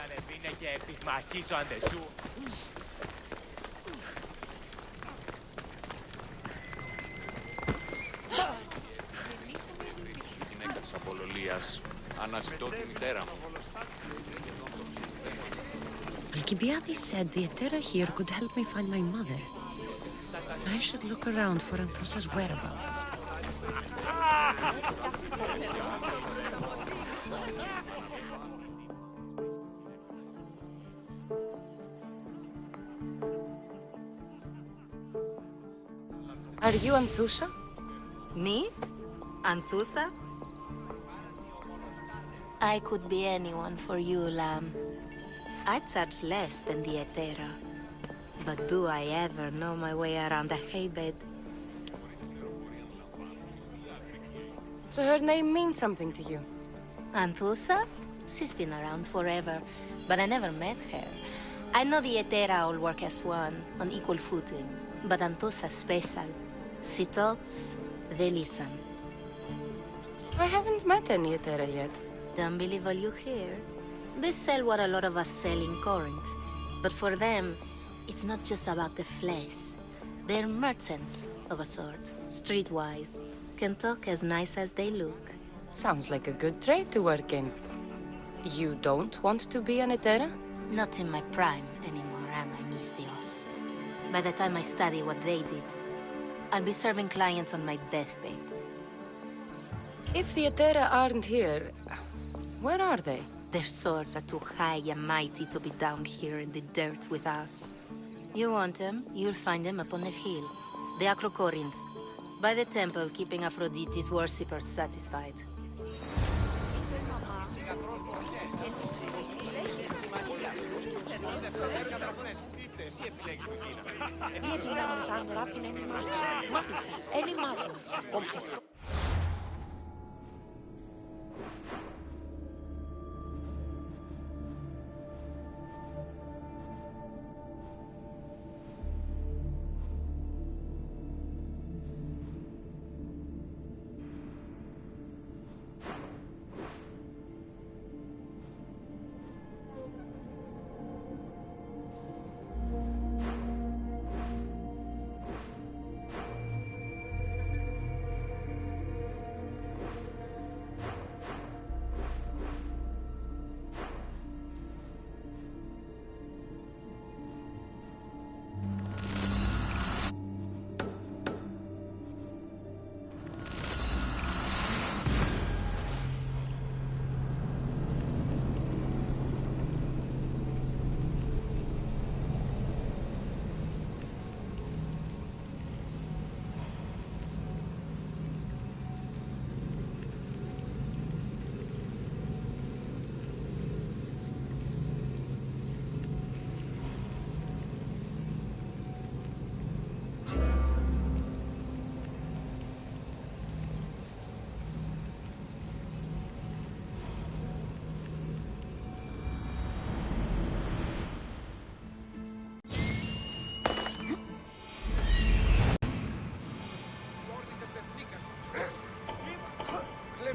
ανεβήνε και πυγμαχίσω αντεσού. Γυναίκα της απολωλίας. Αναζητώ τη μητέρα μου. Alcibiades said the Etera here could help me find my mother. I should look around for Anthusa's whereabouts. Are you Anthusa? Me? Anthusa? I could be anyone for you, lamb. I charge less than the Etera. But do I ever know my way around a haybed? So her name means something to you? Anthusa? She's been around forever, but I never met her. I know the Etera all work as one, on equal footing. But Anthusa's special. She talks, they listen. I haven't met any Etera yet. Don't believe all you hear. They sell what a lot of us sell in Corinth. But for them, it's not just about the flesh. They're merchants, of a sort, streetwise. Can talk as nice as they look. Sounds like a good trade to work in. You don't want to be an Etera? Not in my prime anymore, am I, Miss Dios? By the time I study what they did, I'll be serving clients on my deathbed. If the Etera aren't here, where are they? Their swords are too high and mighty to be down here in the dirt with us. You want them, you'll find them up on the hill. The Accu Corinth. By the temple, keeping Aphrodite's worshippers satisfied.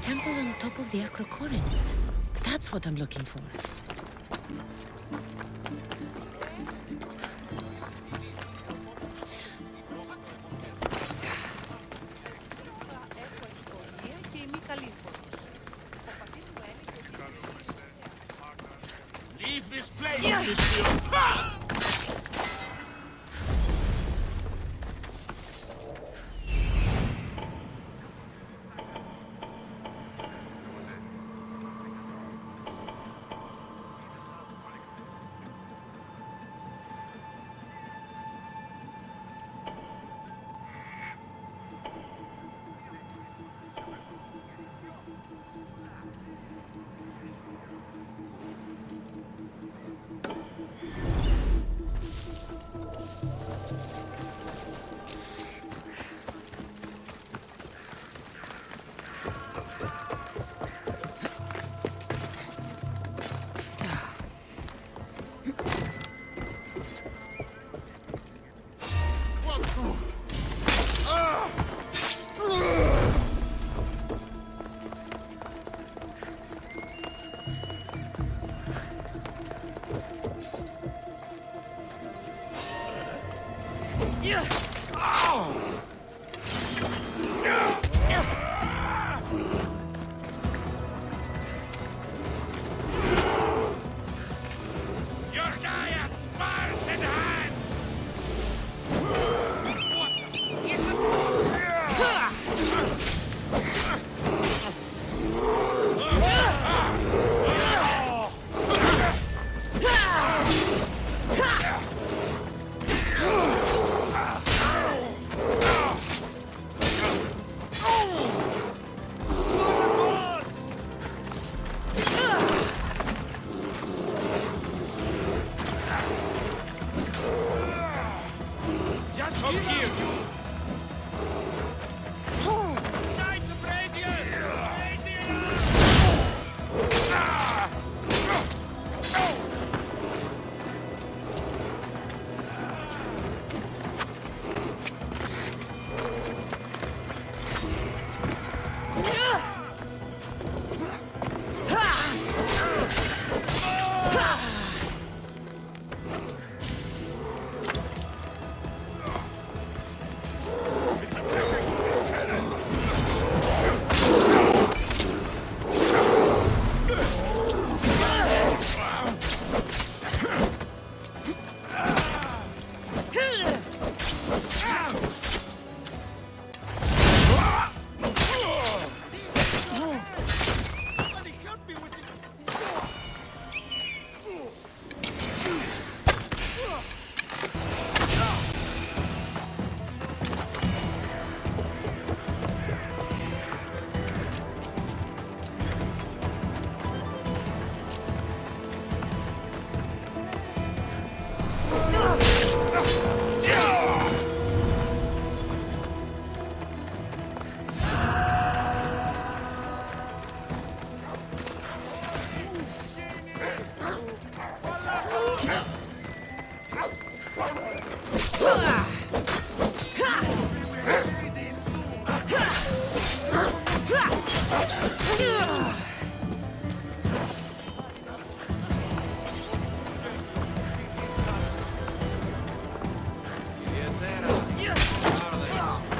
Temple on top of the Accu Corinth. That's what I'm looking for. Leave this place, monsieur! Your giant Spartan hand! Just come here, you! Time to radiant!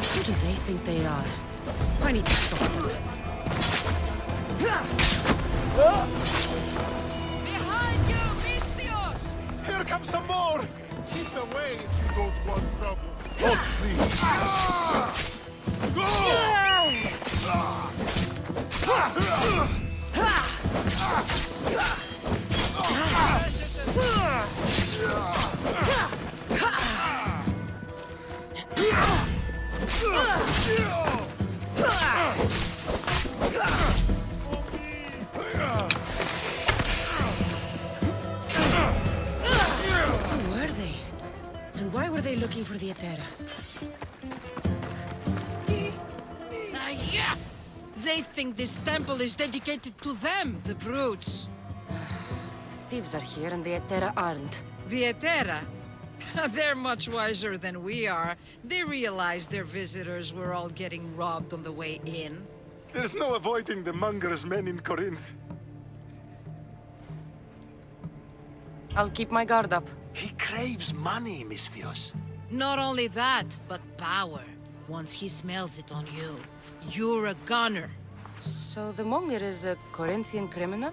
Who do they think they are? I need to stop them. Behind you, Mistios! Here comes some more! Keep away if you don't want trouble. Oh, please. Who were they? And why were they looking for the Etera? Yeah! They think this temple is dedicated to them, the brutes. Thieves are here and the Etera aren't. The Etera? They're much wiser than we are. They realized their visitors were all getting robbed on the way in. There's no avoiding the monger's men in Corinth. I'll keep my guard up. He craves money, Mistios. Not only that, but power. Once he smells it on you, you're a gunner. So the monger is a Corinthian criminal?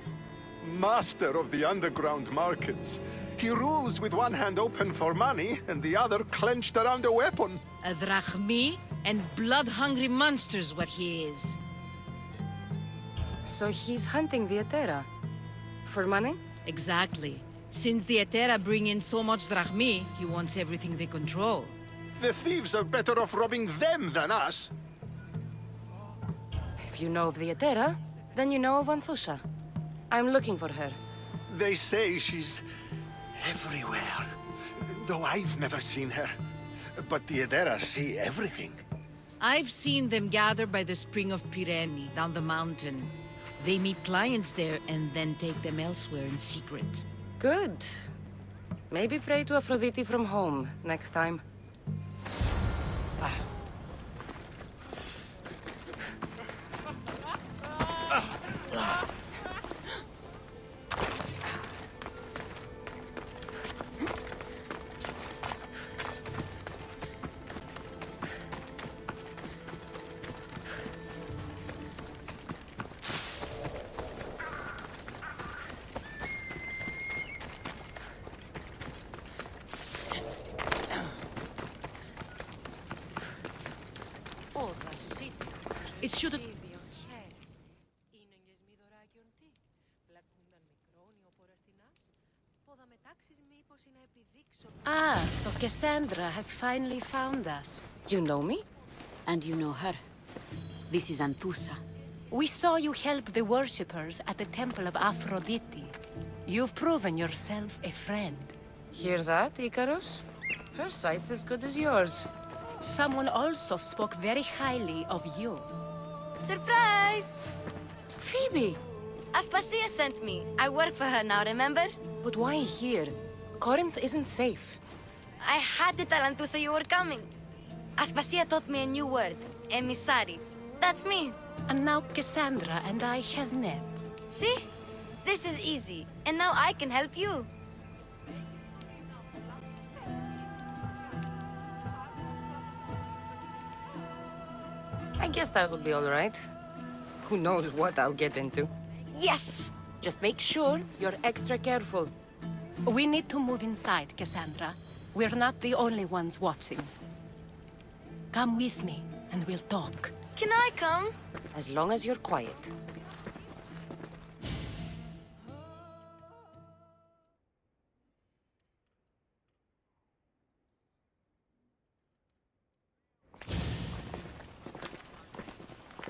Master of the underground markets. He rules with one hand open for money and the other clenched around a weapon. A drachmi and blood-hungry monster's what he is. So he's hunting the Etera. For money? Exactly. Since the Etera bring in so much drachmi, he wants everything they control. The thieves are better off robbing them than us. If you know of the Etera, then you know of Anthusha. I'm looking for her. They say she's everywhere, though I've never seen her. But the Edera see everything. I've seen them gather by the spring of Pireni, down the mountain. They meet clients there and then take them elsewhere in secret. Good. Maybe pray to Aphrodite from home next time. It shouldn't... Ah, so Cassandra has finally found us. You know me? And you know her. This is Anthusa. We saw you help the worshippers at the Temple of Aphrodite. You've proven yourself a friend. Hear that, Icarus? Her sight's as good as yours. Someone also spoke very highly of you. Surprise! Phoebe! Aspasia sent me. I work for her now, remember? But why here? Corinth isn't safe. I had to tell Anthusa you were coming. Aspasia taught me a new word, emissary. That's me. And now Cassandra and I have met. See? This is easy. And now I can help you. I guess that would be all right. Who knows what I'll get into. Yes! Just make sure you're extra careful. We need to move inside, Cassandra. We're not the only ones watching. Come with me, and we'll talk. Can I come? As long as you're quiet.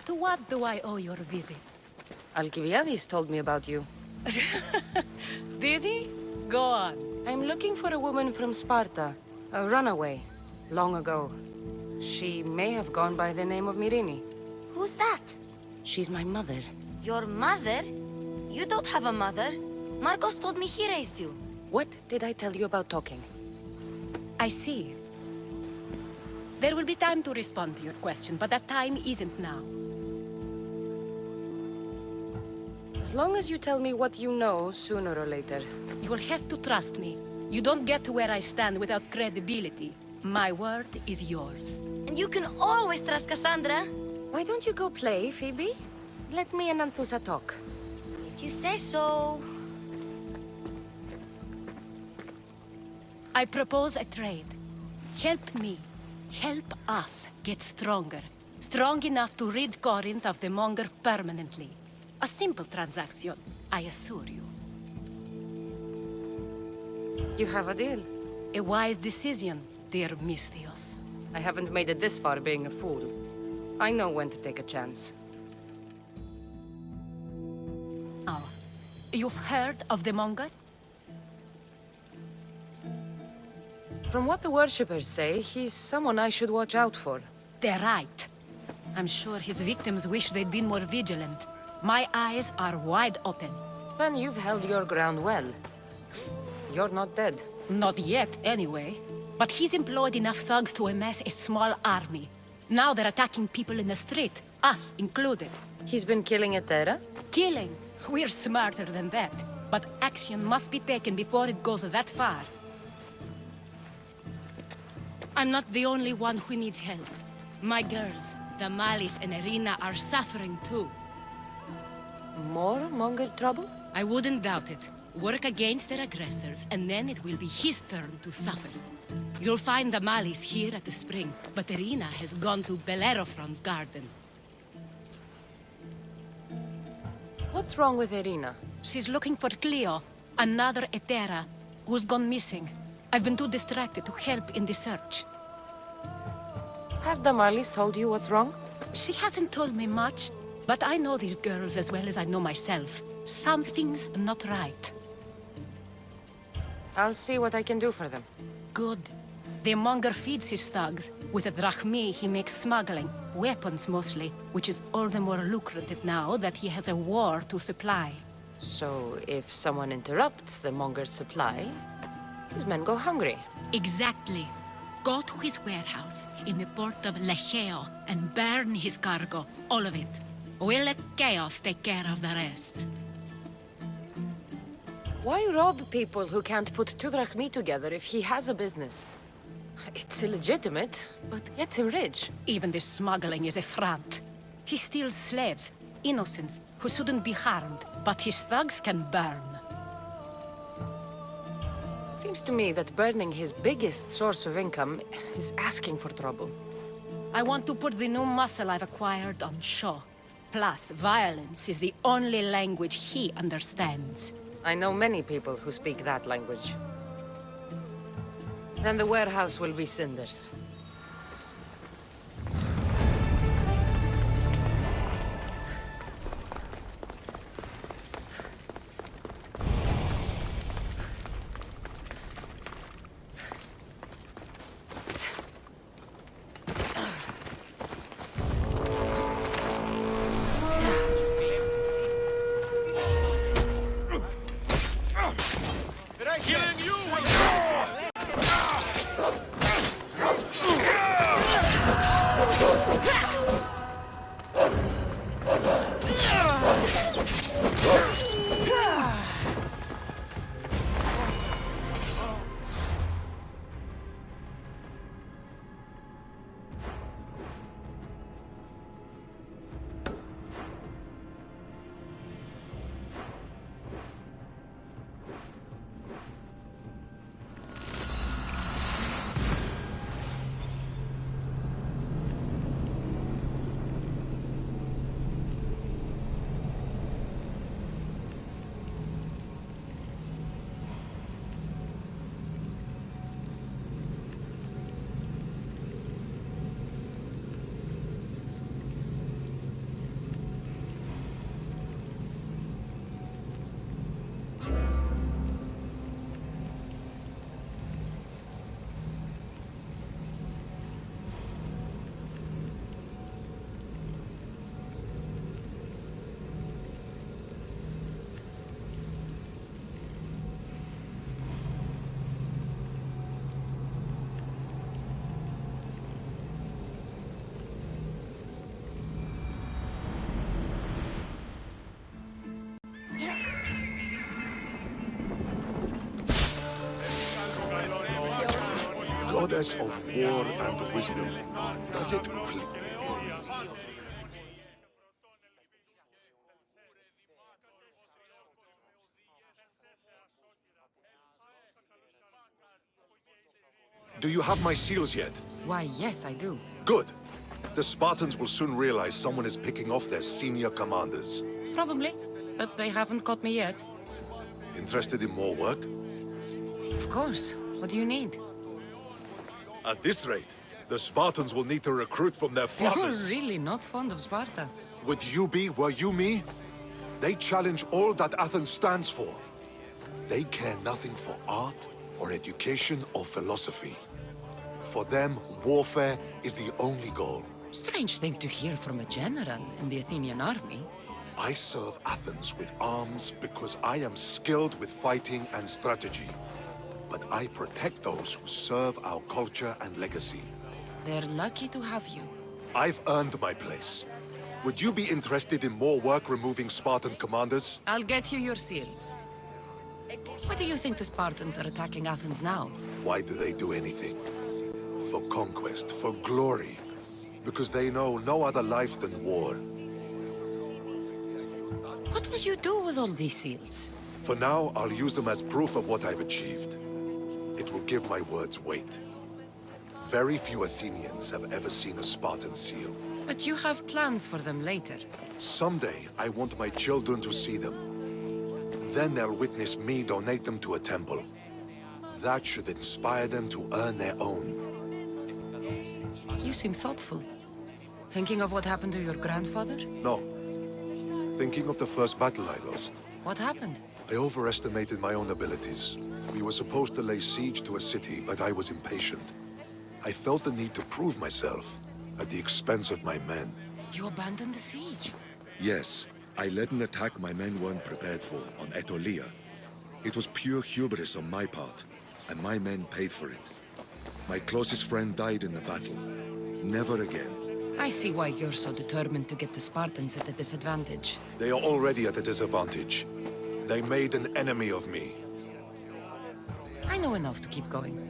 To what do I owe your visit? Alcibiades told me about you. Did he? Go on. I'm looking for a woman from Sparta. A runaway. Long ago. She may have gone by the name of Myrine. Who's that? She's my mother. Your mother? You don't have a mother. Marcos told me he raised you. What did I tell you about talking? I see. There will be time to respond to your question, but that time isn't now. As long as you tell me what you know, sooner or later. You will have to trust me. You don't get to where I stand without credibility. My word is yours. And you can always trust Cassandra. Why don't you go play, Phoebe? Let me and Anthusa talk. If you say so. I propose a trade. Help me. Help us get stronger. Strong enough to rid Corinth of the Monger permanently. A simple transaction, I assure you. You have a deal. A wise decision, dear Misthios. I haven't made it this far being a fool. I know when to take a chance. Now, you've heard of the Monger? From what the worshippers say, he's someone I should watch out for. They're right. I'm sure his victims wish they'd been more vigilant. My eyes are wide open. Then you've held your ground well. You're not dead. Not yet, anyway. But he's employed enough thugs to amass a small army. Now they're attacking people in the street, us included. He's been killing Etera? Killing? We're smarter than that. But action must be taken before it goes that far. I'm not the only one who needs help. My girls, Damalis and Irina, are suffering too. More Monger trouble? I wouldn't doubt it. Work against their aggressors, and then it will be his turn to suffer. You'll find Damalis here at the spring, but Irina has gone to Bellerophon's garden. What's wrong with Irina? She's looking for Cleo, another Etera, who's gone missing. I've been too distracted to help in the search. Has Damalis told you what's wrong? She hasn't told me much, but I know these girls as well as I know myself. Something's not right. I'll see what I can do for them. Good. The Monger feeds his thugs. With the drachmi, he makes smuggling. Weapons, mostly, which is all the more lucrative now that he has a war to supply. So, if someone interrupts the Monger's supply, his men go hungry. Exactly. Go to his warehouse in the port of Lecheo and burn his cargo, all of it. We'll let chaos take care of the rest. Why rob people who can't put 2 drachmi together if he has a business? It's illegitimate, but gets him rich. Even the smuggling is a front. He steals slaves, innocents, who shouldn't be harmed, but his thugs can burn. Seems to me that burning his biggest source of income is asking for trouble. I want to put the new muscle I've acquired on show. Plus, violence is the only language he understands. I know many people who speak that language. Then the warehouse will be cinders. Killing you will Goddess of war and wisdom, does it please? Do you have my seals yet? Why, yes, I do. Good. The Spartans will soon realize someone is picking off their senior commanders. Probably, but they haven't caught me yet. Interested in more work? Of course. What do you need? At this rate, the Spartans will need to recruit from their You're fathers. really not fond of Sparta. Would you be, were you me? They challenge all that Athens stands for. They care nothing for art, or education, or philosophy. For them, warfare is the only goal. Strange thing to hear from a general in the Athenian army. I serve Athens with arms because I am skilled with fighting and strategy. But I protect those who serve our culture and legacy. They're lucky to have you. I've earned my place. Would you be interested in more work removing Spartan commanders? I'll get you your seals. Why do you think the Spartans are attacking Athens now? Why do they do anything? For conquest, for glory. Because they know no other life than war. What will you do with all these seals? For now, I'll use them as proof of what I've achieved. It will give my words weight. Very few Athenians have ever seen a Spartan seal. But you have plans for them later. Someday, I want my children to see them. Then they'll witness me donate them to a temple. That should inspire them to earn their own. You seem thoughtful. Thinking of what happened to your grandfather? No. Thinking of the first battle I lost. What happened? I overestimated my own abilities. We were supposed to lay siege to a city, but I was impatient. I felt the need to prove myself, at the expense of my men. You abandoned the siege? Yes, I led an attack my men weren't prepared for, on Aetolia. It was pure hubris on my part, and my men paid for it. My closest friend died in the battle. Never again. I see why you're so determined to get the Spartans at a disadvantage. They are already at a disadvantage. They made an enemy of me. I know enough to keep going.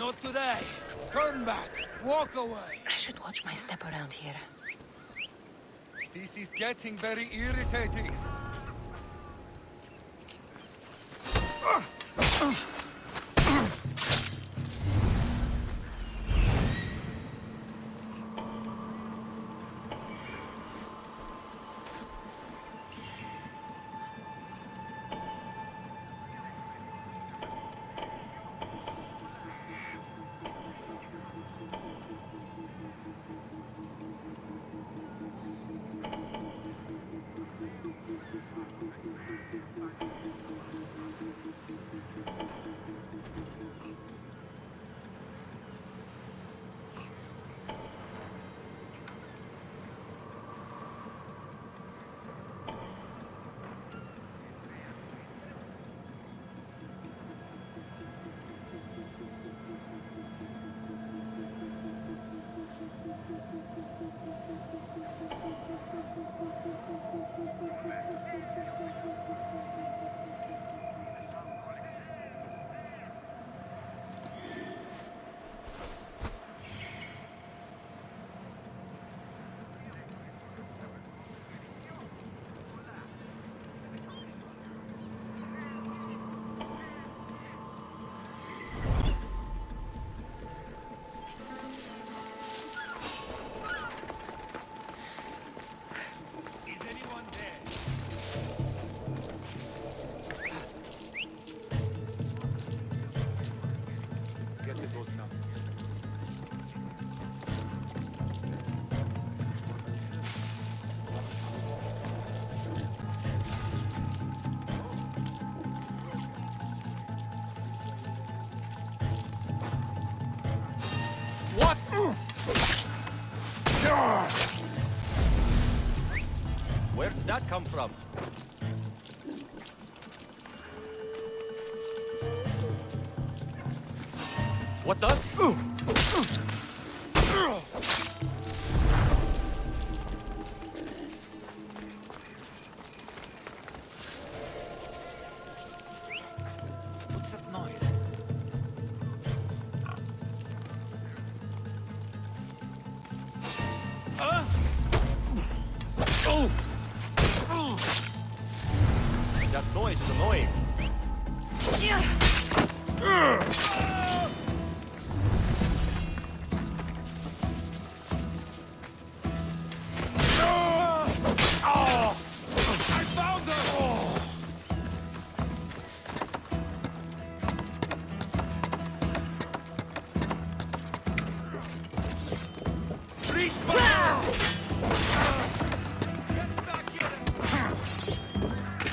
Not today. Turn back. Walk away. I should watch my step around here. This is getting very irritating. Where did that come from? What the? What's that noise? That noise is annoying. I found her! Respawn! Get back here!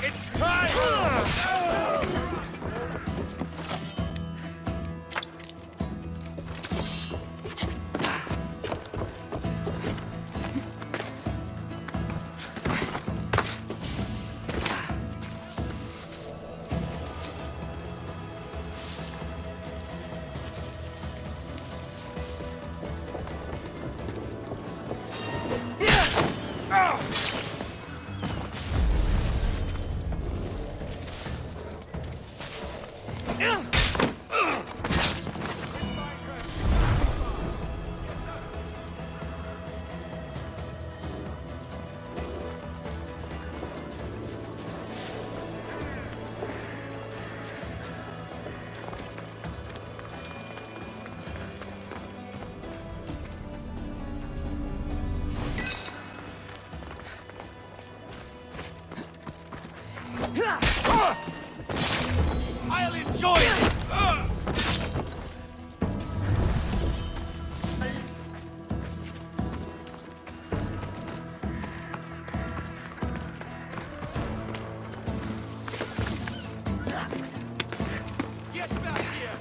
It's time! I'll enjoy it! Get back here!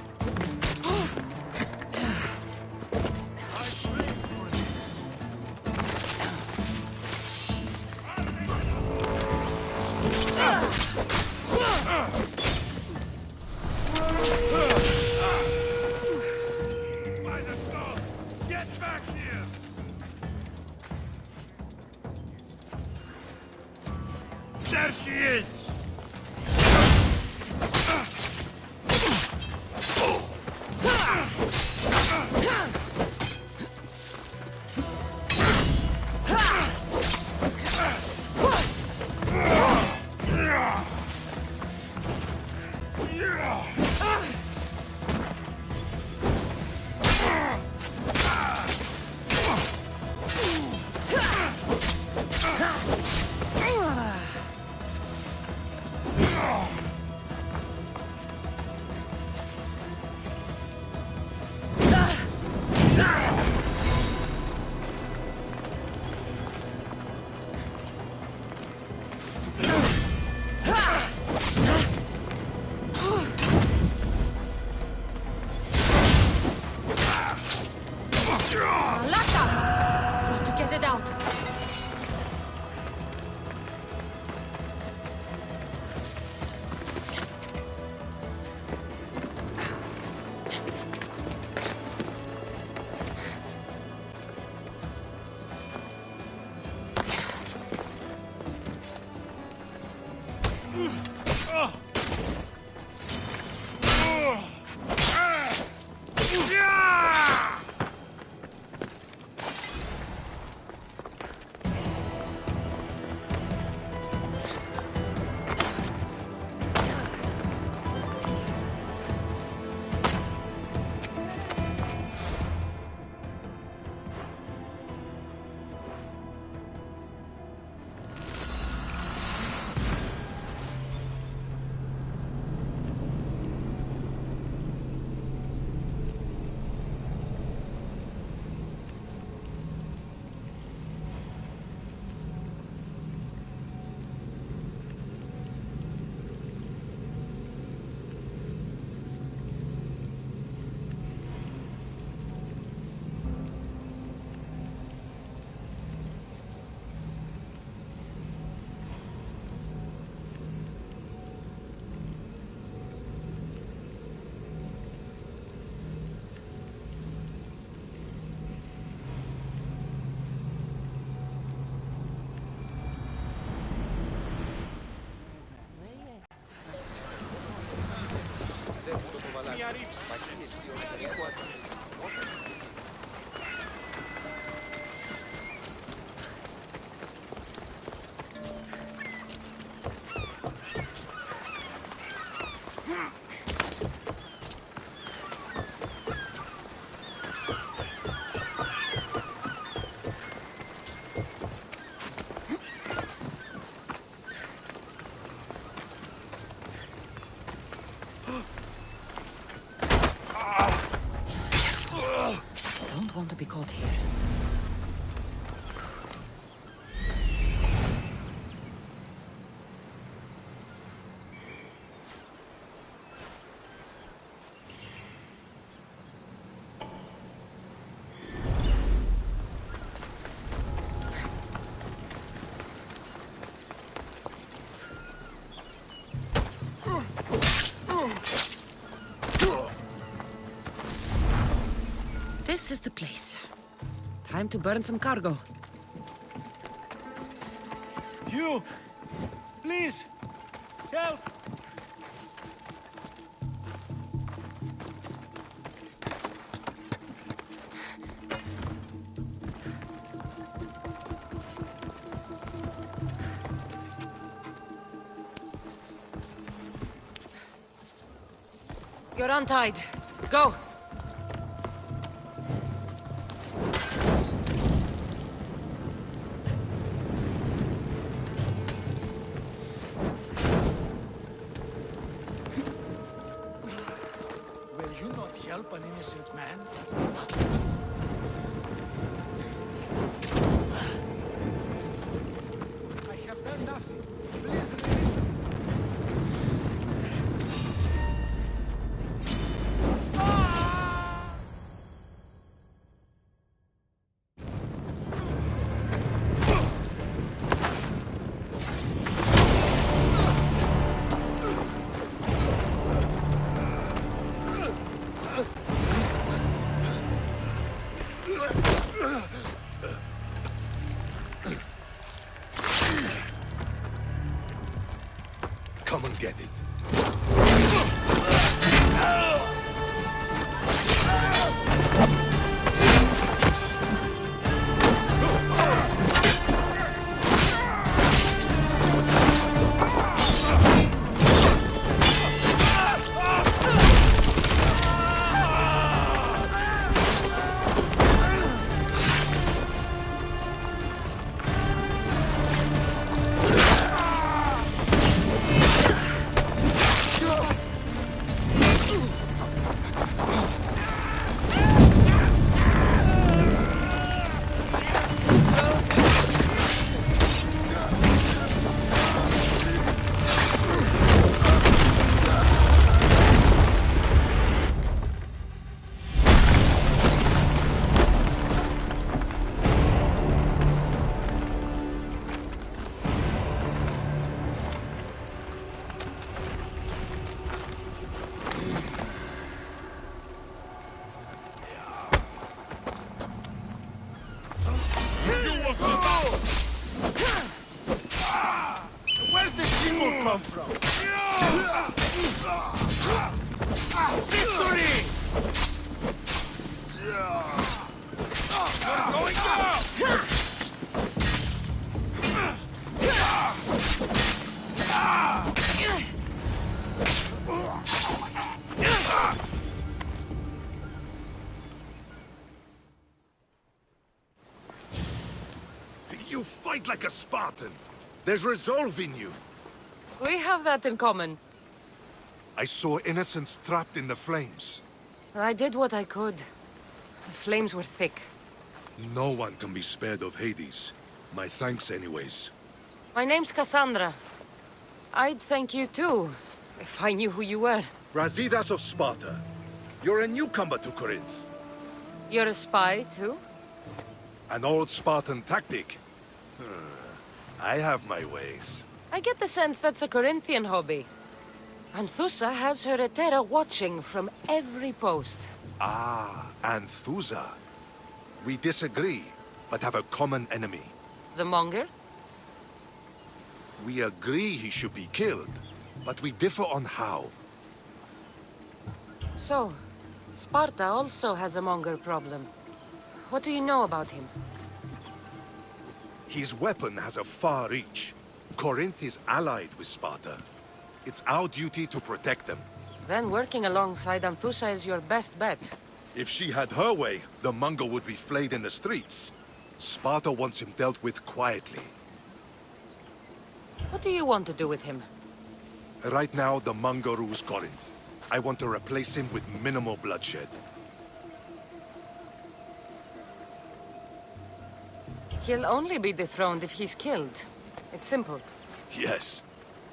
Got to get it out. Don't want to be caught here. This is the place. Time to burn some cargo. You! Please! Help! You're untied. Go. Will you not help an innocent man? I have done nothing. Please release me. Come and get it. Victory! You're going down! You fight like a Spartan. There's resolve in you. We have that in common. I saw innocents trapped in the flames. I did what I could. The flames were thick. No one can be spared of Hades. My thanks anyways. My name's Cassandra. I'd thank you too, if I knew who you were. Brasidas of Sparta. You're a newcomer to Corinth. You're a spy too? An old Spartan tactic. I have my ways. I get the sense that's a Corinthian hobby. Anthusa has her Etera watching from every post. Ah, Anthusa. We disagree, but have a common enemy. The Monger? We agree he should be killed, but we differ on how. So, Sparta also has a Monger problem. What do you know about him? His weapon has a far reach. Corinth is allied with Sparta. It's our duty to protect them. Then working alongside Anthusa is your best bet. If she had her way, the Mongol would be flayed in the streets. Sparta wants him dealt with quietly. What do you want to do with him? Right now, the Mongol rules Corinth. I want to replace him with minimal bloodshed. He'll only be dethroned if he's killed. It's simple. Yes.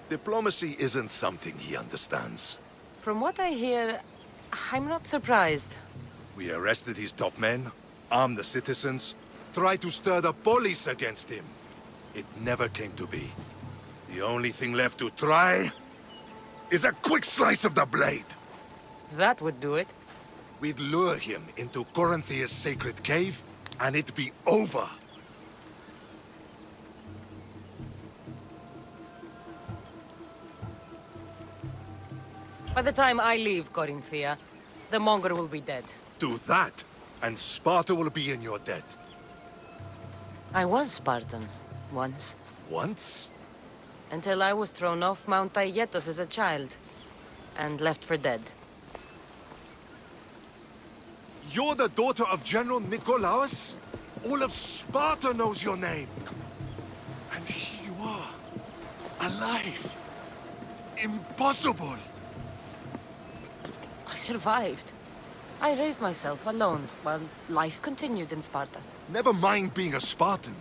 Diplomacy isn't something he understands. From what I hear, I'm not surprised. We arrested his top men, armed the citizens, tried to stir the police against him. It never came to be. The only thing left to try is a quick slice of the blade. That would do it. We'd lure him into Corinthia's sacred cave, and it'd be over. By the time I leave Corinthia, the Monger will be dead. Do that, and Sparta will be in your debt. I was Spartan, once. Once? Until I was thrown off Mount Aietos as a child, and left for dead. You're the daughter of General Nikolaos? All of Sparta knows your name. And here you are, alive. Impossible. I survived. I raised myself alone, while life continued in Sparta. Never mind being a Spartan.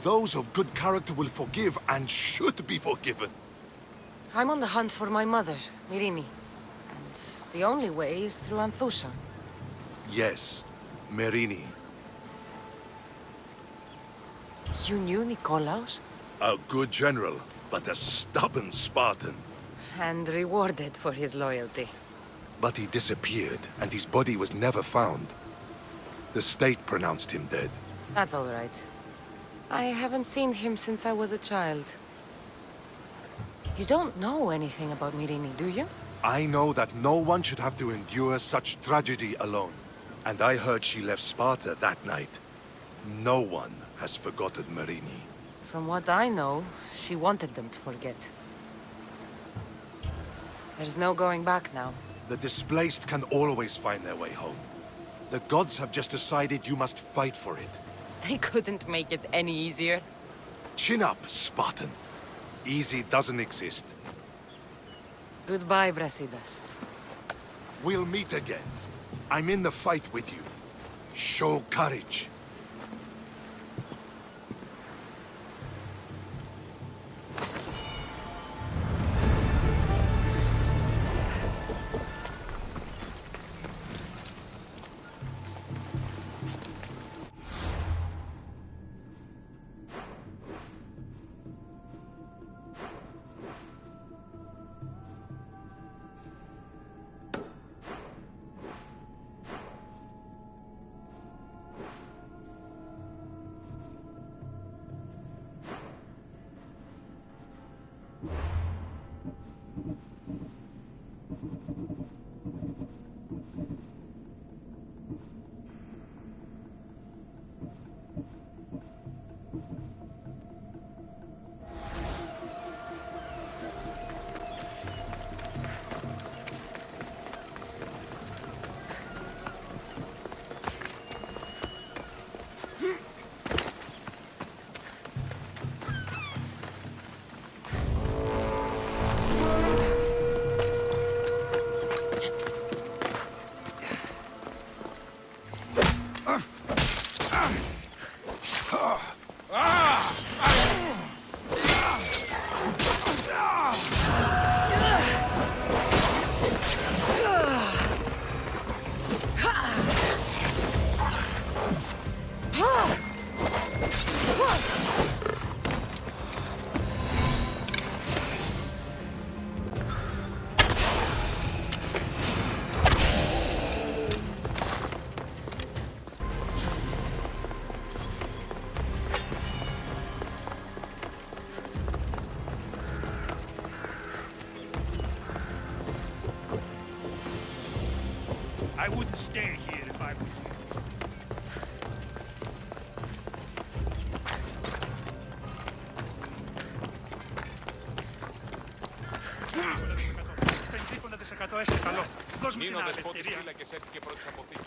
Those of good character will forgive and should be forgiven. I'm on the hunt for my mother, Myrini. And the only way is through Anthusa. Yes, Merini. You knew Nikolaos? A good general, but a stubborn Spartan. And rewarded for his loyalty. But he disappeared, and his body was never found. The state pronounced him dead. That's all right. I haven't seen him since I was a child. You don't know anything about Myrini, do you? I know that no one should have to endure such tragedy alone. And I heard she left Sparta that night. No one has forgotten Myrini. From what I know, she wanted them to forget. There's no going back now. The displaced can always find their way home. The gods have just decided you must fight for it. They couldn't make it any easier. Chin up, Spartan. Easy doesn't exist. Goodbye, Brasidas. We'll meet again. I'm in the fight with you. Show courage. I wouldn't stay here if I were you. Νίνο Δεσπότης φύλακες έφυγε πρώτης αποθήκης.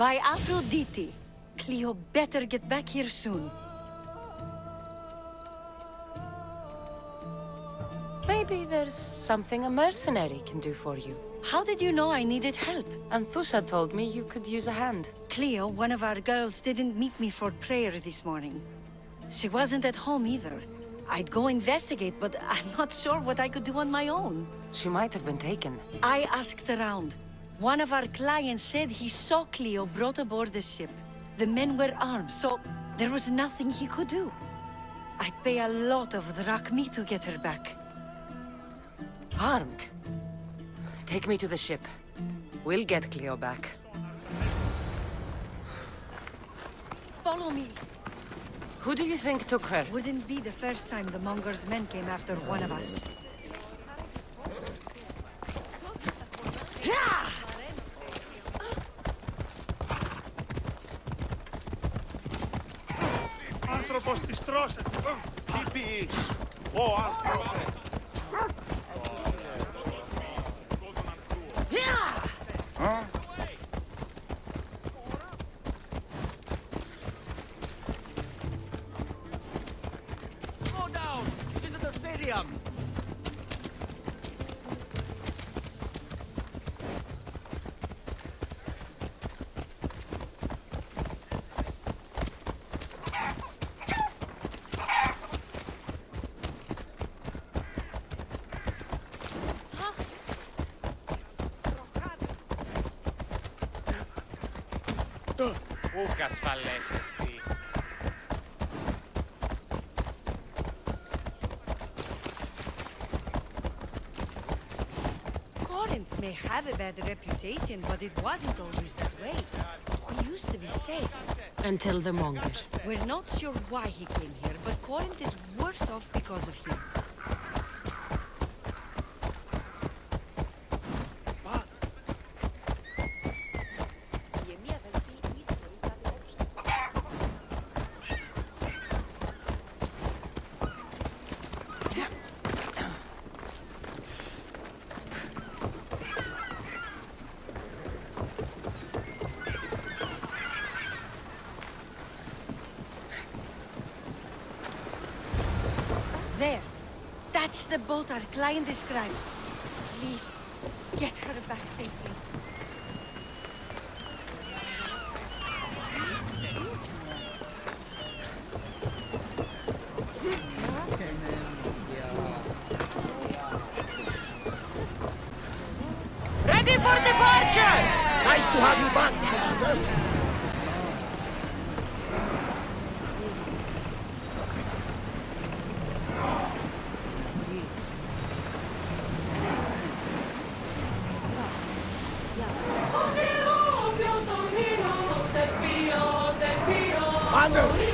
By Aphrodite, Cleo better get back here soon. Maybe there's something a mercenary can do for you. How did you know I needed help? Anthusa told me you could use a hand. Cleo, one of our girls, didn't meet me for prayer this morning. She wasn't at home either. I'd go investigate, but I'm not sure what I could do on my own. She might have been taken. I asked around. One of our clients said he saw Cleo brought aboard the ship. The men were armed, so there was nothing he could do. I'd pay a lot of drachmi to get her back. Armed? Take me to the ship. We'll get Cleo back. Follow me. Who do you think took her? Wouldn't be the first time the Monger's men came after one of us. Άνθρωπος της τρώσεται. Τι πεις? Ο άνθρωπος. Slow down! This is the stadium! Ούκ ασφαλές εστί. Corinth may have a bad reputation, but it wasn't always that way. We used to be safe. Until the Monger. We're not sure why he came here, but Corinth is worse off because of him. There. That's the boat our client described. Please, get her back safely. Ready for departure! Nice to have you back!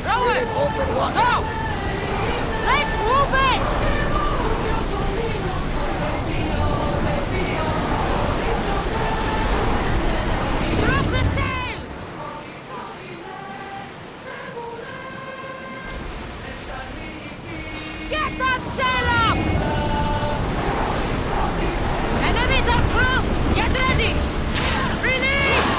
Rowers! Go! Let's move it! Drop the sail! Get that sail up! Enemies are close! Get ready! Release!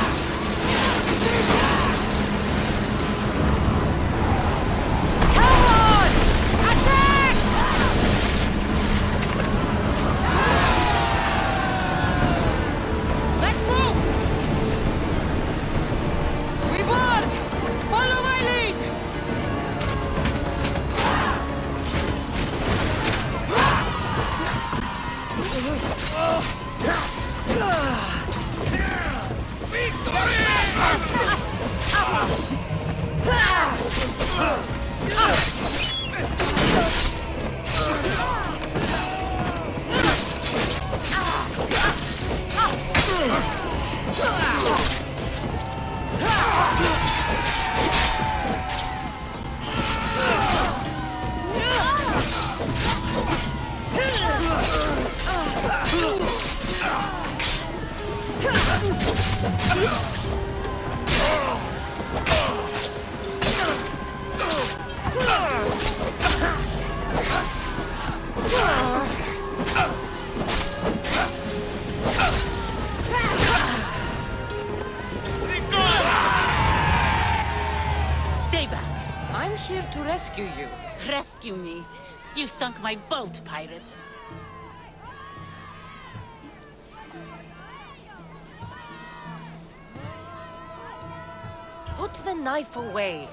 Stay back. I'm here to rescue you. Rescue me. You sunk my boat, pirate. Put the knife away.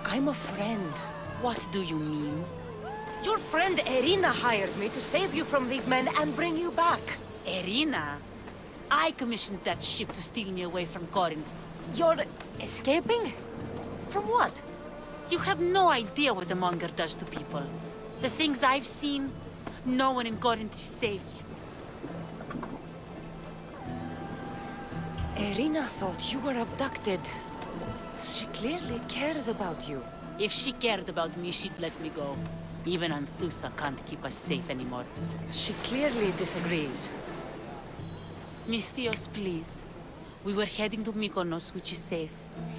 I'm a friend. What do you mean? Your friend Irina hired me to save you from these men and bring you back. Irina? I commissioned that ship to steal me away from Corinth. You're escaping? From what? You have no idea what the monger does to people. The things I've seen, no one in Corinth is safe. Irina thought you were abducted. She clearly cares about you. If she cared about me, she'd let me go. Even Anthusa can't keep us safe anymore. She clearly disagrees. Misthios, please. We were heading to Mykonos, which is safe.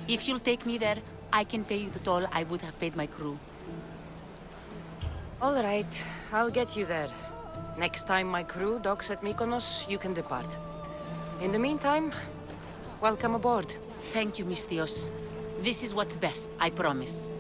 If you'll take me there, I can pay you the toll I would have paid my crew. All right, I'll get you there. Next time my crew docks at Mykonos, you can depart. In the meantime, welcome aboard. Thank you, Misthios. This is what's best, I promise.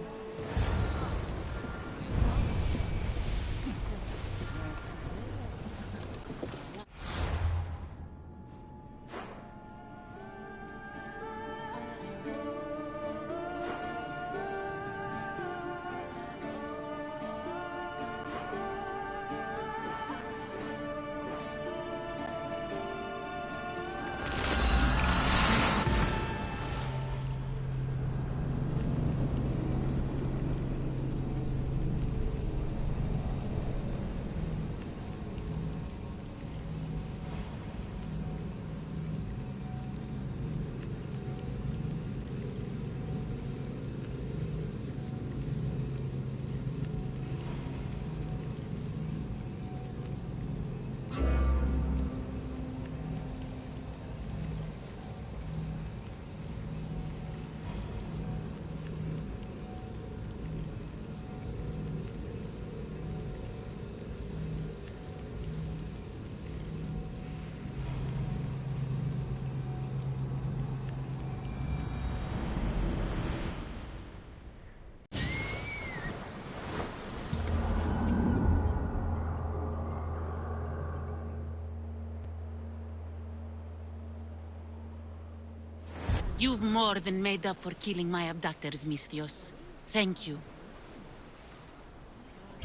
You've more than made up for killing my abductors, Misthios. Thank you.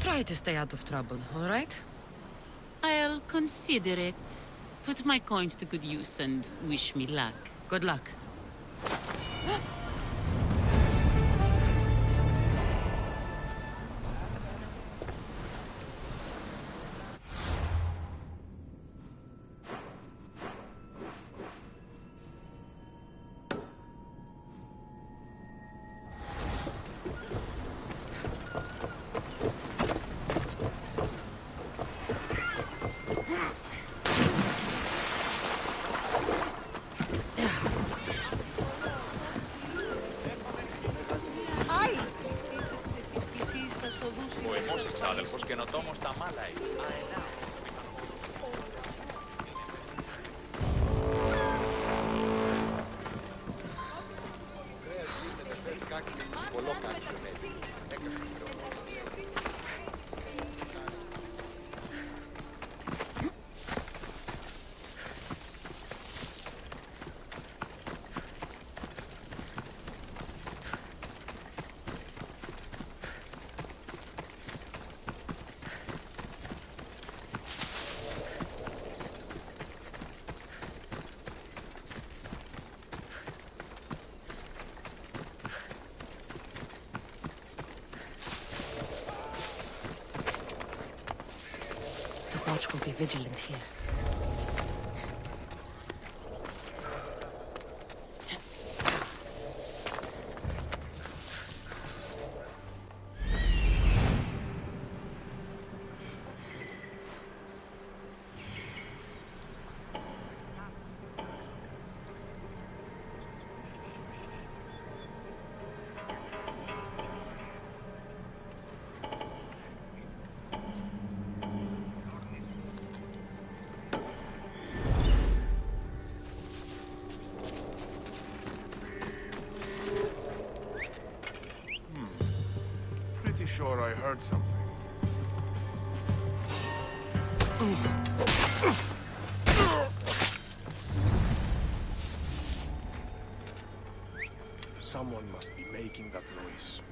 Try to stay out of trouble, all right? I'll consider it. Put my coins to good use and wish me luck. Good luck. Ο εμός εξάδελφος καινοτόμος τα μάλαει. The watch will be vigilant here. sure I heard something. Someone must be making that noise.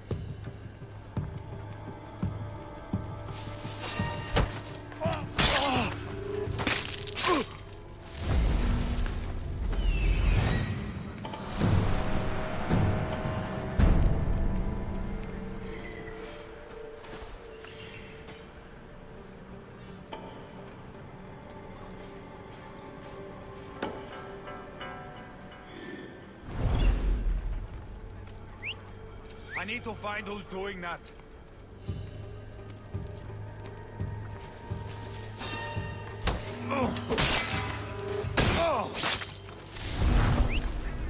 I need to find who's doing that.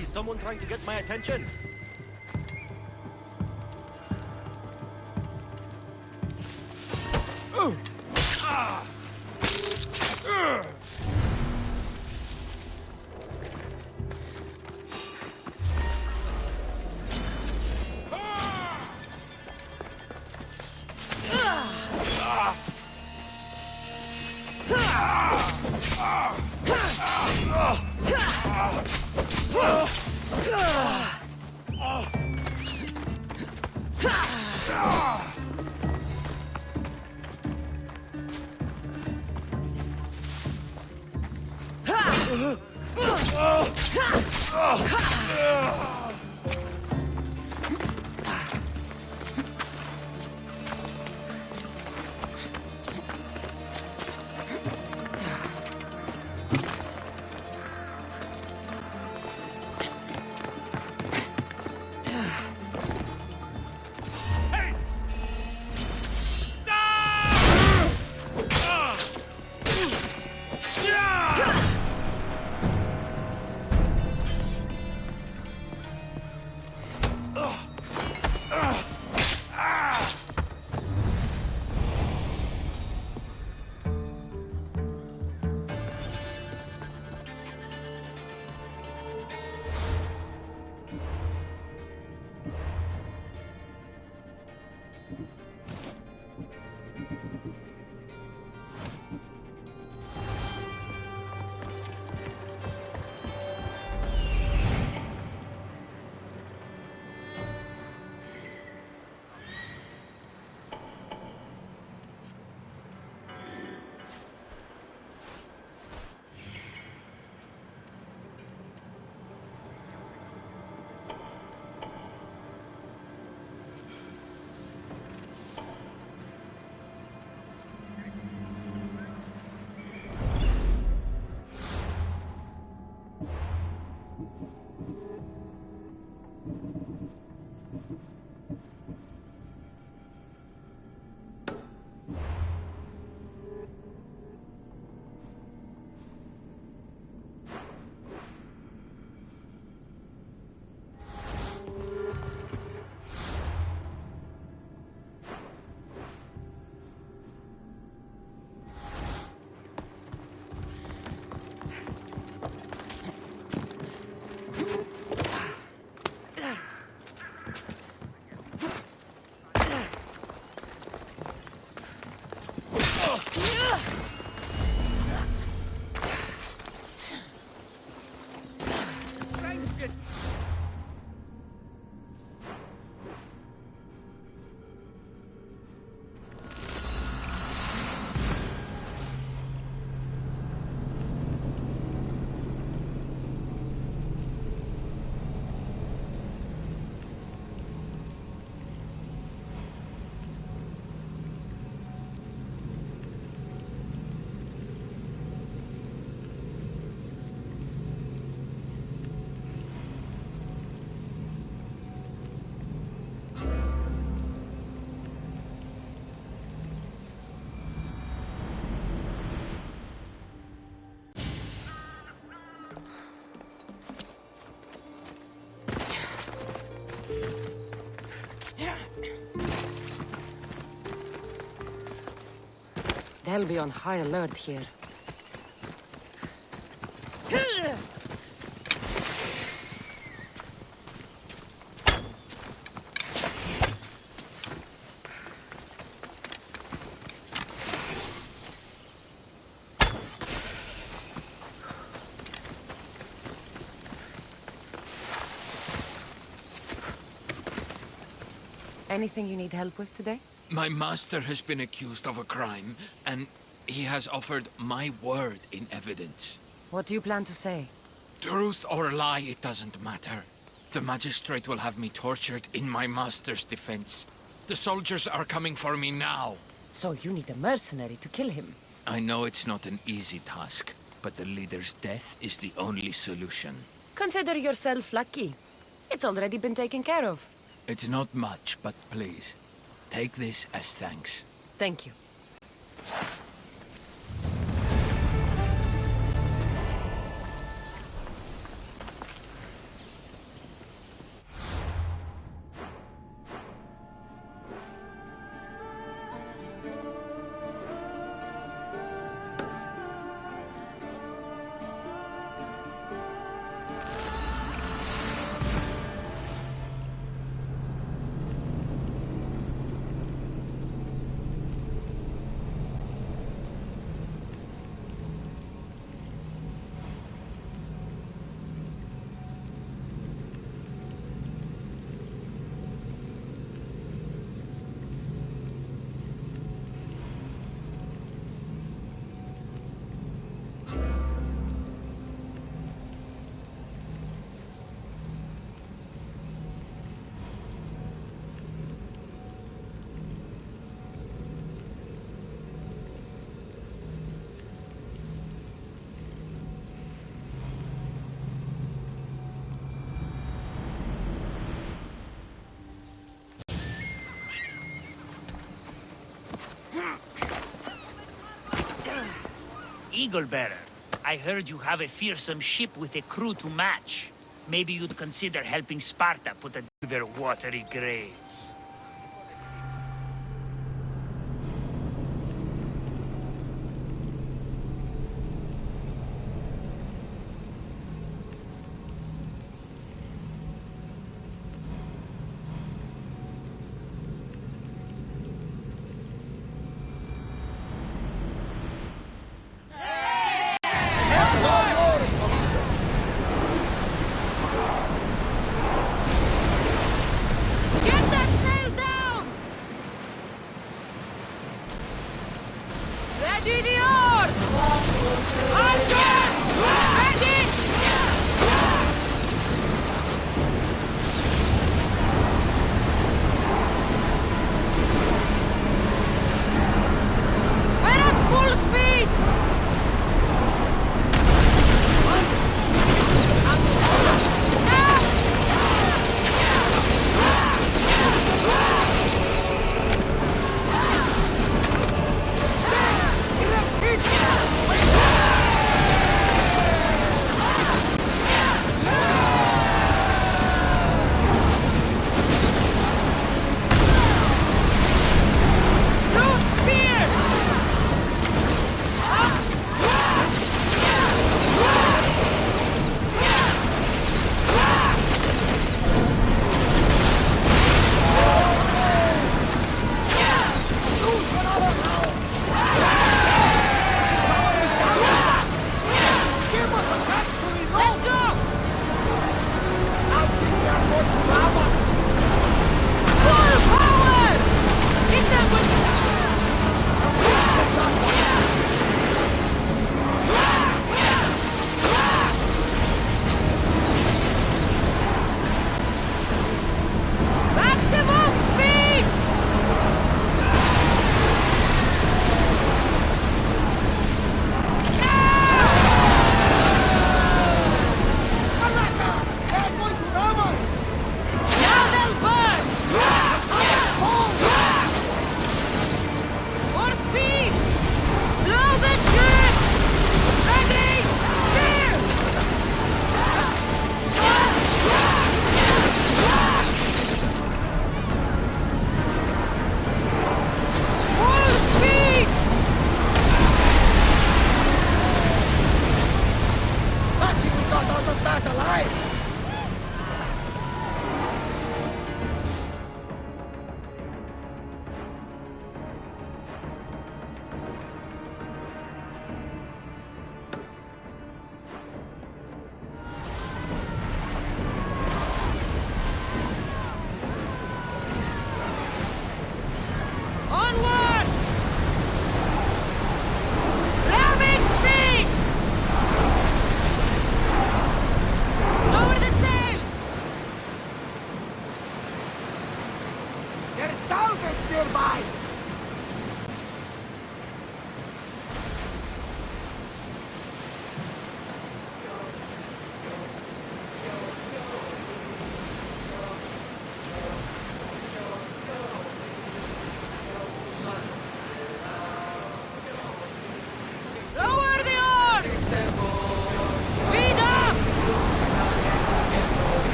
Is someone trying to get my attention? They'll be on high alert here. Anything you need help with today? My master has been accused of a crime, and he has offered my word in evidence. What do you plan to say? Truth or lie, it doesn't matter. The magistrate will have me tortured in my master's defense. The soldiers are coming for me now. So you need a mercenary to kill him? I know it's not an easy task, but the leader's death is the only solution. Consider yourself lucky. It's already been taken care of. It's not much, but please, take this as thanks. Thank you. Eagle-bearer, I heard you have a fearsome ship with a crew to match. Maybe you'd consider helping Sparta put a to their watery graves. Get that sail!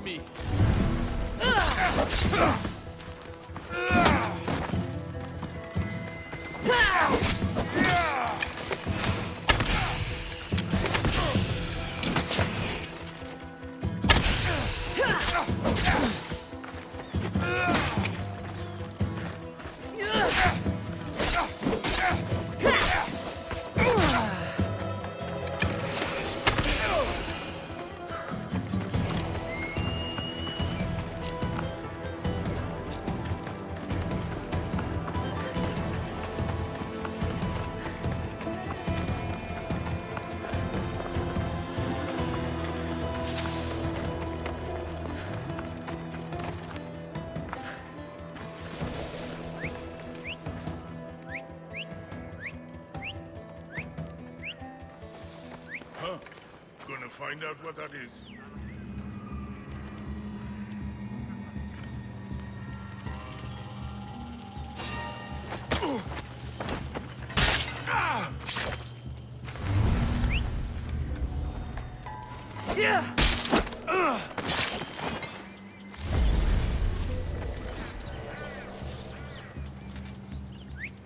me! Huh? Gonna find out what that is.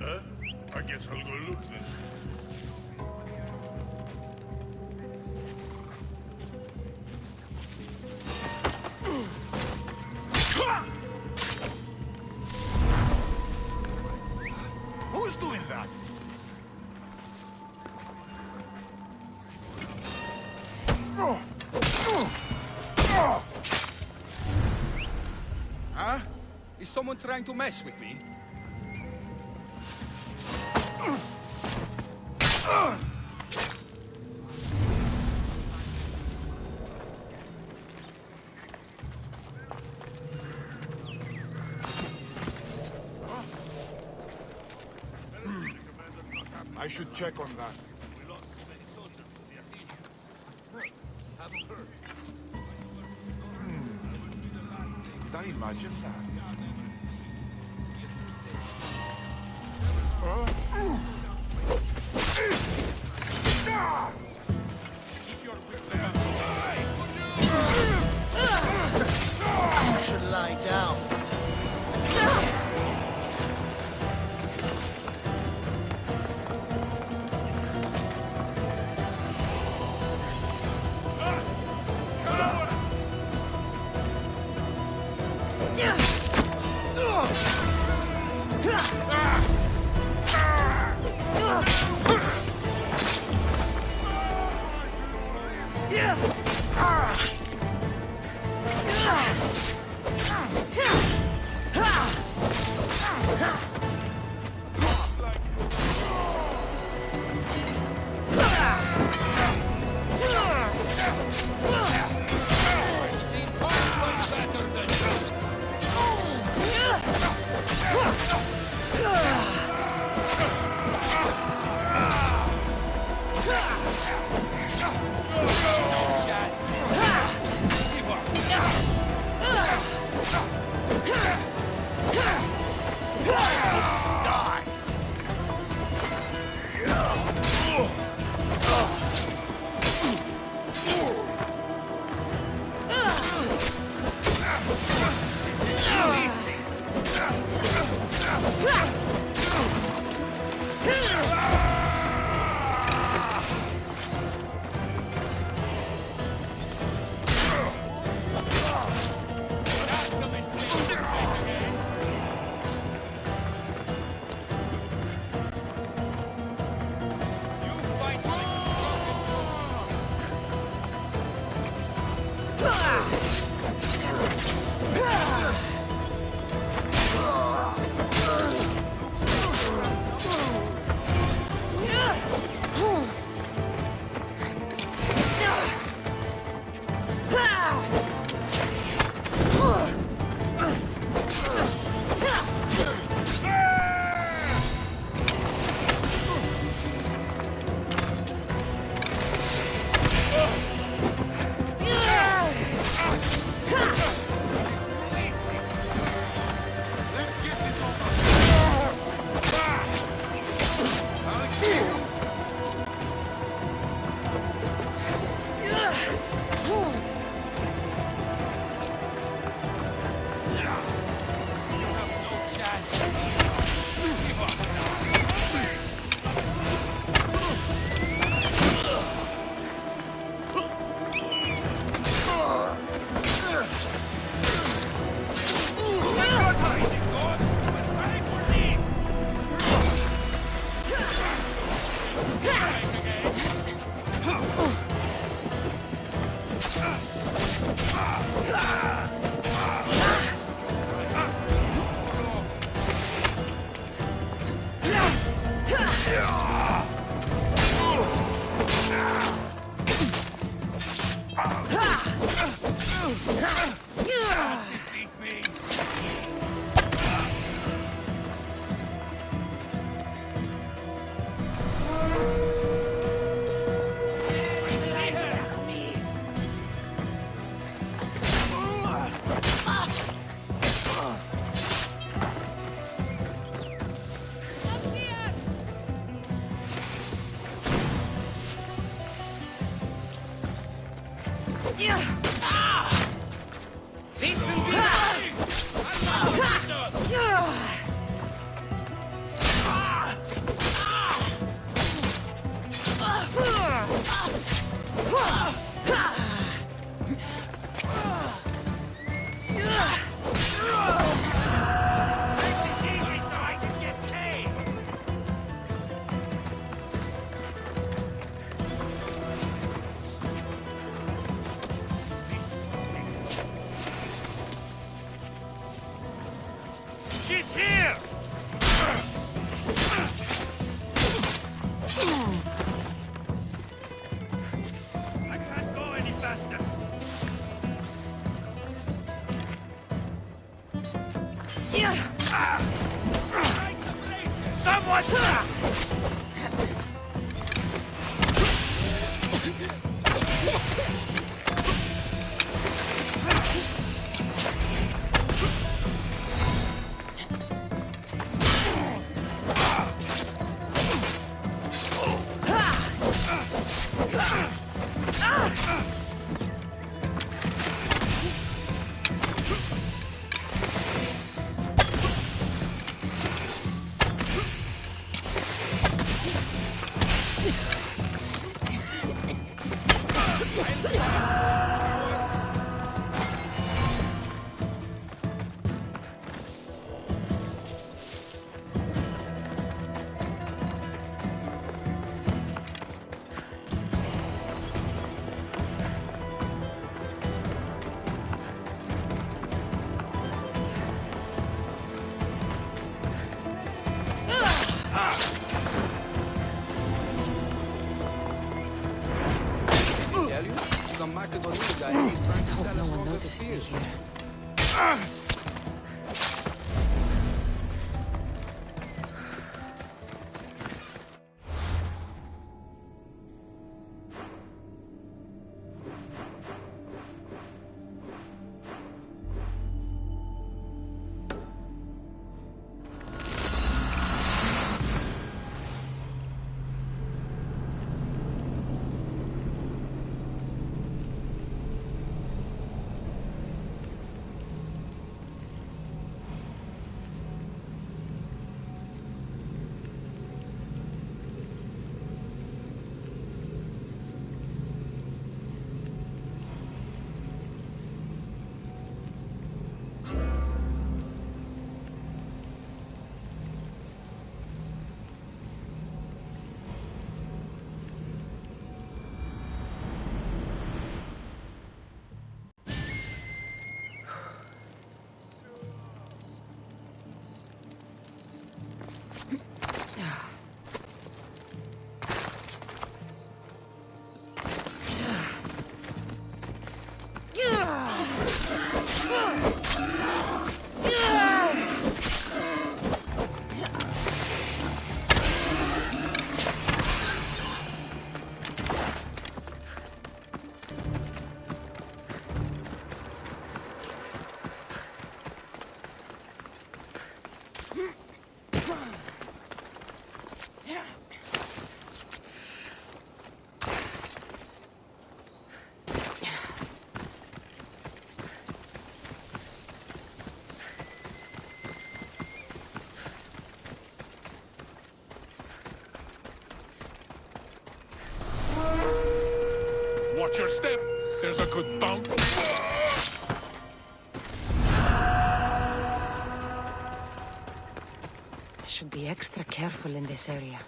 Huh? I guess I'll go look then. Who's doing that? Huh? Is someone trying to mess with me? I should check on that. Did I imagine that? You should lie down. Yeah! Beat me! She's here! I can't go any faster. Someone! Let's hope no one notices me here. Watch your step. There's a good bounce. I should be extra careful in this area.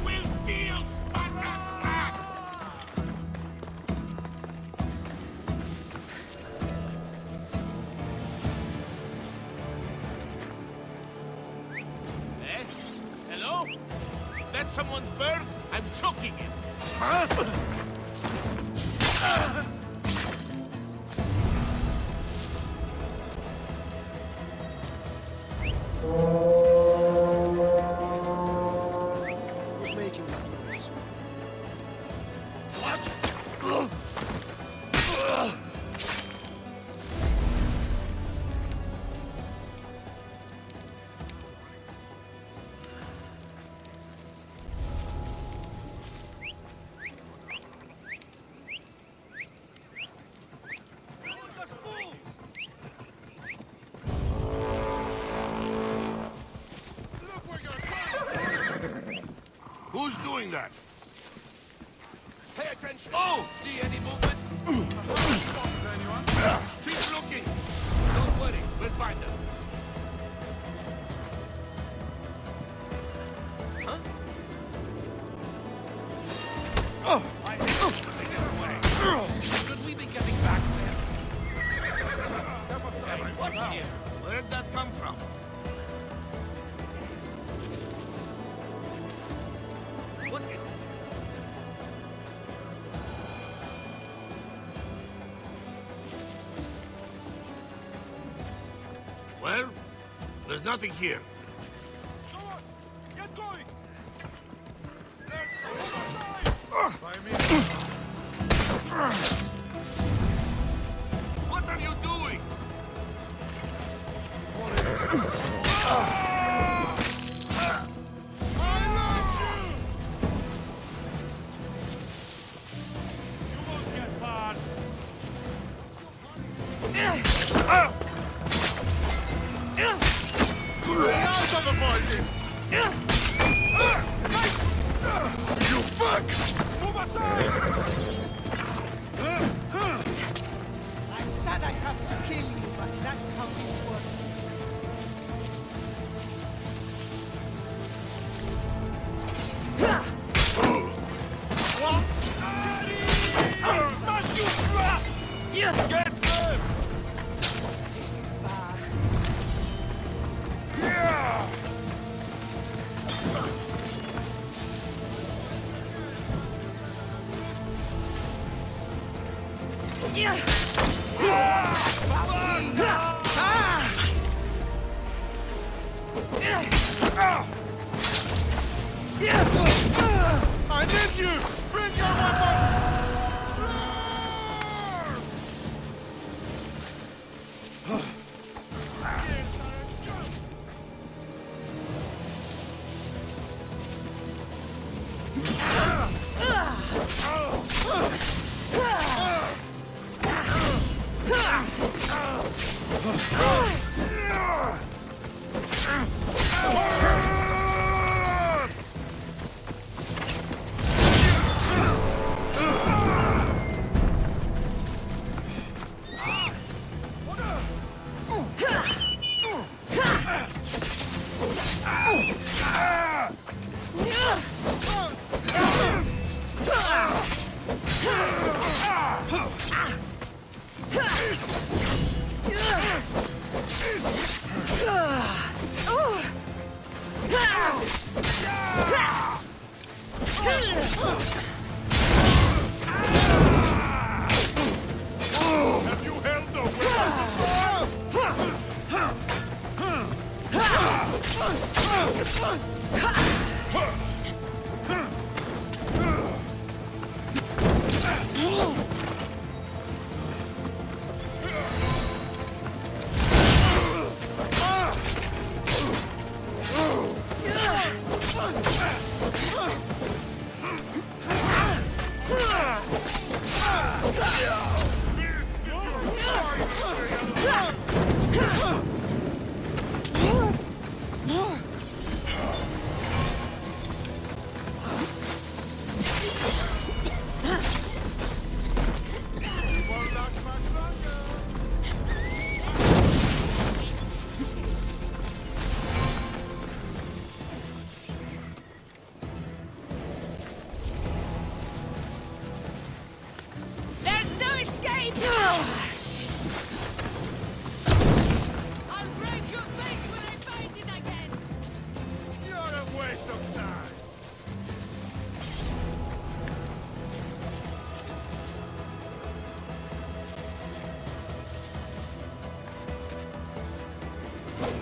will feel Sparta's wrath! Eh? Hello? Is that someone's bird? I'm choking him. Huh? Who's making that noise? Who's doing that? Pay attention! Oh! See any movement? Keep looking! Don't worry, we'll find them. Huh? Should we be getting back there? Hey, what here? Where'd that come from? What the... Well, there's nothing here. Get going! What are you doing? You won't get far. Out of the body! You fuck! Move aside! I said I have to kill you, but that's how this works. I'll smash you flat! Get them! Yeah! I need you! Bring your Have you held the weapon?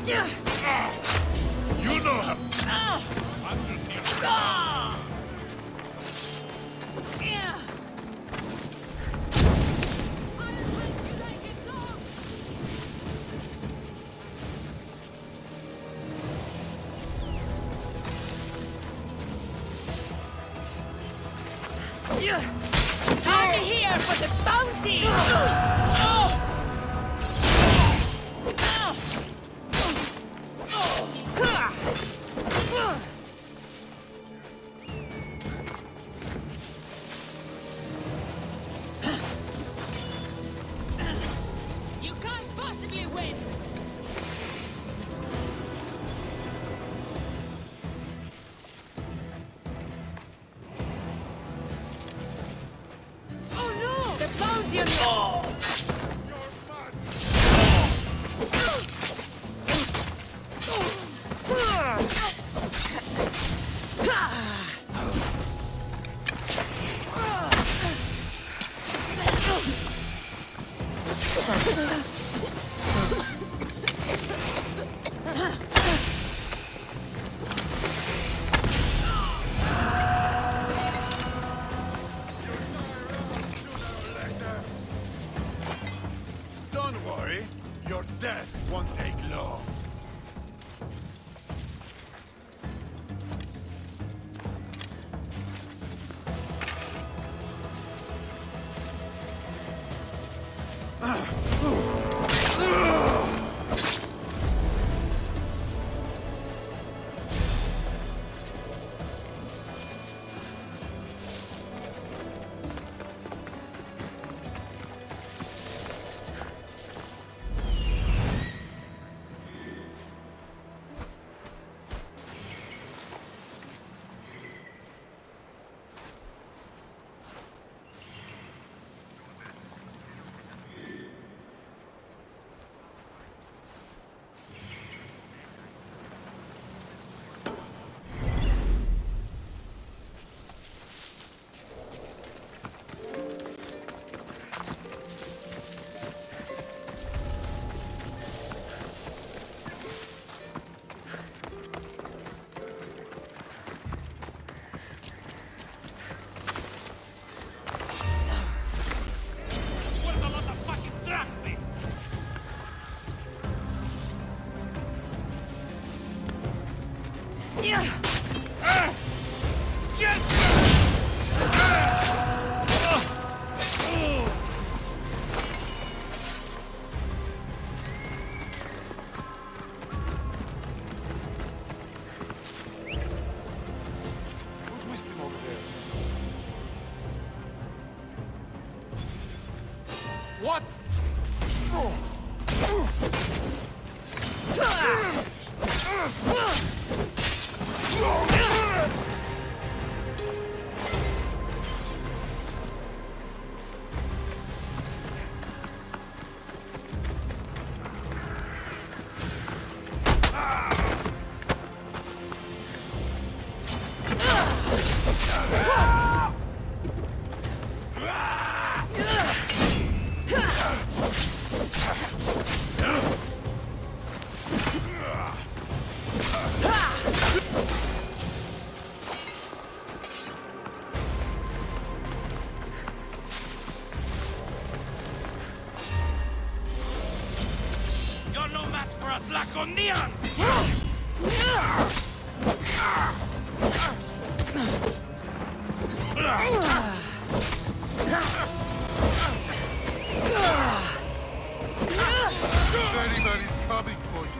You know how. I'm just here. I'm here for the bounty! You can't possibly win! Oh no! The bounty on you! Don't worry. Your death won't take long. Who's whistling over there? What? You're no match for us, Laconian! Anybody's coming for you.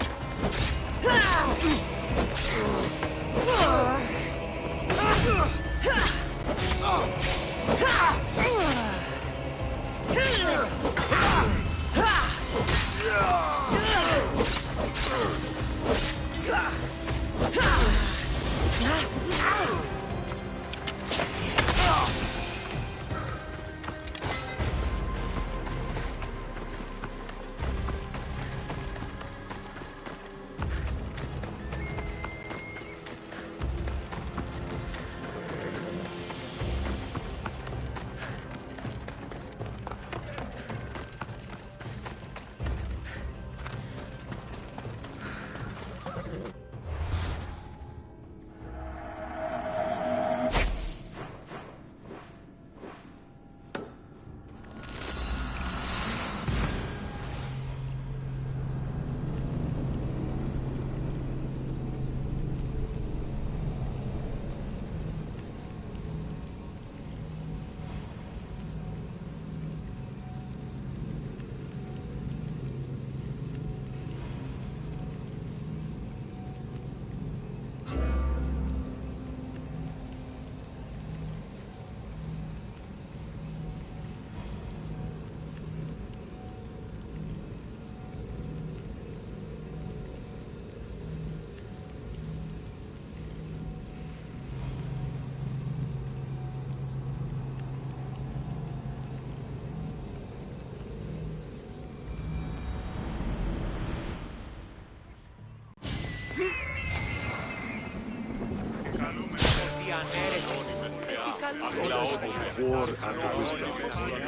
balance of war and wisdom.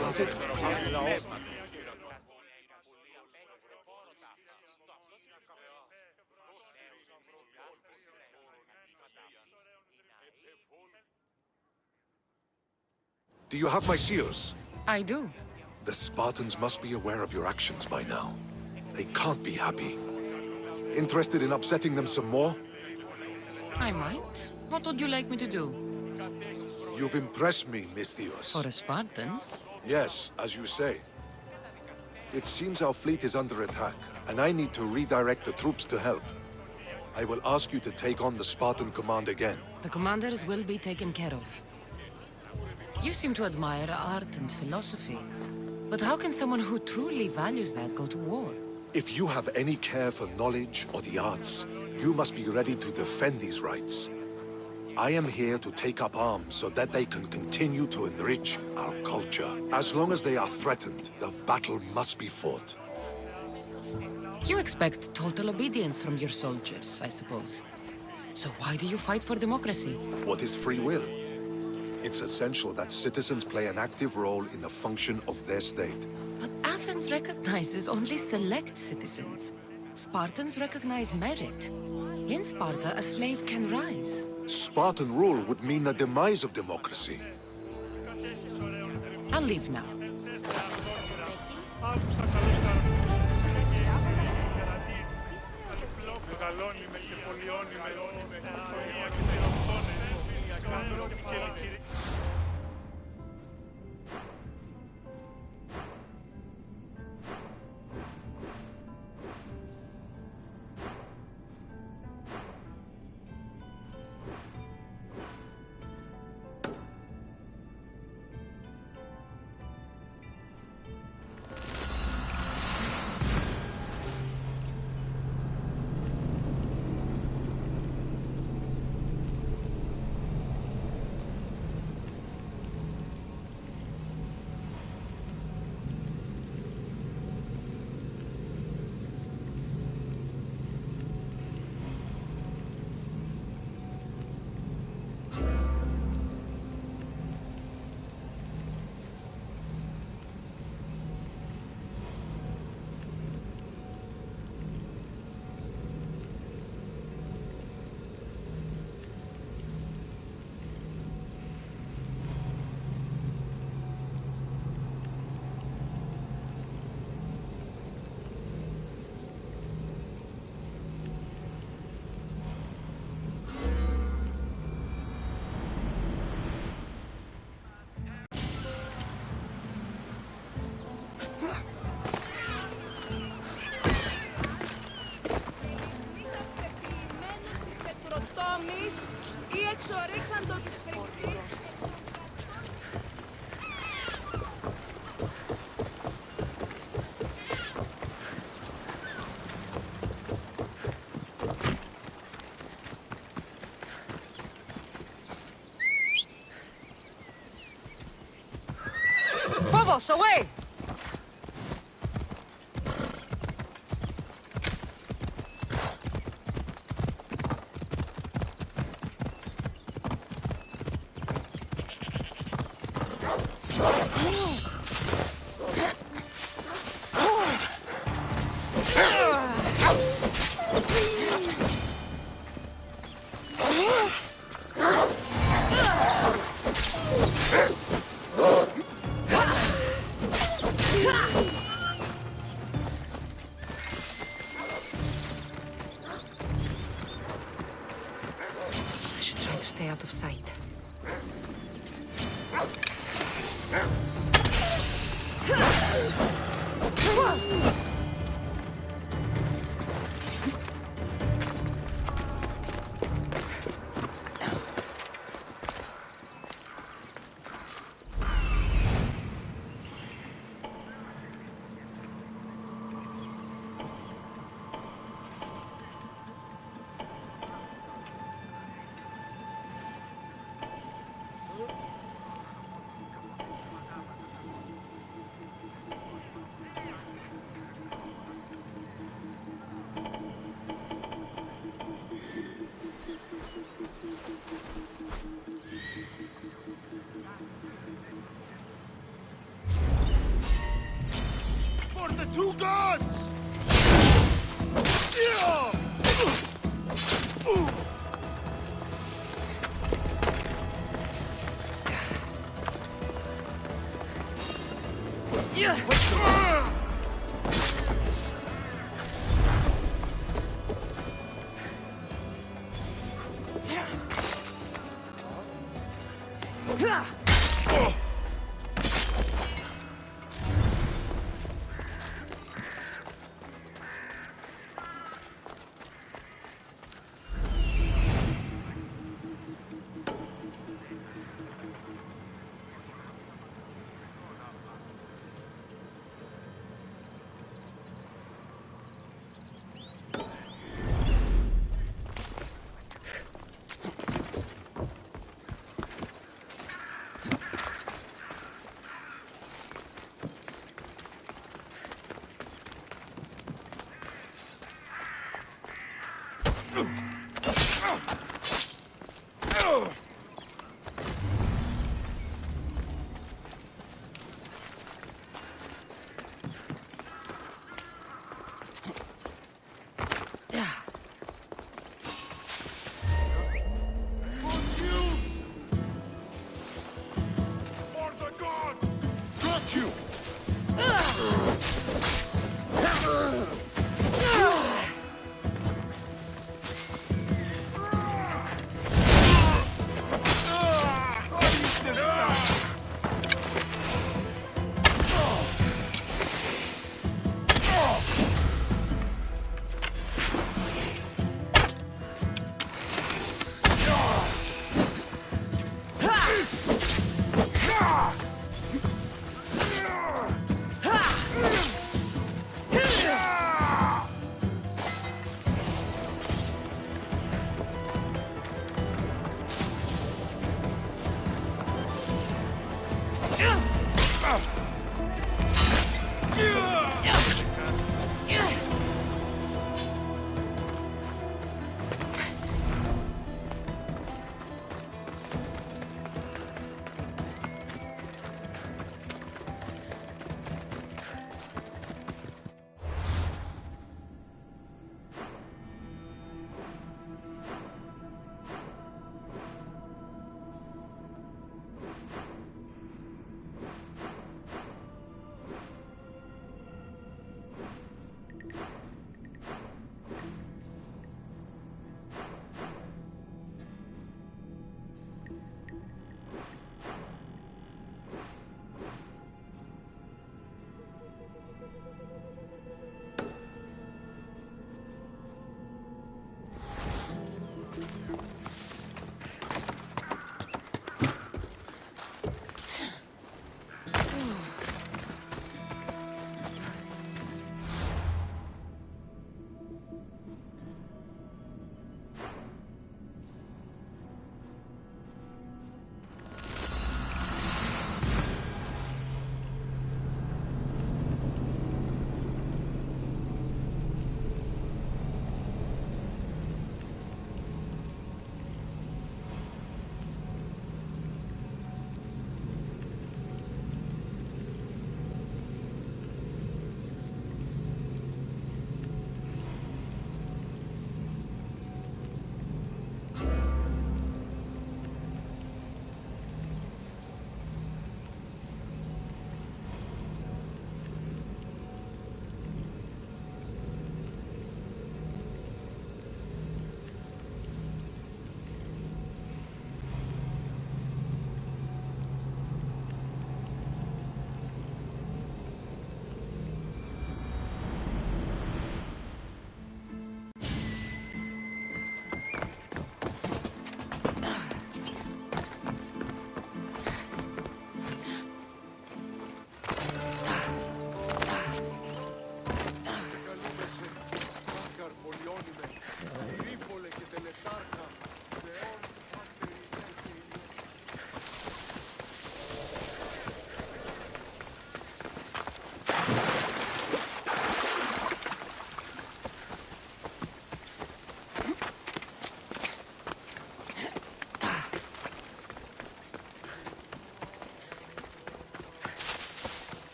Does it? Do you have my seals? I do. The Spartans must be aware of your actions by now. They can't be happy. Interested in upsetting them some more? I might. What would you like me to do? You've impressed me, Misthios. For a Spartan? Yes, as you say. It seems our fleet is under attack, and I need to redirect the troops to help. I will ask you to take on the Spartan command again. The commanders will be taken care of. You seem to admire art and philosophy. But how can someone who truly values that go to war? If you have any care for knowledge or the arts, you must be ready to defend these rights. I am here to take up arms so that they can continue to enrich our culture. As long as they are threatened, the battle must be fought. You expect total obedience from your soldiers, I suppose. So why do you fight for democracy? What is free will? It's essential that citizens play an active role in the function of their state. But Athens recognizes only select citizens. Spartans recognize merit. In Sparta, a slave can rise. Spartan rule would mean the demise of democracy. I'll leave now. ή εξορίξαντο της φρικτής. Phobos, away! Stay out of sight. the two gods!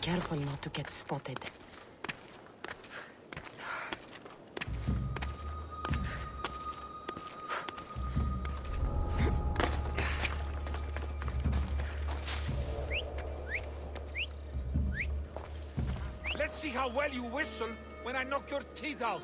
careful not to get spotted. Let's see how well you whistle when I knock your teeth out.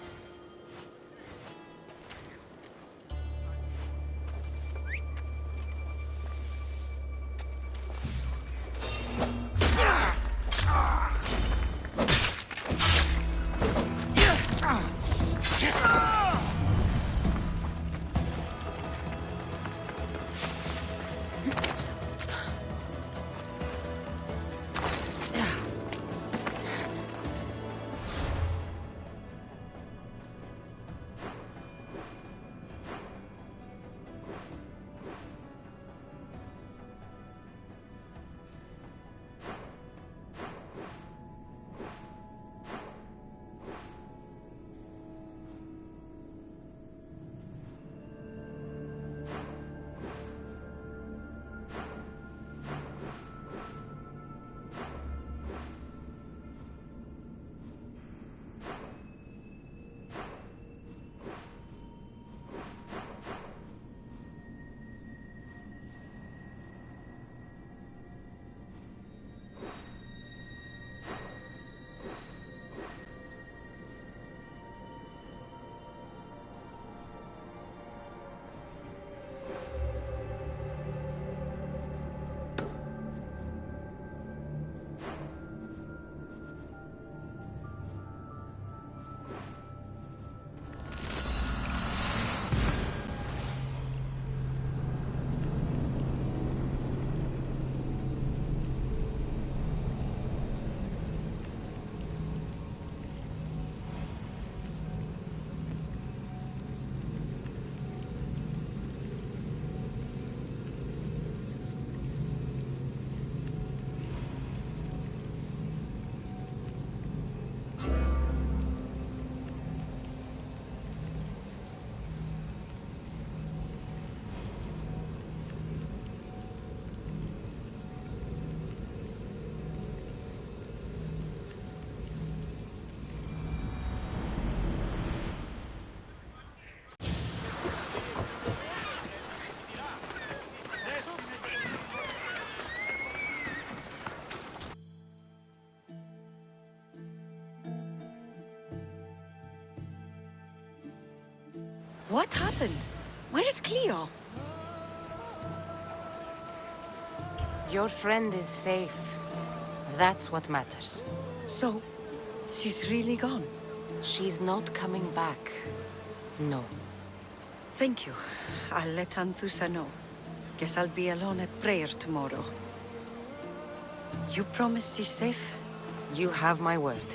What happened? Where is Cleo? Your friend is safe. That's what matters. So, she's really gone? She's not coming back. No. Thank you. I'll let Anthusa know. Guess I'll be alone at prayer tomorrow. You promise she's safe? You have my word.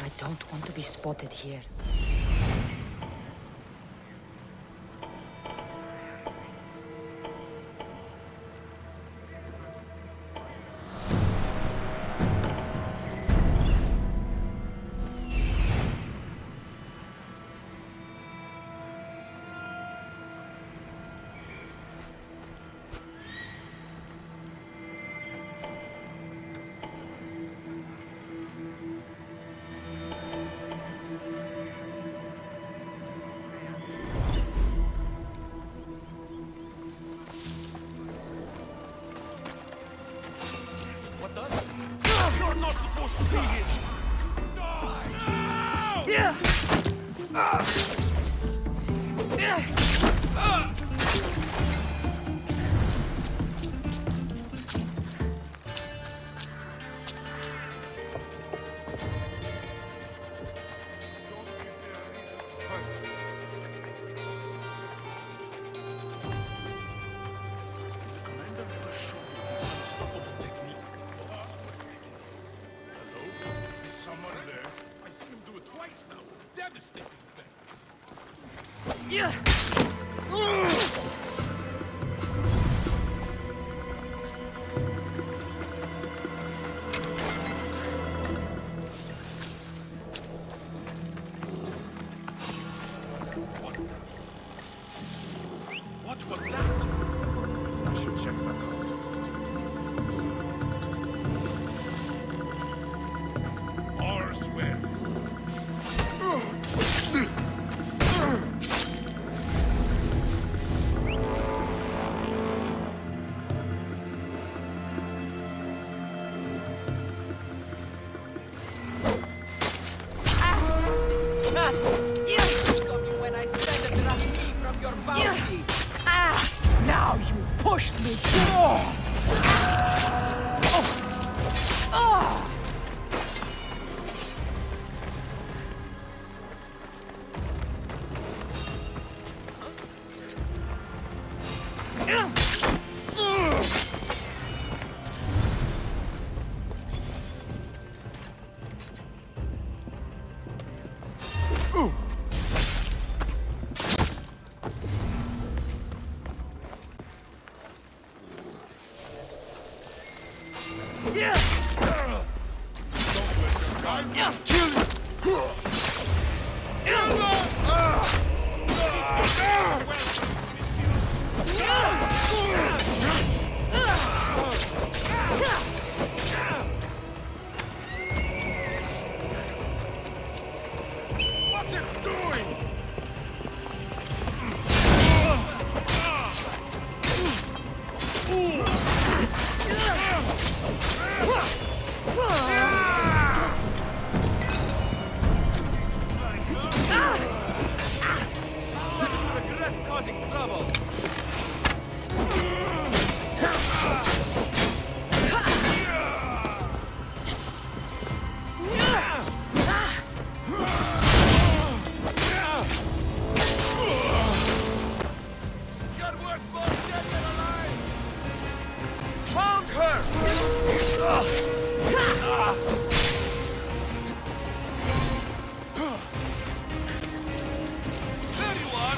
I don't want to be spotted here. I'm not supposed to be here! What was that? I should check that out. All's well. When I send a drachmi from your bounty. Now you pushed me. What's it doing? Regret causing trouble. You're worth more dead than alive! Found her! There you are!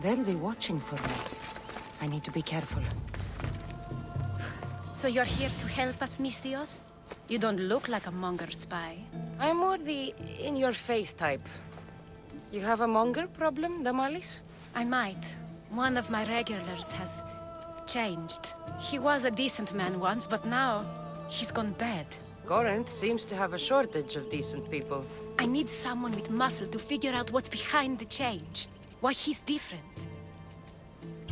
They'll be watching for me. I need to be careful. So you're here to help us, Misthios? You don't look like a Monger spy. I'm more the in-your-face type. You have a Monger problem, Damalis? I might. One of my regulars has changed. He was a decent man once, but now he's gone bad. Corinth seems to have a shortage of decent people. I need someone with muscle to figure out what's behind the change. Why he's different.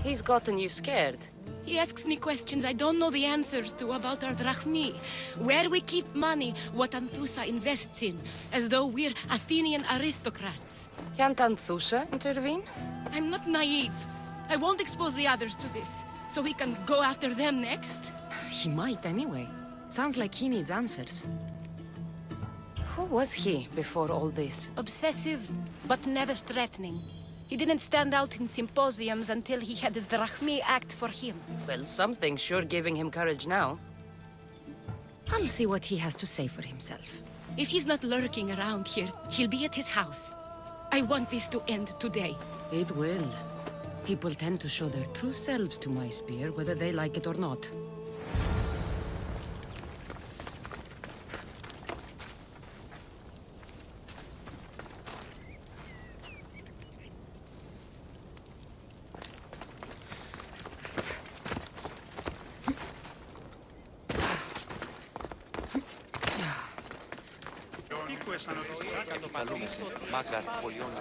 He's gotten you scared. He asks me questions I don't know the answers to about our drachmi, where we keep money, what Anthusa invests in, as though we're Athenian aristocrats. Can't Anthusa intervene? I'm not naive. I won't expose the others to this, so he can go after them next. He might anyway. Sounds like he needs answers. Who was he before all this? Obsessive, but never threatening. He didn't stand out in symposiums until he had his drachmi act for him. Well, something's sure giving him courage now. I'll see what he has to say for himself. If he's not lurking around here, he'll be at his house. I want this to end today. It will. People tend to show their true selves to my spear, whether they like it or not. Μάκαρ πολιών να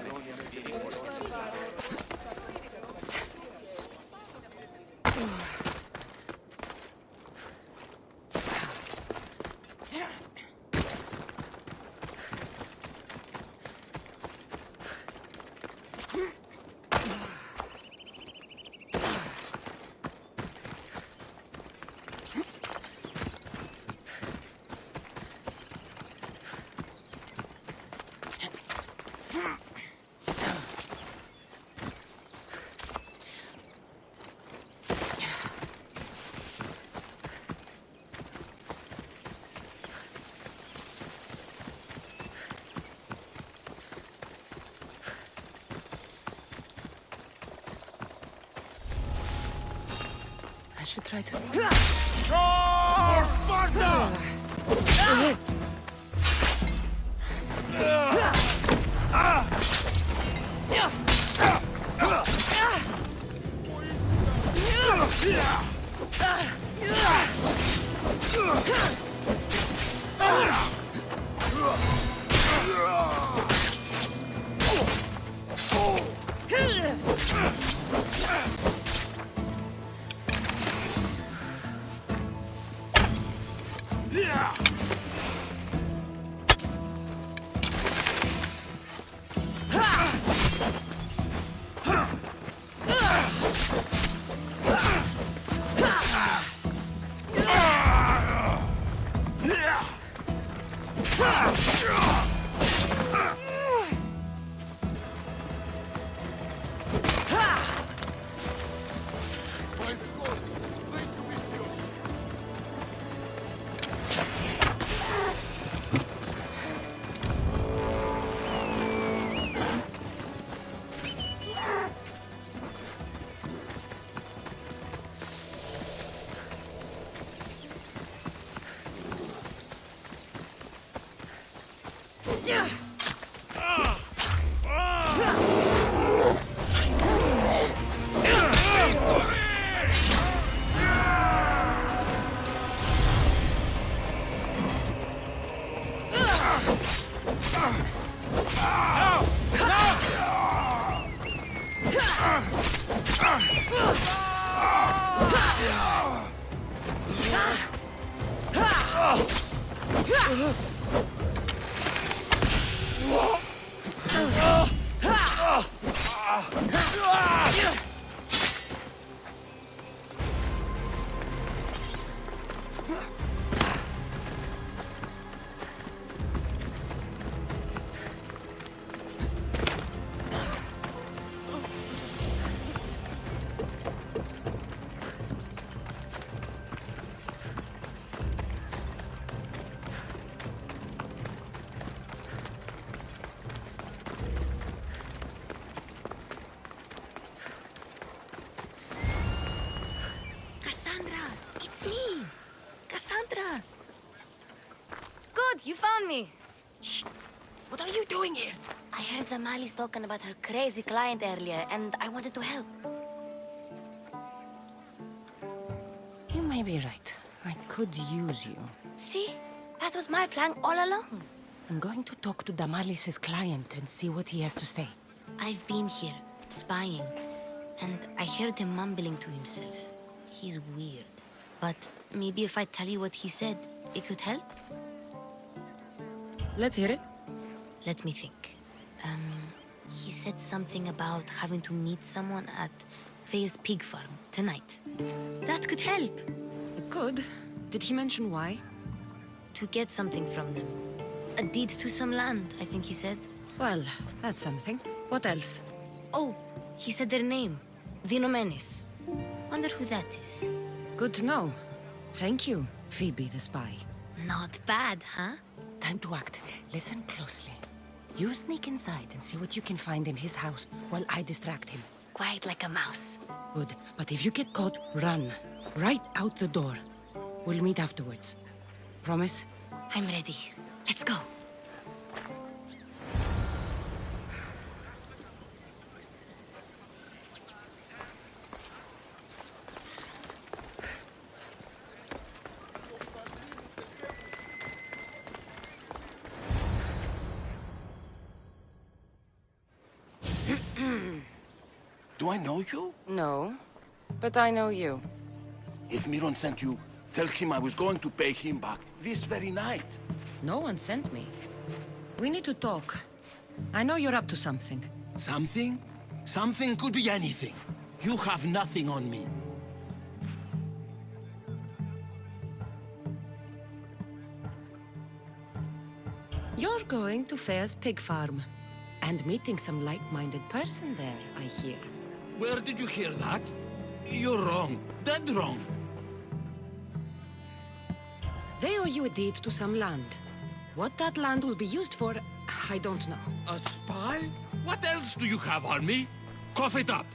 I should try to... Cassandra, it's me. Cassandra. Good, you found me. Shh! What are you doing here? I heard the Mali's talking about her crazy client earlier, and I wanted to help. You may be right. I could use you. See? That was my plan all along. I'm going to talk to Damalis's client and see what he has to say. I've been here, spying, and I heard him mumbling to himself. He's weird. But maybe if I tell you what he said, it could help? Let's hear it. Let me think. He said something about having to meet someone at Faye's pig farm tonight. That could help. It could. Did he mention why? To get something from them. A deed to some land, I think he said. Well, that's something. What else? Oh, he said their name. The Nomenes. Wonder who that is. Good to know. Thank you, Phoebe the spy. Not bad, huh? Time to act. Listen closely. You sneak inside and see what you can find in his house while I distract him. Quiet like a mouse. Good. But if you get caught, run. Right out the door. We'll meet afterwards. Promise? I'm ready. Let's go. Do I know you? No, but I know you. If Miron sent you, tell him I was going to pay him back this very night. No one sent me. We need to talk. I know you're up to something. Something? Something could be anything. You have nothing on me. You're going to Fair's pig farm. And meeting some like-minded person there, I hear. Where did you hear that? You're wrong. Dead wrong. They owe you a deed to some land. What that land will be used for, I don't know. A spy? What else do you have on me? Cough it up.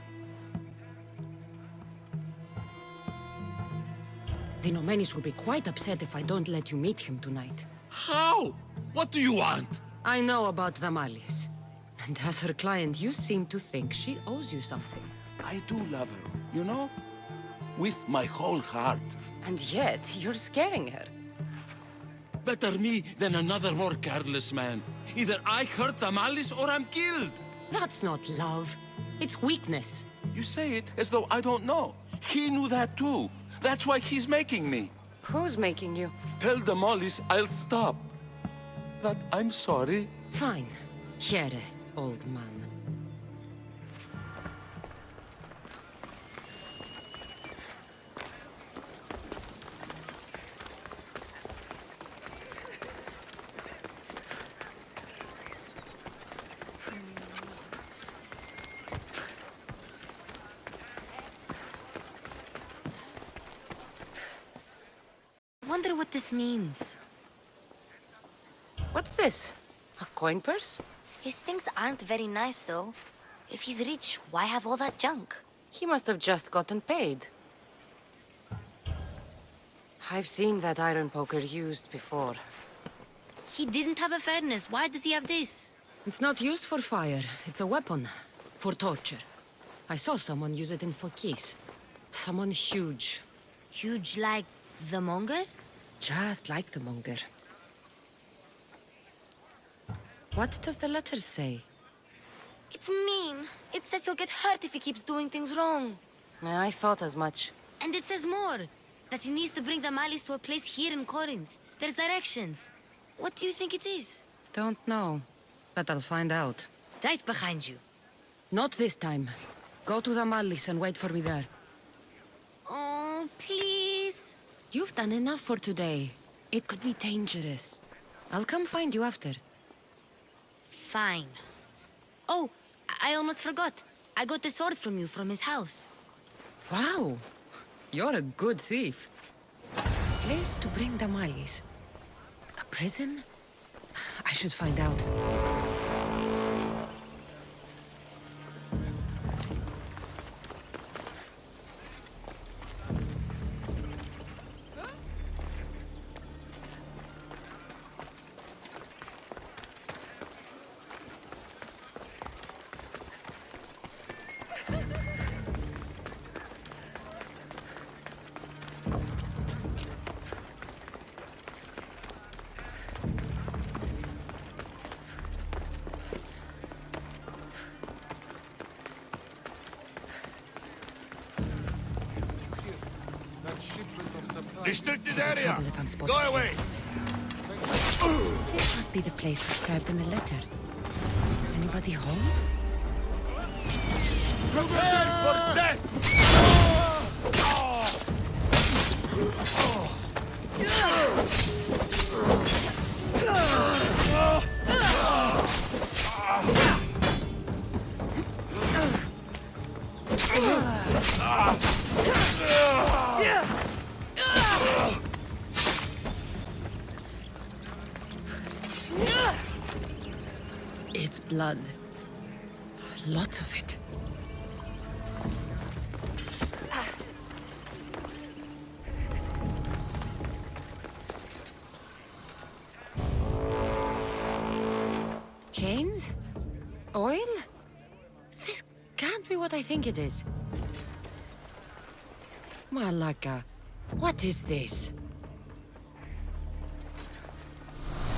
The Nomenis will be quite upset if I don't let you meet him tonight. How? What do you want? I know about Damalis. And as her client, you seem to think she owes you something. I do love her, you know? With my whole heart. And yet, you're scaring her. Better me than another more careless man. Either I hurt Damalis or I'm killed. That's not love. It's weakness. You say it as though I don't know. He knew that too. That's why he's making me. Who's making you? Tell Damalis I'll stop. That I'm sorry. Fine. Here, old man. Wonder what this means. What's this? A coin purse? His things aren't very nice, though. If he's rich, why have all that junk? He must have just gotten paid. I've seen that iron poker used before. He didn't have a furnace. Why does he have this? It's not used for fire. It's a weapon. For torture. I saw someone use it in Fokis. Someone huge. Huge like the monger? Just like the monger. What does the letter say? It's mean. It says he'll get hurt if he keeps doing things wrong. I thought as much. And it says more. That he needs to bring the Malis to a place here in Corinth. There's directions. What do you think it is? Don't know. But I'll find out. Right behind you. Not this time. Go to the Malis and wait for me there. Oh, please. You've done enough for today. It could be dangerous. I'll come find you after. Fine. Oh, I almost forgot. I got the sword from you from his house. Wow. You're a good thief. Place to bring the Malis. A prison? I should find out. Restricted area! Trouble if I'm spotted Go here. away! This must be the place described in the letter. Anybody home? Prepare for death! It's blood. Lots of it. Chains? Oil? This can't be what I think it is. Malaka, what is this?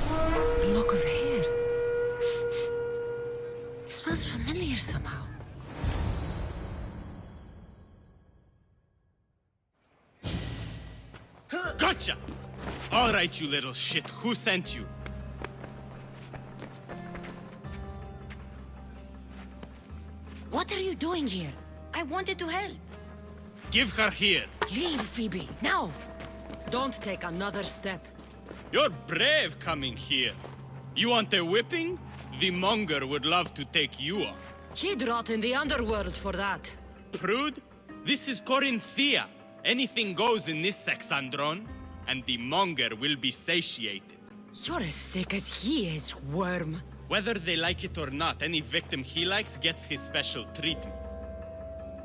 A lock of hair. It smells familiar somehow. Gotcha! All right, you little shit. Who sent you? What are you doing here? I wanted to help. Give her here. Leave, Phoebe, now! Don't take another step. You're brave coming here. You want a whipping? The monger would love to take you on. He'd rot in the underworld for that. Prude, this is Corinthia. Anything goes in this Sexandron, and the monger will be satiated. You're as sick as he is, worm. Whether they like it or not, any victim he likes gets his special treatment.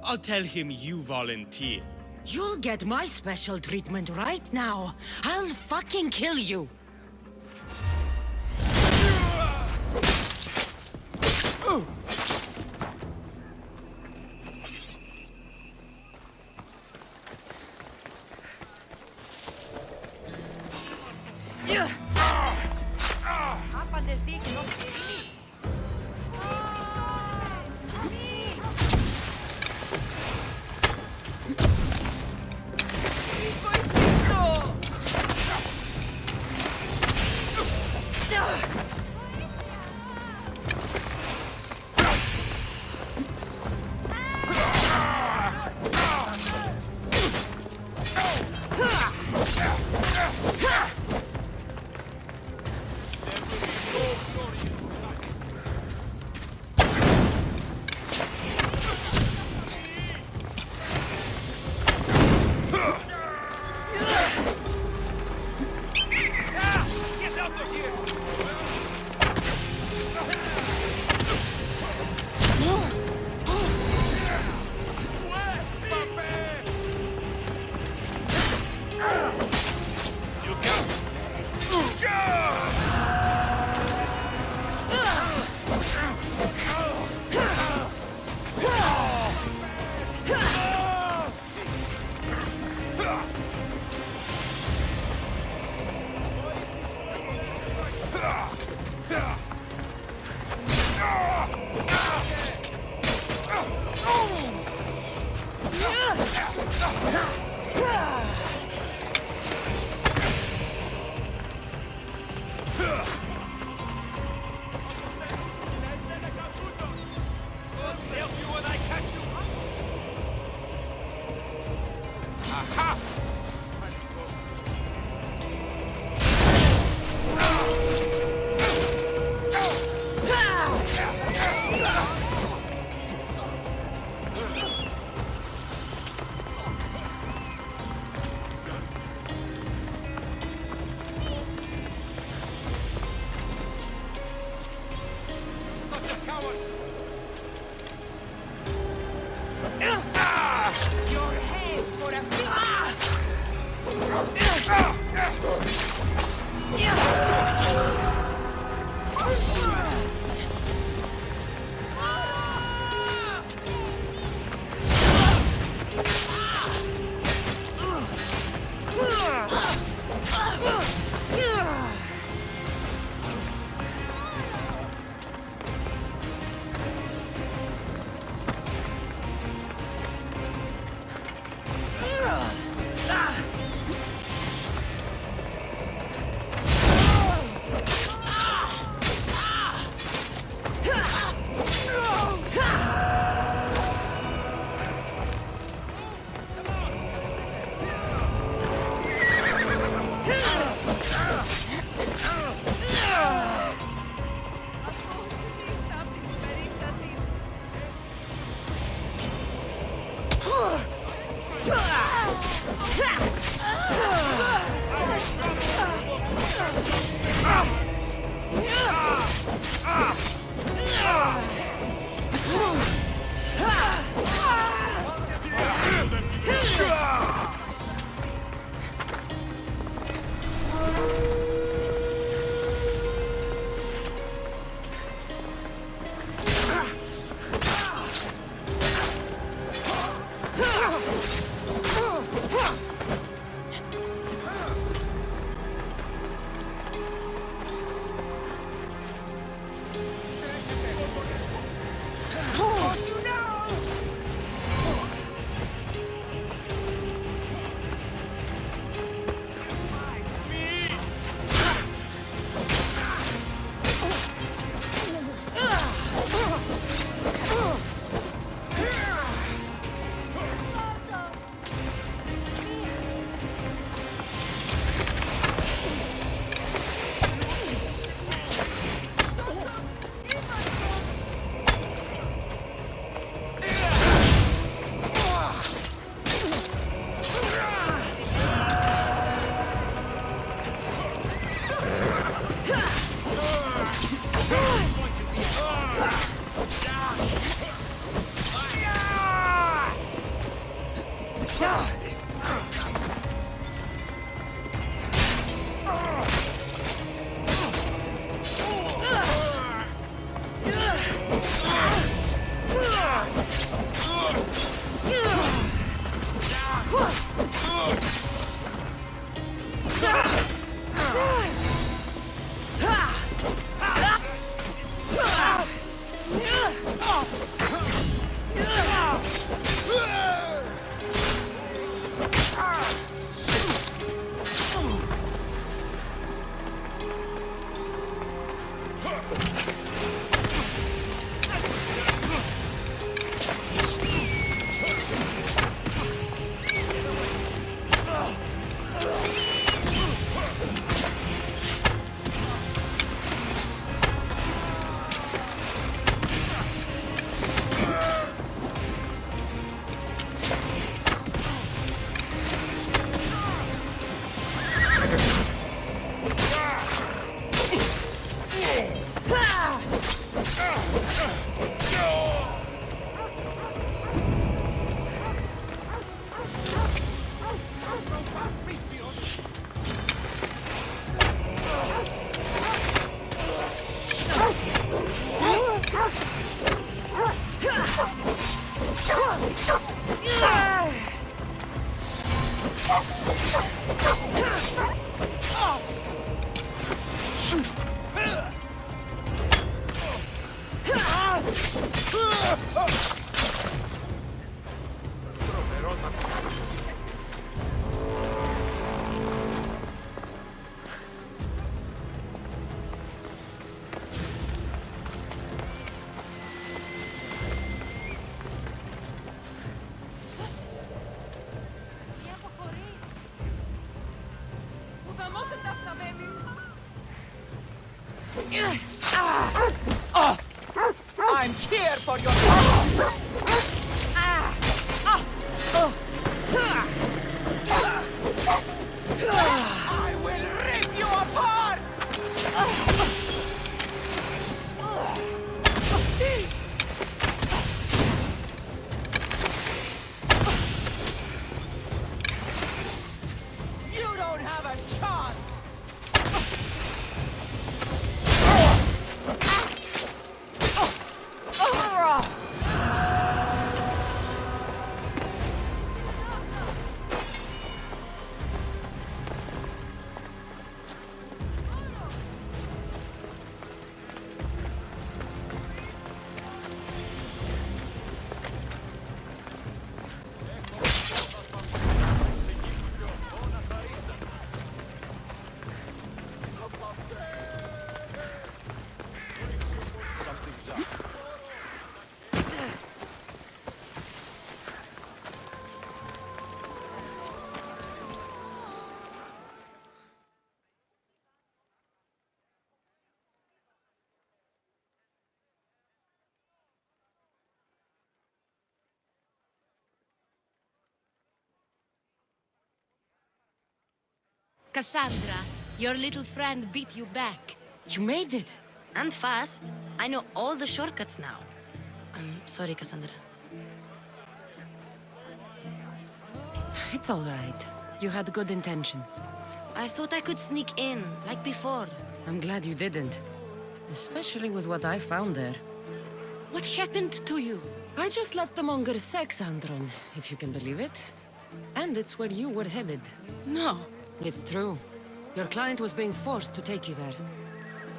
I'll tell him you volunteer. You'll get my special treatment right now. I'll fucking kill you. Your head for a for your bounty! I will rip you apart! You don't have a chance! Cassandra, your little friend beat you back. You made it! And fast. I know all the shortcuts now. I'm sorry, Cassandra. It's all right. You had good intentions. I thought I could sneak in, like before. I'm glad you didn't. Especially with what I found there. What happened to you? I just left the monger's sex, Andron, if you can believe it. And it's where you were headed. No. It's true. Your client was being forced to take you there.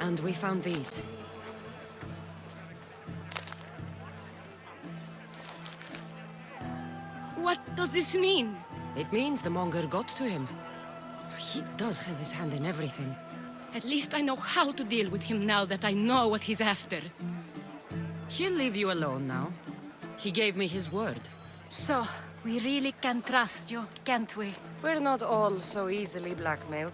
And we found these. What does this mean? It means the monger got to him. He does have his hand in everything. At least I know how to deal with him now that I know what he's after. He'll leave you alone now. He gave me his word. So, we really can trust you, can't we? We're not all so easily blackmailed.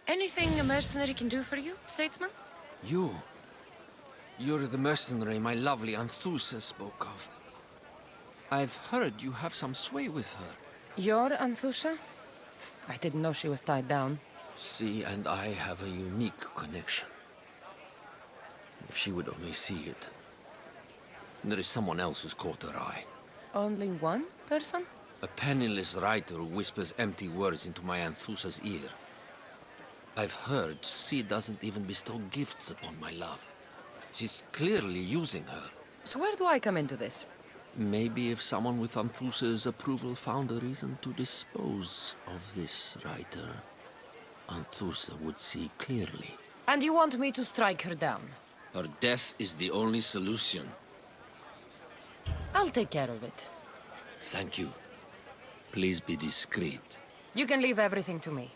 Anything a mercenary can do for you, statesman? You're the mercenary my lovely Anthusa spoke of. I've heard you have some sway with her. You're Anthusa? I didn't know she was tied down. She and I have a unique connection. If she would only see it. There is someone else who's caught her eye. Only one person? A penniless writer who whispers empty words into my Anthusa's ear. I've heard she doesn't even bestow gifts upon my love. She's clearly using her. So where do I come into this? Maybe if someone with Anthusa's approval found a reason to dispose of this writer, Anthusa would see clearly. And you want me to strike her down? Her death is the only solution. I'll take care of it. Thank you. Please be discreet. You can leave everything to me.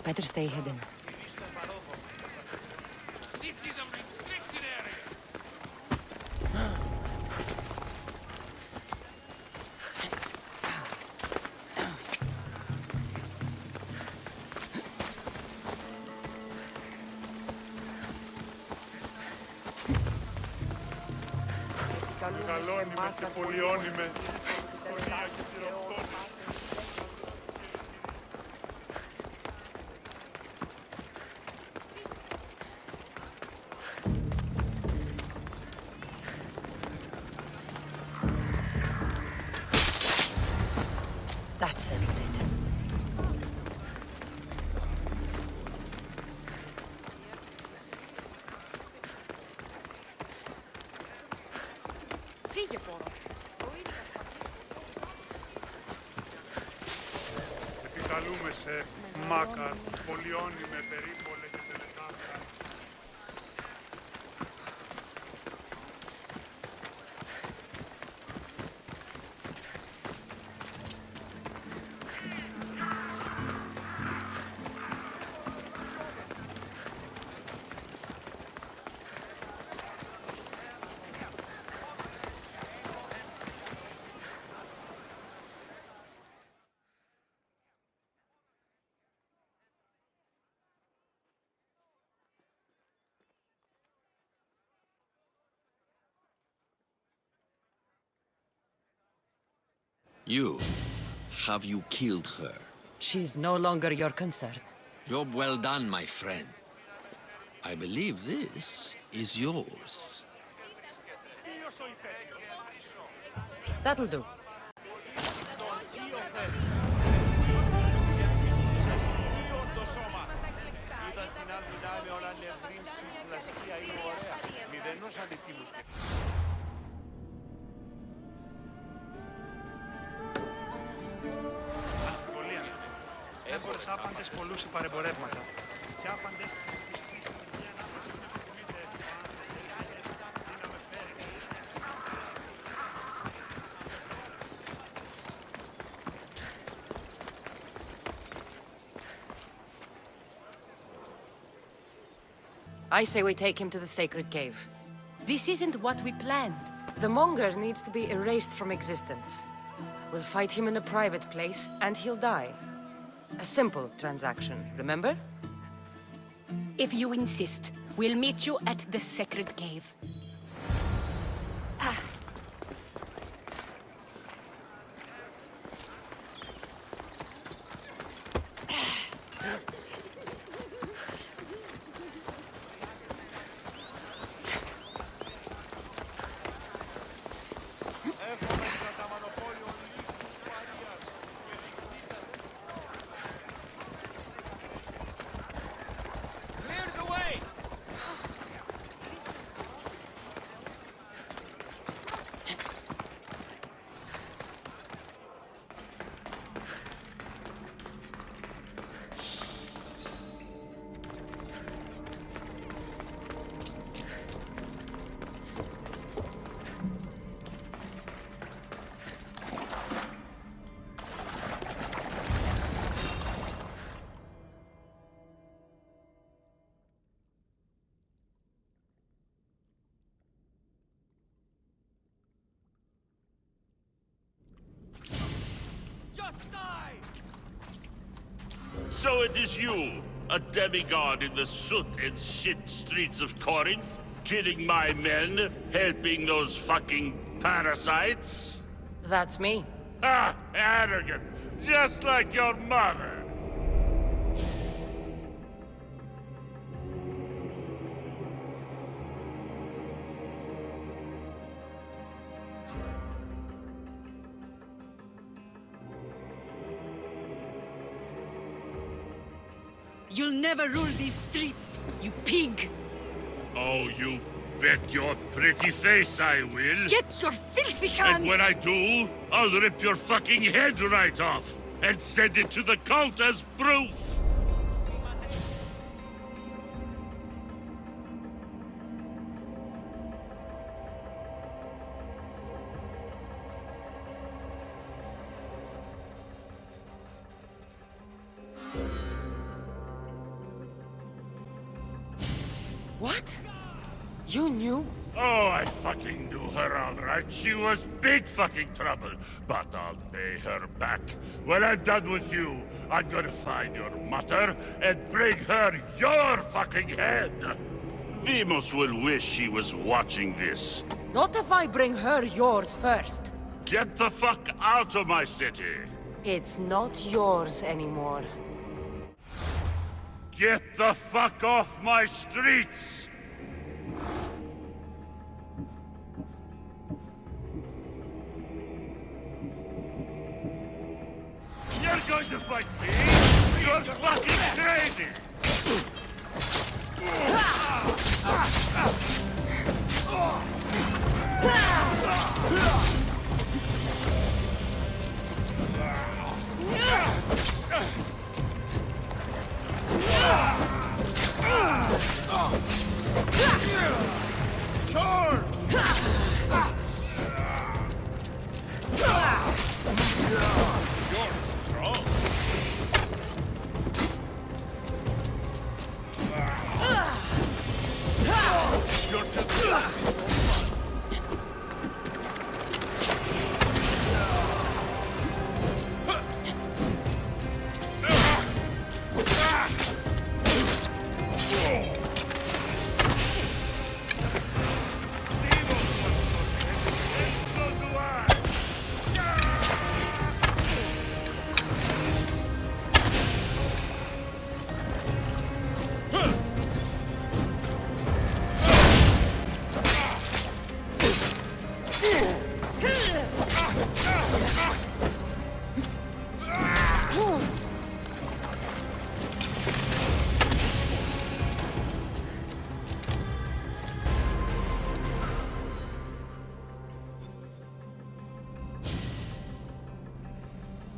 Better stay hidden. This is a restricted area. Μεγαλώνυμε και πολιώνυμε. That settled it. Φύγε, πόρο. Επικαλούμε σε Μάκαρ, πολιώνυμε, περίπολε και τελετάφρα. You. Have you killed her? She's no longer your concern. Job well done, my friend. I believe this is yours. That'll do. Έμπορες άπαντες πολλούς παρεμπορεύματα. Και άπαντες I say we take him to the sacred cave. This isn't what we planned. The Monger needs to be erased from existence. We'll fight him in a private place, and he'll die. A simple transaction, remember? If you insist, we'll meet you at the sacred cave. So it is you, a demigod in the soot and shit streets of Corinth, killing my men, helping those fucking parasites? That's me. Ah, arrogant, just like your mother. You'll never rule these streets, you pig! Oh, you bet your pretty face I will. Get your filthy hands! And when I do, I'll rip your fucking head right off and send it to the cult as proof. What? You knew? Oh, I fucking knew her all right. She was big fucking trouble. But I'll pay her back. When I'm done with you, I'm gonna find your mother and bring her your fucking head. Demos will wish she was watching this. Not if I bring her yours first. Get the fuck out of my city! It's not yours anymore. Get the fuck off my streets! You're going to fight me? You're fucking crazy! You're strong. You're just...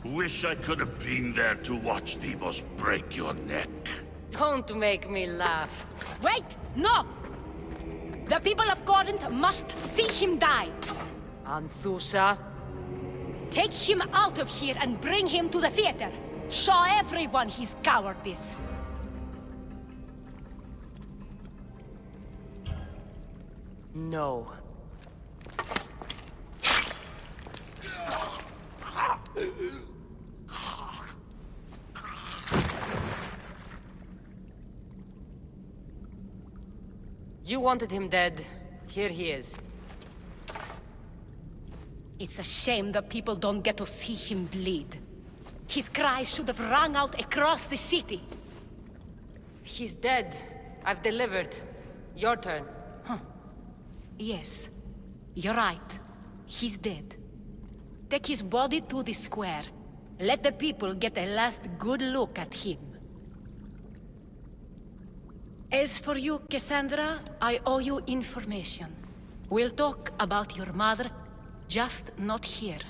Wish I could have been there to watch Demos break your neck. Don't make me laugh. Wait! No! The people of Corinth must see him die. Anthusa? Take him out of here and bring him to the theater. Show everyone his cowardice. No. You wanted him dead. Here he is. It's a shame that people don't get to see him bleed. His cries should have rung out across the city. He's dead. I've delivered. Your turn. Yes, you're right. He's dead. Take his body to the square. Let the people get a last good look at him. As for you, Cassandra, I owe you information. We'll talk about your mother, just not here.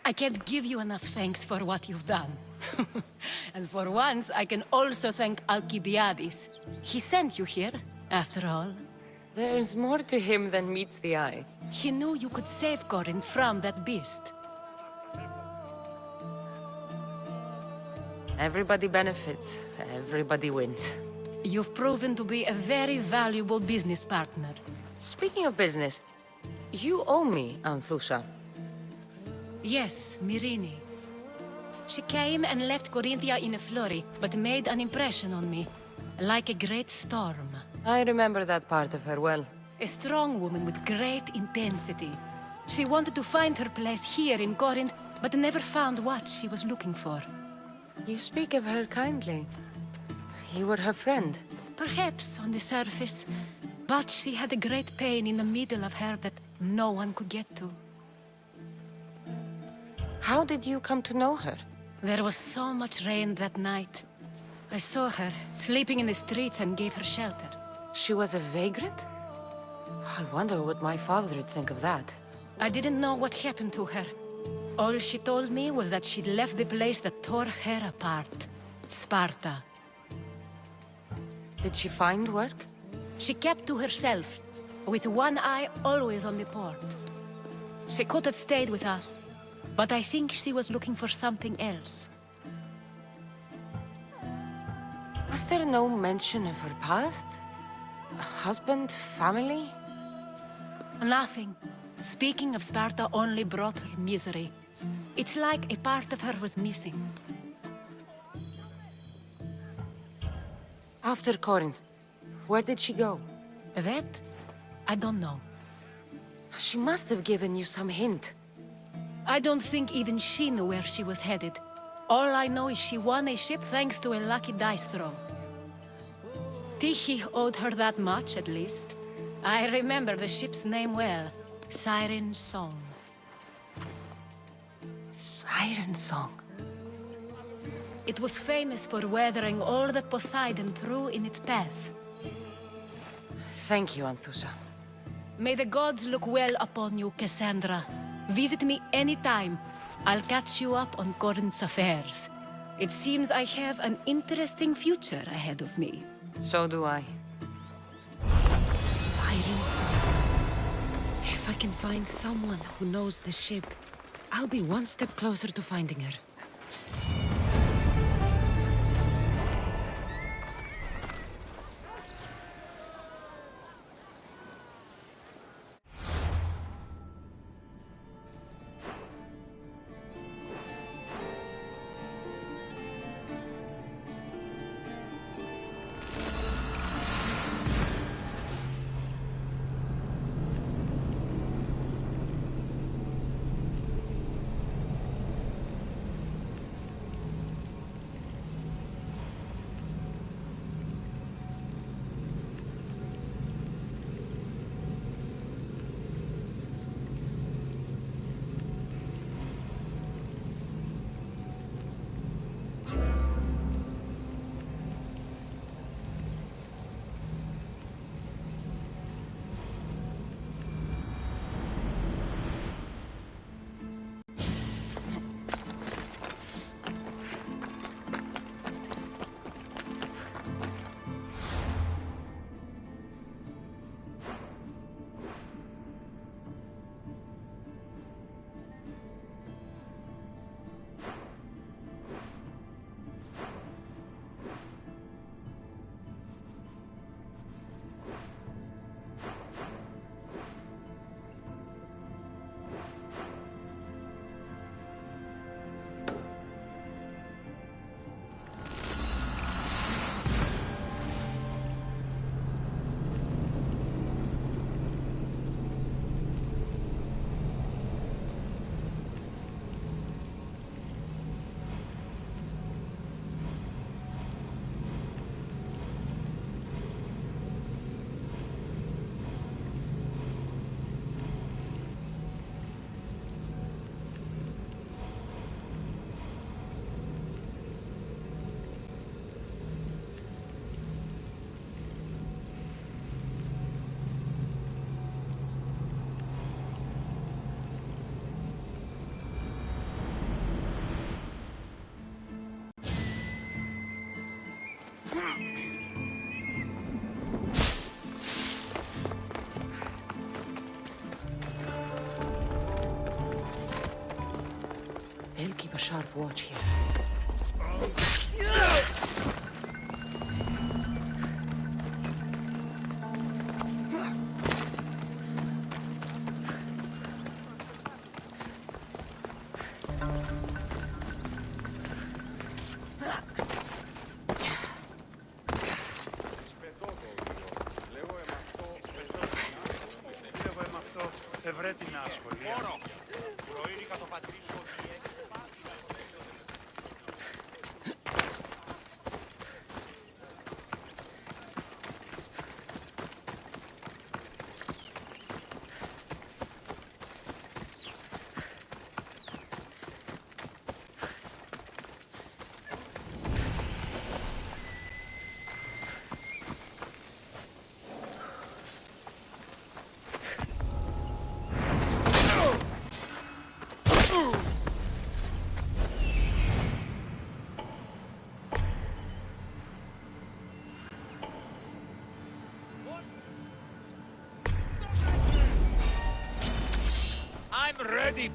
I can't give you enough thanks for what you've done. And for once, I can also thank Alcibiades. He sent you here, after all. There's more to him than meets the eye. He knew you could save Corinth from that beast. Everybody benefits. Everybody wins. You've proven to be a very valuable business partner. Speaking of business, you owe me, Anthusa. Yes, Myrine. She came and left Corinthia in a flurry, but made an impression on me, like a great storm. I remember that part of her well. A strong woman with great intensity. She wanted to find her place here in Corinth, but never found what she was looking for. You speak of her kindly. You were her friend. Perhaps on the surface, but she had a great pain in the middle of her that no one could get to. How did you come to know her? There was so much rain that night. I saw her, sleeping in the streets, and gave her shelter. She was a vagrant? I wonder what my father would think of that. I didn't know what happened to her. All she told me was that she'd left the place that tore her apart. Sparta. Did she find work? She kept to herself, with one eye always on the port. She could have stayed with us, but I think she was looking for something else. Was there no mention of her past? A husband, family? Nothing. Speaking of Sparta only brought her misery. It's like a part of her was missing. After Corinth, where did she go? That? I don't know. She must have given you some hint. I don't think even she knew where she was headed. All I know is she won a ship thanks to a lucky dice throw. Tyche owed her that much, at least. I remember the ship's name well. Siren Song. Siren Song. It was famous for weathering all that Poseidon threw in its path. Thank you, Anthusa. May the gods look well upon you, Cassandra. Visit me anytime. I'll catch you up on Corinth's affairs. It seems I have an interesting future ahead of me. So do I. Siren Song. If I can find someone who knows the ship, I'll be one step closer to finding her. They'll keep a sharp watch here. Ευρέ την ασχολία.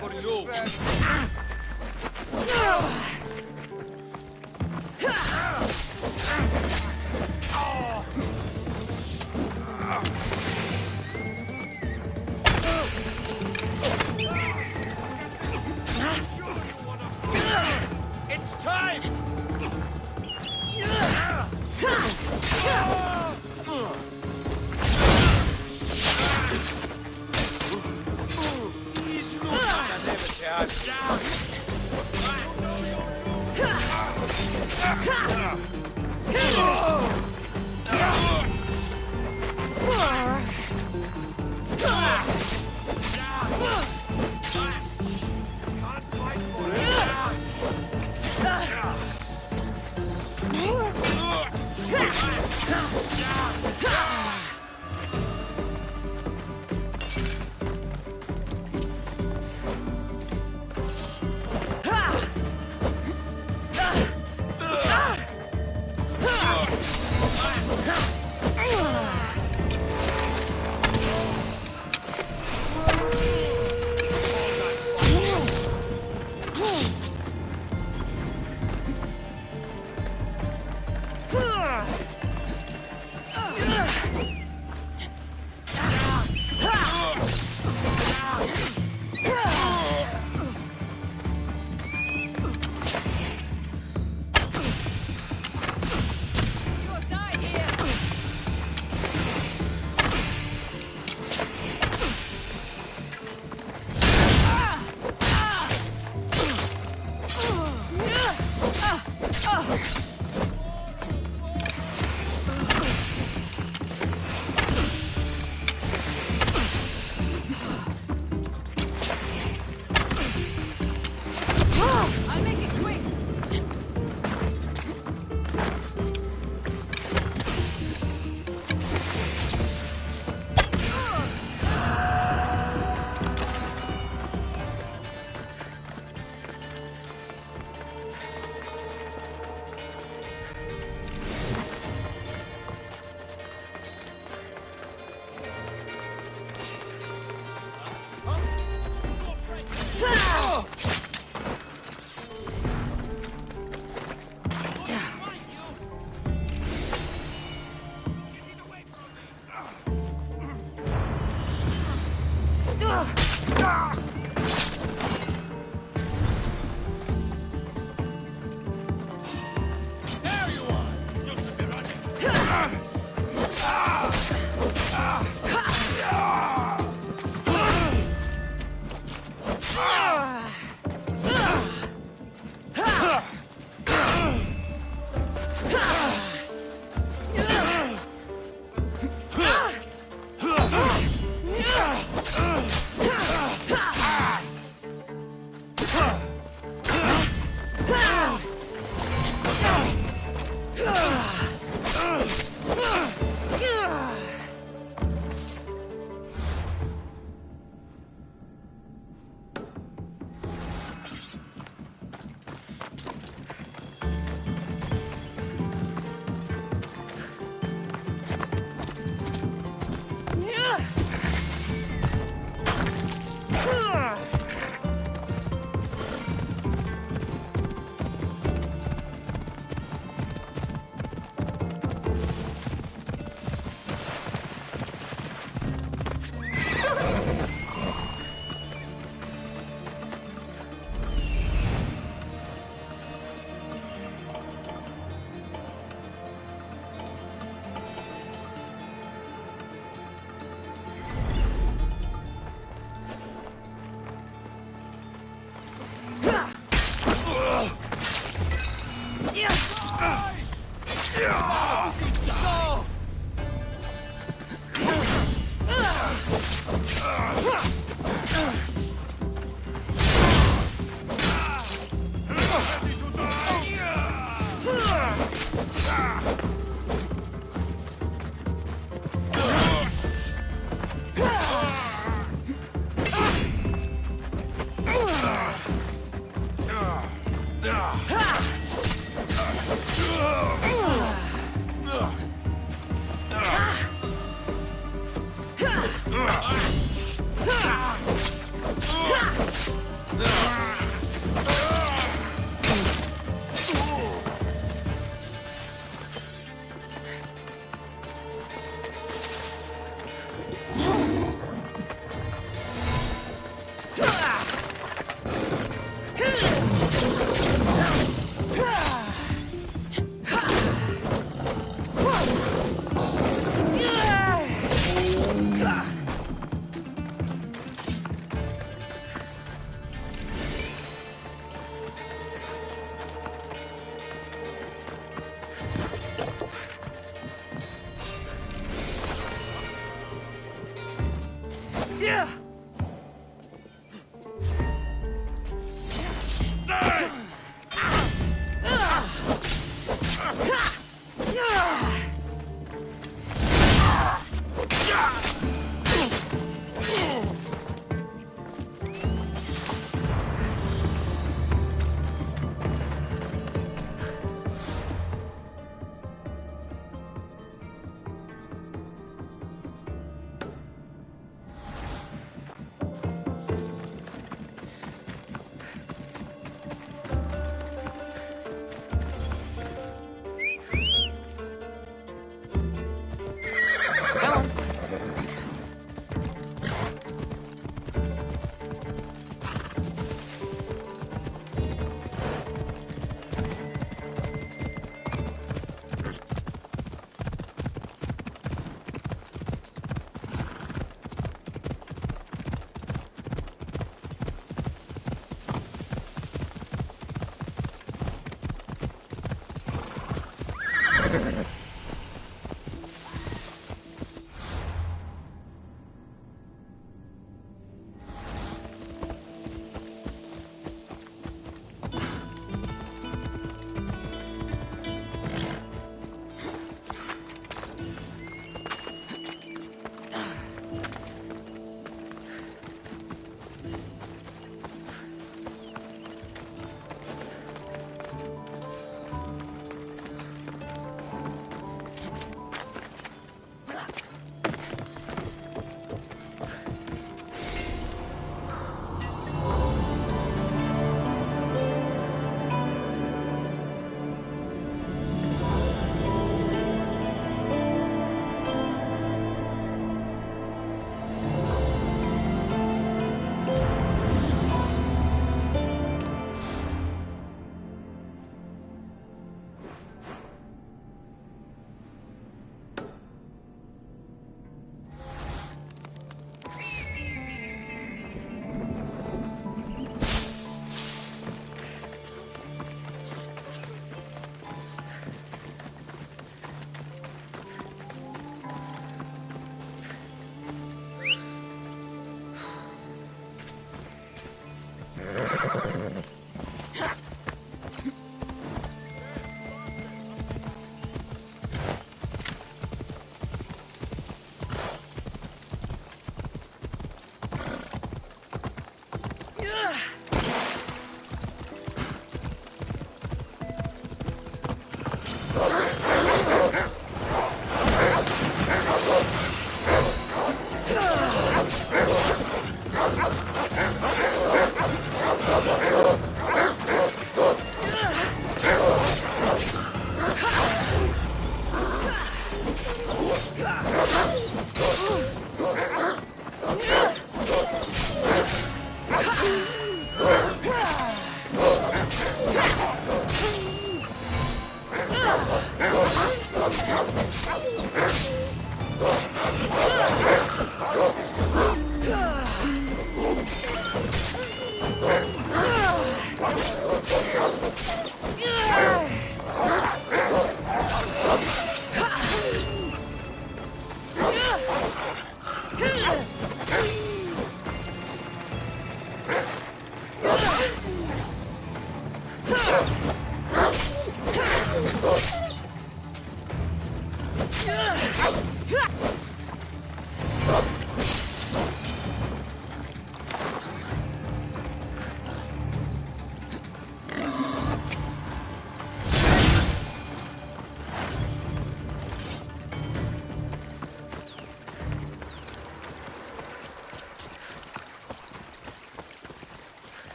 for you. It's time!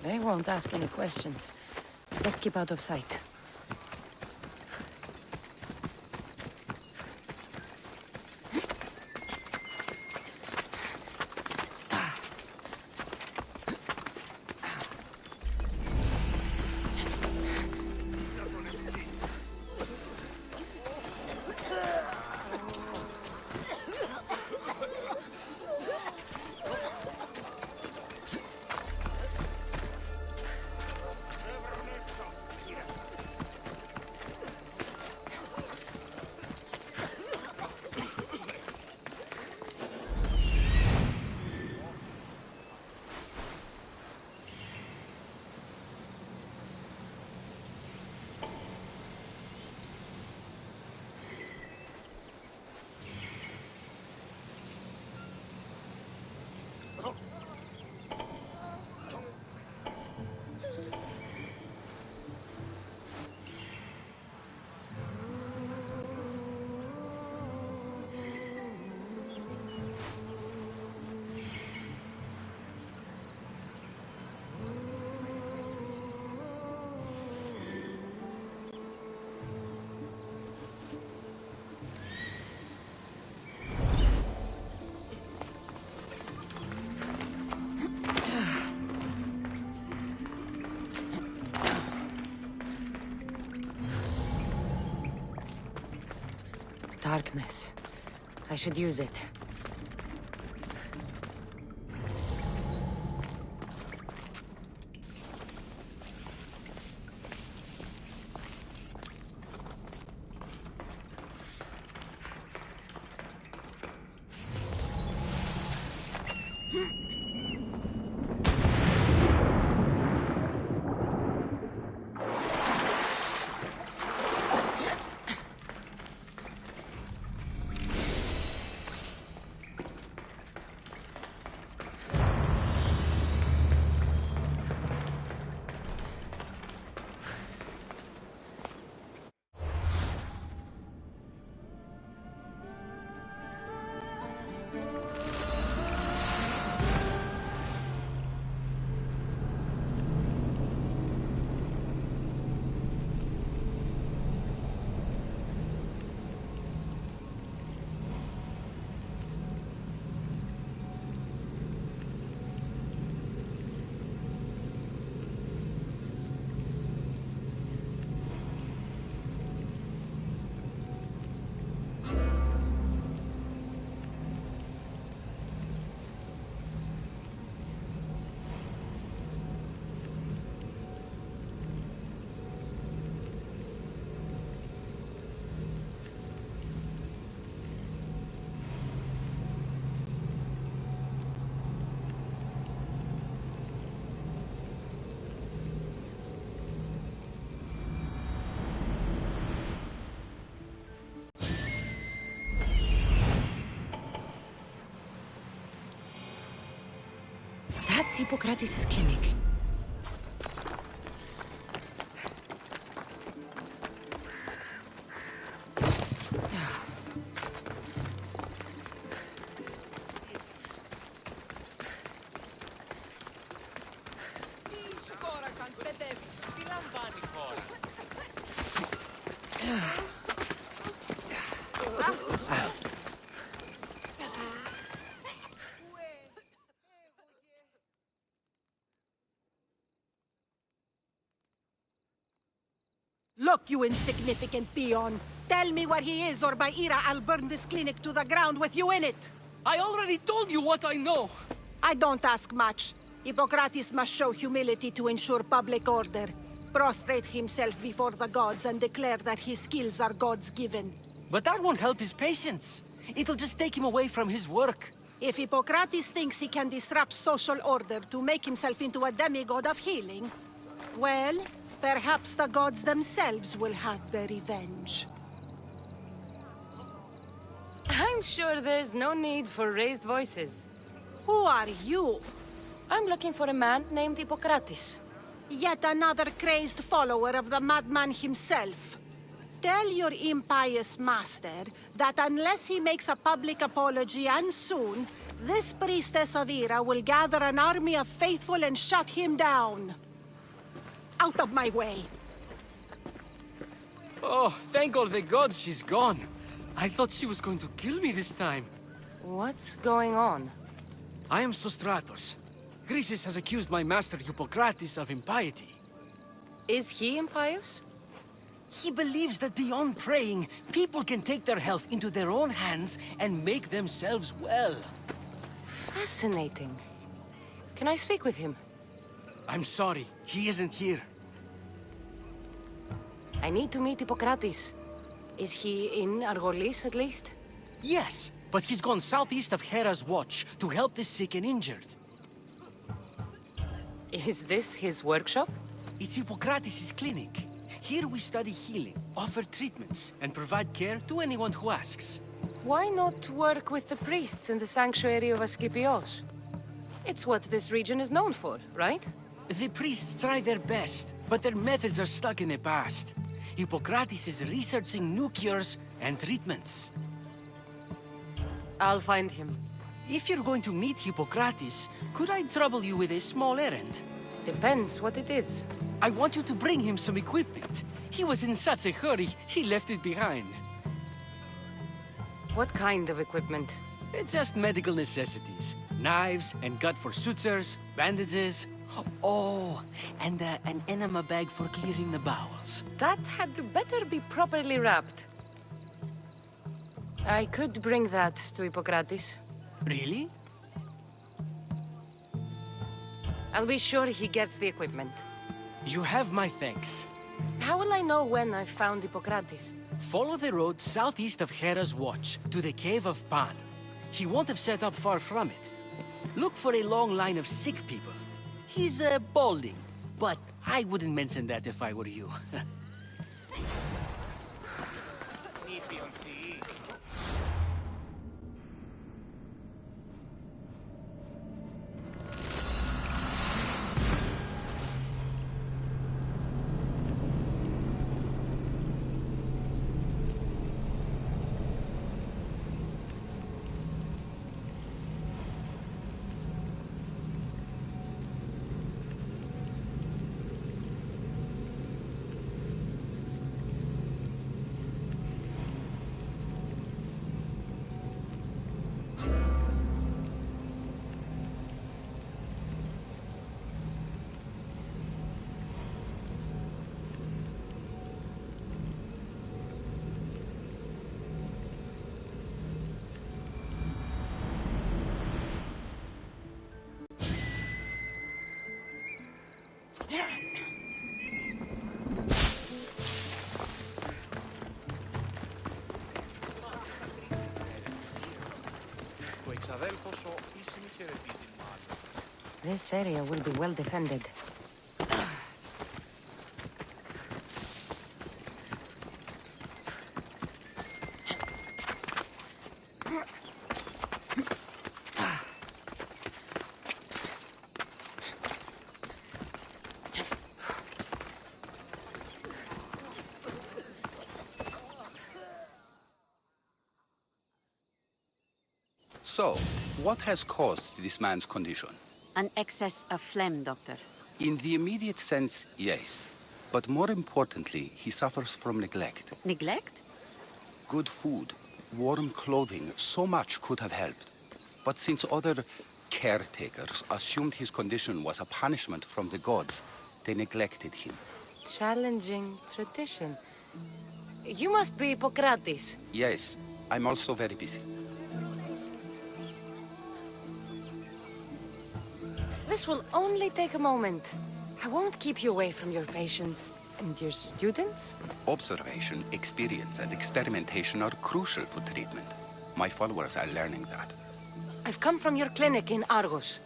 They won't ask any questions. Let's keep out of sight. Darkness. I should use it. Hippocrates' clinic? Look, you insignificant peon. Tell me where he is, or by Ira, I'll burn this clinic to the ground with you in it. I already told you what I know. I don't ask much. Hippocrates must show humility to ensure public order. Prostrate himself before the gods and declare that his skills are gods given. But that won't help his patients. It'll just take him away from his work. If Hippocrates thinks he can disrupt social order to make himself into a demigod of healing, well, perhaps the gods themselves will have their revenge. I'm sure there's no need for raised voices. Who are you? I'm looking for a man named Hippocrates. Yet another crazed follower of the madman himself. Tell your impious master that unless he makes a public apology, and soon, this priestess of Ira will gather an army of faithful and shut him down. Out of my way! Oh, thank all the gods she's gone. I thought she was going to kill me this time. What's going on? I am Sostratos. Chrysis has accused my master Hippocrates of impiety. Is he impious? He believes that beyond praying, people can take their health into their own hands and make themselves well. Fascinating. Can I speak with him? I'm sorry, he isn't here. I need to meet Hippocrates. Is he in Argolis, at least? Yes, but he's gone southeast of Hera's watch to help the sick and injured. Is this his workshop? It's Hippocrates' clinic. Here we study healing, offer treatments, and provide care to anyone who asks. Why not work with the priests in the sanctuary of Asclepios? It's what this region is known for, right? The priests try their best, but their methods are stuck in the past. Hippocrates is researching new cures and treatments. I'll find him. If you're going to meet Hippocrates, could I trouble you with a small errand? Depends what it is. I want you to bring him some equipment. He was in such a hurry, he left it behind. What kind of equipment? Just medical necessities. Knives and gut for sutures, bandages. Oh, and an enema bag for clearing the bowels. That had better be properly wrapped. I could bring that to Hippocrates. Really? I'll be sure he gets the equipment. You have my thanks. How will I know when I've found Hippocrates? Follow the road southeast of Hera's watch to the cave of Pan. He won't have set up far from it. Look for a long line of sick people. He's balding, but I wouldn't mention that if I were you. This area will be well defended. So, what has caused this man's condition? An excess of phlegm, Doctor. In the immediate sense, yes. But more importantly, he suffers from neglect. Neglect? Good food, warm clothing, so much could have helped. But since other caretakers assumed his condition was a punishment from the gods, they neglected him. Challenging tradition. You must be Hippocrates. Yes, I'm also very busy. This will only take a moment. I won't keep you away from your patients. And your students? Observation, experience, and experimentation are crucial for treatment. My followers are learning that. I've come from your clinic in Argos.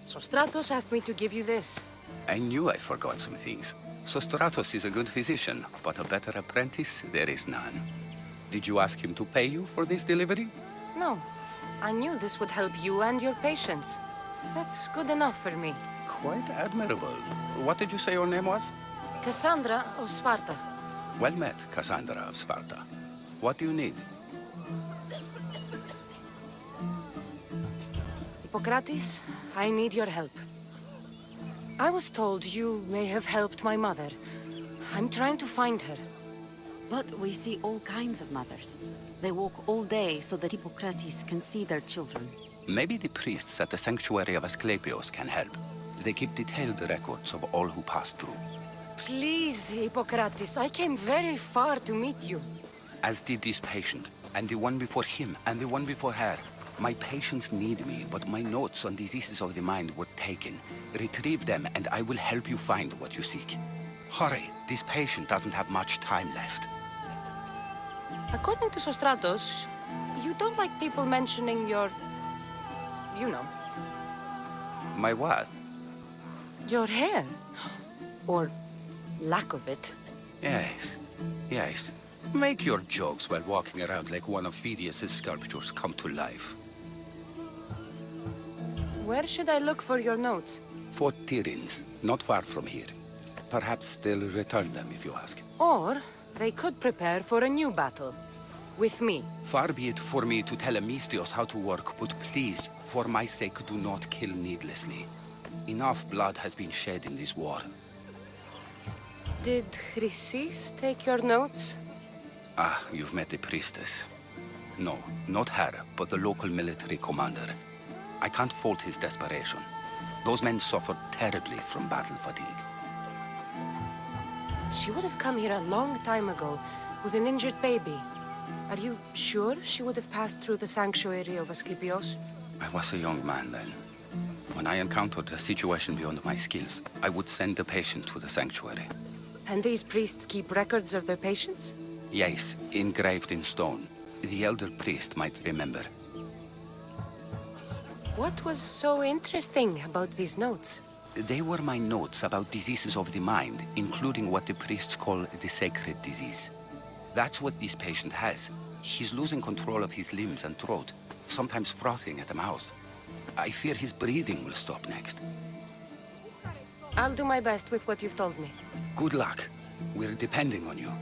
Sostratos asked me to give you this. I knew I forgot some things. Sostratos is a good physician, but a better apprentice, there is none. Did you ask him to pay you for this delivery? No. I knew this would help you and your patients. That's good enough for me. Quite admirable. What did you say your name was? Cassandra of Sparta. Well met, Cassandra of Sparta. What do you need? Hippocrates, I need your help. I was told you may have helped my mother. I'm trying to find her. But we see all kinds of mothers. They walk all day so that Hippocrates can see their children. Maybe the priests at the sanctuary of Asclepios can help. They keep detailed records of all who pass through. Please, Hippocrates, I came very far to meet you. As did this patient, and the one before him, and the one before her. My patients need me, but my notes on diseases of the mind were taken. Retrieve them, and I will help you find what you seek. Hurry, this patient doesn't have much time left. According to Sostratos, you don't like people mentioning your... you know. My what? Your hair. Or lack of it. Yes, yes. Make your jokes while walking around like one of Phidias' sculptures come to life. Where should I look for your notes? Fort Tyrins, not far from here. Perhaps they'll return them if you ask. Or they could prepare for a new battle. With me. Far be it for me to tell Amistios how to work, but please, for my sake, do not kill needlessly. Enough blood has been shed in this war. Did Chrysis take your notes? Ah, you've met the priestess. No, not her, but the local military commander. I can't fault his desperation. Those men suffered terribly from battle fatigue. She would have come here a long time ago, with an injured baby. Are you sure she would have passed through the sanctuary of Asclepios? I was a young man then. When I encountered a situation beyond my skills, I would send the patient to the sanctuary. And these priests keep records of their patients? Yes, engraved in stone. The elder priest might remember. What was so interesting about these notes? They were my notes about diseases of the mind, including what the priests call the sacred disease. That's what this patient has. He's losing control of his limbs and throat, sometimes frothing at the mouth. I fear his breathing will stop next. I'll do my best with what you've told me. Good luck. We're depending on you.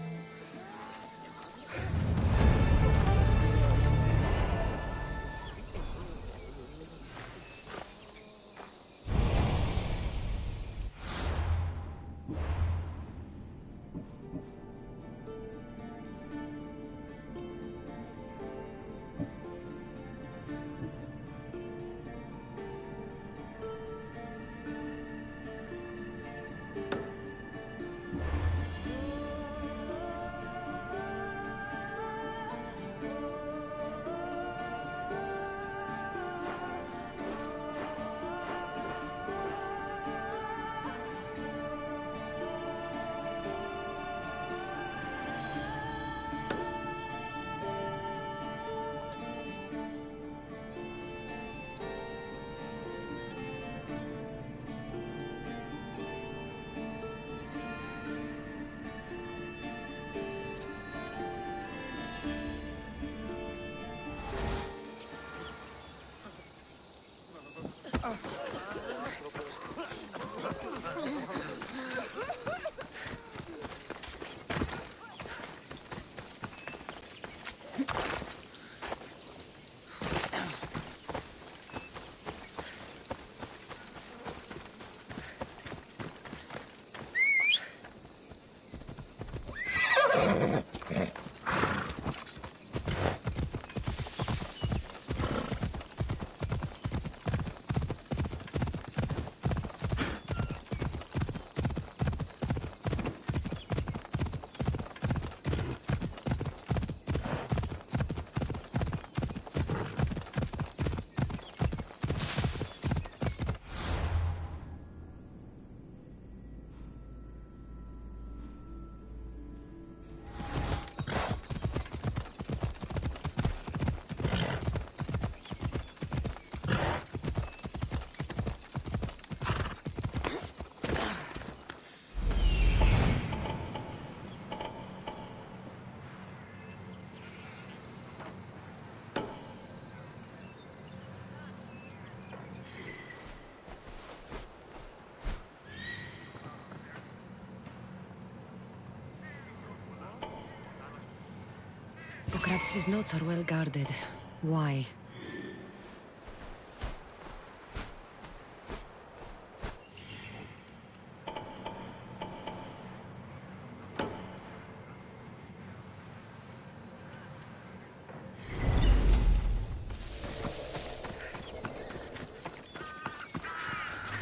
Hippocrates' notes are well guarded. Why?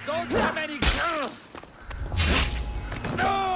Don't have any... No!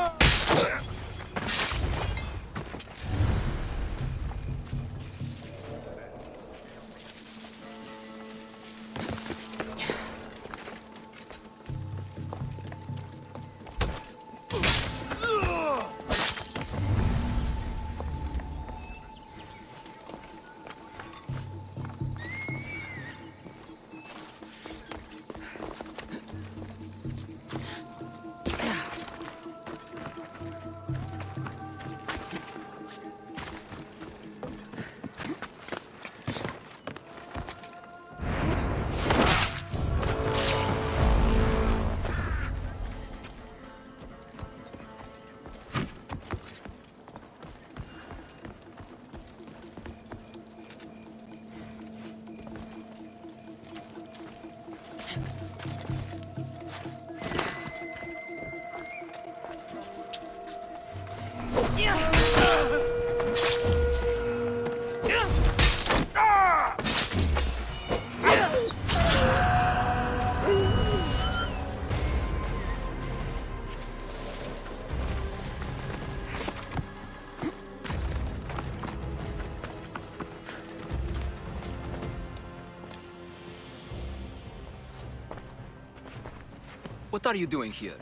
What are you doing here?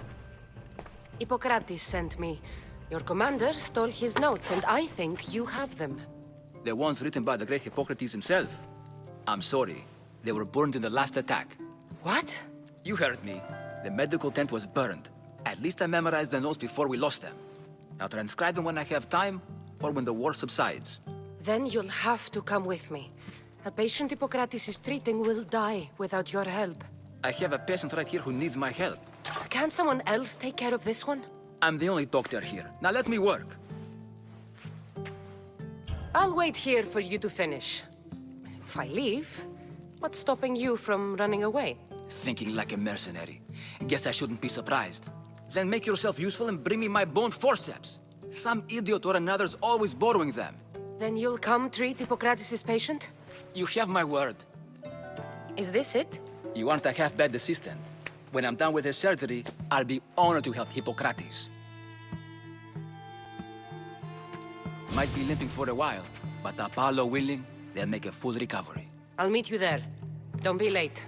Hippocrates sent me. Your commander stole his notes, and I think you have them. The ones written by the great Hippocrates himself. I'm sorry. They were burned in the last attack. What? You heard me. The medical tent was burned. At least I memorized the notes before we lost them. I'll transcribe them when I have time, or when the war subsides. Then you'll have to come with me. A patient Hippocrates is treating will die without your help. I have a patient right here who needs my help. Can't someone else take care of this one? I'm the only doctor here. Now let me work. I'll wait here for you to finish. If I leave, what's stopping you from running away? Thinking like a mercenary. Guess I shouldn't be surprised. Then make yourself useful and bring me my bone forceps. Some idiot or another's always borrowing them. Then you'll come treat Hippocrates' patient? You have my word. Is this it? You aren't a half-bad assistant. When I'm done with his surgery, I'll be honored to help Hippocrates. Might be limping for a while, but Apollo willing, they'll make a full recovery. I'll meet you there. Don't be late.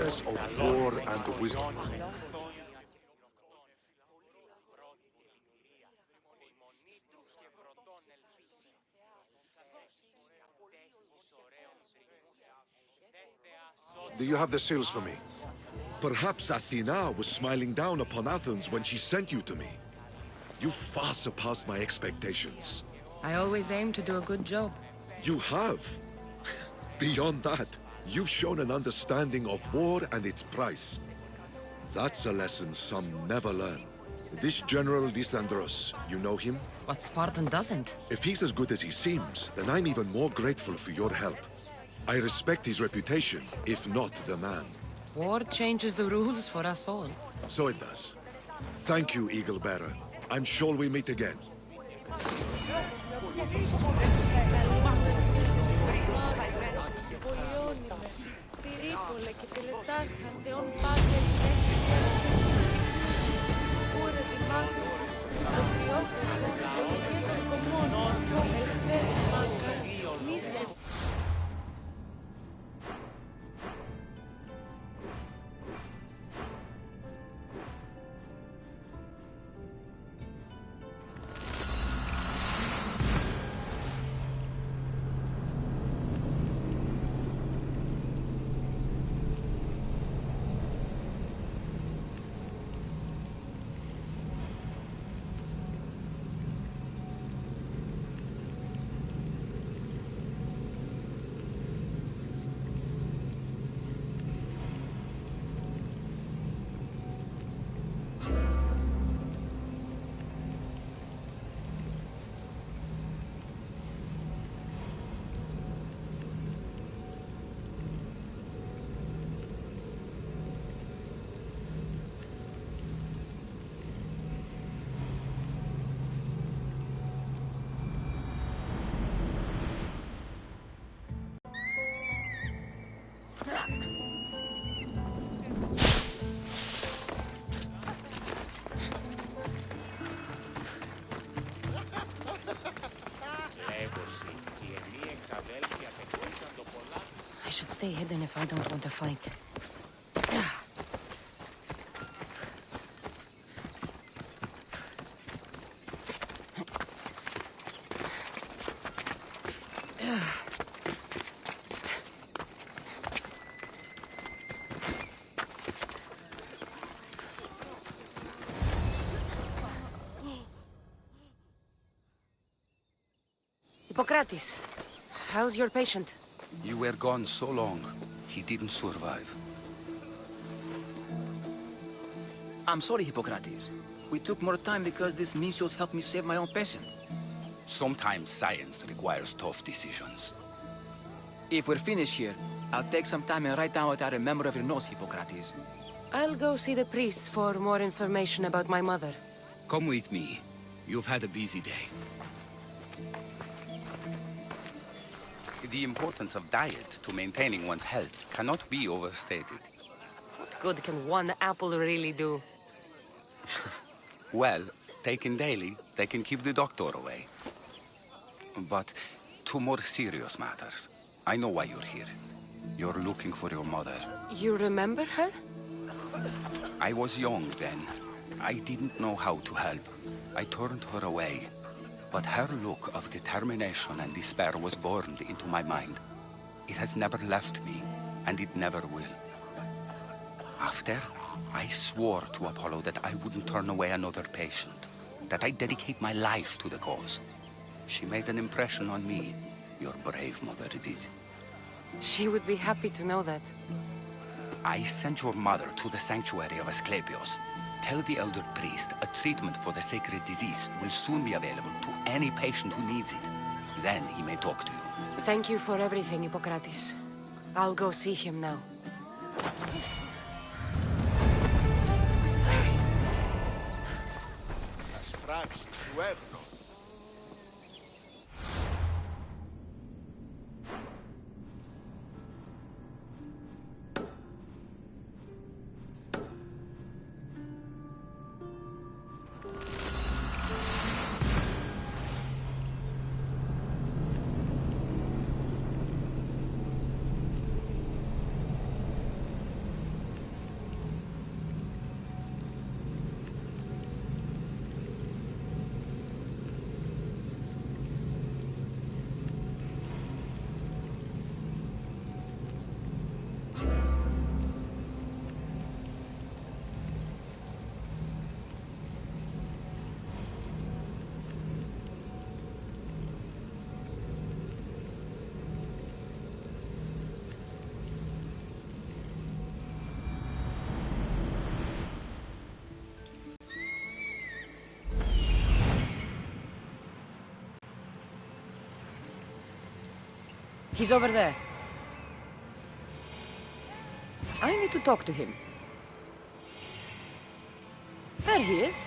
process of war and wisdom. Do you have the seals for me? Perhaps Athena was smiling down upon Athens when she sent you to me. You far surpassed my expectations. I always aim to do a good job. You have. Beyond that, you've shown an understanding of war and its price. That's a lesson some never learn. This General Lysandros, you know him? What Spartan doesn't? If he's as good as he seems, then I'm even more grateful for your help. I respect his reputation, if not the man. War changes the rules for us all. So it does. Thank you, Eagle Bearer. I'm sure we meet again. I should stay hidden if I don't want to fight. Hippocrates, how's your patient? You were gone so long, he didn't survive. I'm sorry, Hippocrates. We took more time because these missiles helped me save my own patient. Sometimes science requires tough decisions. If we're finished here, I'll take some time and write down what I remember of your notes, Hippocrates. I'll go see the priest for more information about my mother. Come with me. You've had a busy day. The importance of diet to maintaining one's health cannot be overstated. What good can one apple really do? Well, taken daily, they can keep the doctor away. But to more serious matters. I know why you're here. You're looking for your mother. You remember her? I was young then. I didn't know how to help. I turned her away. But her look of determination and despair was burned into my mind. It has never left me, and it never will. After, I swore to Apollo that I wouldn't turn away another patient, that I'd dedicate my life to the cause. She made an impression on me. Your brave mother did. She would be happy to know that. I sent your mother to the sanctuary of Asclepios. Tell the elder priest a treatment for the sacred disease will soon be available to any patient who needs it. Then he may talk to you. Thank you for everything, Hippocrates. I'll go see him now. He's over there. I need to talk to him. There he is.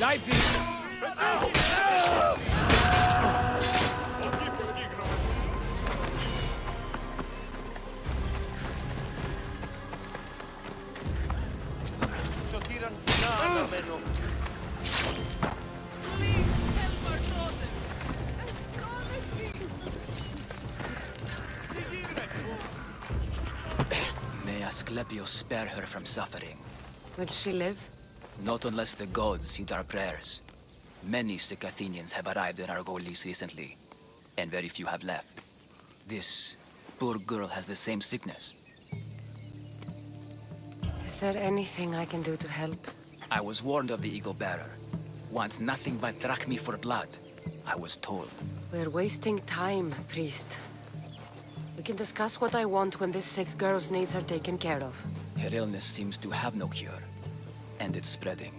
Life is... May Asclepius spare her from suffering. Will she live? Not unless the gods heed our prayers. Many sick Athenians have arrived in our Argolis recently, and very few have left. This poor girl has the same sickness. Is there anything I can do to help? I was warned of the Eagle Bearer. Wants nothing but drachmi for blood, I was told. We're wasting time, priest. We can discuss what I want when this sick girl's needs are taken care of. Her illness seems to have no cure, and it's spreading.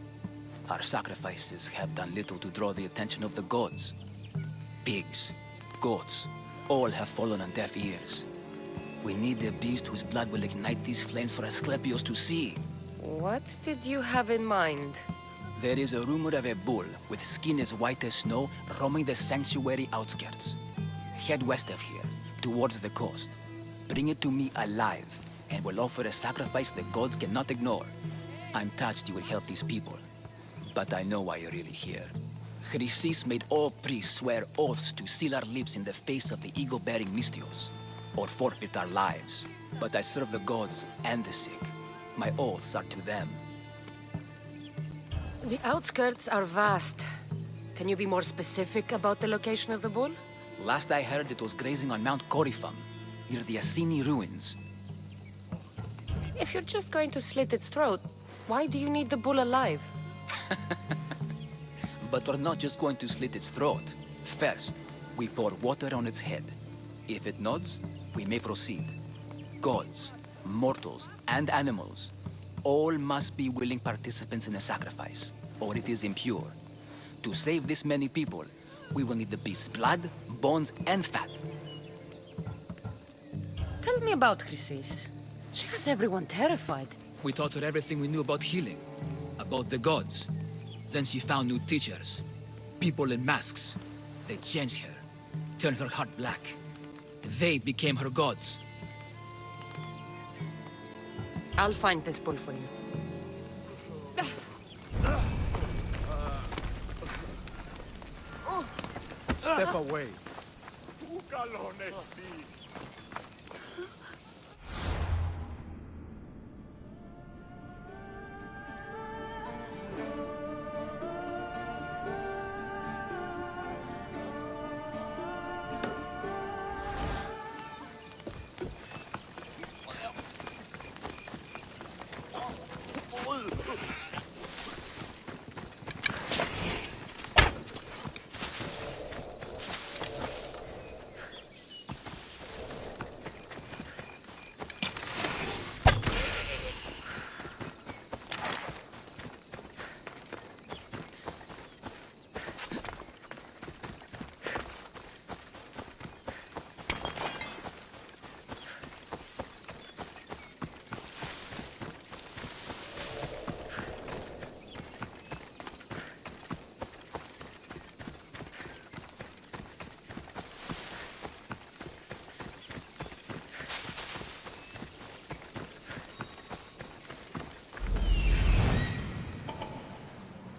Our sacrifices have done little to draw the attention of the gods. Pigs, goats, all have fallen on deaf ears. We need a beast whose blood will ignite these flames for Asclepius to see. What did you have in mind? There is a rumor of a bull with skin as white as snow roaming the sanctuary outskirts. Head west of here, towards the coast. Bring it to me alive, and we'll offer a sacrifice the gods cannot ignore. I'm touched you will help these people, but I know why you're really here. Chrysis made all priests swear oaths to seal our lips in the face of the ego-bearing Mystios, or forfeit our lives. But I serve the gods and the sick. My oaths are to them. The outskirts are vast. Can you be more specific about the location of the bull? Last I heard, it was grazing on Mount Corifam, near the Assini ruins. If you're just going to slit its throat, why do you need the bull alive? But we're not just going to slit its throat. First, we pour water on its head. If it nods, we may proceed. Gods, mortals, and animals, all must be willing participants in a sacrifice, or it is impure. To save this many people, we will need the beast's blood, bones, and fat. Tell me about Chrysis. She has everyone terrified. We taught her everything we knew about healing, about the gods. Then she found new teachers, people in masks. They changed her, turned her heart black. They became her gods. I'll find this bull for you. Step away.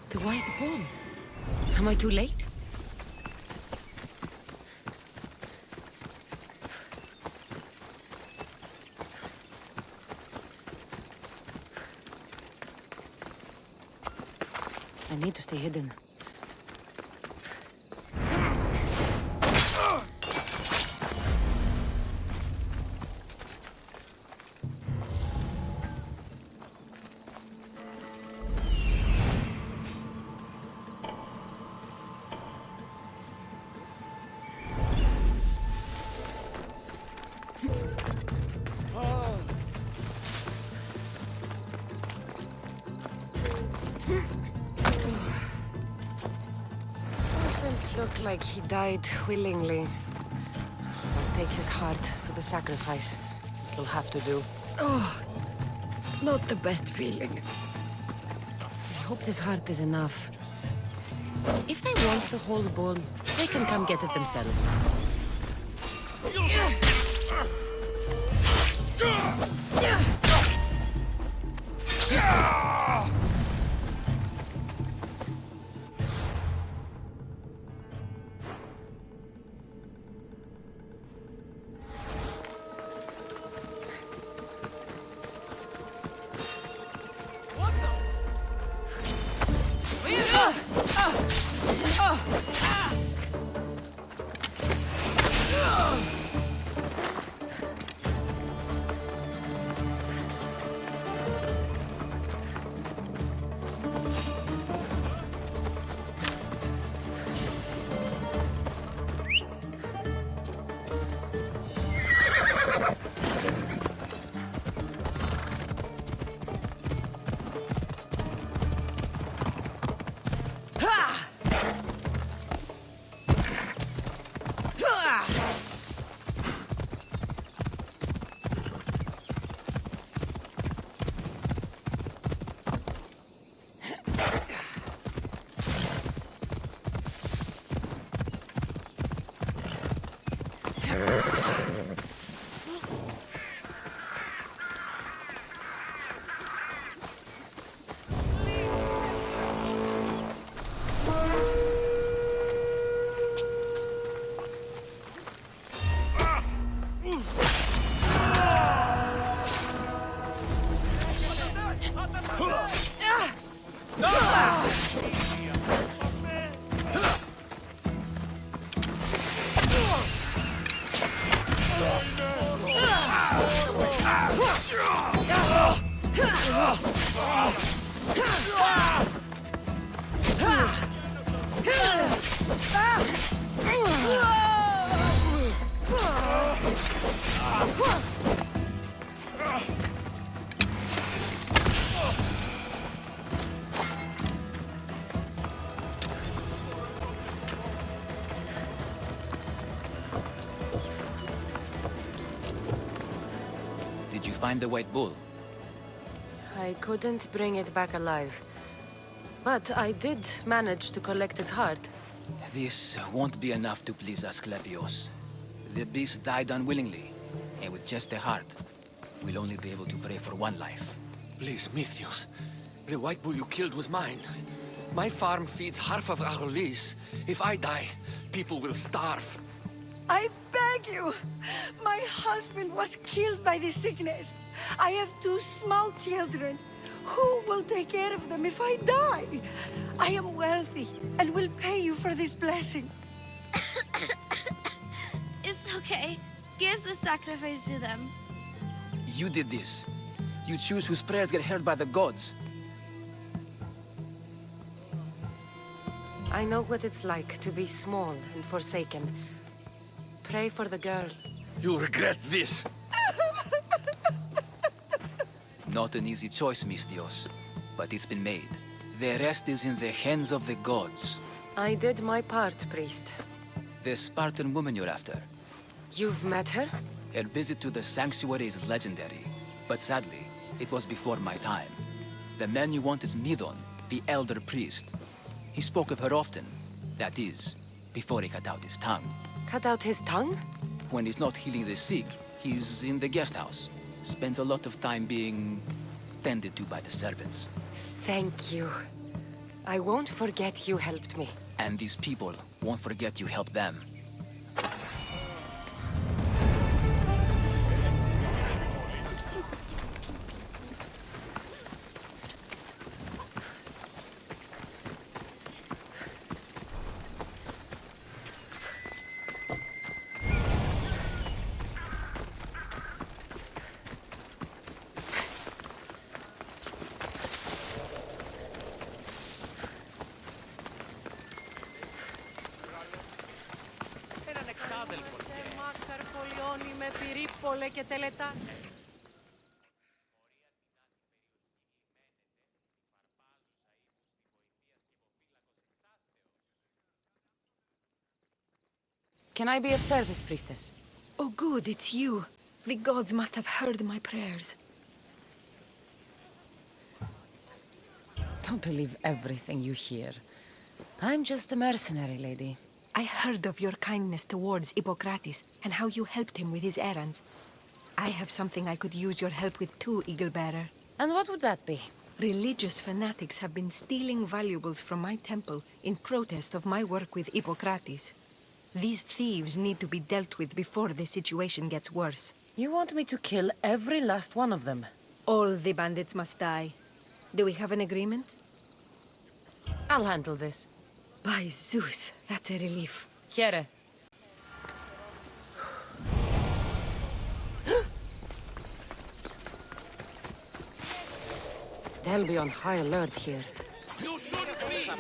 The white bull. Am I too late? I need to stay hidden. Doesn't look like he died willingly. I'll take his heart for the sacrifice. It'll have to do. Oh, not the best feeling. I hope this heart is enough. If they want the whole bull, they can come get it themselves. Did you find the white bull? I couldn't bring it back alive. But I did manage to collect its heart. This won't be enough to please Asclepios. The beast died unwillingly, and with just the heart, we'll only be able to pray for one life. Please, Mythios. The white bull you killed was mine. My farm feeds half of our lease. If I die, people will starve. I beg you! My husband was killed by this sickness. I have 2 small children. Who will take care of them if I die? I am wealthy and will pay you for this blessing. It's okay. Give the sacrifice to them. You did this. You choose whose prayers get heard by the gods. I know what it's like to be small and forsaken. Pray for the girl. You'll regret this. Not an easy choice, Mystios, but it's been made. The rest is in the hands of the gods. I did my part, priest. The Spartan woman you're after. You've met her? Her visit to the sanctuary is legendary, but sadly, it was before my time. The man you want is Midon, the elder priest. He spoke of her often. That is, before he cut out his tongue. Cut out his tongue? When he's not healing the sick, he's in the guest house. Spends a lot of time being tended to by the servants. Thank you. I won't forget you helped me. And these people won't forget you helped them. Can I be of service, priestess? Oh good, it's you. The gods must have heard my prayers. Don't believe everything you hear. I'm just a mercenary, lady. I heard of your kindness towards Hippocrates and how you helped him with his errands. I have something I could use your help with too, Eaglebearer. And what would that be? Religious fanatics have been stealing valuables from my temple in protest of my work with Hippocrates. These thieves need to be dealt with before the situation gets worse. You want me to kill every last one of them? All the bandits must die. Do we have an agreement? I'll handle this. By Zeus, that's a relief. Here. They'll be on high alert here. You shouldn't be here.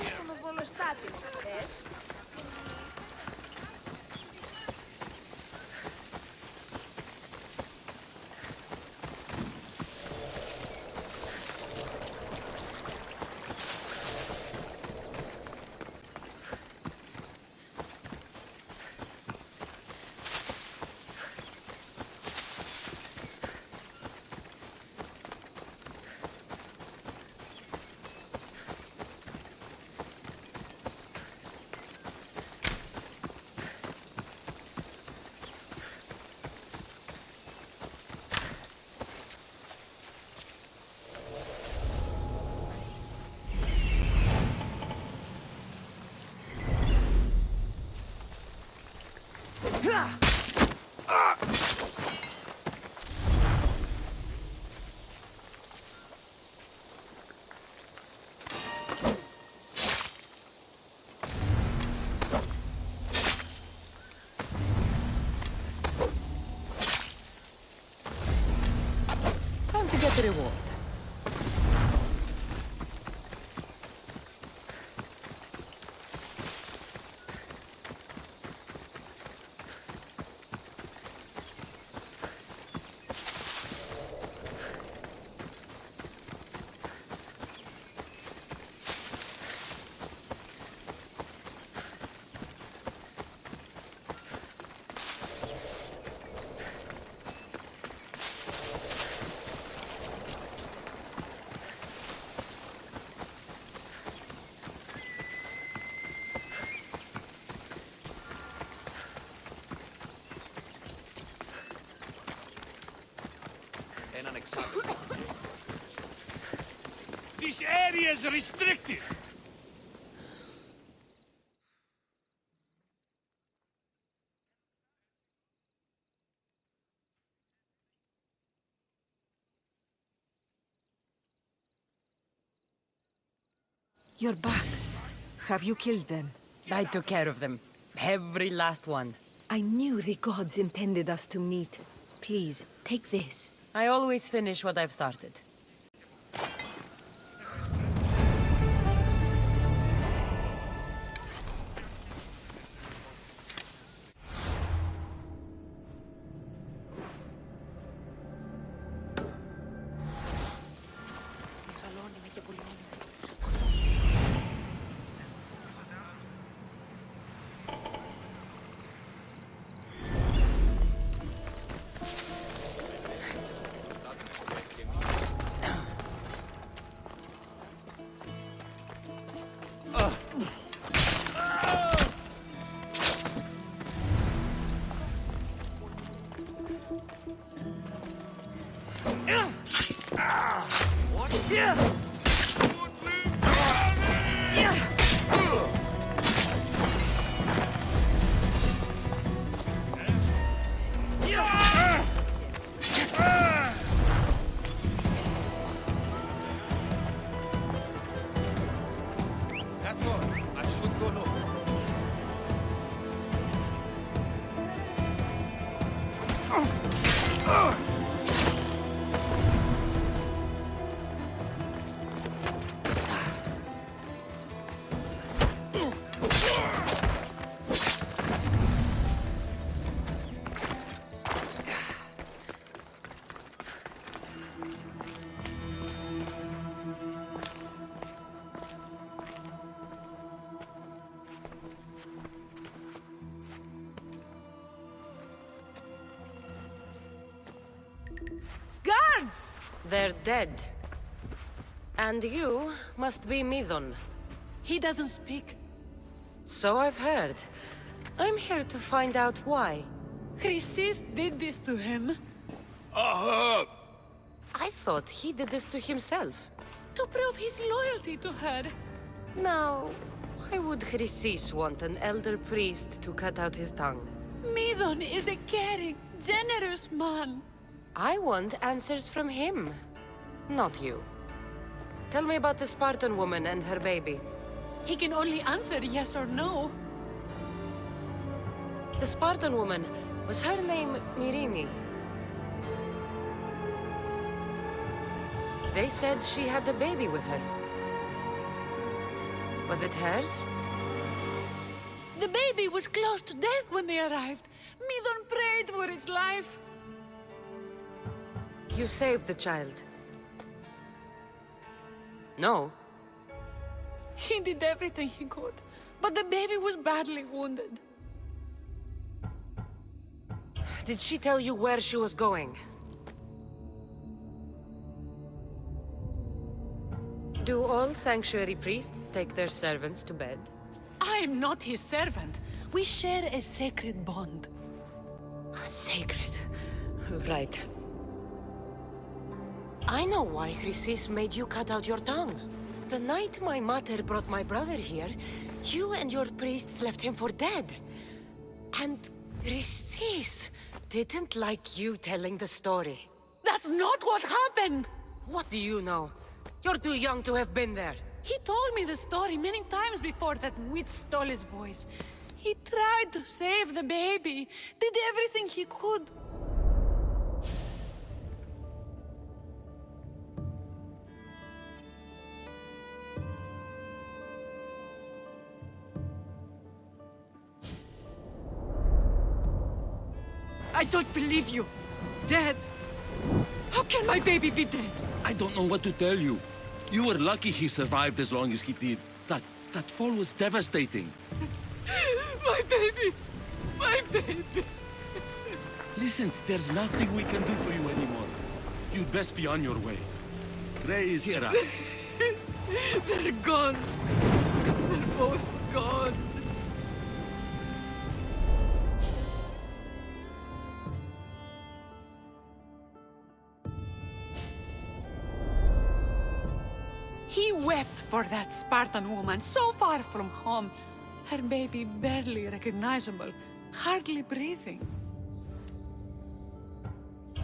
to get a reward. Έναν εξάδελφο. This area is restricted. You're back. Have you killed them? I took care of them. Every last one. I knew the gods intended us to meet. Please, take this. I always finish what I've started. That's all. I should go look. Guards! They're dead. And you must be Midon. He doesn't speak. So I've heard. I'm here to find out why. Chrysis did this to him. I thought he did this to himself. To prove his loyalty to her. Now, why would Chrysis want an elder priest to cut out his tongue? Midon is a caring, generous man. I want answers from him, not you. Tell me about the Spartan woman and her baby. He can only answer yes or no. The Spartan woman, was her name Myrini? They said she had a baby with her. Was it hers? The baby was close to death when they arrived. Midon prayed for its life. You saved the child. No. He did everything he could, but the baby was badly wounded. Did she tell you where she was going? Do all sanctuary priests take their servants to bed? I am not his servant. We share a sacred bond. Sacred. Right. I know why Chrysis made you cut out your tongue. The night my mother brought my brother here, you and your priests left him for dead. And Chrysis didn't like you telling the story. That's not what happened! What do you know? You're too young to have been there. He told me the story many times before that witch stole his voice. He tried to save the baby, did everything he could. don't believe you. Dead? How can my baby be dead? I don't know what to tell you. You were lucky he survived as long as he did. That fall was devastating. My baby! My baby! Listen, there's nothing we can do for you anymore. You'd best be on your way. Ray is here. They're gone. They're both gone. He wept for that Spartan woman so far from home. Her baby barely recognizable, hardly breathing.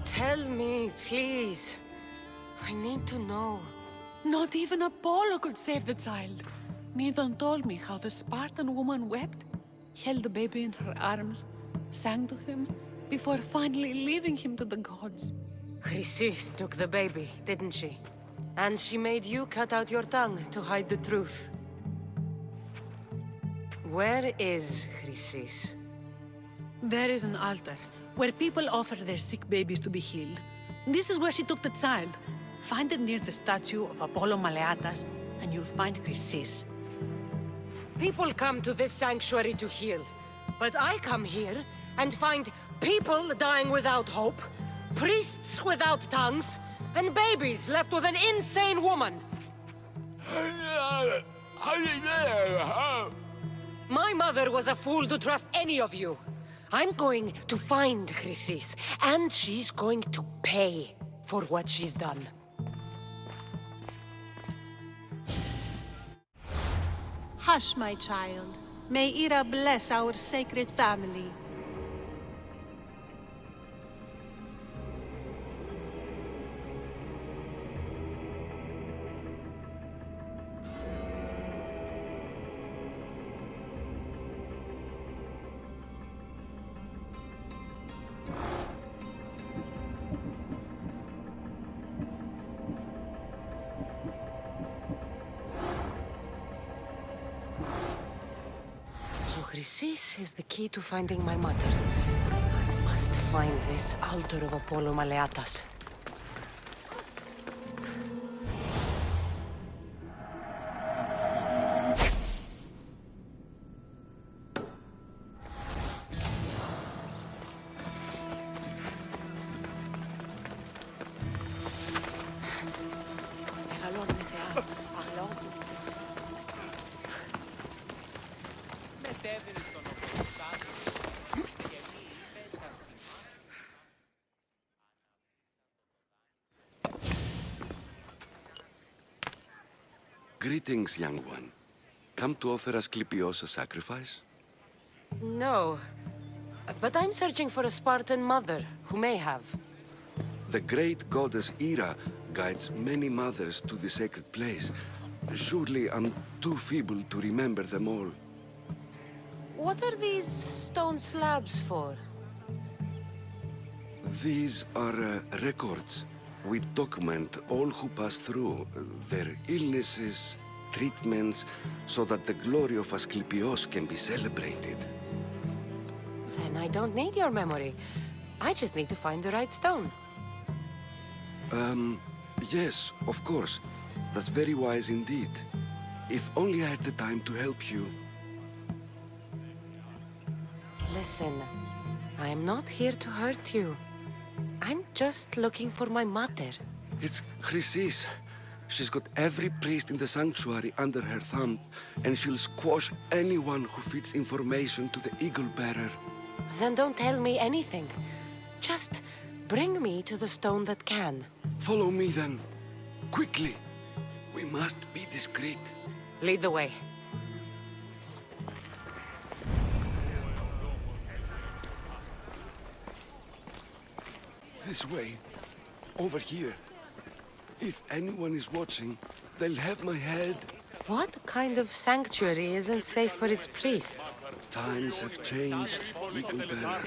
Tell me, please. I need to know. Not even Apollo could save the child. Medon told me how the Spartan woman wept, held the baby in her arms, sang to him, before finally leaving him to the gods. Chrysis took the baby, didn't she? And she made you cut out your tongue to hide the truth. Where is Chrysis? There is an altar, where people offer their sick babies to be healed. This is where she took the child. Find it near the statue of Apollo Maleatas, and you'll find Chrysis. People come to this sanctuary to heal, but I come here and find people dying without hope, priests without tongues, and babies left with an insane woman. My mother was a fool to trust any of you. I'm going to find Chrysis, and she's going to pay for what she's done. Hush, my child. May Ira bless our sacred family. So Chrysis is the key to finding my mother. I must find this altar of Apollo Maleatas. Greetings, young one. Come to offer Asclepios a sacrifice? No, but I'm searching for a Spartan mother who may have. The great goddess Ira guides many mothers to the sacred place. Surely I'm too feeble to remember them all. What are these stone slabs for? These are records. We document all who pass through, their illnesses, treatments, so that the glory of Asclepios can be celebrated. Then I don't need your memory. I just need to find the right stone. Yes, of course. That's very wise indeed. If only I had the time to help you. Listen, I'm not here to hurt you. I'm just looking for my mother. It's Chrysis. She's got every priest in the sanctuary under her thumb, and she'll squash anyone who feeds information to the Eagle Bearer. Then don't tell me anything. Just bring me to the stone that can. Follow me then. Quickly. We must be discreet. Lead the way. This way. Over here. If anyone is watching, they'll have my head. What kind of sanctuary isn't safe for its priests? Times have changed, Eagle Bearer.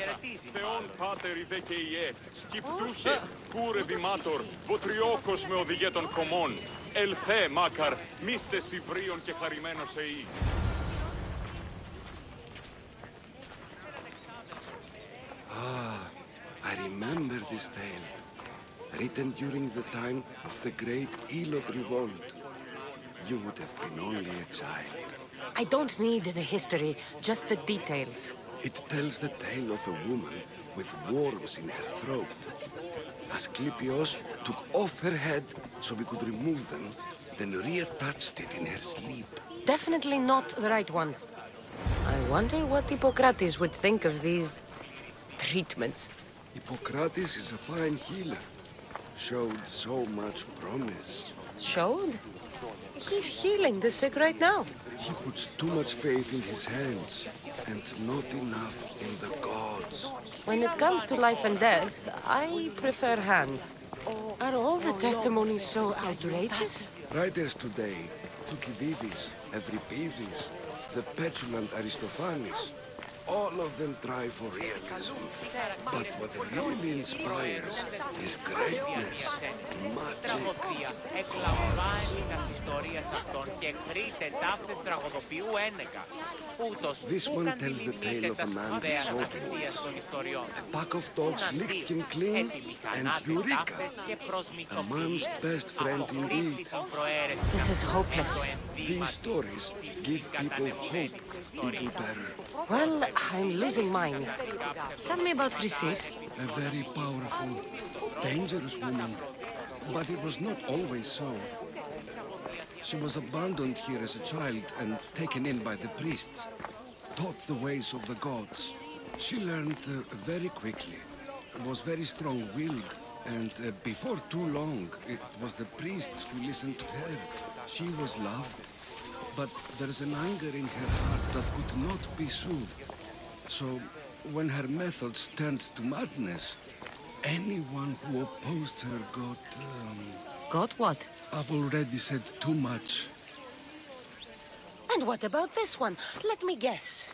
Θεόν πάτερ ιδέ και ιέ, σκυπτούχε, κούρε δημάτορ, βοτριόκος με οδηγέ των κομμών. Ελθέ, μάκαρ, μίστες υβρίων και χαρημένος εή. Ah, I remember this tale. Written during the time of the great Elot revolt. You would have been only a child. I don't need the history, just the details. It tells the tale of a woman with worms in her throat. Asclepios took off her head so we could remove them, then reattached it in her sleep. Definitely not the right one. I wonder what Hippocrates would think of these treatments. Hippocrates is a fine healer. Showed so much promise. Showed? He's healing the sick right now. He puts too much faith in his hands, and not enough in the gods. When it comes to life and death, I prefer hands. Are all the testimonies so outrageous? Writers today, Thucydides, Euripides, the petulant Aristophanes, all of them try for realism. But what really inspires is greatness, magic. This one tells the tale of a man with sword wounds. A pack of dogs licked him clean, and Eureka! A man's best friend indeed. This is hopeless. These stories give people hope, evil bearer. Well, I'm losing mine. Tell me about Chrysis. A very powerful, dangerous woman. But it was not always so. She was abandoned here as a child and taken in by the priests. Taught the ways of the gods. She learned very quickly. Was very strong-willed. And before too long, it was the priests who listened to her. She was loved. But there's an anger in her heart that could not be soothed. So, when her methods turned to madness, anyone who opposed her got... Got what? I've already said too much. And what about this one? Let me guess.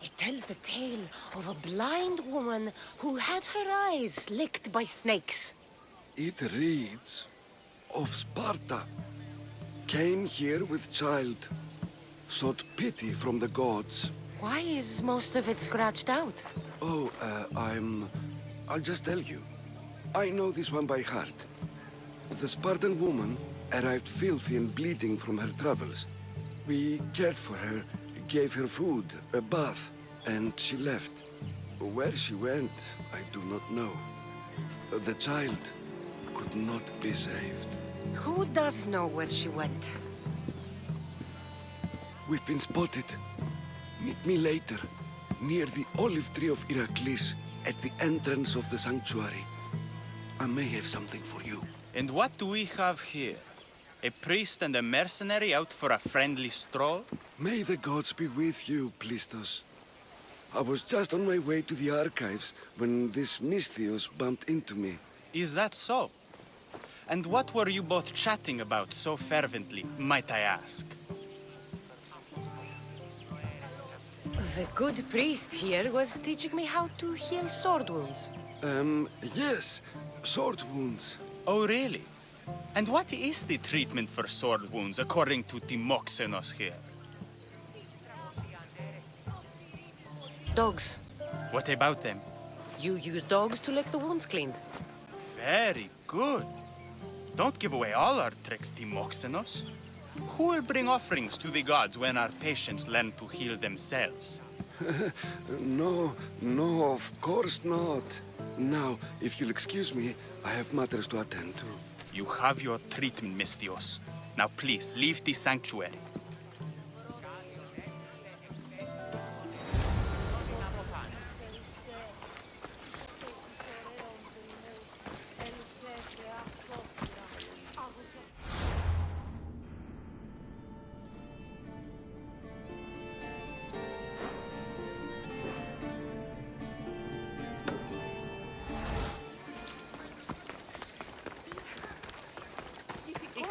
It tells the tale of a blind woman who had her eyes licked by snakes. It reads of Sparta. Came here with child. Sought pity from the gods. Why is most of it scratched out? Oh, I'll just tell you. I know this one by heart. The Spartan woman arrived filthy and bleeding from her travels. We cared for her, gave her food, a bath, and she left. Where she went, I do not know. The child could not be saved. Who does know where she went? We've been spotted. Meet me later, near the olive tree of Iraklis, at the entrance of the sanctuary. I may have something for you. And what do we have here? A priest and a mercenary out for a friendly stroll? May the gods be with you, Plistos. I was just on my way to the archives when this Misthios bumped into me. Is that so? And what were you both chatting about so fervently, might I ask? The good priest here was teaching me how to heal sword wounds. Yes. Sword wounds. Oh, really? And what is the treatment for sword wounds, according to Timoxenos here? Dogs. What about them? You use dogs to lick the wounds clean. Very good. Don't give away all our tricks, Timoxenos. Who will bring offerings to the gods when our patients learn to heal themselves? No, of course not. Now, if you'll excuse me, I have matters to attend to. You have your treatment, Misthios. Now please, leave the sanctuary.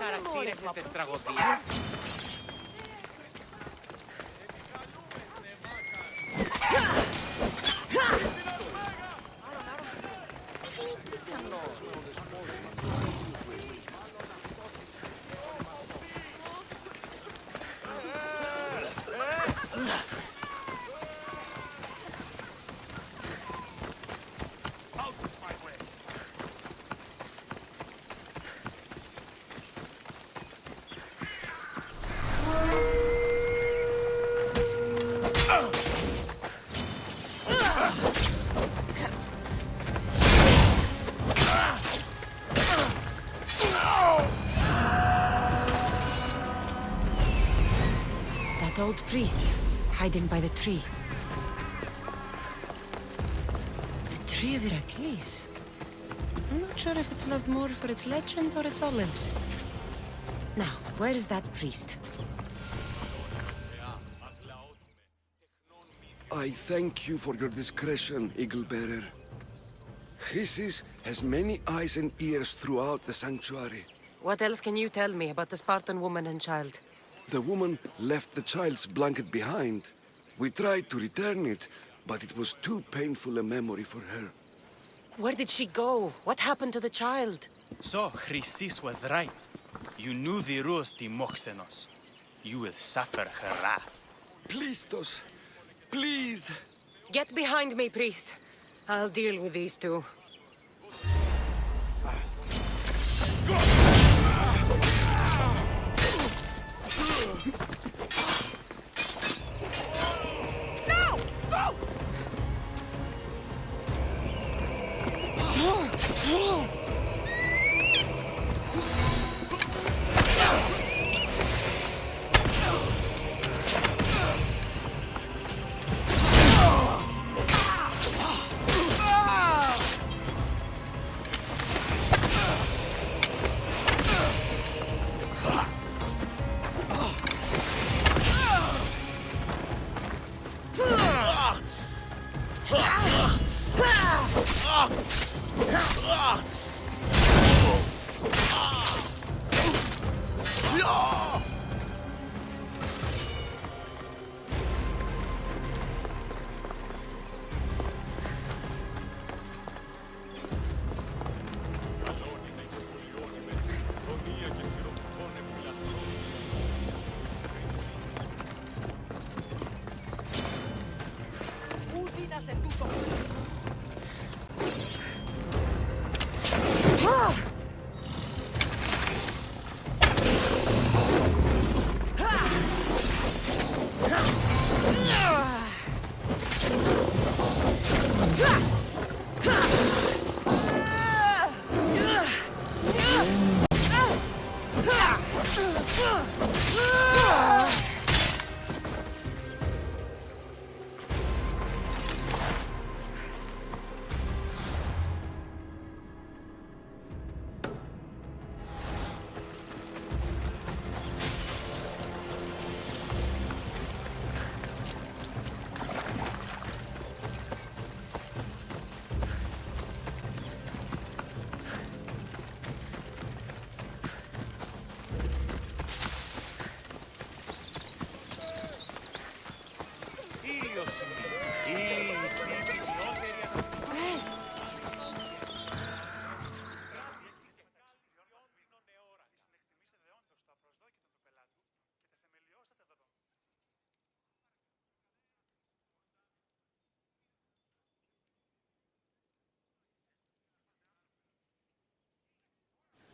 χαρακτήρεσαι τις τραγωδίες. That old priest, hiding by the tree. The tree of Iraklis. I'm not sure if it's loved more for its legend or its olives. Now, where is that priest? I thank you for your discretion, Eagle Bearer. Chrysis has many eyes and ears throughout the sanctuary. What else can you tell me about the Spartan woman and child? The woman left the child's blanket behind. We tried to return it, but it was too painful a memory for her. Where did she go? What happened to the child? So, Chrysis was right. You knew the rules, Timoxenos. You will suffer her wrath. Please, Tos. Please! Get behind me, priest. I'll deal with these two. No! Go!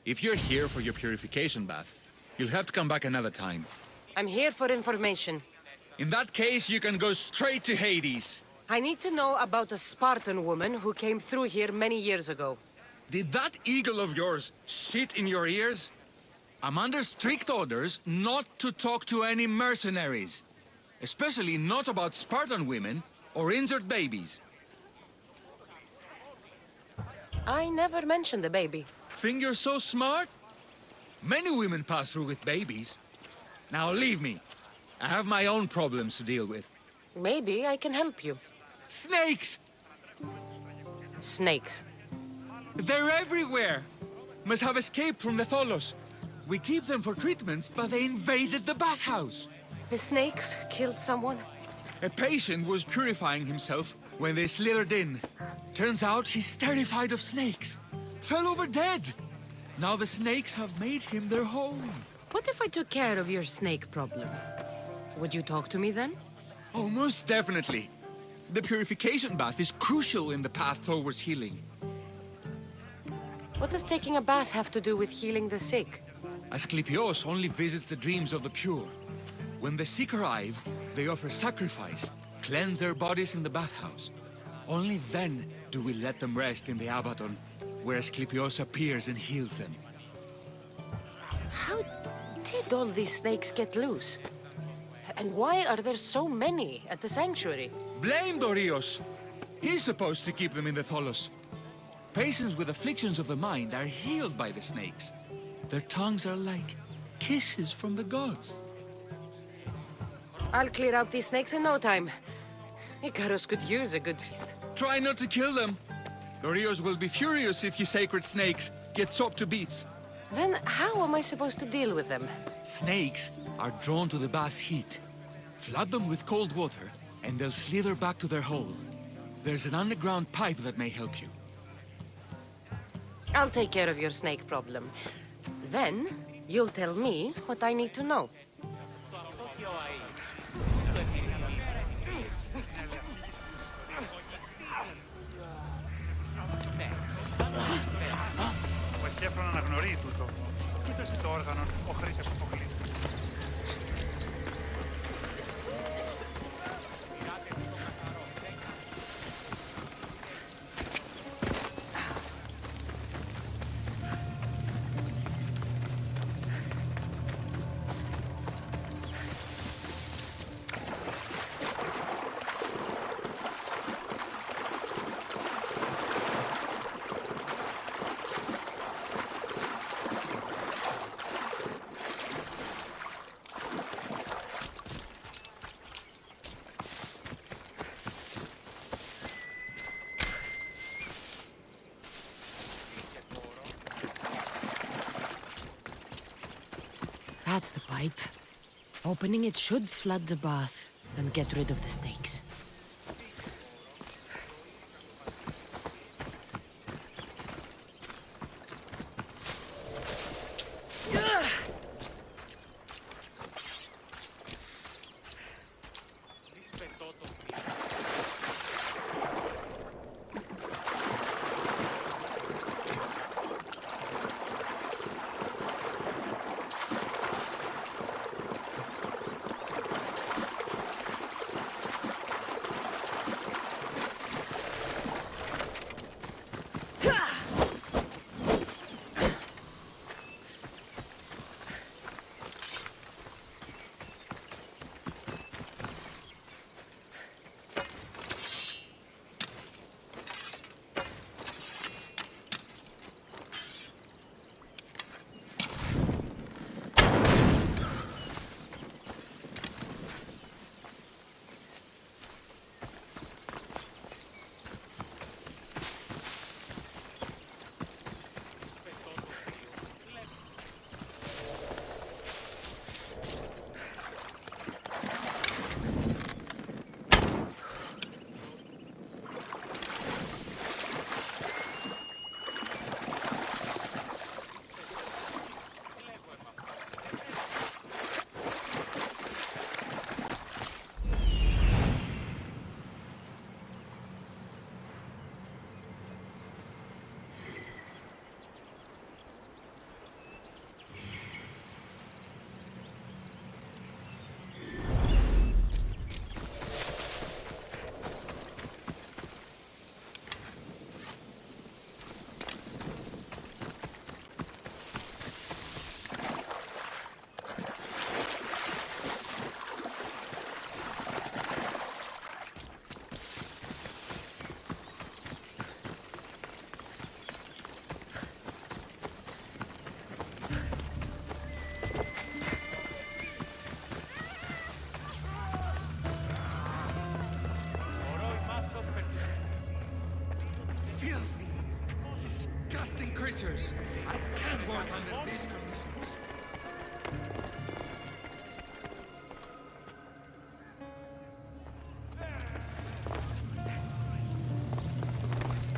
If you're here for your purification bath, you'll have to come back another time. I'm here for information. In that case, you can go straight to Hades. I need to know about a Spartan woman who came through here many years ago. Did that eagle of yours shit in your ears? I'm under strict orders not to talk to any mercenaries. Especially not about Spartan women or injured babies. I never mentioned a baby. Think you're so smart? Many women pass through with babies. Now leave me. I have my own problems to deal with. Maybe I can help you. Snakes! Snakes. They're everywhere! Must have escaped from the Tholos. We keep them for treatments, but they invaded the bathhouse. The snakes killed someone? A patient was purifying himself when they slithered in. Turns out he's terrified of snakes. Fell over dead. Now the snakes have made him their home. What if I took care of your snake problem? Would you talk to me then? Oh, most definitely. The purification bath is crucial in the path towards healing. What does taking a bath have to do with healing the sick? Asclepios only visits the dreams of the pure. When the sick arrive, they offer sacrifice, cleanse their bodies in the bathhouse. Only then do we let them rest in the Abaddon, where Asclepios appears and heals them. How did all these snakes get loose? And why are there so many at the sanctuary? Blame Dorios! He's supposed to keep them in the Tholos. Patients with afflictions of the mind are healed by the snakes. Their tongues are like kisses from the gods. I'll clear out these snakes in no time. Icarus could use a good feast. Try not to kill them. Dorios will be furious if you sacred snakes get chopped to bits. Then how am I supposed to deal with them? Snakes are drawn to the bath's heat. Flood them with cold water, and they'll slither back to their hole. There's an underground pipe that may help you. I'll take care of your snake problem. Then, you'll tell me what I need to know. Ο Εκέφρον αναγνωρεί τούτο. Ούτε στο όργανο ο Χρήτος αποκλείσει. That's the pipe. Opening it should flood the bath and get rid of the snakes. Creatures. I can't work under these conditions.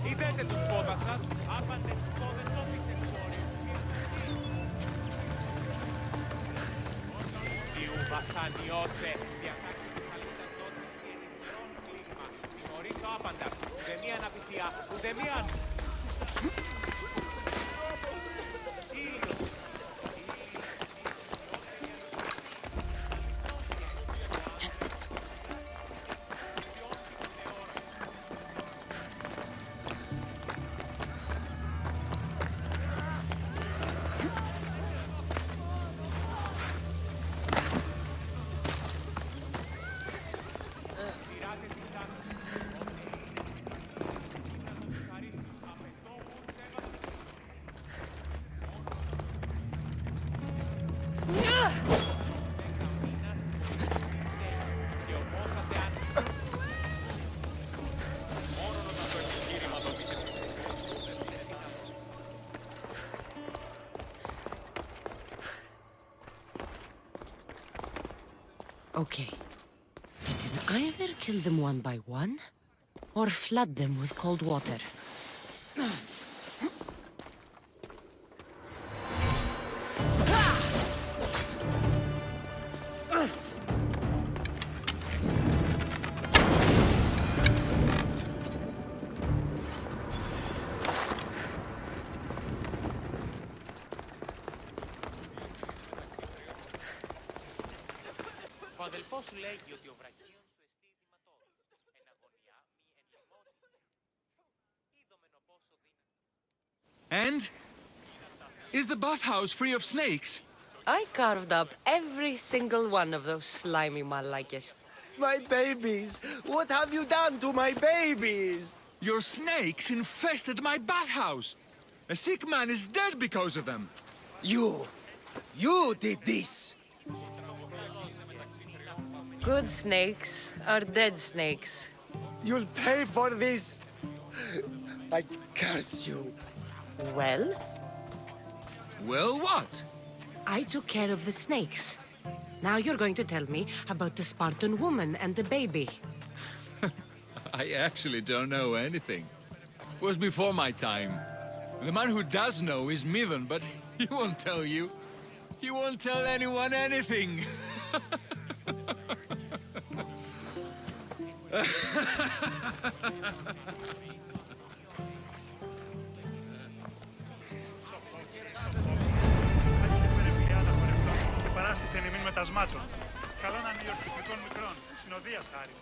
Είδετε τους πόδας σας, άπαντες πόδες όποιες εκχώρες. Σιου βασανιώσε, διατάξει της αλήθειας δώσης και ενισχυρών κλίγμα. Τιμωρήσω άπαντας, ούτε μία αναπηθεία, ούτε μία... Okay. You can either kill them one by one, or flood them with cold water. Ο αδελφός σου λέγει ότι ο βραχίον σου εστί θυματώδης, εν αγωνιά μη εν λιμότητα. Είδομεν πόσο δύναμη. And? Is the bathhouse free of snakes? I carved up every single one of those slimy malakes. My babies! What have you done to my babies? Your snakes infested my bathhouse! A sick man is dead because of them! You did this! Good snakes are dead snakes. You'll pay for this! I curse you. Well? Well, what? I took care of the snakes. Now you're going to tell me about the Spartan woman and the baby. I actually don't know anything. It was before my time. The man who does know is Midon, but he won't tell you. He won't tell anyone anything. Και παράστηκε εν ημίν μετασμάτων. Καλό να είναι γιορτιστικών μικρών. Συνοδείας χάρη.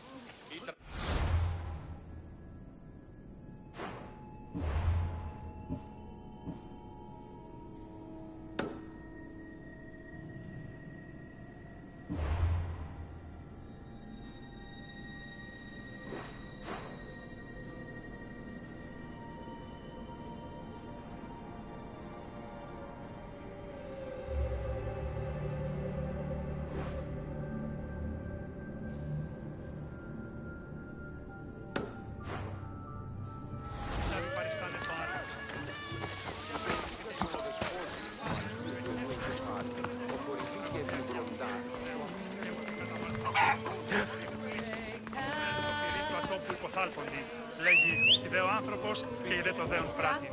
Λέγει, ιδέω άνθρωπος και ιδέ το δέον πράτη.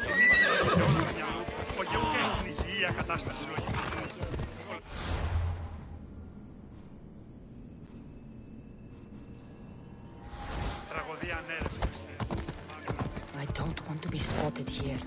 Συνήθως το γεώνα του μυαλού, ο γεού και στην υγιεία κατάσταση λογικής. Τραγωδία ανέρευσης. I don't want to be spotted here.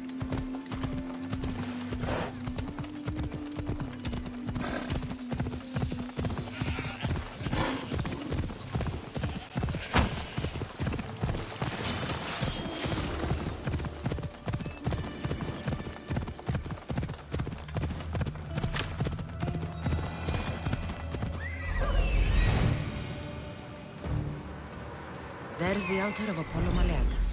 There's the altar of Apollo Maleatas.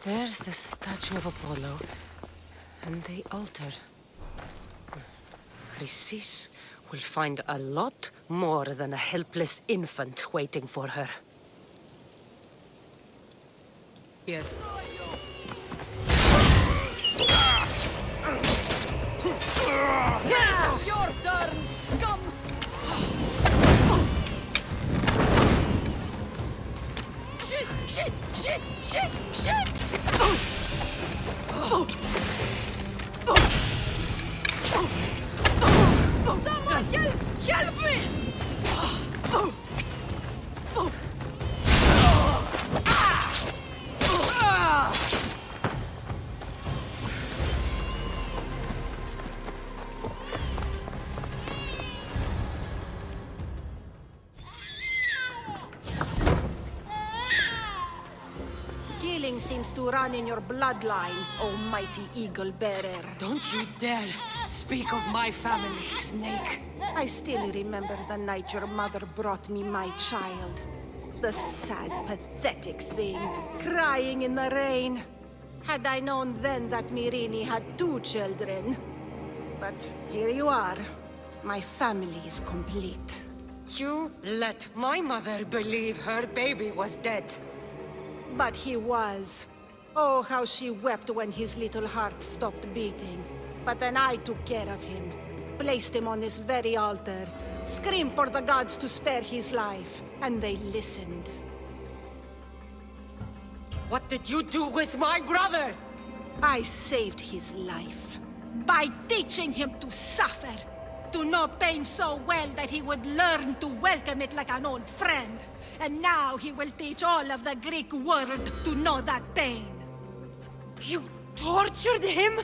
There's the statue of Apollo and the altar. Chrysis will find a lot more than a helpless infant waiting for her. Here. It's your turn, scum! Shit! Shit! Shit! Shit! Shit! Someone help me! Killing seems to run in your bloodline, almighty eagle bearer. Don't you dare speak of my family, Snake. I still remember the night your mother brought me my child. The sad, pathetic thing, crying in the rain. Had I known then that Myrini had 2 children. But here you are. My family is complete. You let my mother believe her baby was dead. But he was. Oh, how she wept when his little heart stopped beating. But then I took care of him. Placed him on this very altar. Screamed for the gods to spare his life. And they listened. What did you do with my brother? I saved his life. By teaching him to suffer. To know pain so well that he would learn to welcome it like an old friend. And now he will teach all of the Greek world to know that pain. You tortured him?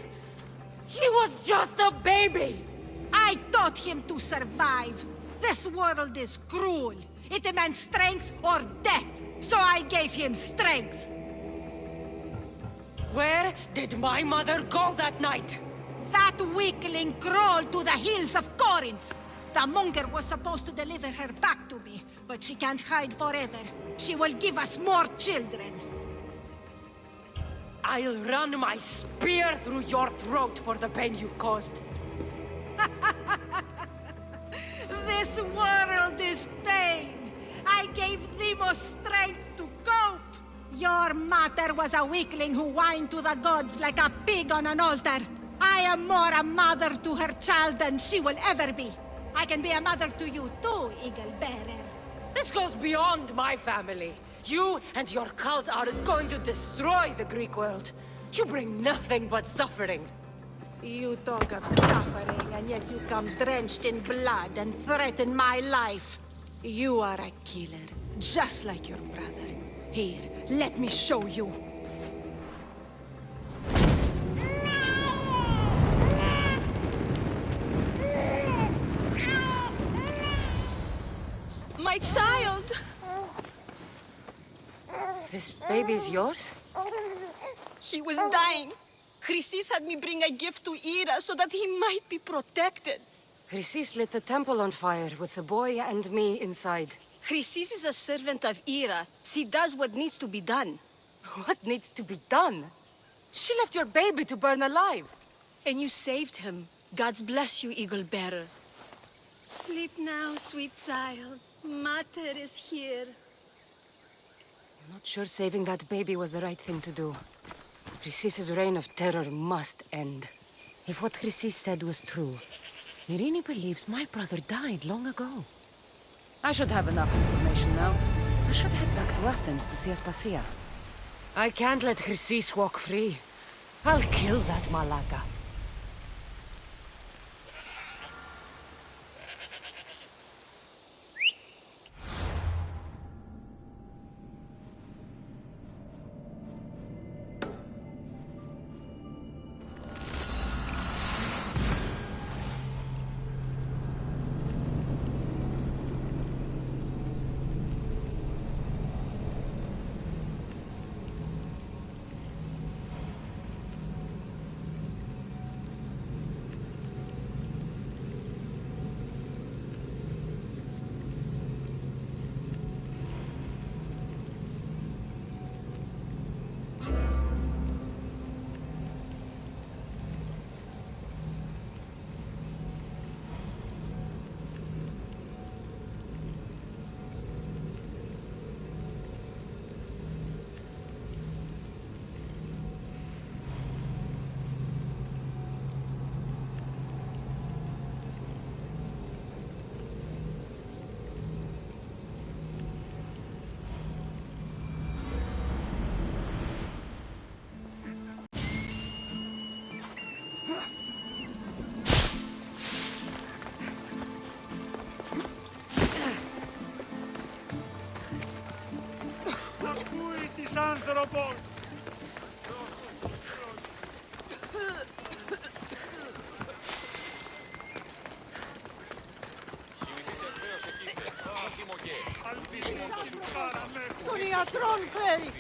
He was just a baby! I taught him to survive. This world is cruel. It demands strength or death. So I gave him strength. Where did my mother go that night? That weakling crawled to the hills of Corinth. The monger was supposed to deliver her back to me, but she can't hide forever. She will give us more children. I'll run my spear through your throat for the pain you've caused. This world is pain. I gave Demos strength to cope. Your mother was a weakling who whined to the gods like a pig on an altar. I am more a mother to her child than she will ever be. I can be a mother to you too, Eagle Bearer. This goes beyond my family. You and your cult are going to destroy the Greek world. You bring nothing but suffering. You talk of suffering, and yet you come drenched in blood and threaten my life. You are a killer, just like your brother. Here, let me show you. My child! This baby's yours? He was dying. Chrysis had me bring a gift to Ira so that he might be protected. Chrysis lit the temple on fire with the boy and me inside. Chrysis is a servant of Ira. She does what needs to be done. What needs to be done? She left your baby to burn alive. And you saved him. God's bless you, Eagle Bearer. Sleep now, sweet child. Mater is here. I'm not sure saving that baby was the right thing to do. Chrysis's reign of terror must end. If what Chrysis said was true, Myrine believes my brother died long ago. I should have enough information now. I should head back to Athens to see Aspasia. I can't let Chrysis walk free. I'll kill that Malaka. Ακούει της άνθρωπος! Τον ιατρόν φέρει!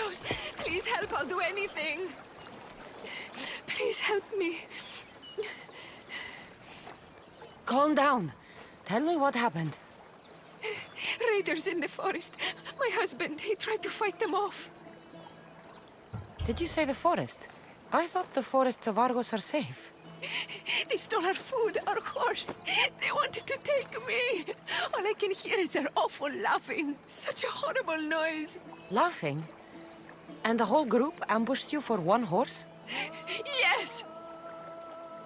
Carlos, please help. I'll do anything. Please help me. Calm down. Tell me what happened. Raiders in the forest. My husband, he tried to fight them off. Did you say the forest? I thought the forests of Argos are safe. They stole our food, our horse. They wanted to take me. All I can hear is their awful laughing. Such a horrible noise. Laughing? And the whole group ambushed you for one horse? Yes!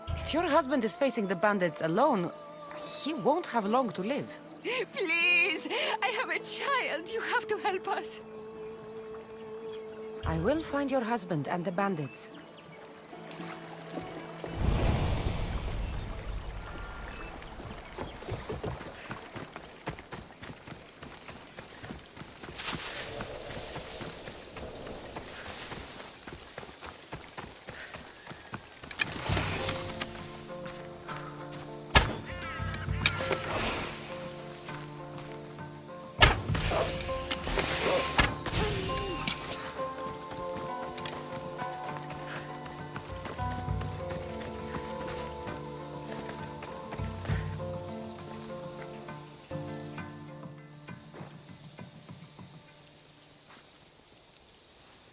If your husband is facing the bandits alone, he won't have long to live. Please! I have a child. You have to help us. I will find your husband and the bandits.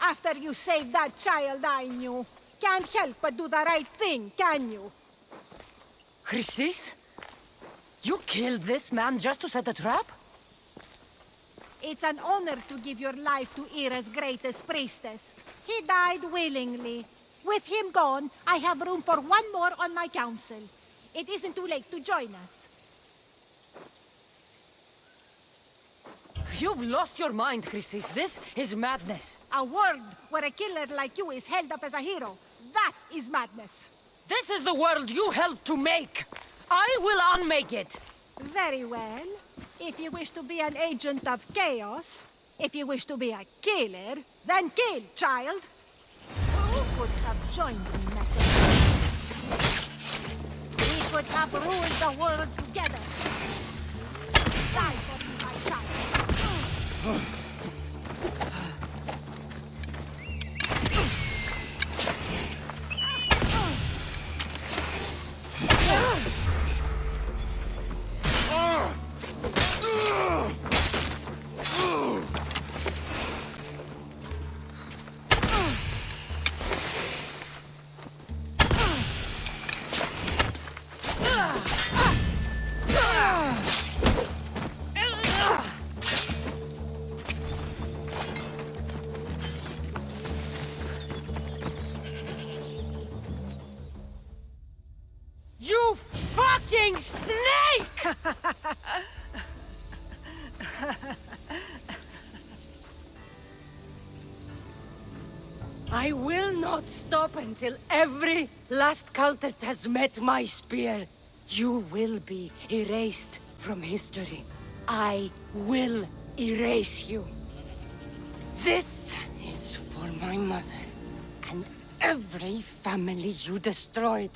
After you saved that child I knew, can't help but do the right thing, can you? Chrysis? You killed this man just to set a trap? It's an honor to give your life to Ira's greatest priestess. He died willingly. With him gone, I have room for one more on my council. It isn't too late to join us. You've lost your mind, Chrysis. This is madness. A world where a killer like you is held up as a hero. That is madness. This is the world you helped to make. I will unmake it. Very well. If you wish to be an agent of chaos, if you wish to be a killer, then kill, child. You could have joined me, messenger. We could have ruled the world together. Die for me, my child. You fucking snake! I will not stop until every last cultist has met my spear. You will be erased from history. I will erase you. This is for my mother and every family you destroyed.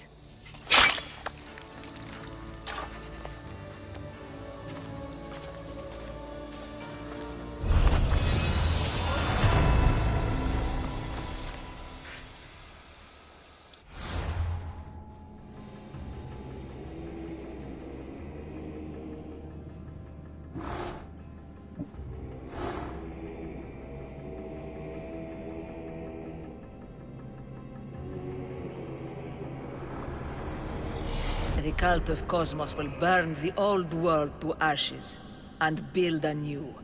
The cult of Cosmos will burn the old world to ashes and build anew.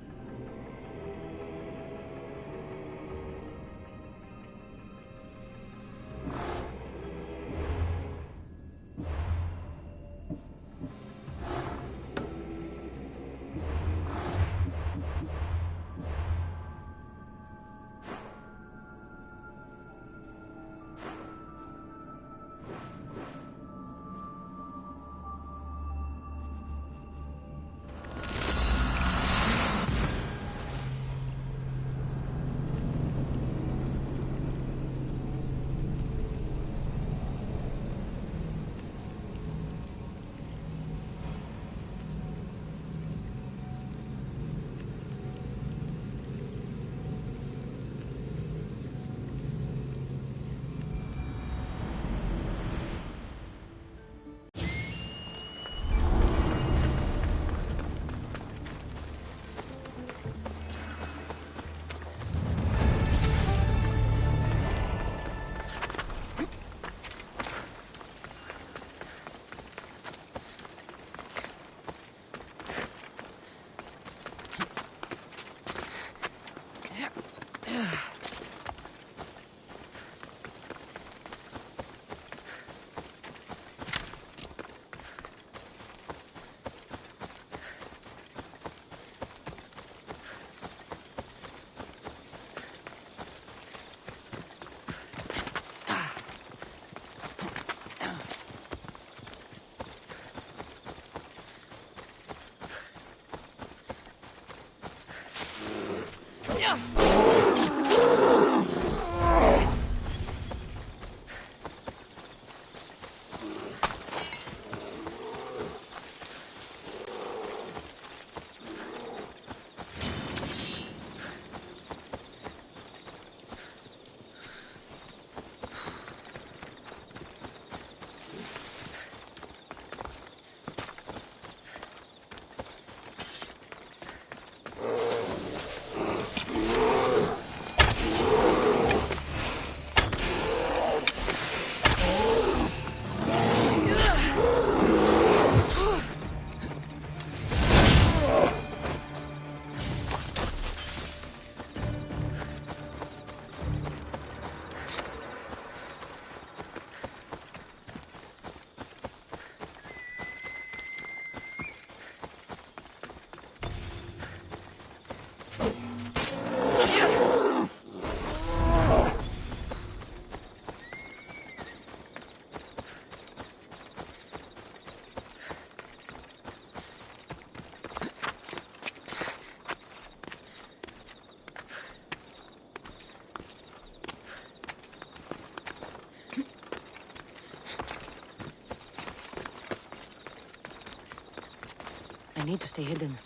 I need to stay hidden.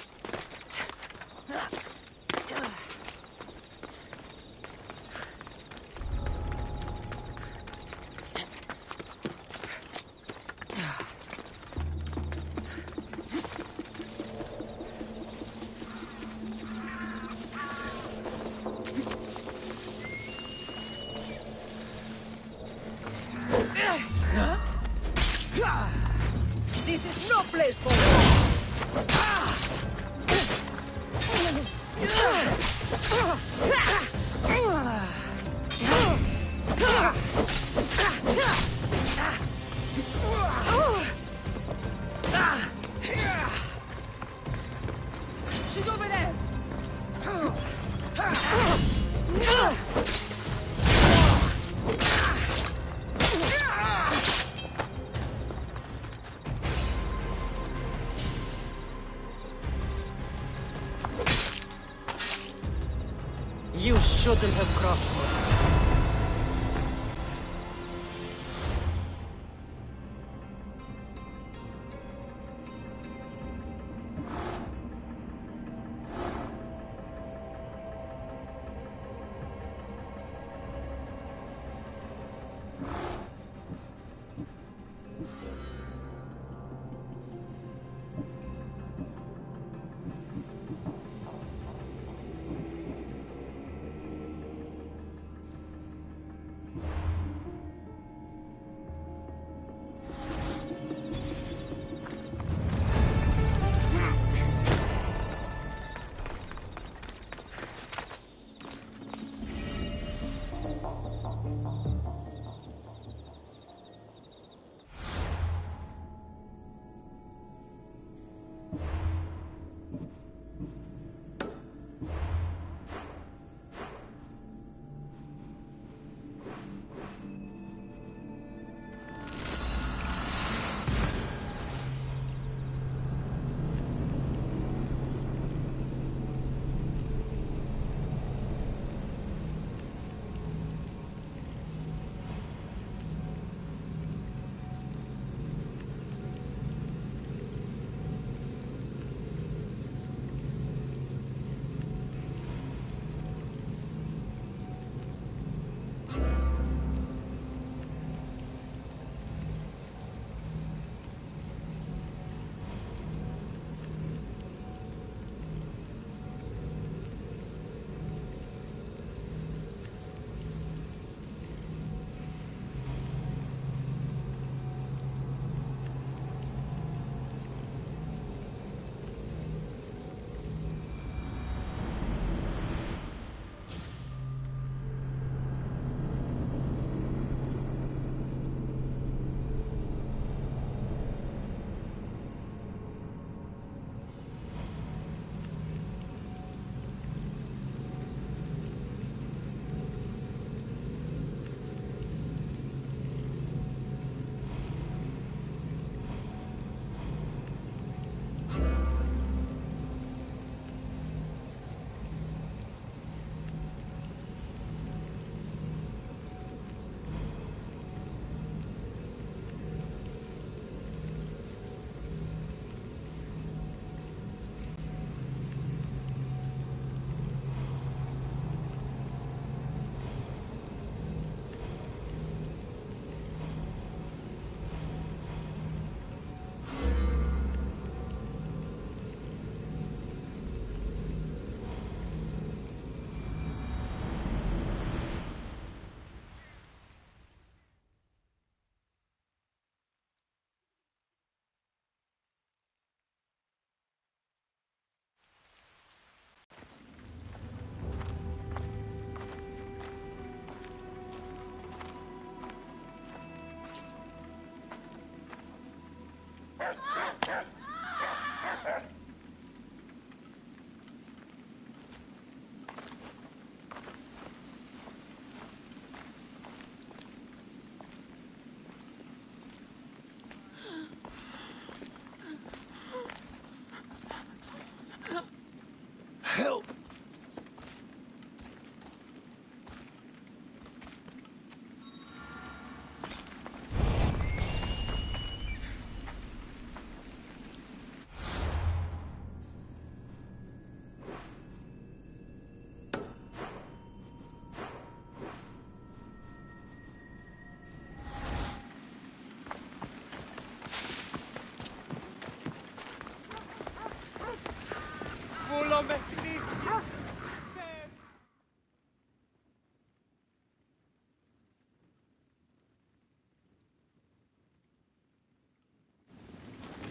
This is no place for you! She's over there! You shouldn't have crossed me.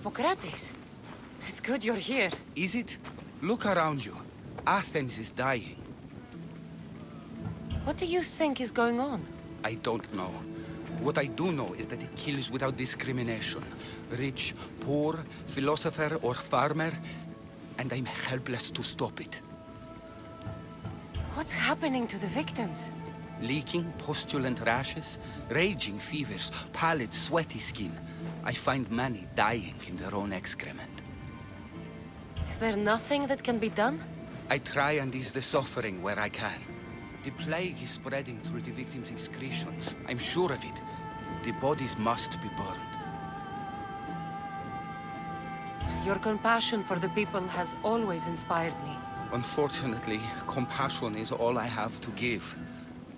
Hippocrates. It's good you're here. Is it? Look around you. Athens is dying. What do you think is going on? I don't know. What I do know is that it kills without discrimination. Rich, poor, philosopher or farmer, and I'm helpless to stop it. What's happening to the victims? Leaking, postulant rashes, raging fevers, pallid, sweaty skin. I find many dying in their own excrement. Is there nothing that can be done? I try and ease the suffering where I can. The plague is spreading through the victims' excretions. I'm sure of it. The bodies must be burned. Your compassion for the people has always inspired me. Unfortunately, compassion is all I have to give.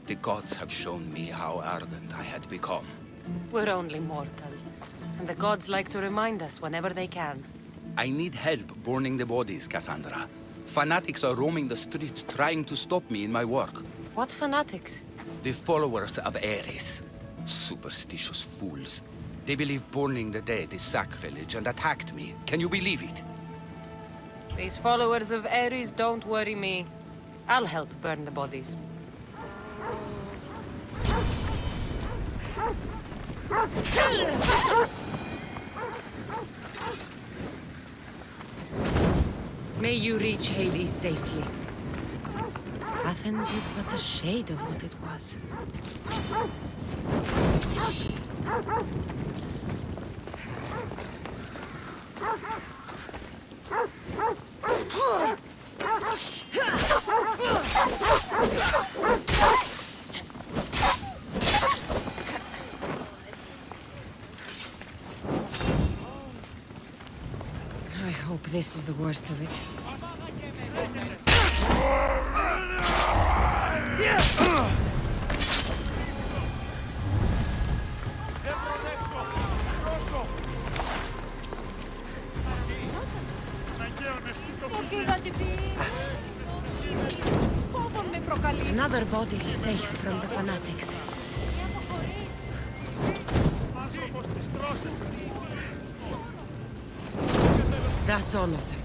The gods have shown me how arrogant I had become. We're only mortal. And the gods like to remind us whenever they can. I need help burning the bodies, Cassandra. Fanatics are roaming the streets trying to stop me in my work. What fanatics? The followers of Ares. Superstitious fools. They believe burning the dead is sacrilege and attacked me. Can you believe it? These followers of Ares don't worry me. I'll help burn the bodies. May you reach Hades safely. Athens is but a shade of what it was. I hope this is the worst of it. Another body safe from the fanatics. That's all of them.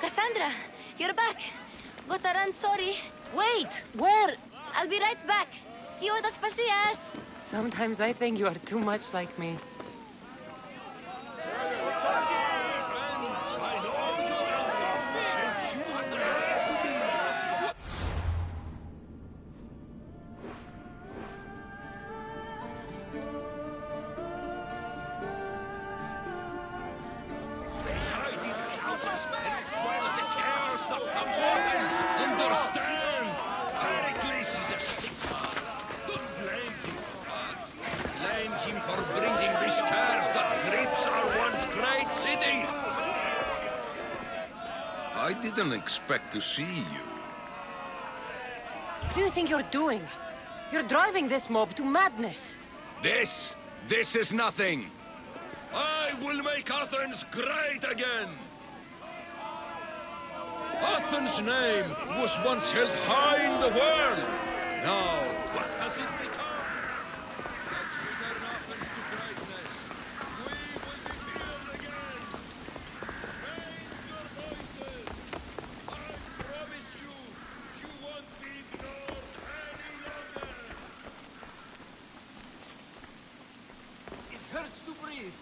Cassandra, you're back. Gotta run, sorry. Wait! Where? I'll be right back. See you at Aspasias. Sometimes I think you are too much like me. I didn't expect to see you. What do you think you're doing? You're driving this mob to madness. This is nothing. I will make Athens great again. Athens' name was once held high in the world. Now, what has it become? Let's return Athens to greatness. We will be feared again. Raise your voices. I promise you, you won't be ignored any longer. It hurts to breathe.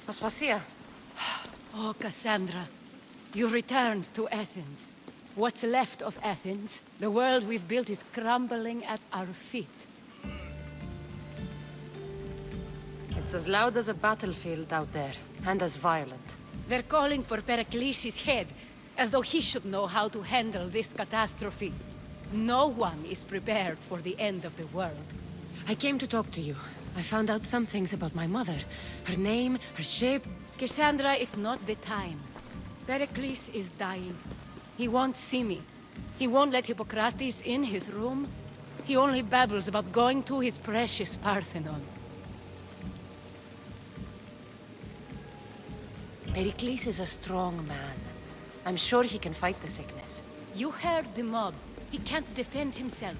Aspasia. Oh, Cassandra, you returned to Athens. What's left of Athens, the world we've built is crumbling at our feet. It's as loud as a battlefield out there, and as violent. They're calling for Pericles' head, as though he should know how to handle this catastrophe. No one is prepared for the end of the world. I came to talk to you. I found out some things about my mother. Her name, her shape. Cassandra, it's not the time. Pericles is dying. He won't see me. He won't let Hippocrates in his room. He only babbles about going to his precious Parthenon. Pericles is a strong man. I'm sure he can fight the sickness. You heard the mob. He can't defend himself.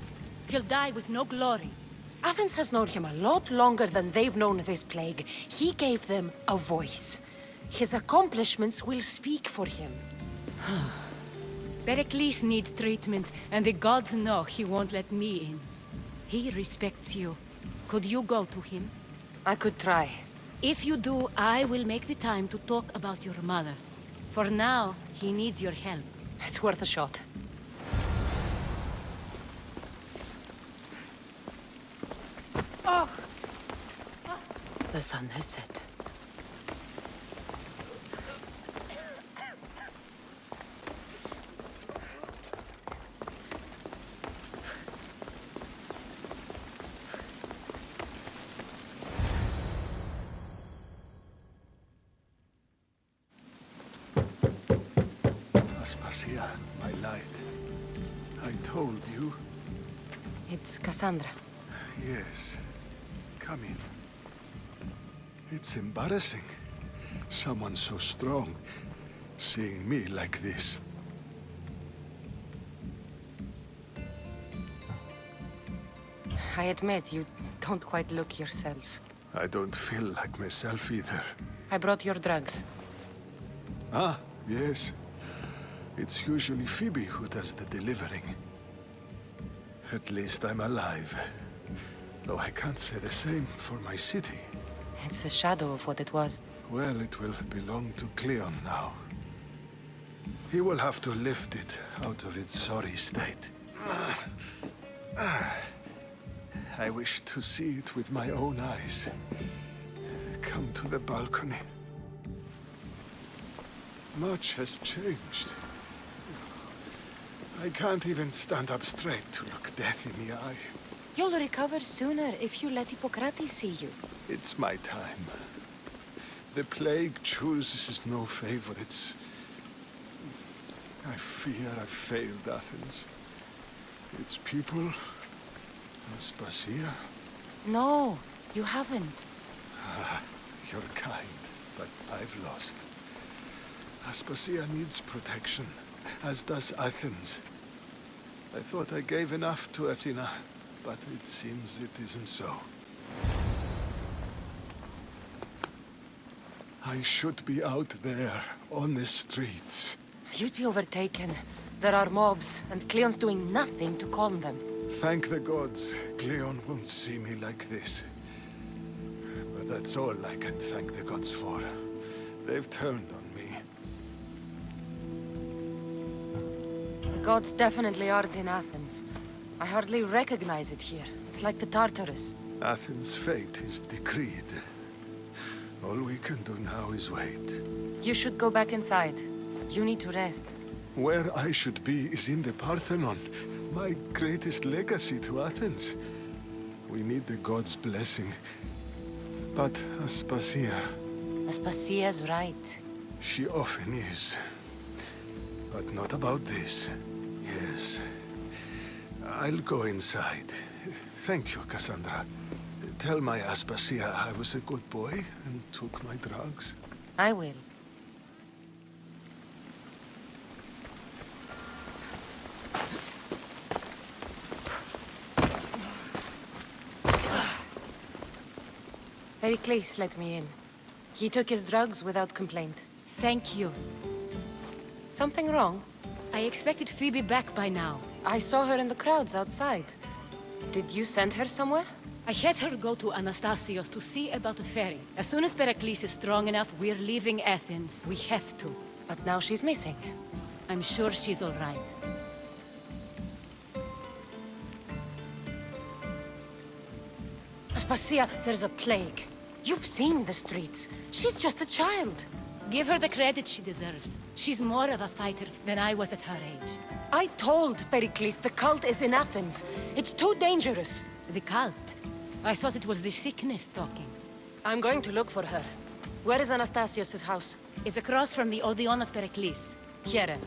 He'll die with no glory. Athens has known him a lot longer than they've known this plague. He gave them a voice. His accomplishments will speak for him. Pericles needs treatment, and the gods know he won't let me in. He respects you. Could you go to him? I could try. If you do, I will make the time to talk about your mother. For now, he needs your help. It's worth a shot. Oh! The sun has set. Aspasia, my light. I told you. It's Cassandra. Yes. Come in. It's embarrassing. Someone so strong seeing me like this. I admit, you don't quite look yourself. I don't feel like myself either. I brought your drugs. Ah, yes. It's usually Phoebe who does the delivering. At least I'm alive. Though I can't say the same for my city. It's a shadow of what it was. Well, it will belong to Cleon now. He will have to lift it out of its sorry state. I wish to see it with my own eyes. Come to the balcony. Much has changed. I can't even stand up straight to look death in the eye. You'll recover sooner if you let Hippocrates see you. It's my time. The plague chooses no favorites. I fear I've failed Athens. Its people, Aspasia. No, you haven't. Ah, you're kind, but I've lost. Aspasia needs protection, as does Athens. I thought I gave enough to Athena, but it seems it isn't so. I should be out there, on the streets. You'd be overtaken. There are mobs, and Cleon's doing nothing to calm them. Thank the gods, Cleon won't see me like this. But that's all I can thank the gods for. They've turned on me. The gods definitely aren't in Athens. I hardly recognize it here. It's like the Tartarus. Athens' fate is decreed. All we can do now is wait. You should go back inside. You need to rest. Where I should be is in the Parthenon, my greatest legacy to Athens. We need the gods' blessing. But Aspasia... Aspasia's right. She often is. But not about this. Yes. I'll go inside. Thank you, Cassandra. Tell my Aspasia I was a good boy and took my drugs. I will. Pericles let me in. He took his drugs without complaint. Thank you. Something wrong? I expected Phoebe back by now. I saw her in the crowds outside. Did you send her somewhere? I had her go to Anastasios to see about a ferry. As soon as Pericles is strong enough, we're leaving Athens. We have to. But now she's missing. I'm sure she's all right. Aspasia, there's a plague. You've seen the streets. She's just a child. Give her the credit she deserves. She's more of a fighter than I was at her age. I told Pericles the cult is in Athens. It's too dangerous. The cult? I thought it was the sickness talking. I'm going to look for her. Where is Anastasios' house? It's across from the Odeon of Pericles. Here.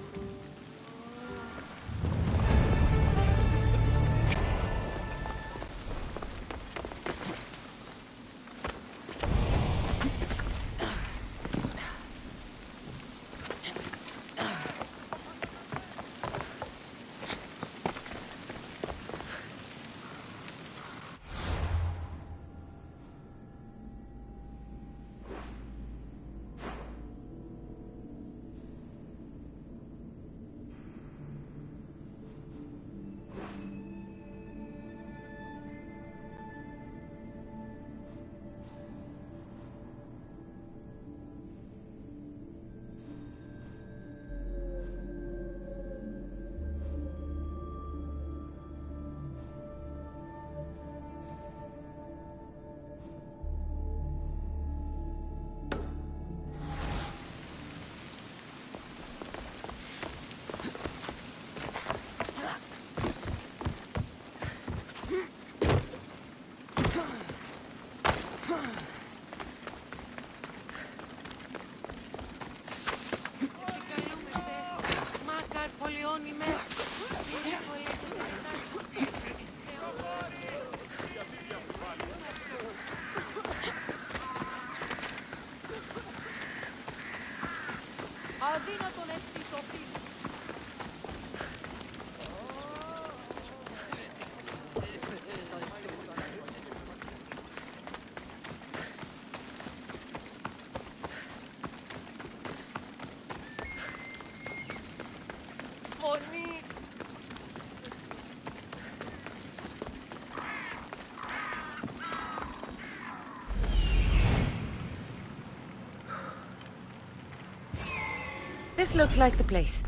This looks like the place.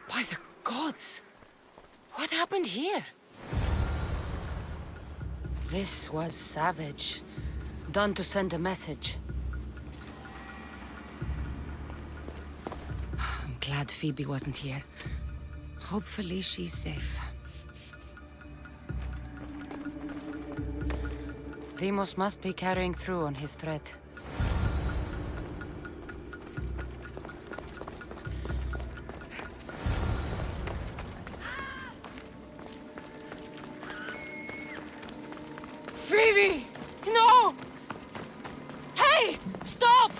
By the gods! What happened here? This was savage. Done to send a message. I'm glad Phoebe wasn't here. Hopefully she's safe. Deimos must be carrying through on his threat. Phoebe! No! Hey! Stop!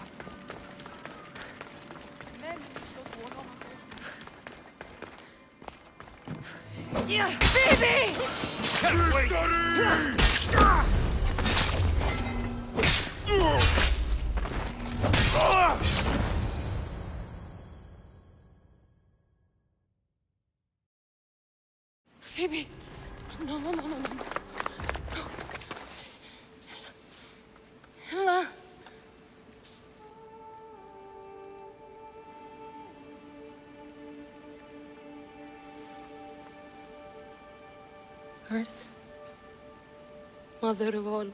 Yeah, Phoebe! Phoebe! No. Earth, Mother of all,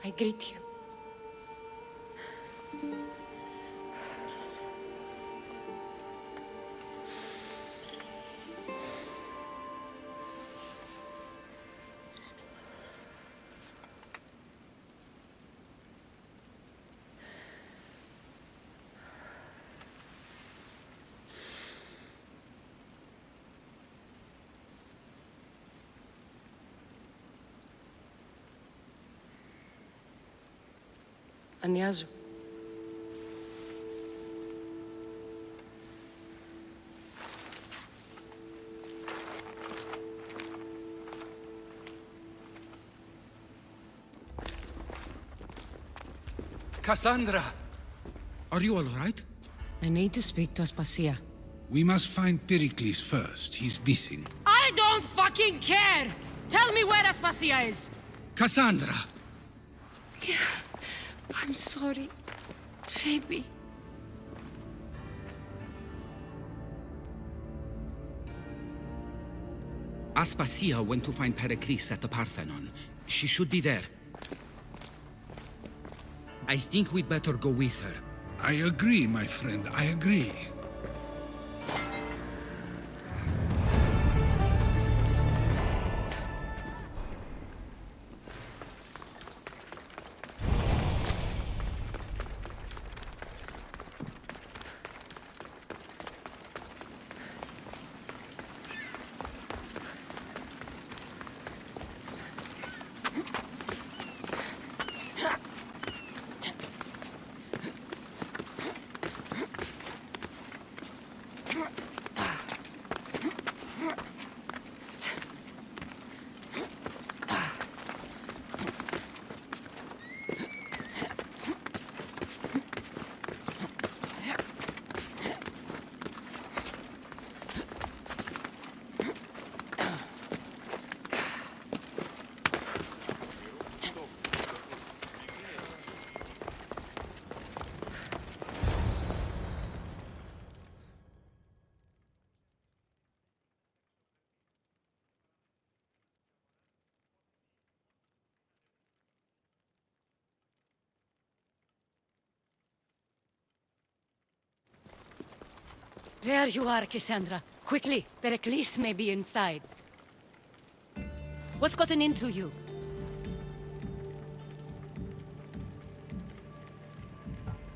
I greet you. Ανιάζω. Cassandra! Are you all right? I need to speak to Aspasia. We must find Pericles first. He's missing. I don't fucking care! Tell me where Aspasia is! Cassandra! I'm sorry, Phoebe. Aspasia went to find Pericles at the Parthenon. She should be there. I think we'd better go with her. I agree, my friend, I agree. There you are, Cassandra. Quickly, Pericles may be inside. What's gotten into you?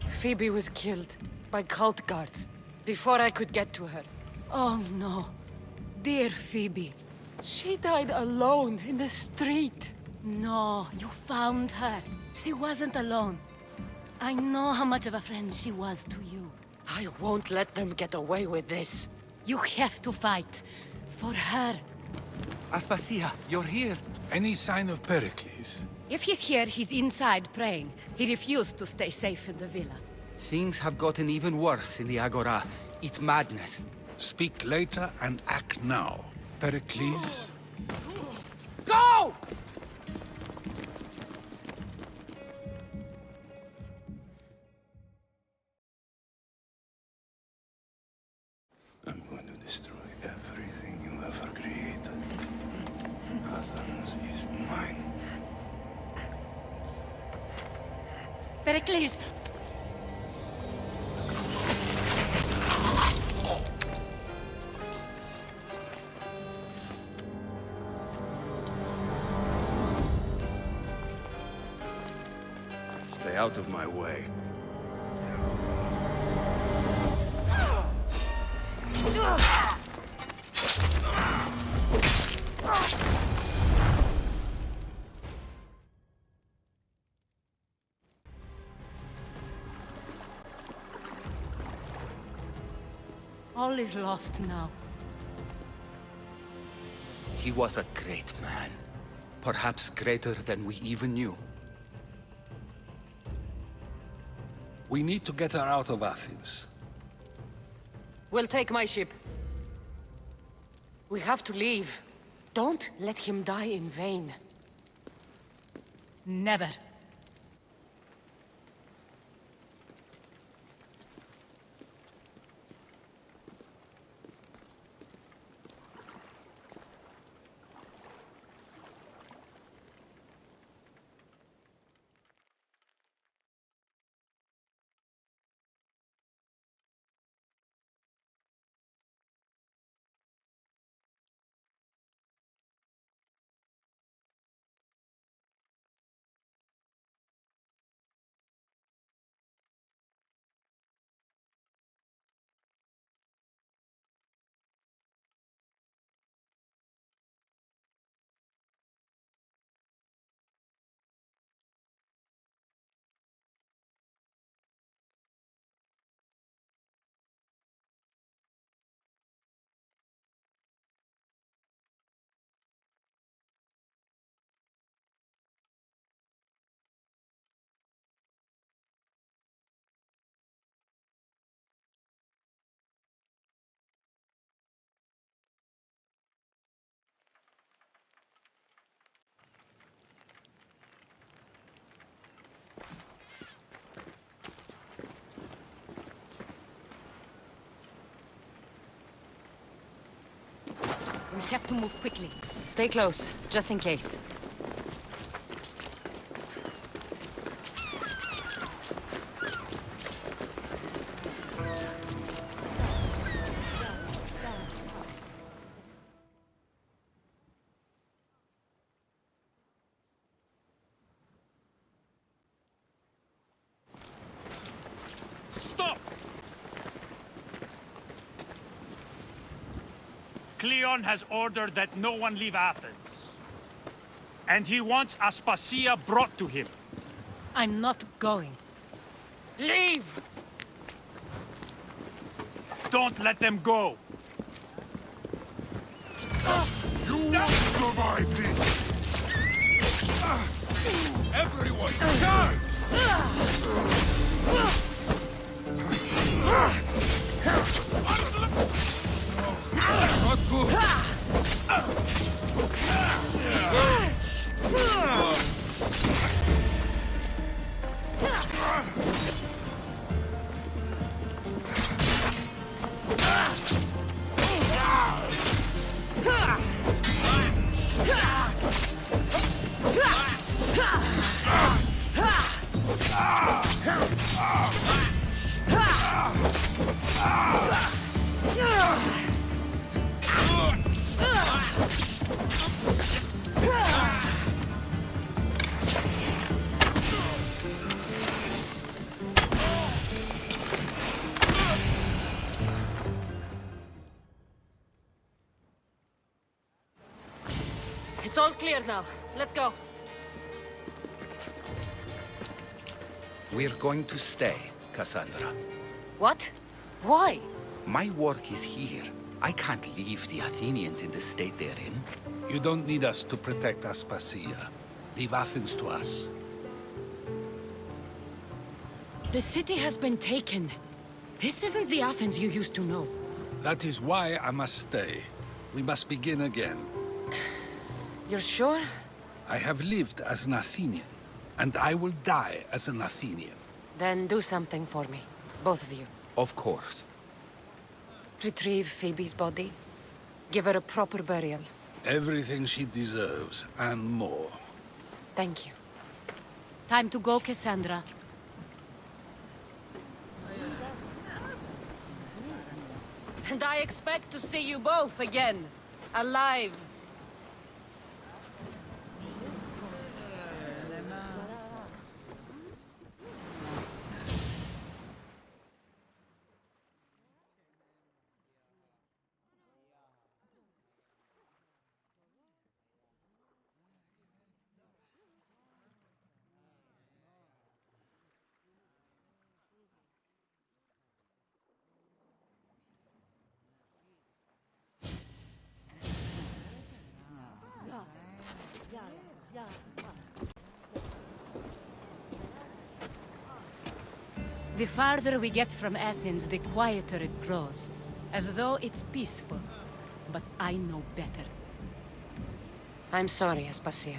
Phoebe was killed by cult guards before I could get to her. Oh no. Dear Phoebe. She died alone in the street. No, you found her. She wasn't alone. I know how much of a friend she was to you. I won't let them get away with this. You have to fight. For her. Aspasia, you're here. Any sign of Pericles? If he's here, he's inside praying. He refused to stay safe in the villa. Things have gotten even worse in the Agora. It's madness. Speak later and act now. Pericles? Go! I'm going to destroy everything you ever created. Athens is mine. Pericles! Stay out of my way. All is lost now. He was a great man. Perhaps greater than we even knew. We need to get her out of Athens. We'll take my ship. We have to leave. Don't let him die in vain. Never. We have to move quickly. Stay close, just in case. Stop! Cleon has ordered that no one leave Athens. And he wants Aspasia brought to him. I'm not going. Leave! Don't let them go! You won't survive this! Everyone, charge! Not good! It's all clear now. Let's go. We're going to stay, Cassandra. What? Why? My work is here. I can't leave the Athenians in the state they're in. You don't need us to protect Aspasia. Leave Athens to us. The city has been taken. This isn't the Athens you used to know. That is why I must stay. We must begin again. You're sure? I have lived as an Athenian, and I will die as an Athenian. Then do something for me. Both of you. Of course. Retrieve Phoebe's body. Give her a proper burial. Everything she deserves, and more. Thank you. Time to go, Cassandra. And I expect to see you both again. Alive. The farther we get from Athens, the quieter it grows. As though it's peaceful. But I know better. I'm sorry, Aspasia.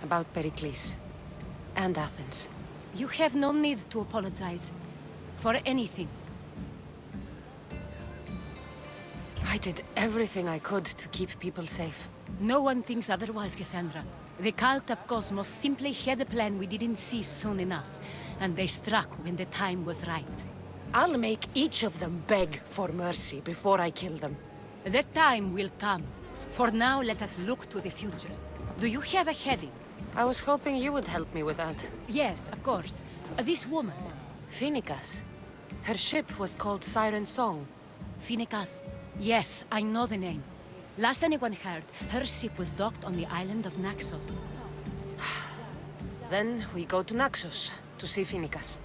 About Pericles. And Athens. You have no need to apologize. For anything. I did everything I could to keep people safe. No one thinks otherwise, Cassandra. The cult of Cosmos simply had a plan we didn't see soon enough. And they struck when the time was right. I'll make each of them beg for mercy before I kill them. That time will come. For now, let us look to the future. Do you have a heading? I was hoping you would help me with that. Yes, of course. This woman. Phoenicas. Her ship was called Siren Song. Phoenicas. Yes, I know the name. Last anyone heard, her ship was docked on the island of Naxos. Then we go to Naxos to see Phoenicas.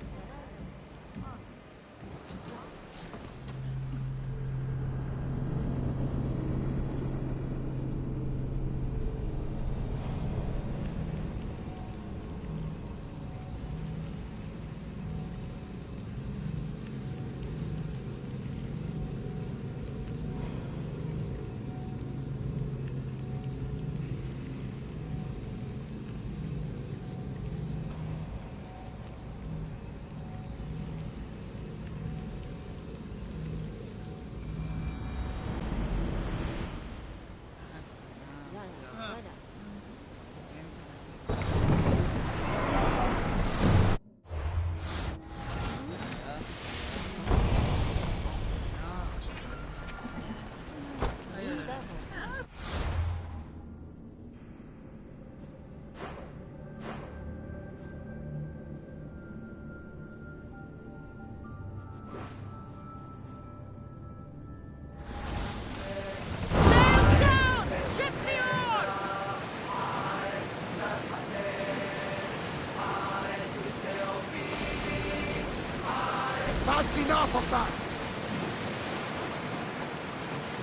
of that!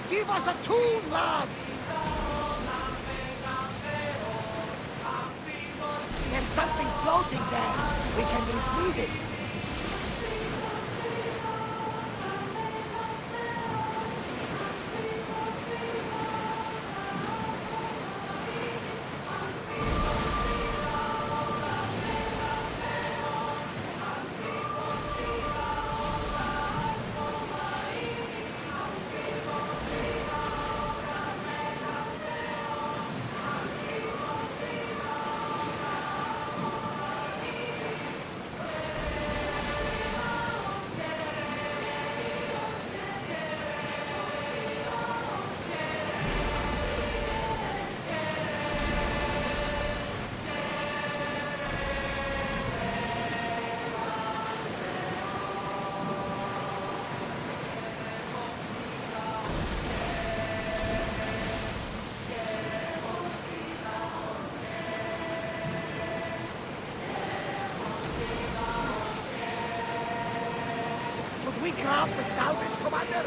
Give us a tune, lad! There's something floating there. We can retrieve it. Should we grab the salvage, Commander?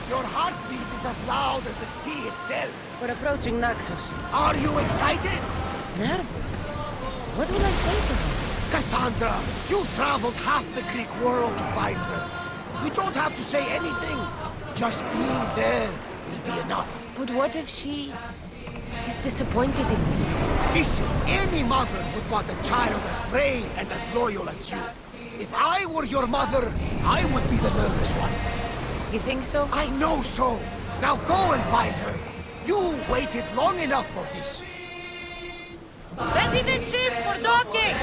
Your heartbeat is as loud as the sea itself. We're approaching Naxos. Are you excited? Nervous? What will I say to her? Cassandra, you've traveled half the Greek world to find her. You don't have to say anything. Just being there will be enough. But what if she is disappointed in me? Listen, any mother would want a child as brave and as loyal as you. If I were your mother, I would be the nervous one. You think so? I know so. Now go and find her. You waited long enough for this. Ready the ship for docking!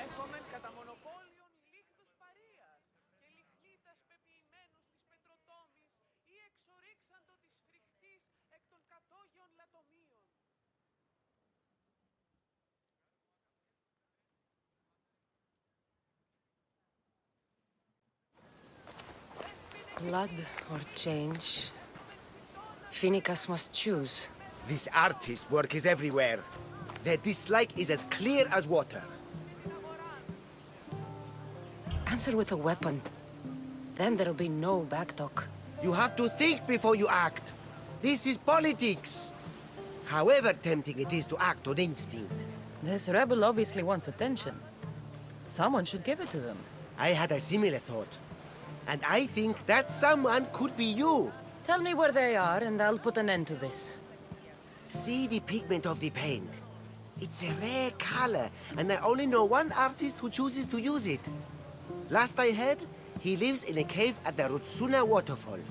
Έχομεν κατά μονοπόλιον λίχτους παρείας και λιχνίτας πεποιημένους της πετροτόμης ή εξορίξαντο της φρικτής εκ των κατόγιων λατομείων. Blood or change? Phoenicus must choose. This artist's work is everywhere. Their dislike is as clear as water. Answer with a weapon. Then there'll be no backtalk. You have to think before you act. This is politics. However tempting it is to act on instinct. This rebel obviously wants attention. Someone should give it to them. I had a similar thought. And I think that someone could be you. Tell me where they are, and I'll put an end to this. See the pigment of the paint. It's a rare color, and I only know one artist who chooses to use it. Last I heard, he lives in a cave at the Rutsuna waterfall.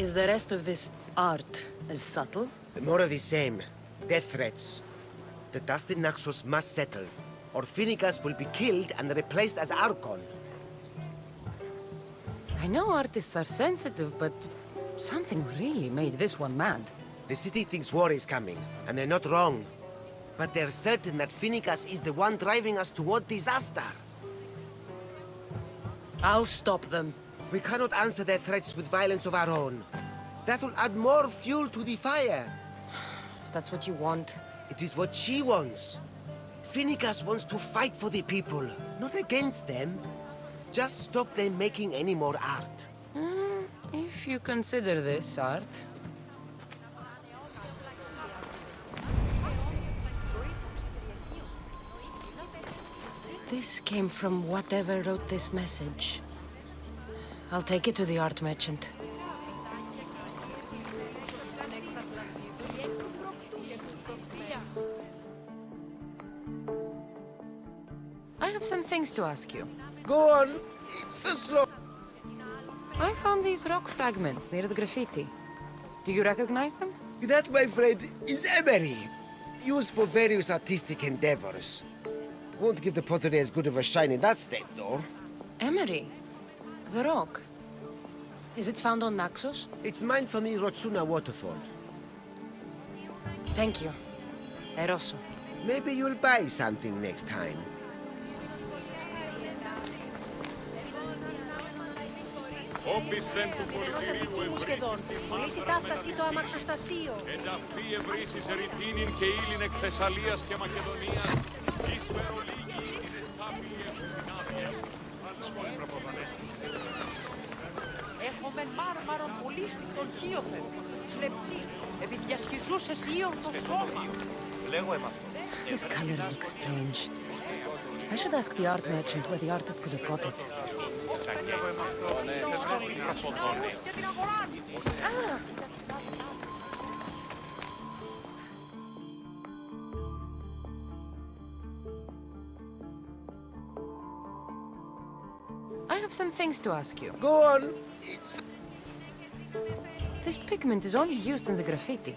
Is the rest of this art as subtle? More of the same. Death threats. The dust in Naxos must settle, or Phoenicus will be killed and replaced as Archon. I know artists are sensitive, but something really made this one mad. The city thinks war is coming, and they're not wrong. But they're certain that Phoenicus is the one driving us toward disaster. I'll stop them. We cannot answer their threats with violence of our own. That will add more fuel to the fire. If that's what you want. It is what she wants. Phoenicus wants to fight for the people, not against them. Just stop them making any more art. If you consider this art. This came from whatever wrote this message. I'll take it to the art merchant. I have some things to ask you. Go on. It's the slow. I found these rock fragments near the graffiti. Do you recognize them? That, my friend, is emery. Used for various artistic endeavors. Won't give the pottery as good of a shine in that state, though. Emery? The rock? Is it found on Naxos? It's mined from the Rotsuna waterfall. Thank you. Eroso. Maybe you'll buy something next time. Ενός επικίνου σχεδόν. Πωλήσει ταύταση το αμαξοστασίο. Ενταφή ευρύσεις ερητήνην και ύλην εκ Θεσσαλίας και Μακεδονίας. Ίσπερο λίγη ήτινες κάπηλοι έχουν συνάδειε. Έχουμε μάρμαρον πουλίστικον χίωθεν. Σλεψί, επί διασχιζούσες ίον το σώμα. This color looks strange. I should ask the art merchant where the artist could have got it. I have some things to ask you. Go on. This pigment is only used in the graffiti.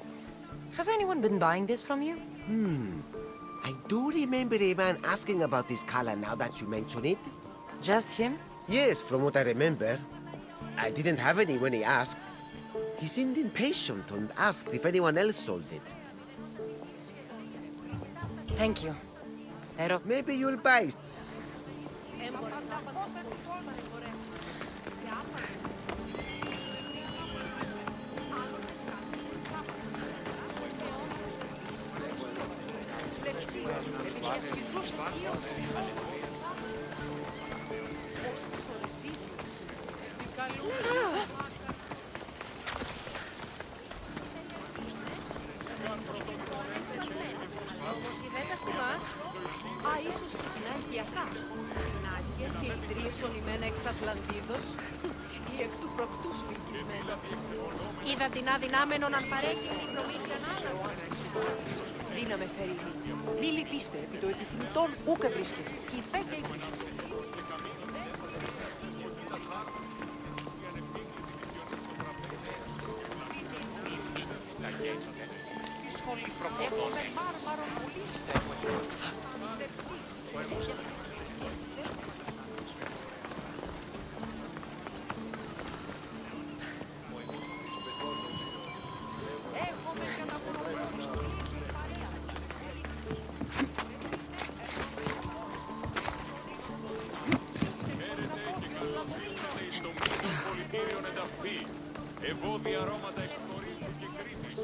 Has anyone been buying this from you? I do remember a man asking about this color now that you mention it. Just him? Yes, from what I remember. I didn't have any when he asked. He seemed impatient and asked if anyone else sold it. Thank you. Maybe you'll buy. Αποσυνδέτας τιμάς, ίσως κοινά οικιακά. Νάκια και οι τρεις ονειμένα εξ Ατλαντίδος, ή εκ του προκτού σφυγισμένα. Είδα την αδυνάμενον αν παρέχει την προμήθειαν άλλα. Δύναμε φέρει. Μη λυπήστε, επί το επιθυμητόν ούκ ευρίσκεται. Η πέγγα η πίσω. Έχουμε μάρμαρον πουλίστε. Ευώδια αρώματα εκ Κορίνθου και Κρήτης.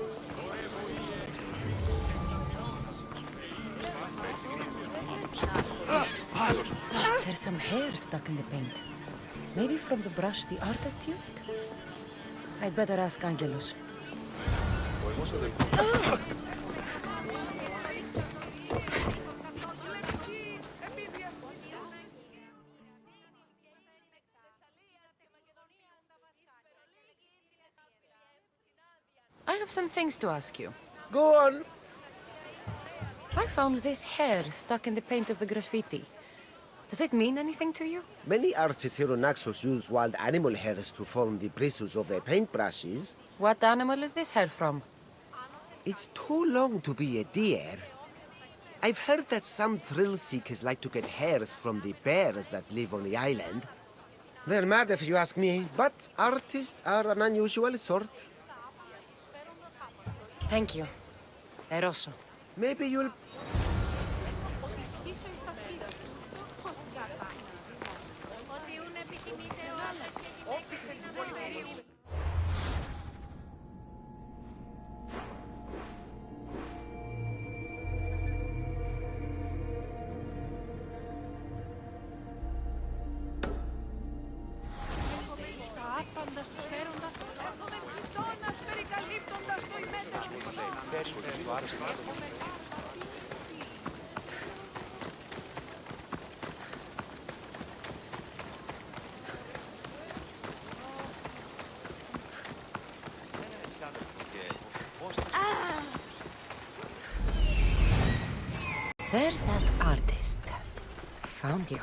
There's some hair stuck in the paint. Maybe from the brush the artist used? I'd better ask Angelos. have some things to ask you. Go on. I found this hair stuck in the paint of the graffiti. Does it mean anything to you? Many artists here on Naxos use wild animal hairs to form the bristles of their paintbrushes. What animal is this hair from? It's too long to be a deer. I've heard that some thrill seekers like to get hairs from the bears that live on the island. They're mad if you ask me, but artists are an unusual sort. Thank you. Eroso. Maybe you'll... There's that artist. Found you.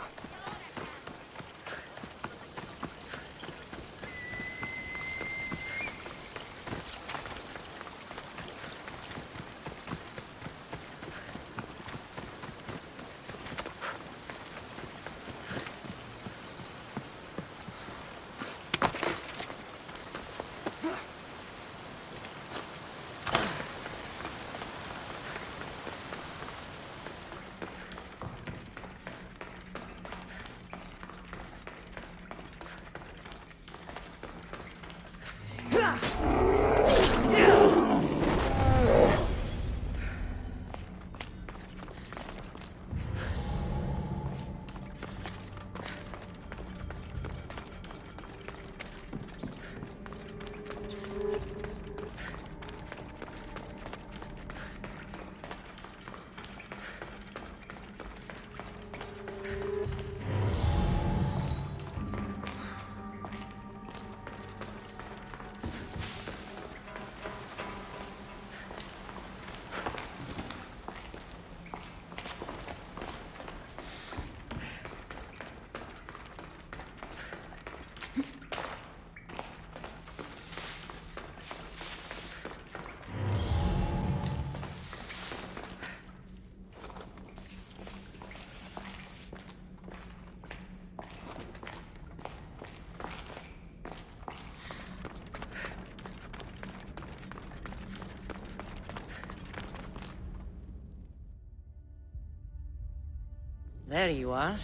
There you are.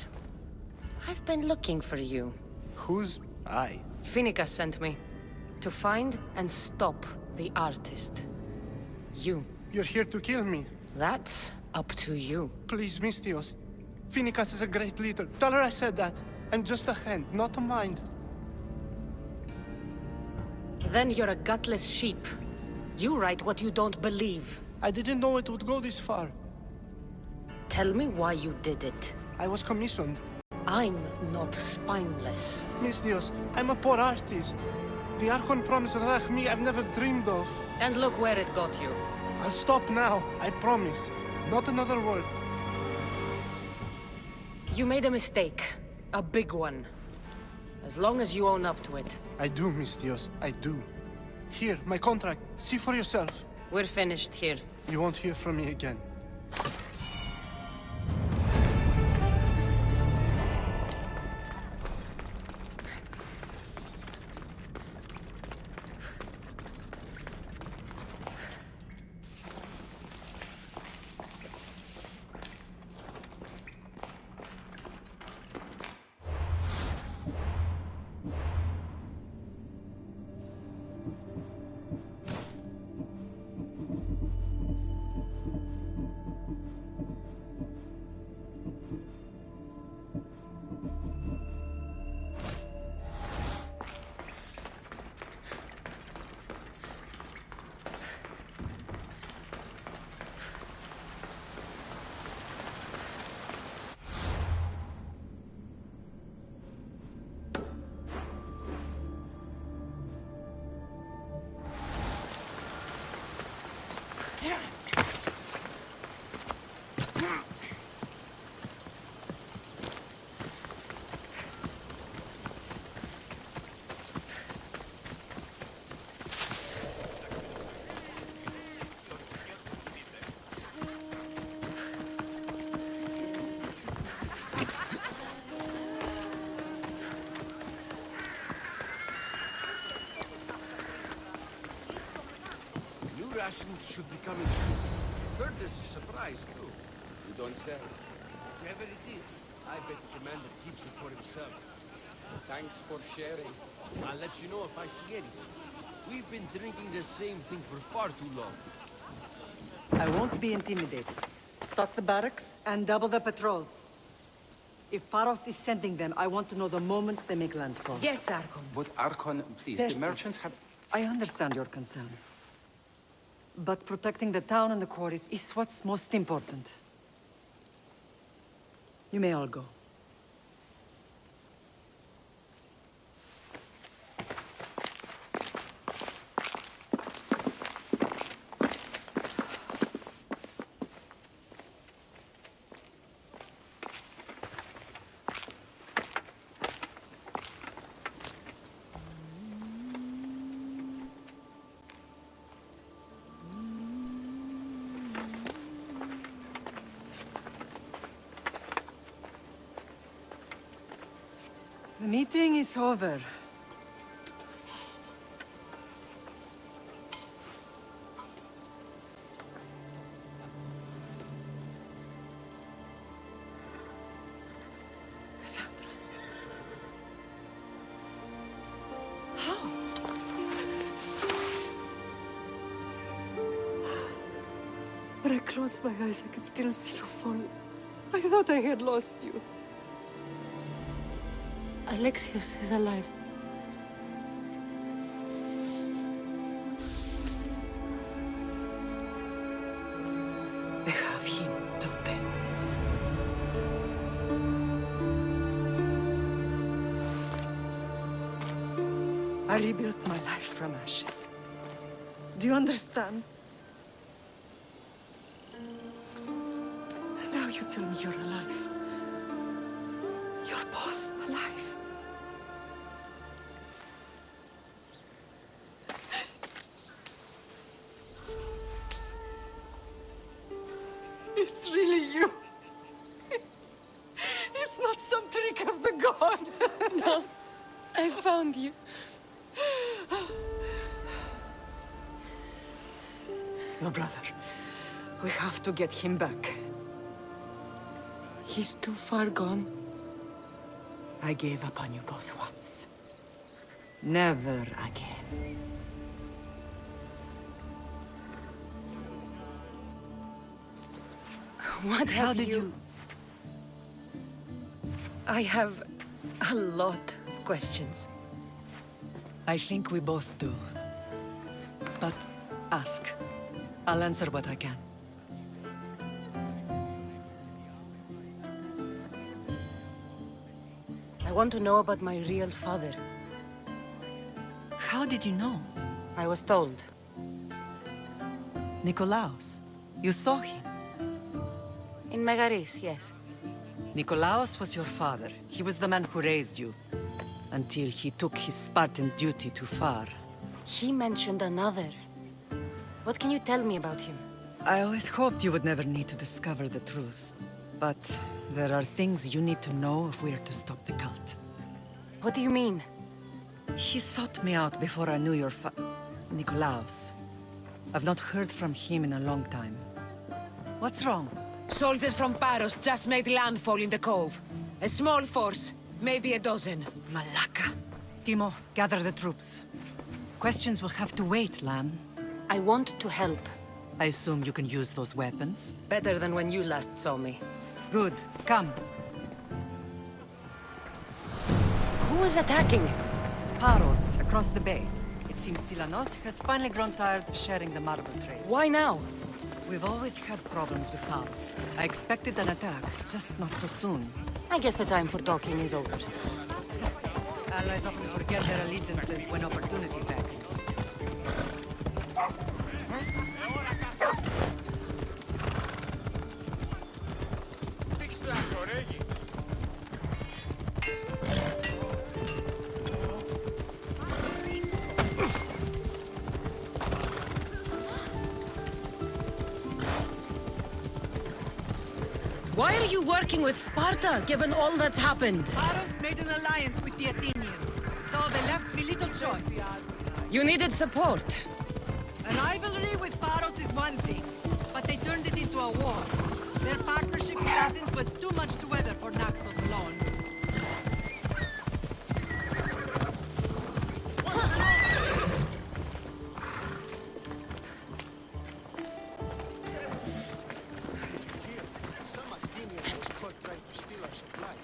I've been looking for you. Who's I? Finica sent me. To find and stop the artist. You. You're here to kill me. That's up to you. Please, Mistios. Finicas is a great leader. Tell her I said that. I'm just a hand, not a mind. Then you're a gutless sheep. You write what you don't believe. I didn't know it would go this far. Tell me why you did it. I was commissioned. I'm not spineless. Mistios, I'm a poor artist. The Archon promised Zagrajmy I've never dreamed of. And look where it got you. I'll stop now, I promise. Not another word. You made a mistake. A big one. As long as you own up to it. I do, Mistios, I do. Here, my contract. See for yourself. We're finished here. You won't hear from me again. rations should be coming soon. Heard there's a surprise, too. You don't say. Whatever it is, I bet the commander keeps it for himself. Thanks for sharing. I'll let you know if I see anything. We've been drinking the same thing for far too long. I won't be intimidated. Stock the barracks and double the patrols. If Paros is sending them, I want to know the moment they make landfall. Yes, Archon. But Archon, please, Xerxes, the merchants have... I understand your concerns. But protecting the town and the quarries is what's most important. You may all go. The meeting is over. Cassandra. How? When I closed my eyes, I could still see you fall. I thought I had lost you. Alexios is alive. They have him, don't they? I rebuilt my life from ashes. Do you understand? Now you tell me you're alive. You're both alive. It's really you. It's not some trick of the gods. No, I found you. Your brother. We have to get him back. He's too far gone. I gave up on you both once. Never again. What How have did you... I have a lot of questions. I think we both do. But ask. I'll answer what I can. I want to know about my real father. How did you know? I was told. Nikolaos. You saw him. In Megaris, yes. Nikolaos was your father. He was the man who raised you. Until he took his Spartan duty too far. He mentioned another. What can you tell me about him? I always hoped you would never need to discover the truth. But there are things you need to know if we are to stop the cult. What do you mean? He sought me out before I knew your Nikolaos. I've not heard from him in a long time. What's wrong? Soldiers from Paros just made landfall in the cove. A small force, maybe a dozen. Malaka. Timo, gather the troops. Questions will have to wait, Lamb. I want to help. I assume you can use those weapons? Better than when you last saw me. Good. Come. Who is attacking? Paros, across the bay. It seems Silanos has finally grown tired of sharing the marble trade. Why now? We've always had problems with Paros. I expected an attack, just not so soon. I guess the time for talking is over. Allies often forget their allegiances when opportunity beckons. Why are you working with Sparta, given all that's happened? Paros made an alliance with the Athenians, so they left me little choice. You needed support. A rivalry with Paros is one thing, but they turned it into a war. Their partnership with Athens was too much to weather for Naxos alone. Some Athenian was caught trying to steal our supplies.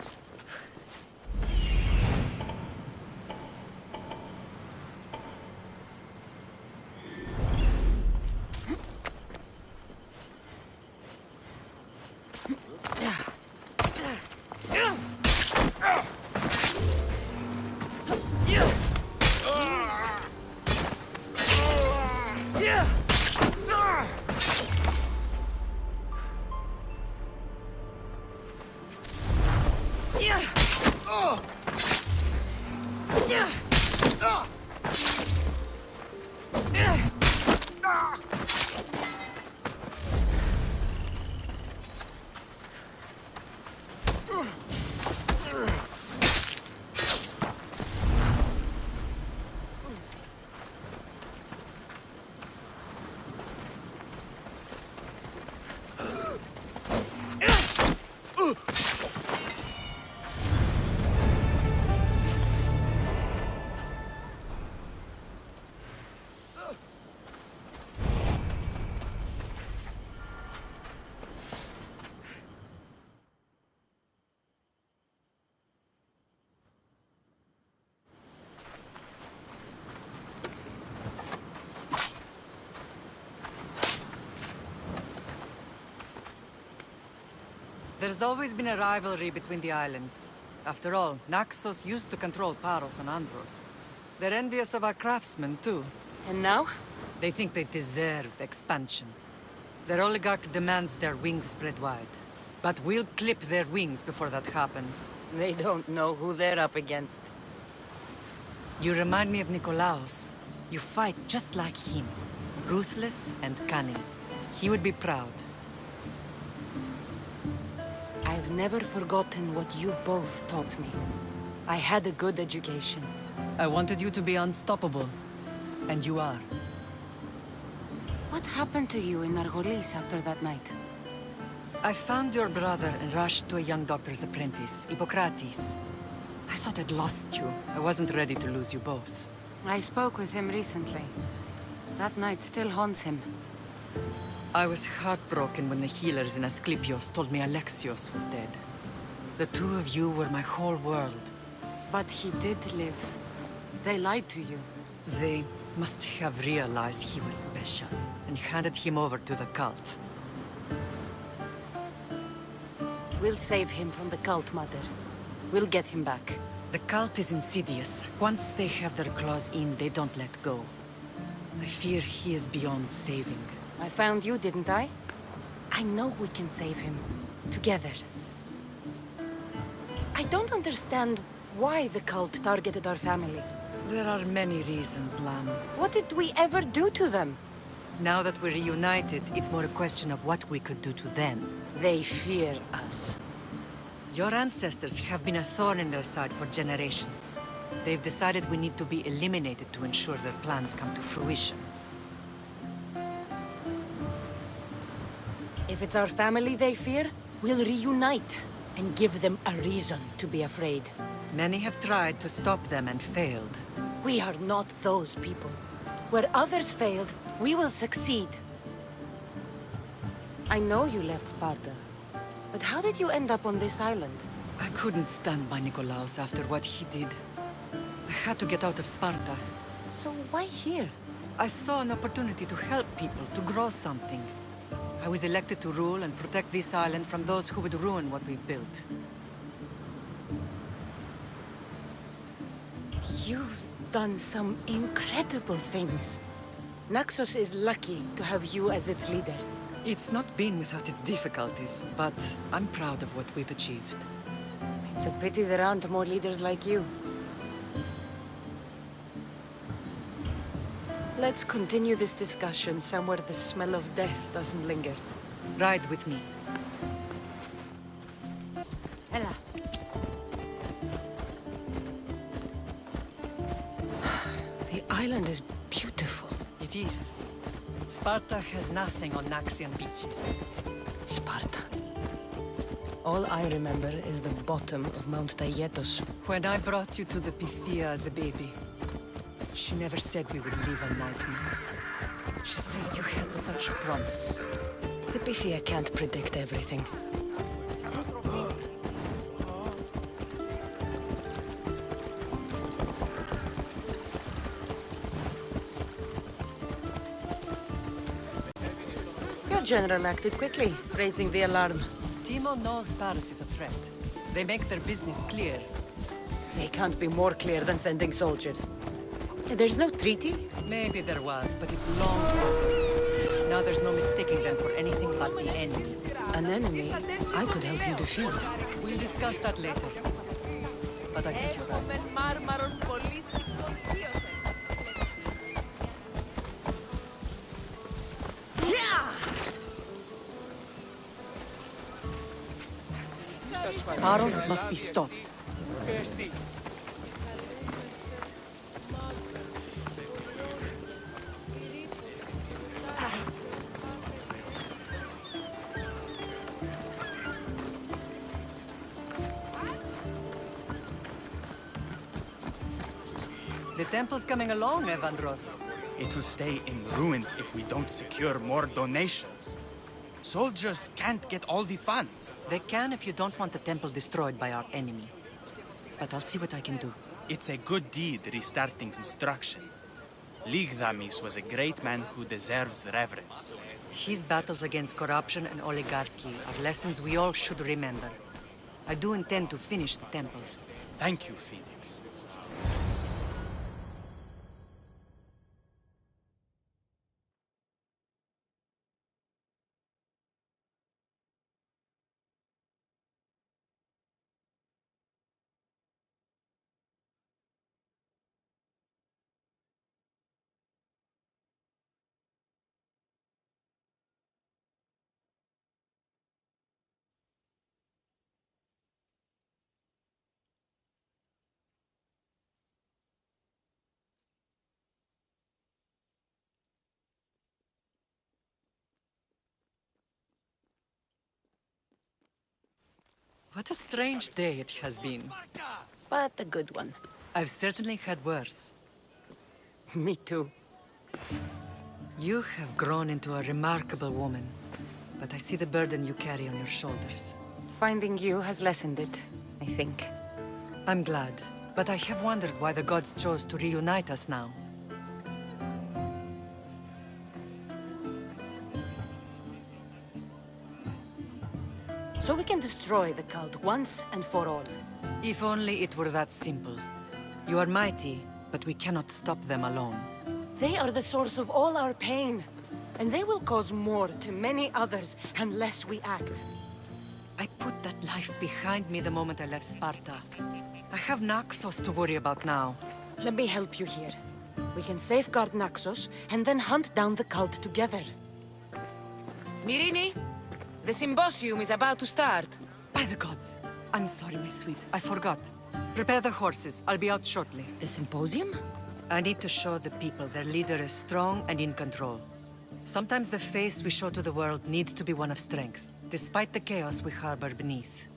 There's always been a rivalry between the islands. After all, Naxos used to control Paros and Andros. They're envious of our craftsmen, too. And now? They think they deserve expansion. Their oligarch demands their wings spread wide. But we'll clip their wings before that happens. They don't know who they're up against. You remind me of Nikolaos. You fight just like him. Ruthless and cunning. He would be proud. I've never forgotten what you both taught me. I had a good education. I wanted you to be unstoppable. And you are. What happened to you in Argolis after that night? I found your brother and rushed to a young doctor's apprentice, Hippocrates. I thought I'd lost you. I wasn't ready to lose you both. I spoke with him recently. That night still haunts him. I was heartbroken when the healers in Asclepios told me Alexios was dead. The two of you were my whole world. But he did live. They lied to you. They must have realized he was special and handed him over to the cult. We'll save him from the cult, Mother. We'll get him back. The cult is insidious. Once they have their claws in, they don't let go. I fear he is beyond saving. I found you, didn't I? I know we can save him. Together. I don't understand why the cult targeted our family. There are many reasons, Lam. What did we ever do to them? Now that we're reunited, it's more a question of what we could do to them. They fear us. Your ancestors have been a thorn in their side for generations. They've decided we need to be eliminated to ensure their plans come to fruition. If it's our family they fear, we'll reunite and give them a reason to be afraid. Many have tried to stop them and failed. We are not those people. Where others failed, we will succeed. I know you left Sparta, but how did you end up on this island? I couldn't stand by Nikolaos after what he did. I had to get out of Sparta. So why here? I saw an opportunity to help people, to grow something. I was elected to rule and protect this island from those who would ruin what we've built. You've done some incredible things. Naxos is lucky to have you as its leader. It's not been without its difficulties, but I'm proud of what we've achieved. It's a pity there aren't more leaders like you. Let's continue this discussion somewhere the smell of death doesn't linger. Ride with me. Ella. The island is beautiful. It is. Sparta has nothing on Naxian beaches. Sparta. All I remember is the bottom of Mount Taygetos. When I brought you to the Pythia as a baby, she never said we would live a nightmare. She said you had such promise. The Pythia can't predict everything. Your general acted quickly, raising the alarm. Timo knows Paris is a threat. They make their business clear. They can't be more clear than sending soldiers. There's no treaty? Maybe there was, but it's long gone. Now there's no mistaking them for anything but the enemy. An enemy I could help you defeat. We'll discuss that later. But I think you're right. Paros must be stopped. The temple's coming along, Evandros. It will stay in ruins if we don't secure more donations. Soldiers can't get all the funds. They can if you don't want the temple destroyed by our enemy. But I'll see what I can do. It's a good deed restarting construction. Ligdamis was a great man who deserves reverence. His battles against corruption and oligarchy are lessons we all should remember. I do intend to finish the temple. Thank you, Phoenix. What a strange day it has been. But a good one. I've certainly had worse. Me too. You have grown into a remarkable woman, but I see the burden you carry on your shoulders. Finding you has lessened it, I think. I'm glad, but I have wondered why the gods chose to reunite us now. So we can destroy the cult once and for all. If only it were that simple. You are mighty, but we cannot stop them alone. They are the source of all our pain, and they will cause more to many others unless we act. I put that life behind me the moment I left Sparta. I have Naxos to worry about now. Let me help you here. We can safeguard Naxos and then hunt down the cult together. Myrrine, the symposium is about to start. By the gods! I'm sorry, my sweet. I forgot. Prepare the horses. I'll be out shortly. The symposium? I need to show the people their leader is strong and in control. Sometimes the face we show to the world needs to be one of strength, despite the chaos we harbor beneath.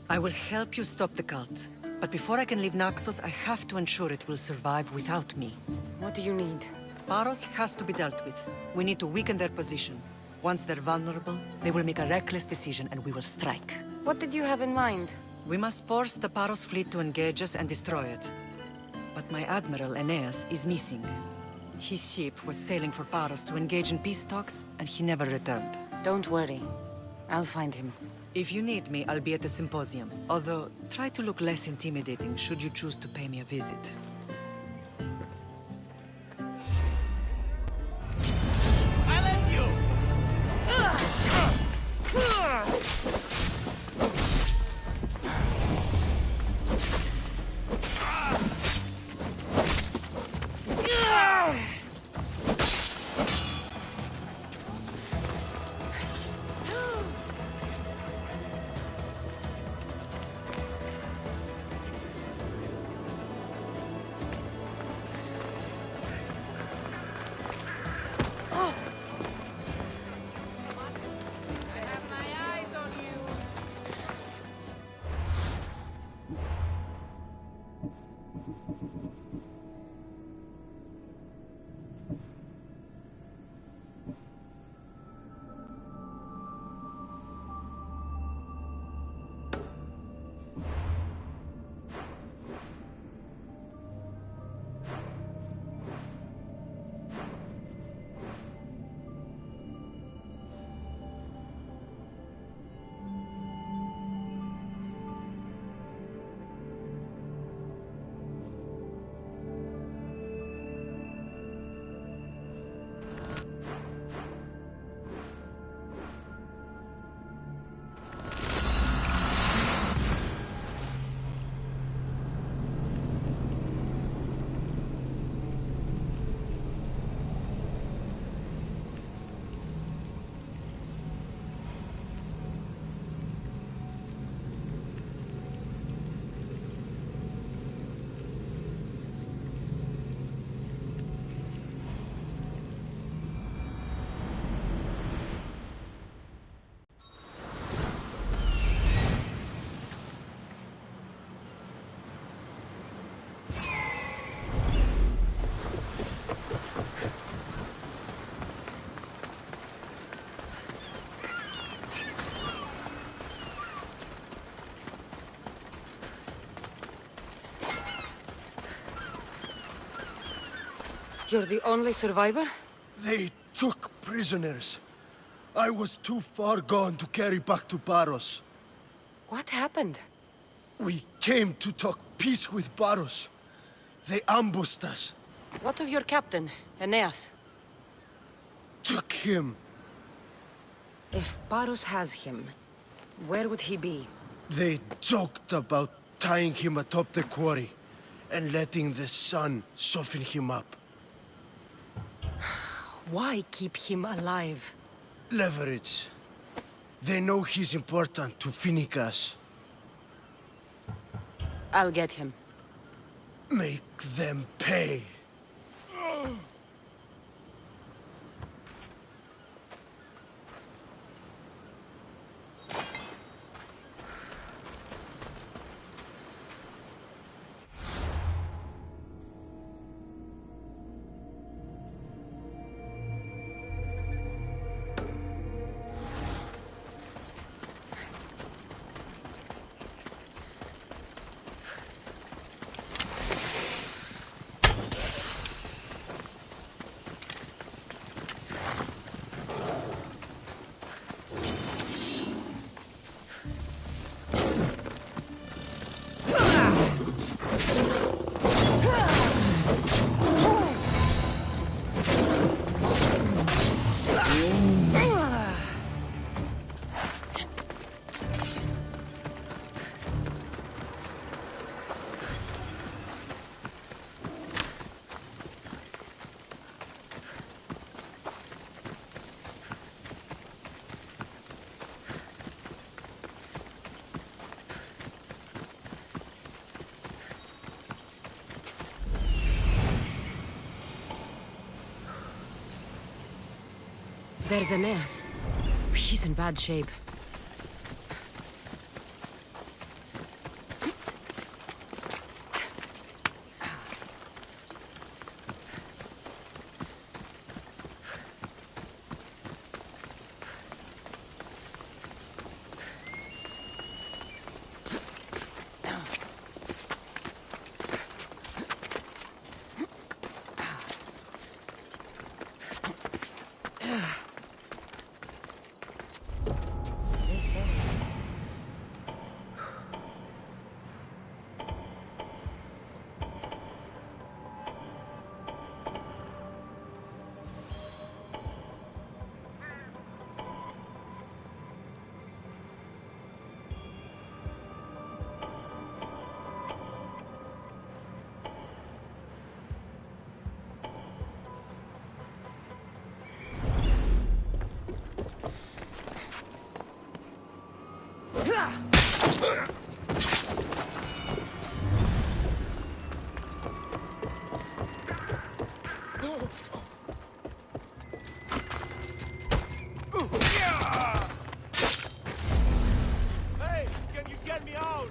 I will help you stop the cult, but before I can leave Naxos, I have to ensure it will survive without me. What do you need? Paros has to be dealt with. We need to weaken their position. Once they're vulnerable, they will make a reckless decision and we will strike. What did you have in mind? We must force the Paros fleet to engage us and destroy it. But my admiral, Aeneas, is missing. His ship was sailing for Paros to engage in peace talks, and he never returned. Don't worry. I'll find him. If you need me, I'll be at the symposium. Although, try to look less intimidating should you choose to pay me a visit. I'll end you! You're the only survivor? They took prisoners. I was too far gone to carry back to Paros. What happened? We came to talk peace with Paros. They ambushed us. What of your captain, Aeneas? Took him. If Paros has him, where would he be? They joked about tying him atop the quarry and letting the sun soften him up. Why keep him alive? Leverage. They know he's important to Finicas. I'll get him. Make them pay. There's Aeneas. He's in bad shape. Hey, can you get me out?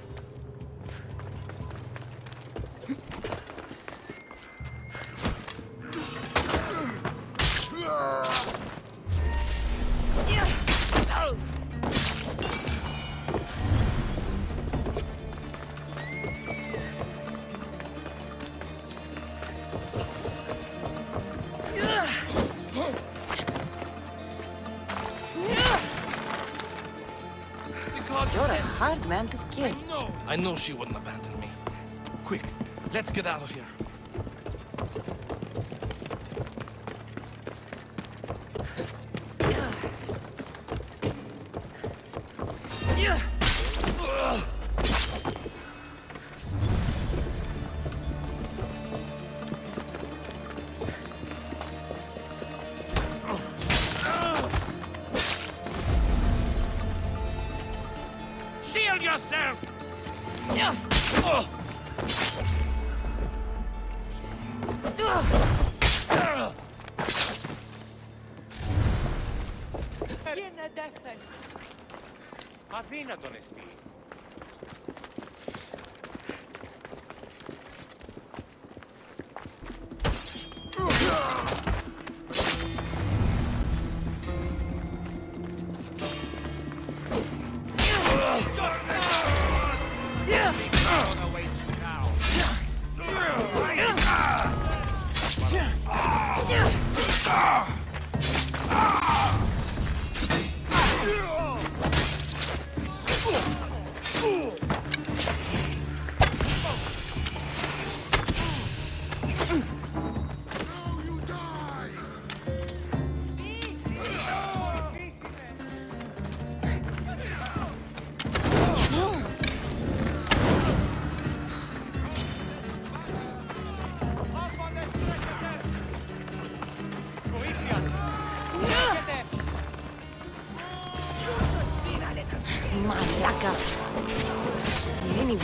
You're a hard man to kill. I know she wouldn't abandon me. Quick, let's get out of here. Shield yourself! Γίνεται δεύτερη. Αδύνατον εστί.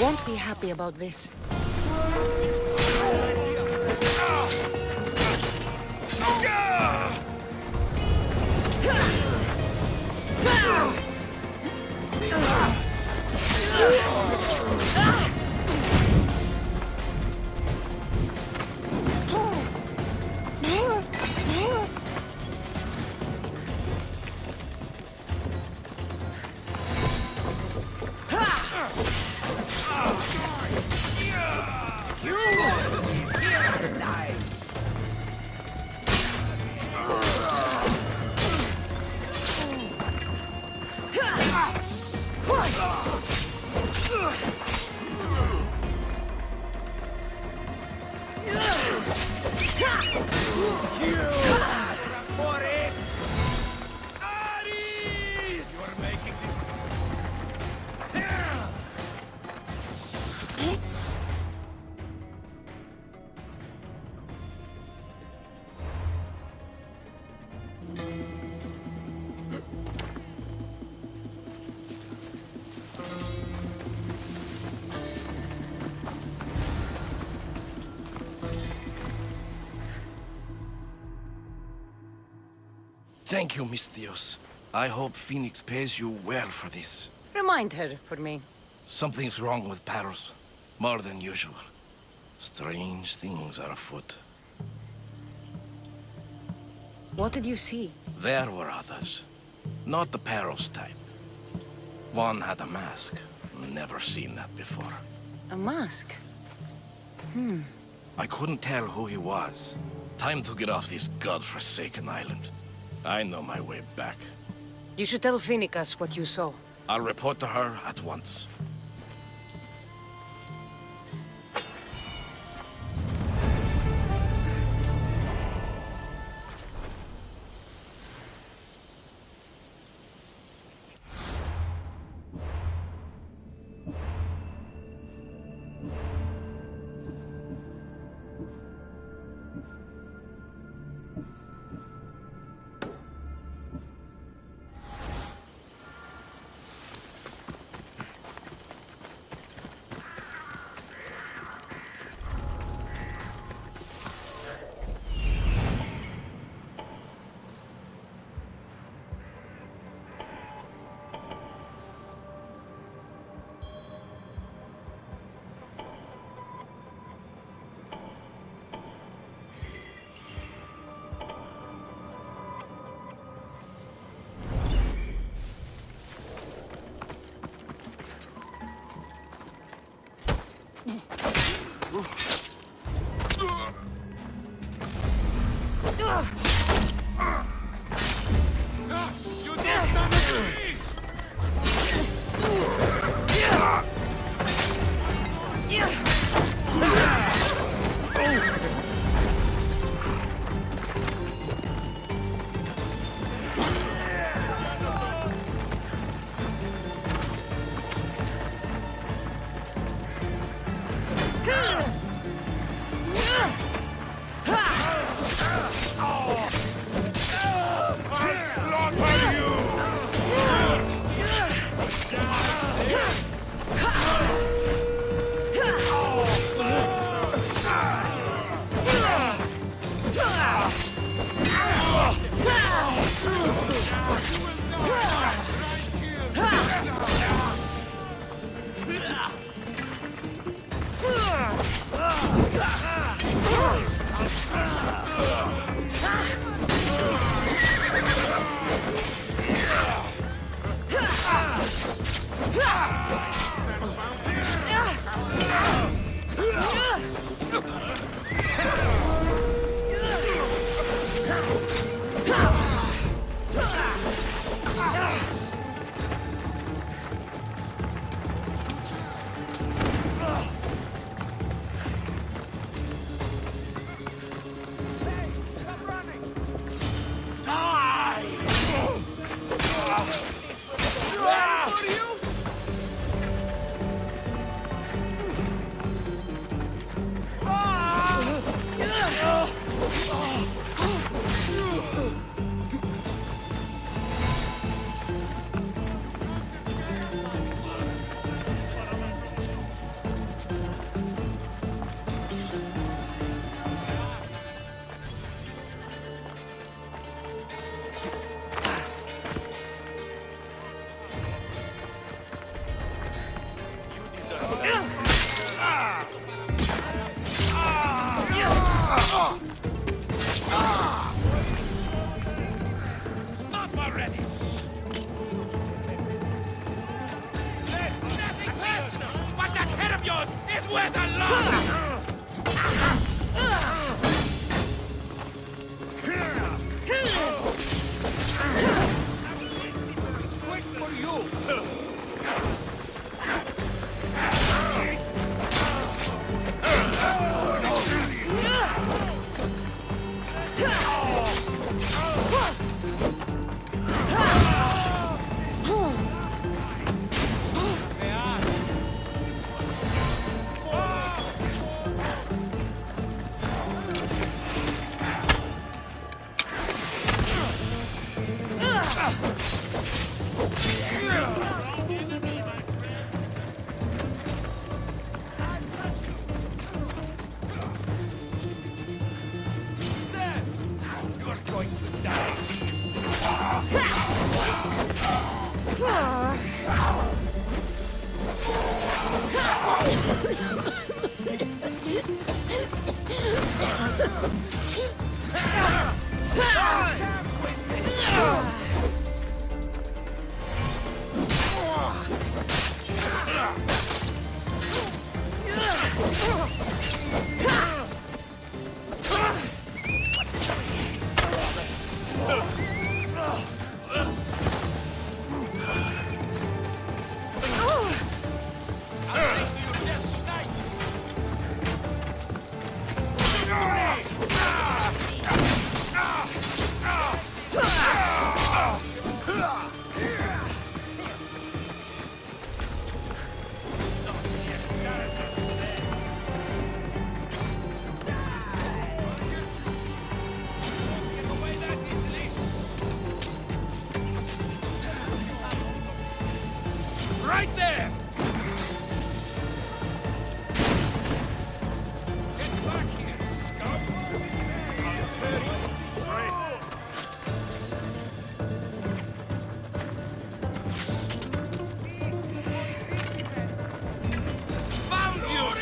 won't be happy about this. Thank you, Miss Theos. I hope Phoenix pays you well for this. Remind her for me. Something's wrong with Paros. More than usual. Strange things are afoot. What did you see? There were others. Not the Paros type. One had a mask. Never seen that before. A mask? I couldn't tell who he was. Time to get off this godforsaken island. I know my way back. You should tell Phoenix what you saw. I'll report to her at once. Right there! Get back here, scum! Found you!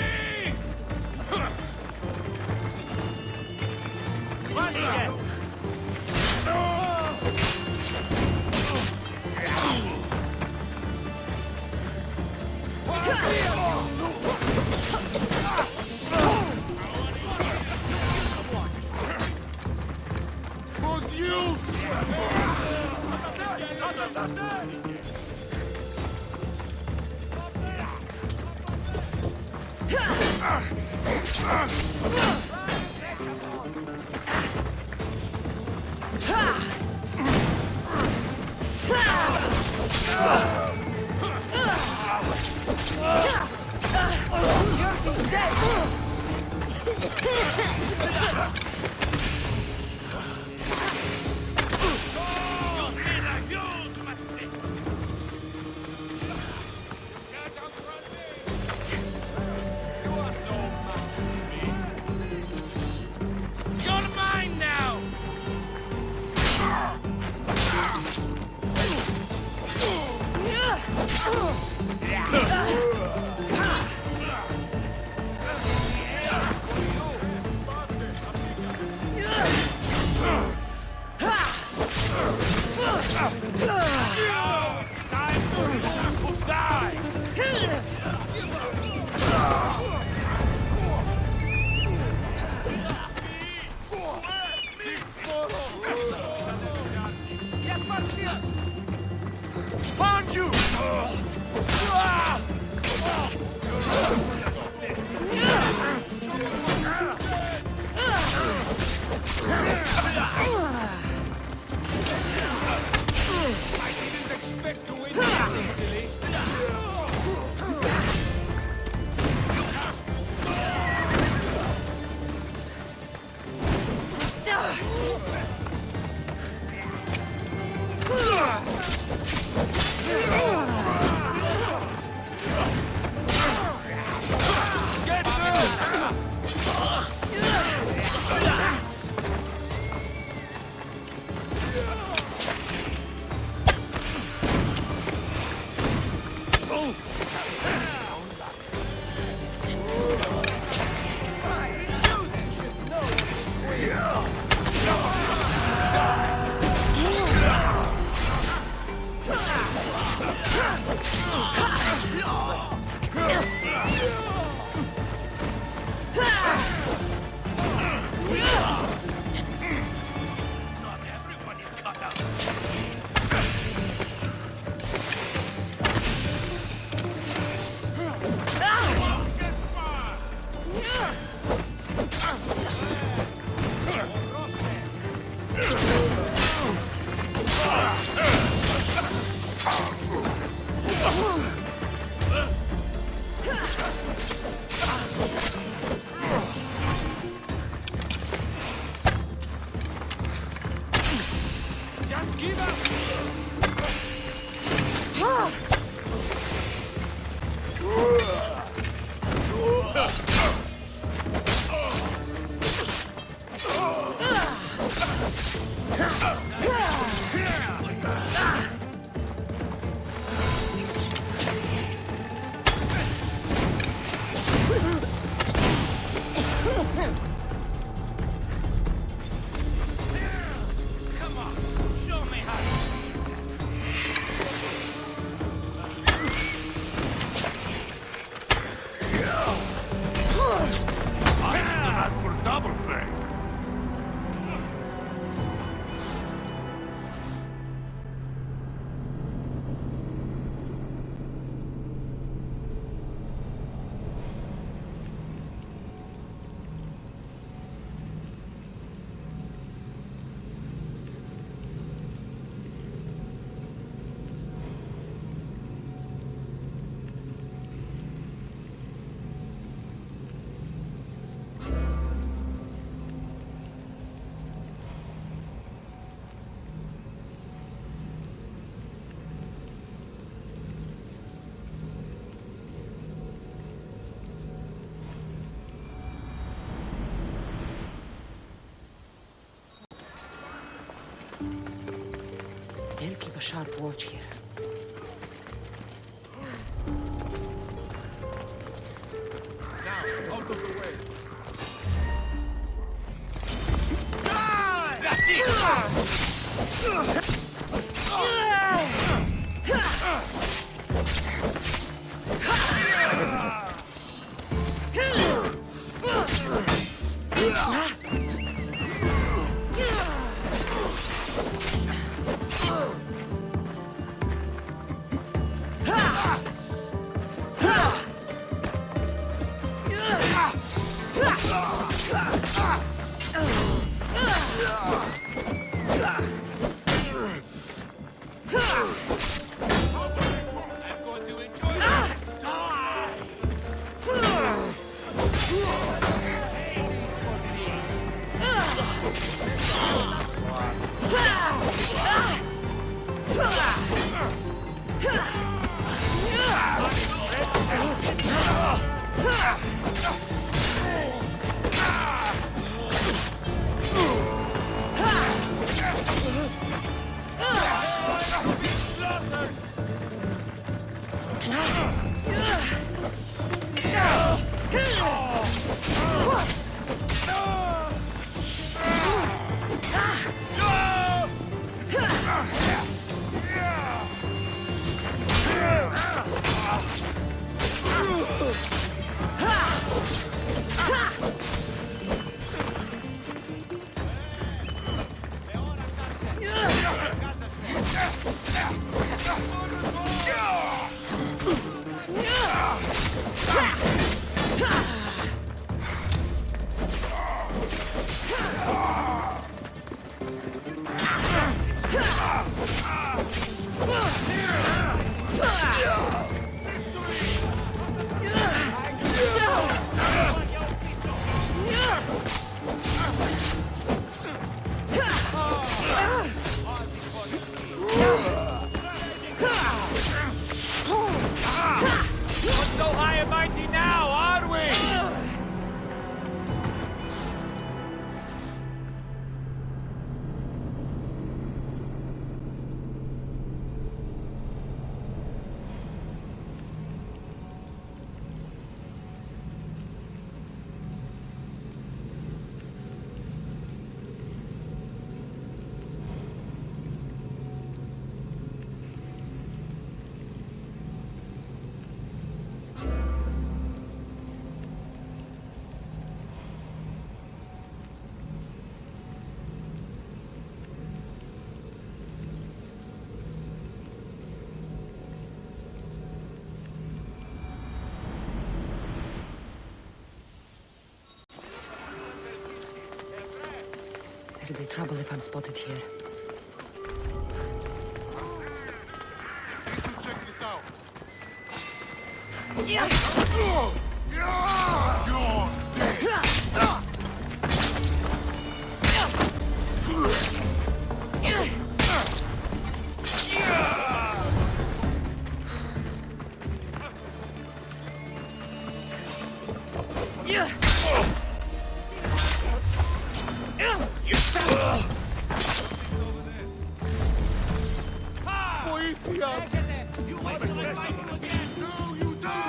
You're mine now! Come on, show me how to see I asked for double pay. They'll keep a sharp watch here. Now, out of the way. So high and mighty now, are we? There'll be trouble if I'm spotted here. Check this out. You wait till I find you again! Now you die!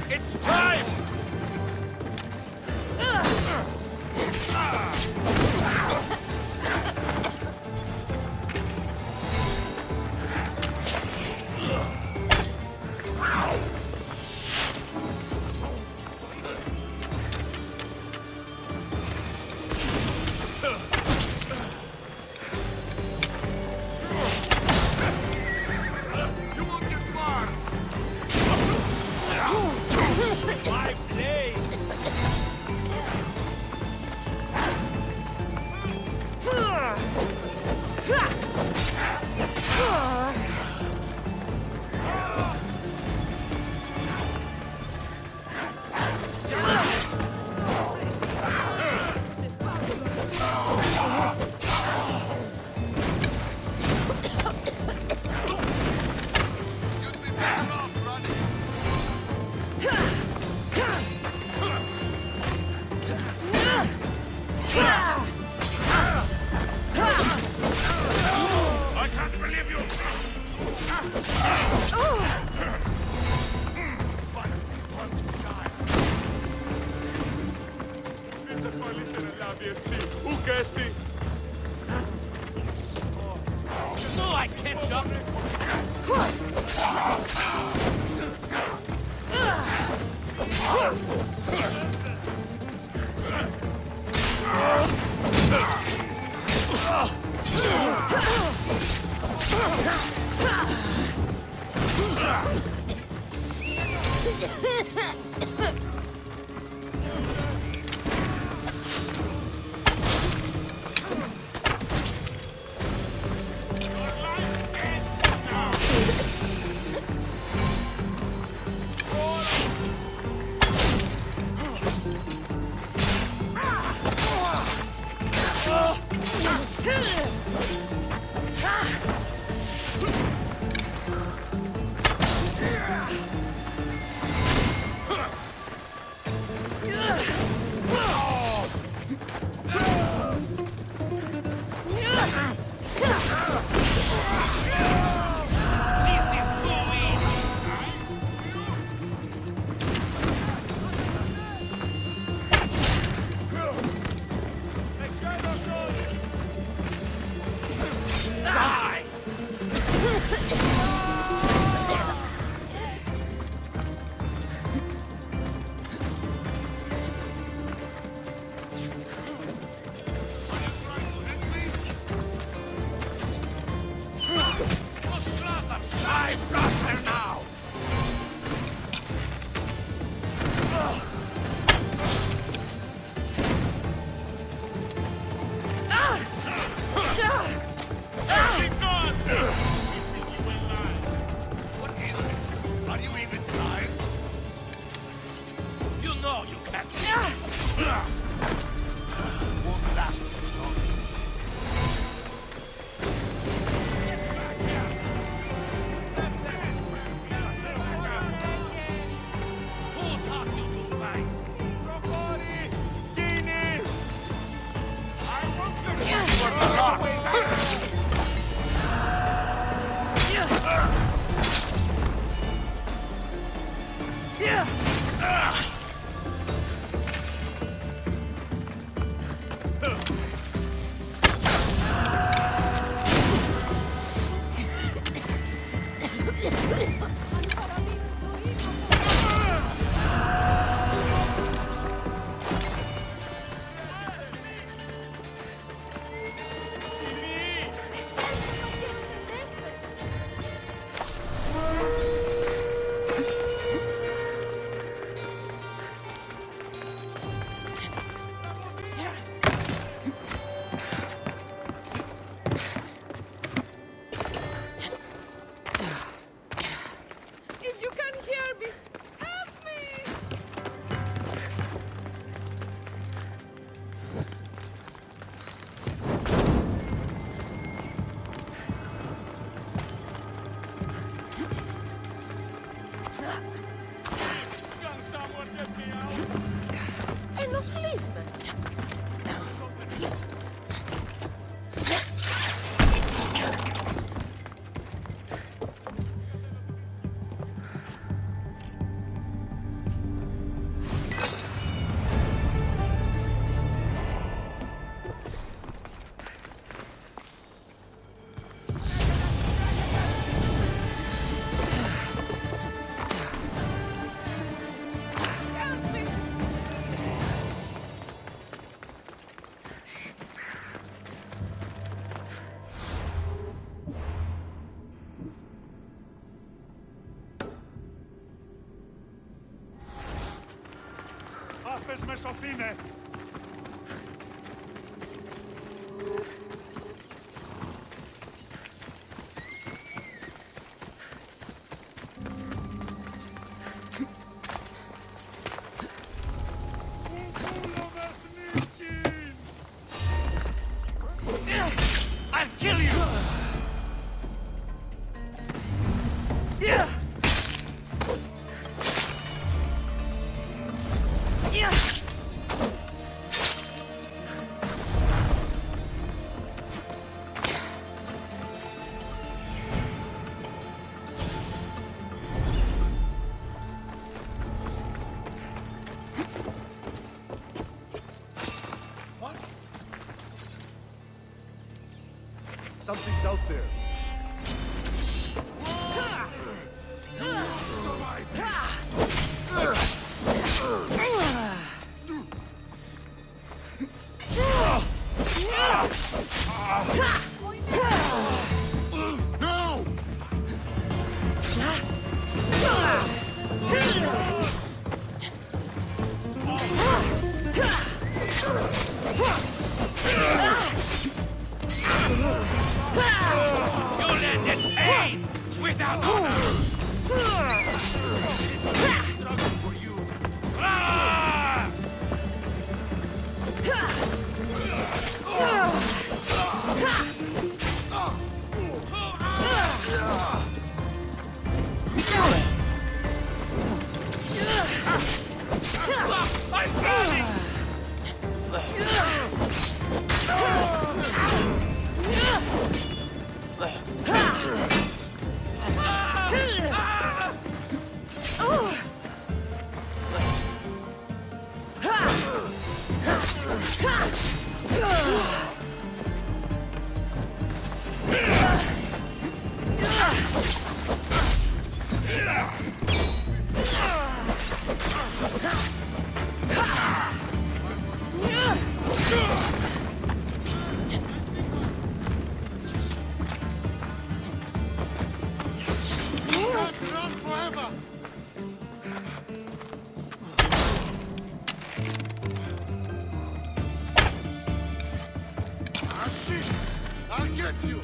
It's time! No, I catch up! Won't last much longer. If you can hear me, help me! Can someone get me out? Ενοχλείς με. Άφες με σωθήνε! I'll kill you! Something's out there. No! You landed pain without honor! Struggle for you! Ah! I'm burning! I'll get you!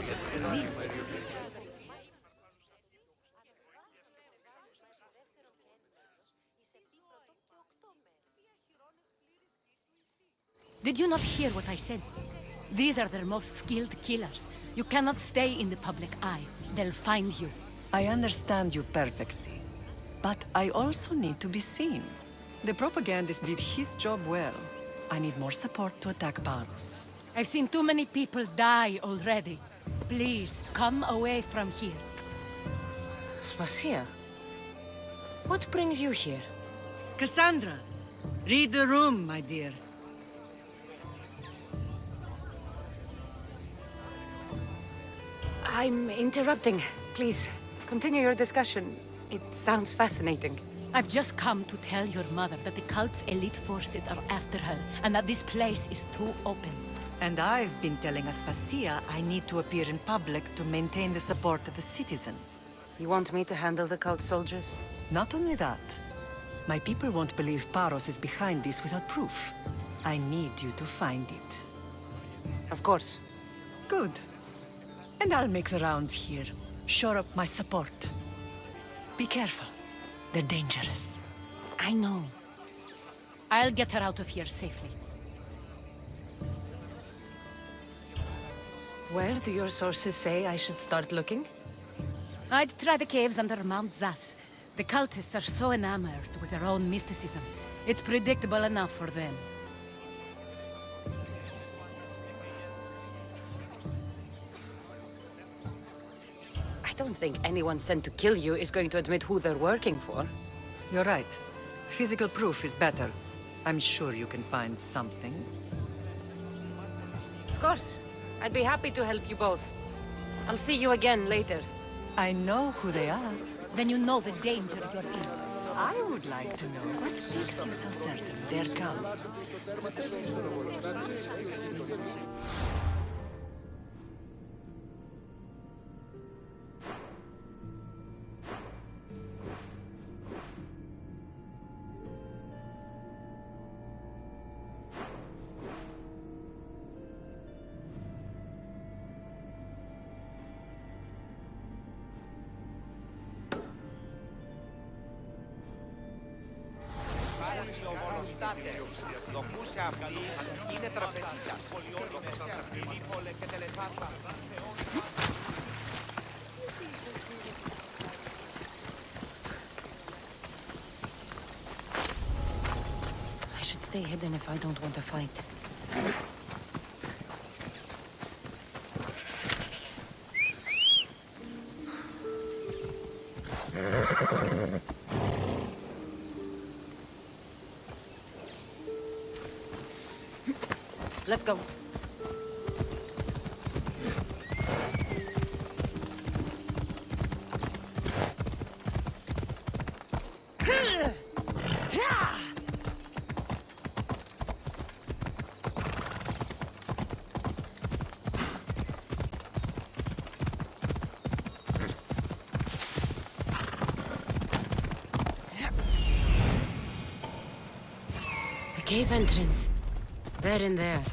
Please. Did you not hear what I said? These are their most skilled killers. You cannot stay in the public eye. They'll find you. I understand you perfectly. But I also need to be seen. The propagandist did his job well. I need more support to attack Paros. I've seen too many people die already. Please, come away from here. Spasia, what brings you here? Cassandra, read the room, my dear. I'm interrupting. Please, continue your discussion. It sounds fascinating. I've just come to tell your mother that the cult's elite forces are after her, and that this place is too open. And I've been telling Aspasia I need to appear in public to maintain the support of the citizens. You want me to handle the cult soldiers? Not only that. My people won't believe Paros is behind this without proof. I need you to find it. Of course. Good. And I'll make the rounds here. Shore up my support. Be careful. They're dangerous. I know. I'll get her out of here safely. Where do your sources say I should start looking? I'd try the caves under Mount Zas. The cultists are so enamored with their own mysticism. It's predictable enough for them. I don't think anyone sent to kill you is going to admit who they're working for. You're right. Physical proof is better. I'm sure you can find something. Of course. I'd be happy to help you both. I'll see you again later. I know who they are. Then you know the danger you're in. I would like to know what makes you so certain they're coming. I should stay hidden if I don't want to fight. Let's go. The cave entrance. They're in there.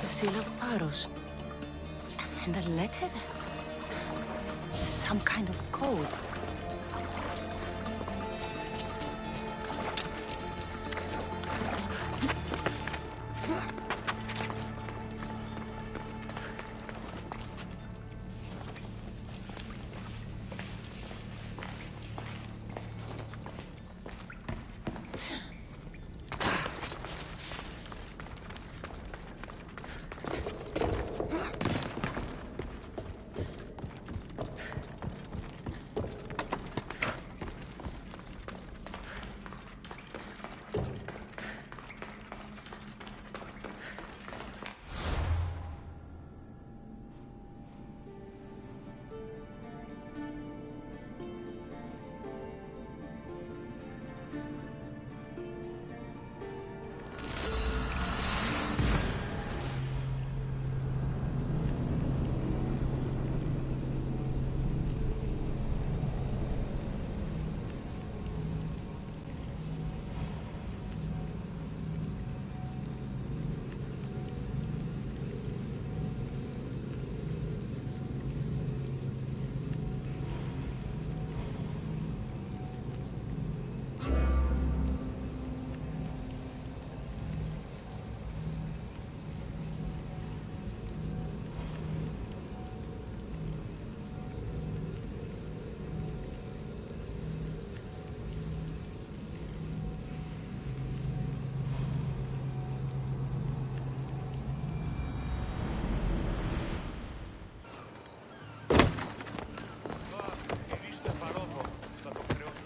seal of Paros. And a letter? Some kind of code.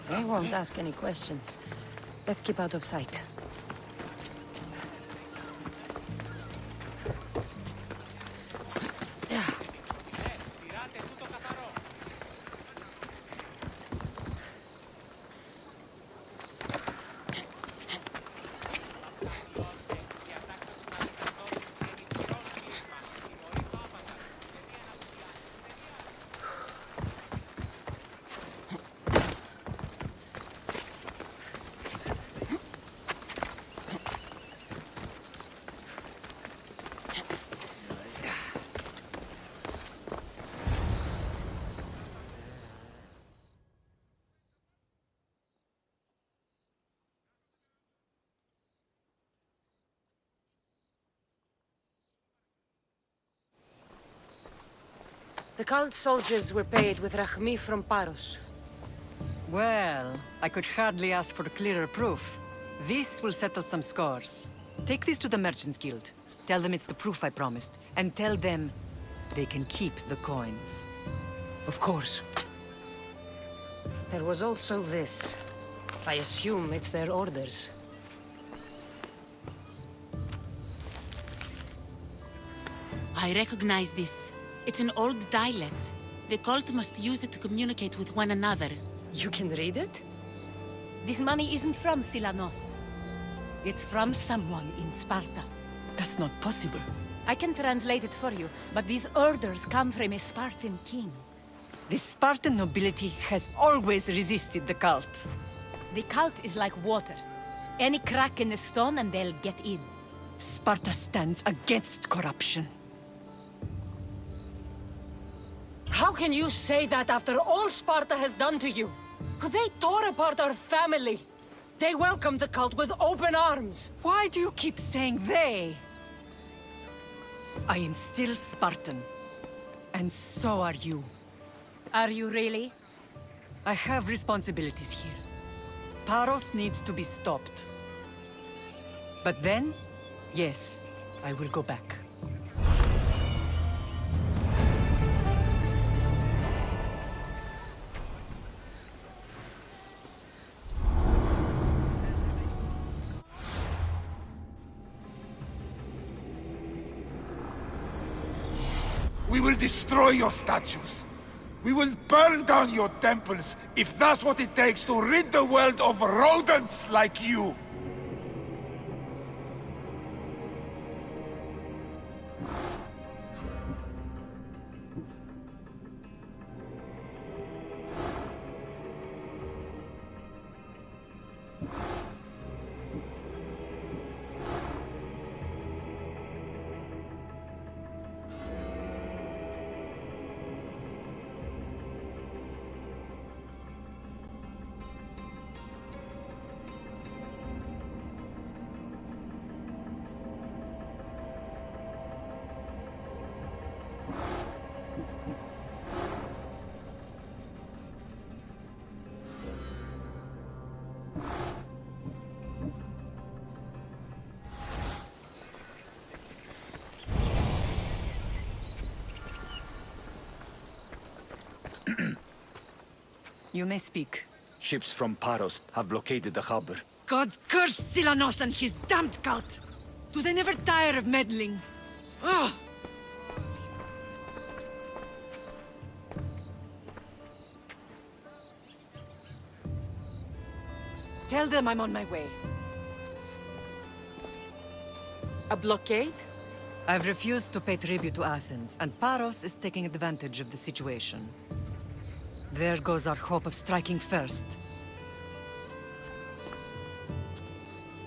They won't ask any questions. Let's keep out of sight. The cult soldiers were paid with Zagrajmy from Paros. Well, I could hardly ask for clearer proof. This will settle some scores. Take this to the Merchants Guild. Tell them it's the proof I promised. And tell them they can keep the coins. Of course. There was also this. I assume it's their orders. I recognize this. It's an old dialect. The cult must use it to communicate with one another. You can read it? This money isn't from Silanos. It's from someone in Sparta. That's not possible. I can translate it for you, but these orders come from a Spartan king. The Spartan nobility has always resisted the cult. The cult is like water. Any crack in the stone and they'll get in. Sparta stands against corruption. How can you say that after all Sparta has done to you? They tore apart our family. They welcomed the cult with open arms. Why do you keep saying they? I am still Spartan. And so are you. Are you really? I have responsibilities here. Paros needs to be stopped. But then, yes, I will go back. We will destroy your statues. We will burn down your temples if that's what it takes to rid the world of rodents like you. You may speak. Ships from Paros have blockaded the harbor. God curse Silanos and his damned cult! Do they never tire of meddling? Ugh! Tell them I'm on my way. A blockade? I've refused to pay tribute to Athens, and Paros is taking advantage of the situation. There goes our hope of striking first.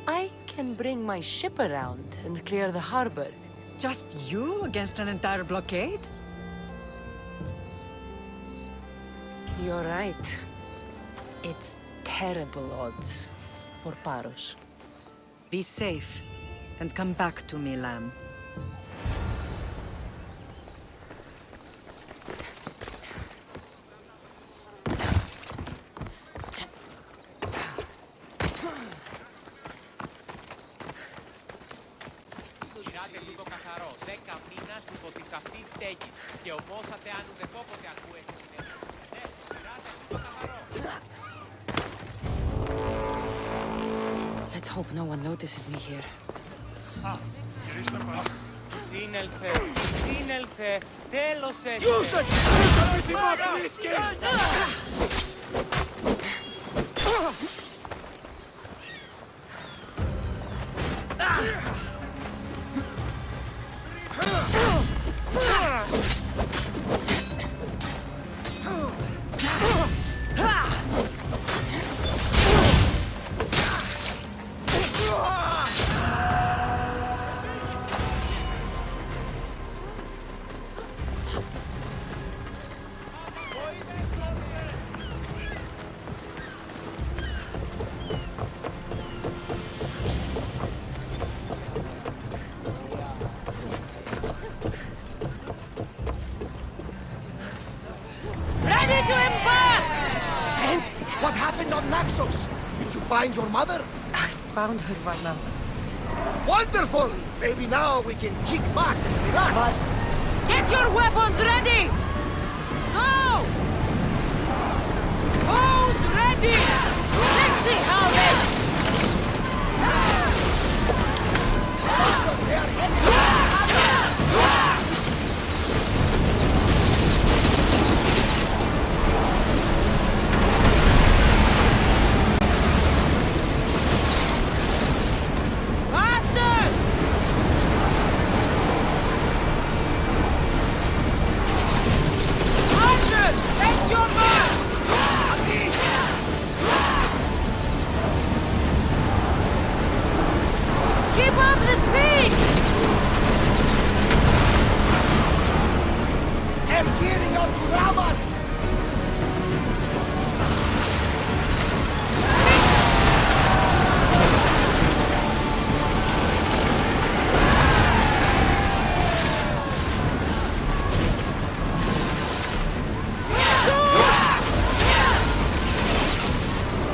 I can bring my ship around and clear the harbor. Just you against an entire blockade? You're right. It's terrible odds for Paros. Be safe, and come back to me, lamb. Πειράτε τούτο καθαρό. 10 μήνας υπό της αυτής στέγης. Και ομόσατε αν ουδεπόποτε ακούεστε στην Ελλάδα. Ναι, πειράτε τούτο καθαρό. Let's hope no one notices me here. Σύνελθε, σύνελθε, τέλος έτσι. Ready to embark! And what happened on Naxos? Did you find your mother? I found her, Varnavas. Wonderful! Maybe now we can kick back and relax. But Get your weapons ready! Go! Who's ready? Let's see how they... Faster! Archers, take your mark! Keep up the speed! I'm gearing up to ram us!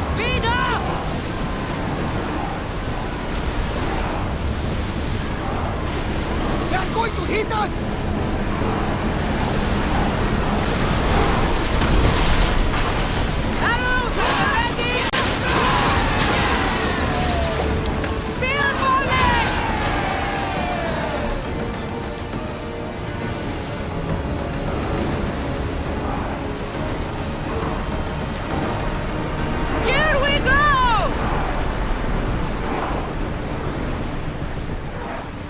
Speed up! They're going to hit us! Arrows ready! Spear volley! Here we go!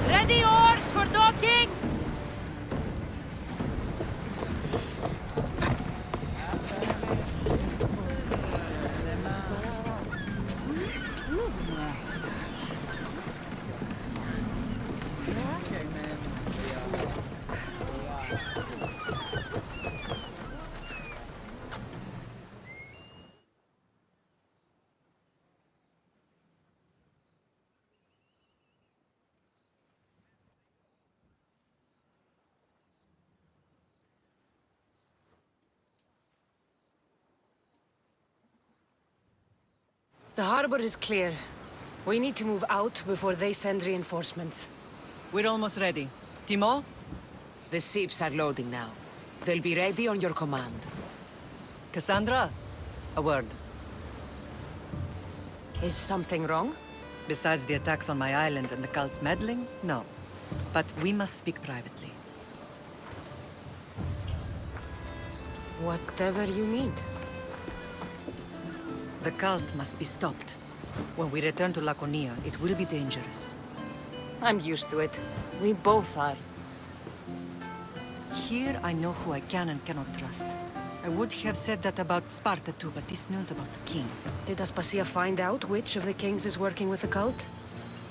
Ready oars for docking? The harbor is clear. We need to move out before they send reinforcements. We're almost ready. Timo? The ships are loading now. They'll be ready on your command. Cassandra? A word. Is something wrong? Besides the attacks on my island and the cult's meddling, no. But we must speak privately. Whatever you need. The cult must be stopped. When we return to Laconia, it will be dangerous. I'm used to it. We both are. Here I know who I can and cannot trust. I would have said that about Sparta too, but this news about the king. Did Aspasia find out which of the kings is working with the cult?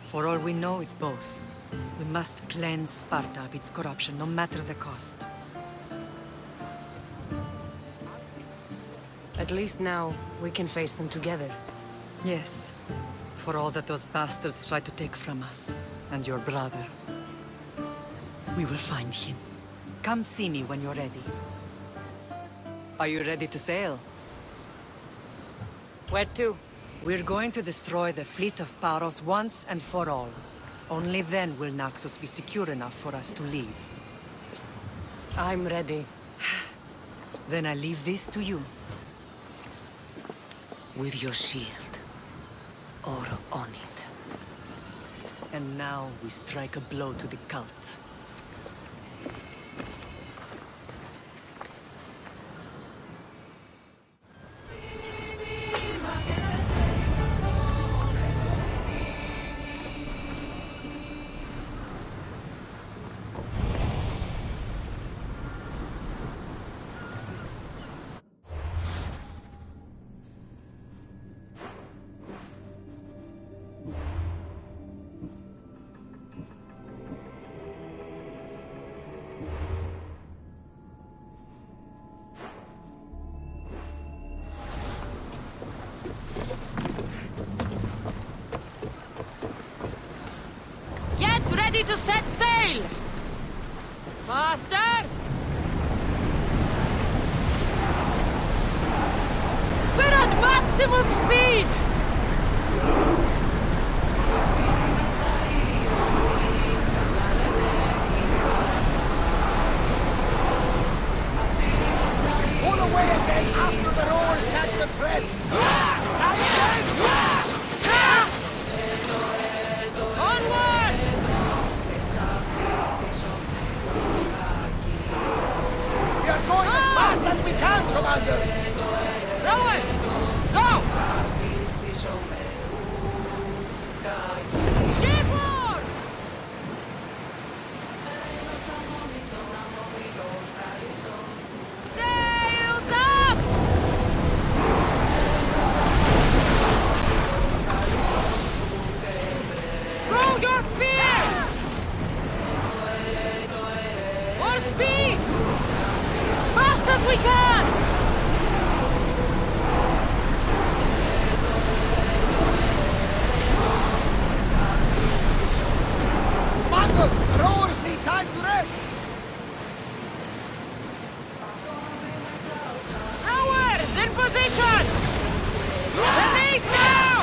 For all we know, it's both. We must cleanse Sparta of its corruption, no matter the cost. At least now, we can face them together. Yes. For all that those bastards tried to take from us, and your brother. We will find him. Come see me when you're ready. Are you ready to sail? Where to? We're going to destroy the fleet of Paros once and for all. Only then will Naxos be secure enough for us to leave. I'm ready. Then I leave this to you. With your shield. Or on it. And now we strike a blow to the cult. Ready to set sail! Master! We're at maximum speed! Pull away again after the rowers catch the threads! Onward! We are going as fast as we can, Commander! Rowers! Go! Shipboard! Sails up! Throw your spears! More speed! Fast as we can! Commander, the rowers need time to rest! Rowers, in position! Release now!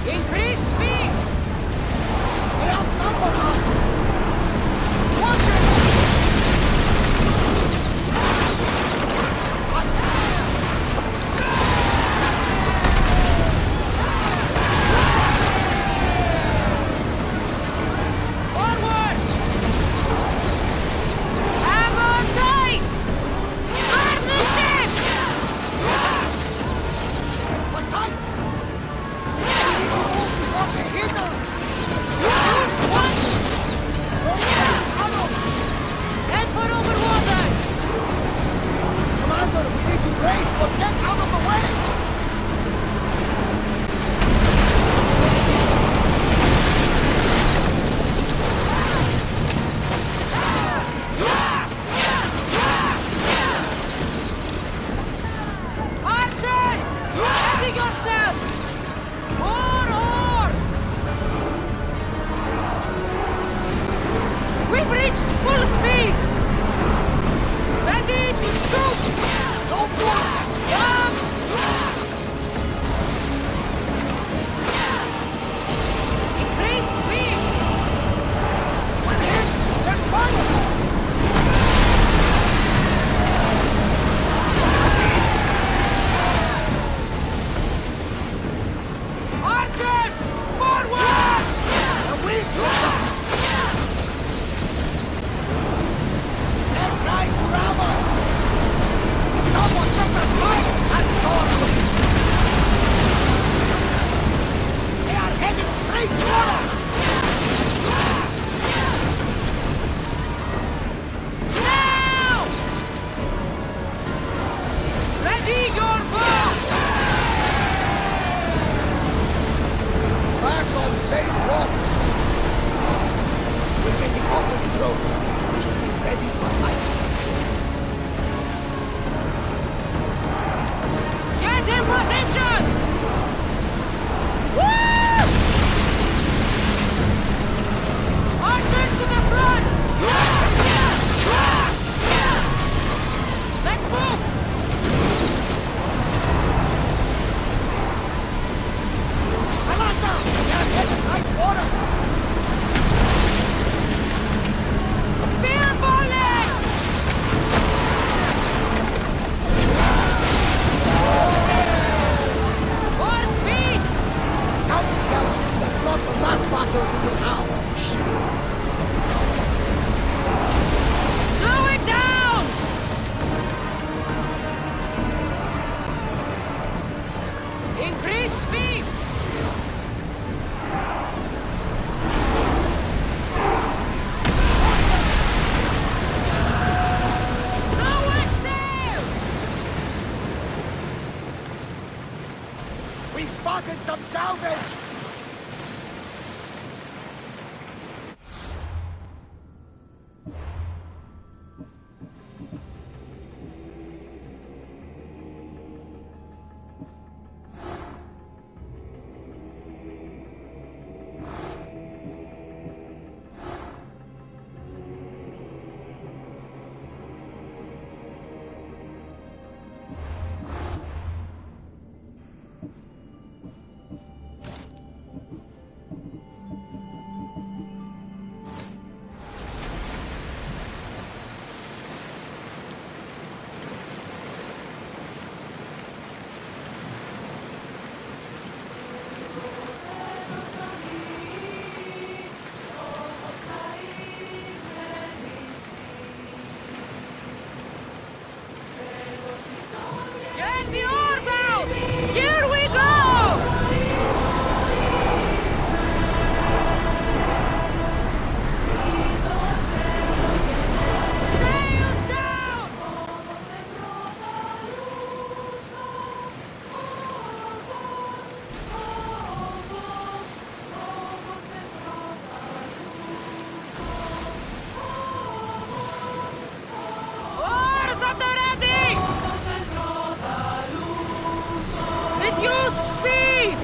Increase speed! They outnumber us! Watch it! close. You should be ready for fight. Get in position! Woo! Archers to the front! Let's move! Alanta! They're headed right for us! Spear volley! More speed! Something tells me that's not the last battle we will have. Slow it down! Increase speed! Lower sail! We spotted some salvage! Get the oars out! Here we go! Sails down! Oars at the ready! Reduce speed!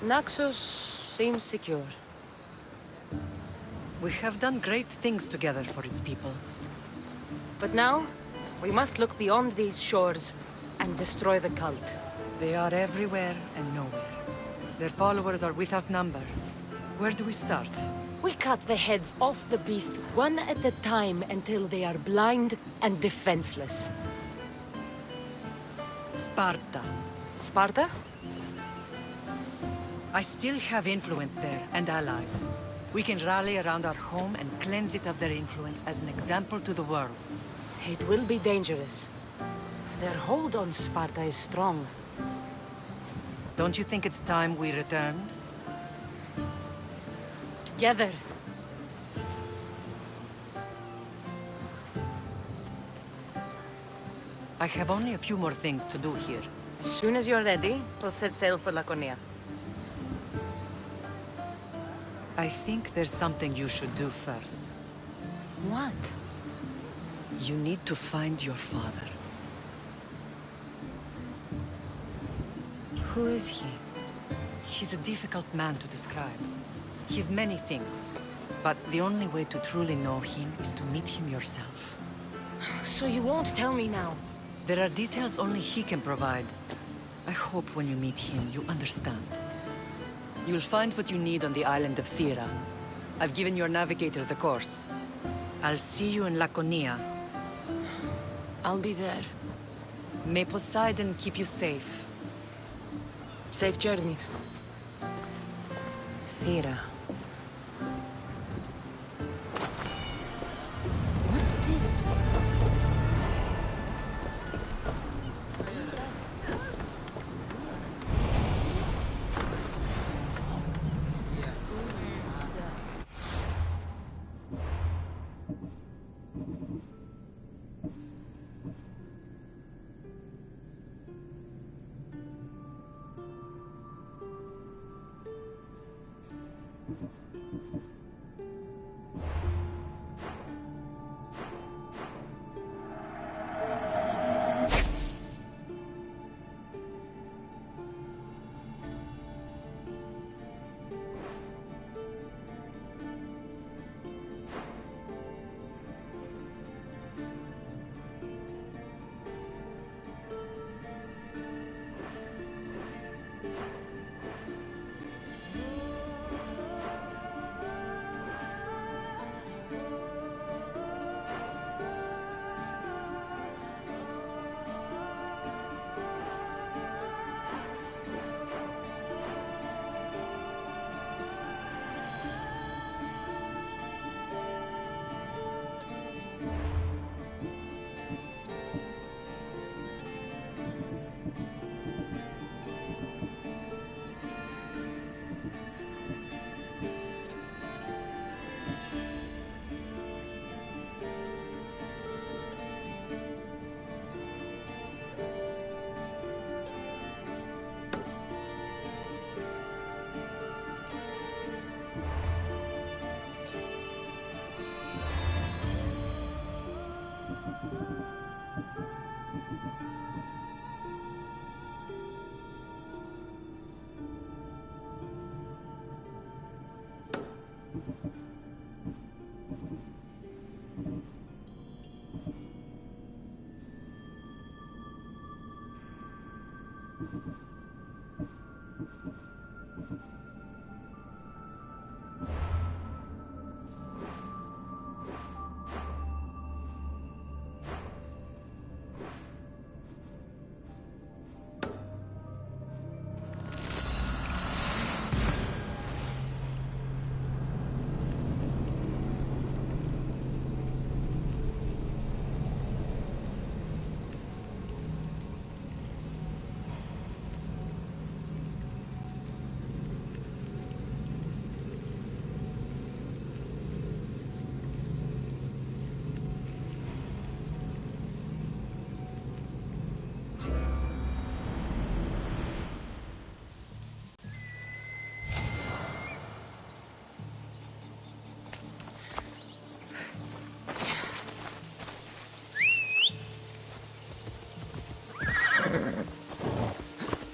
Naxos seems secure. We have done great things together for its people. But now, we must look beyond these shores and destroy the cult. They are everywhere and nowhere. Their followers are without number. Where do we start? We cut the heads off the beast one at a time until they are blind and defenseless. Sparta. Sparta? I still have influence there, and allies. We can rally around our home and cleanse it of their influence as an example to the world. It will be dangerous. Their hold on Sparta is strong. Don't you think it's time we returned? Together. I have only a few more things to do here. As soon as you're ready, we'll set sail for Laconia. I think there's something you should do first. What? You need to find your father. Who is he? He's a difficult man to describe. He's many things, but the only way to truly know him is to meet him yourself. So you won't tell me now? There are details only he can provide. I hope when you meet him, you understand. You'll find what you need on the island of Thera. I've given your navigator the course. I'll see you in Laconia. I'll be there. May Poseidon keep you safe. Safe journeys. Thera. What's this?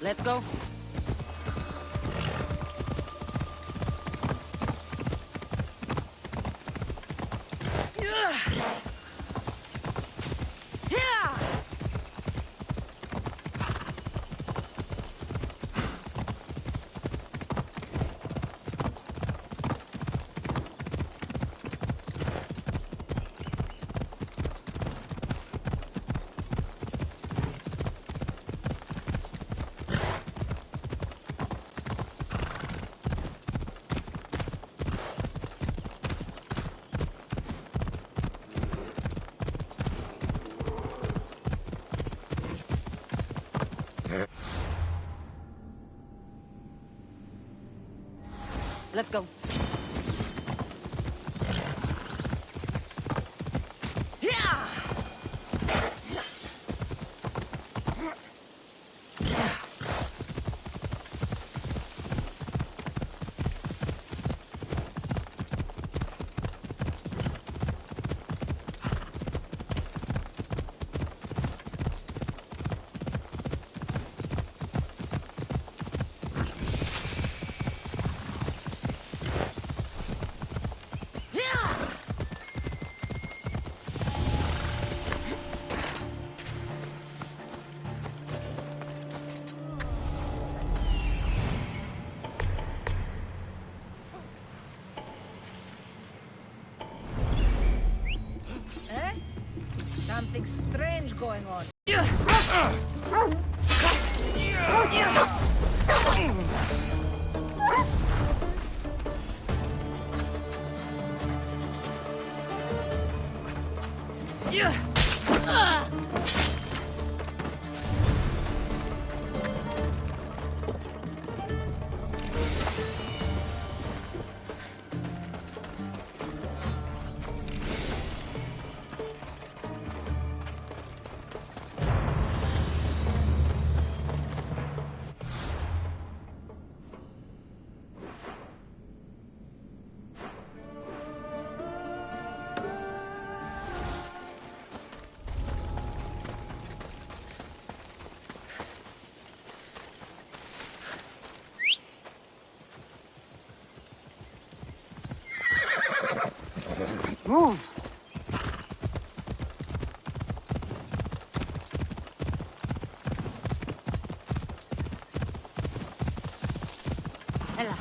Let's go. Let's go. something strange going on. Move! Ella.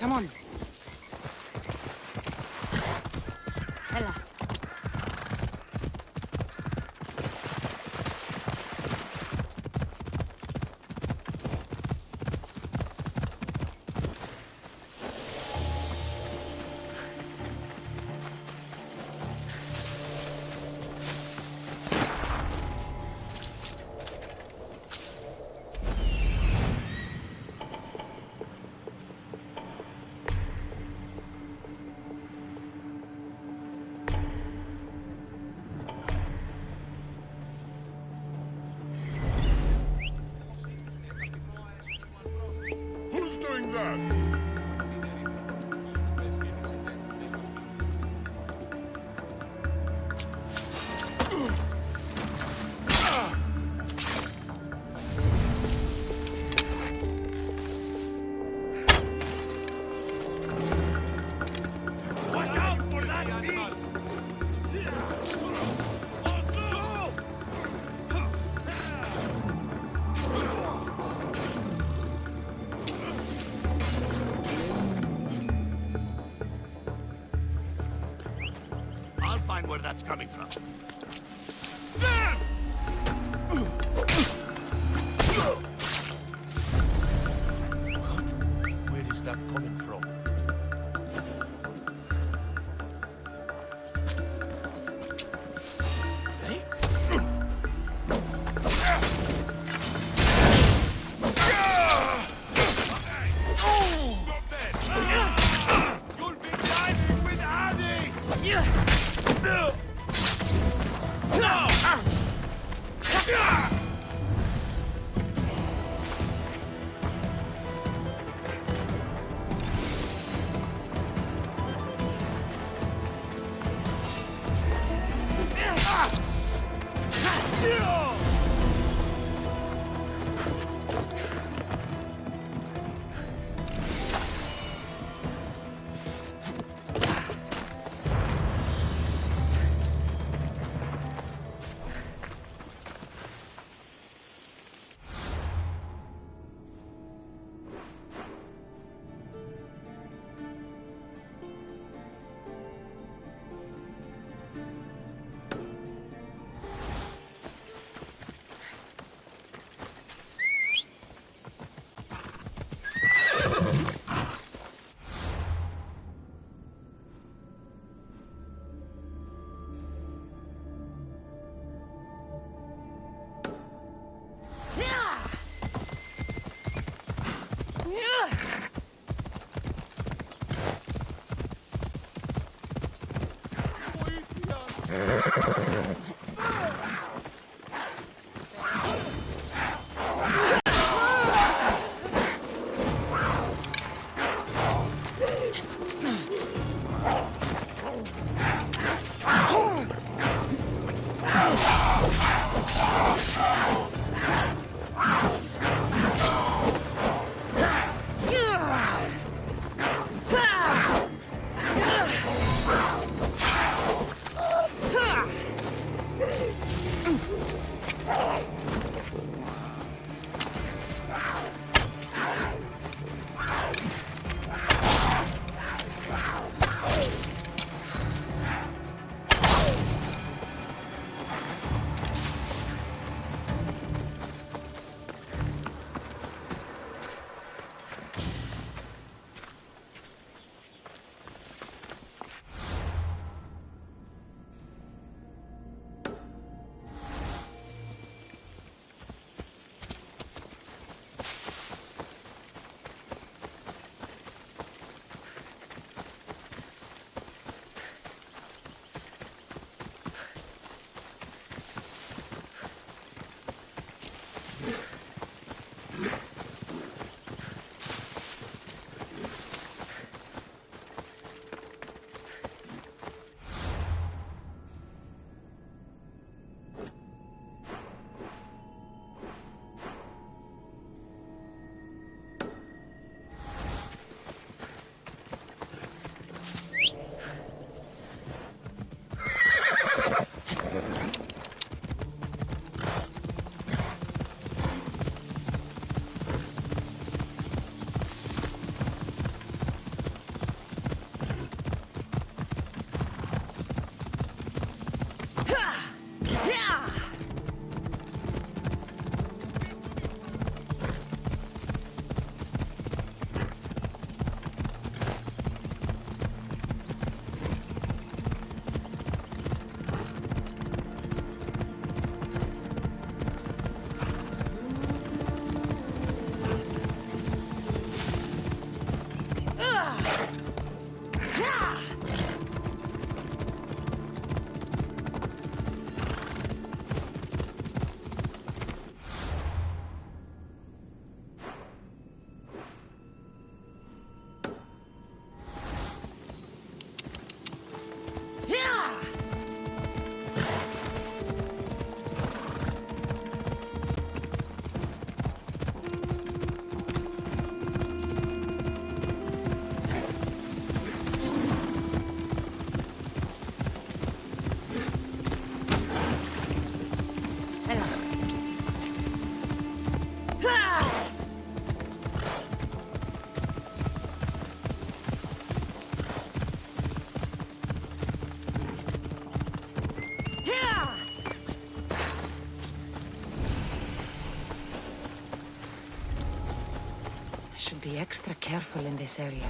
Come on. Come on. Ella. Who's doing that? Watch out for that beast! I'll find where that's coming from. Where is that coming from? Should be extra careful in this area.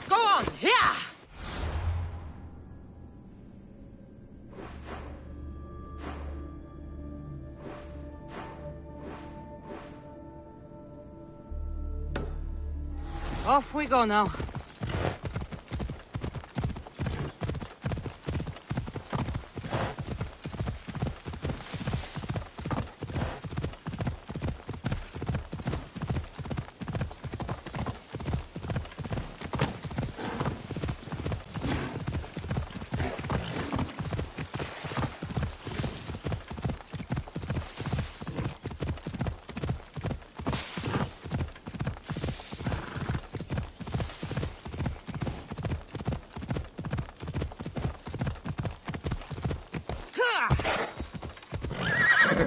Go on! Yeah! Off we go now.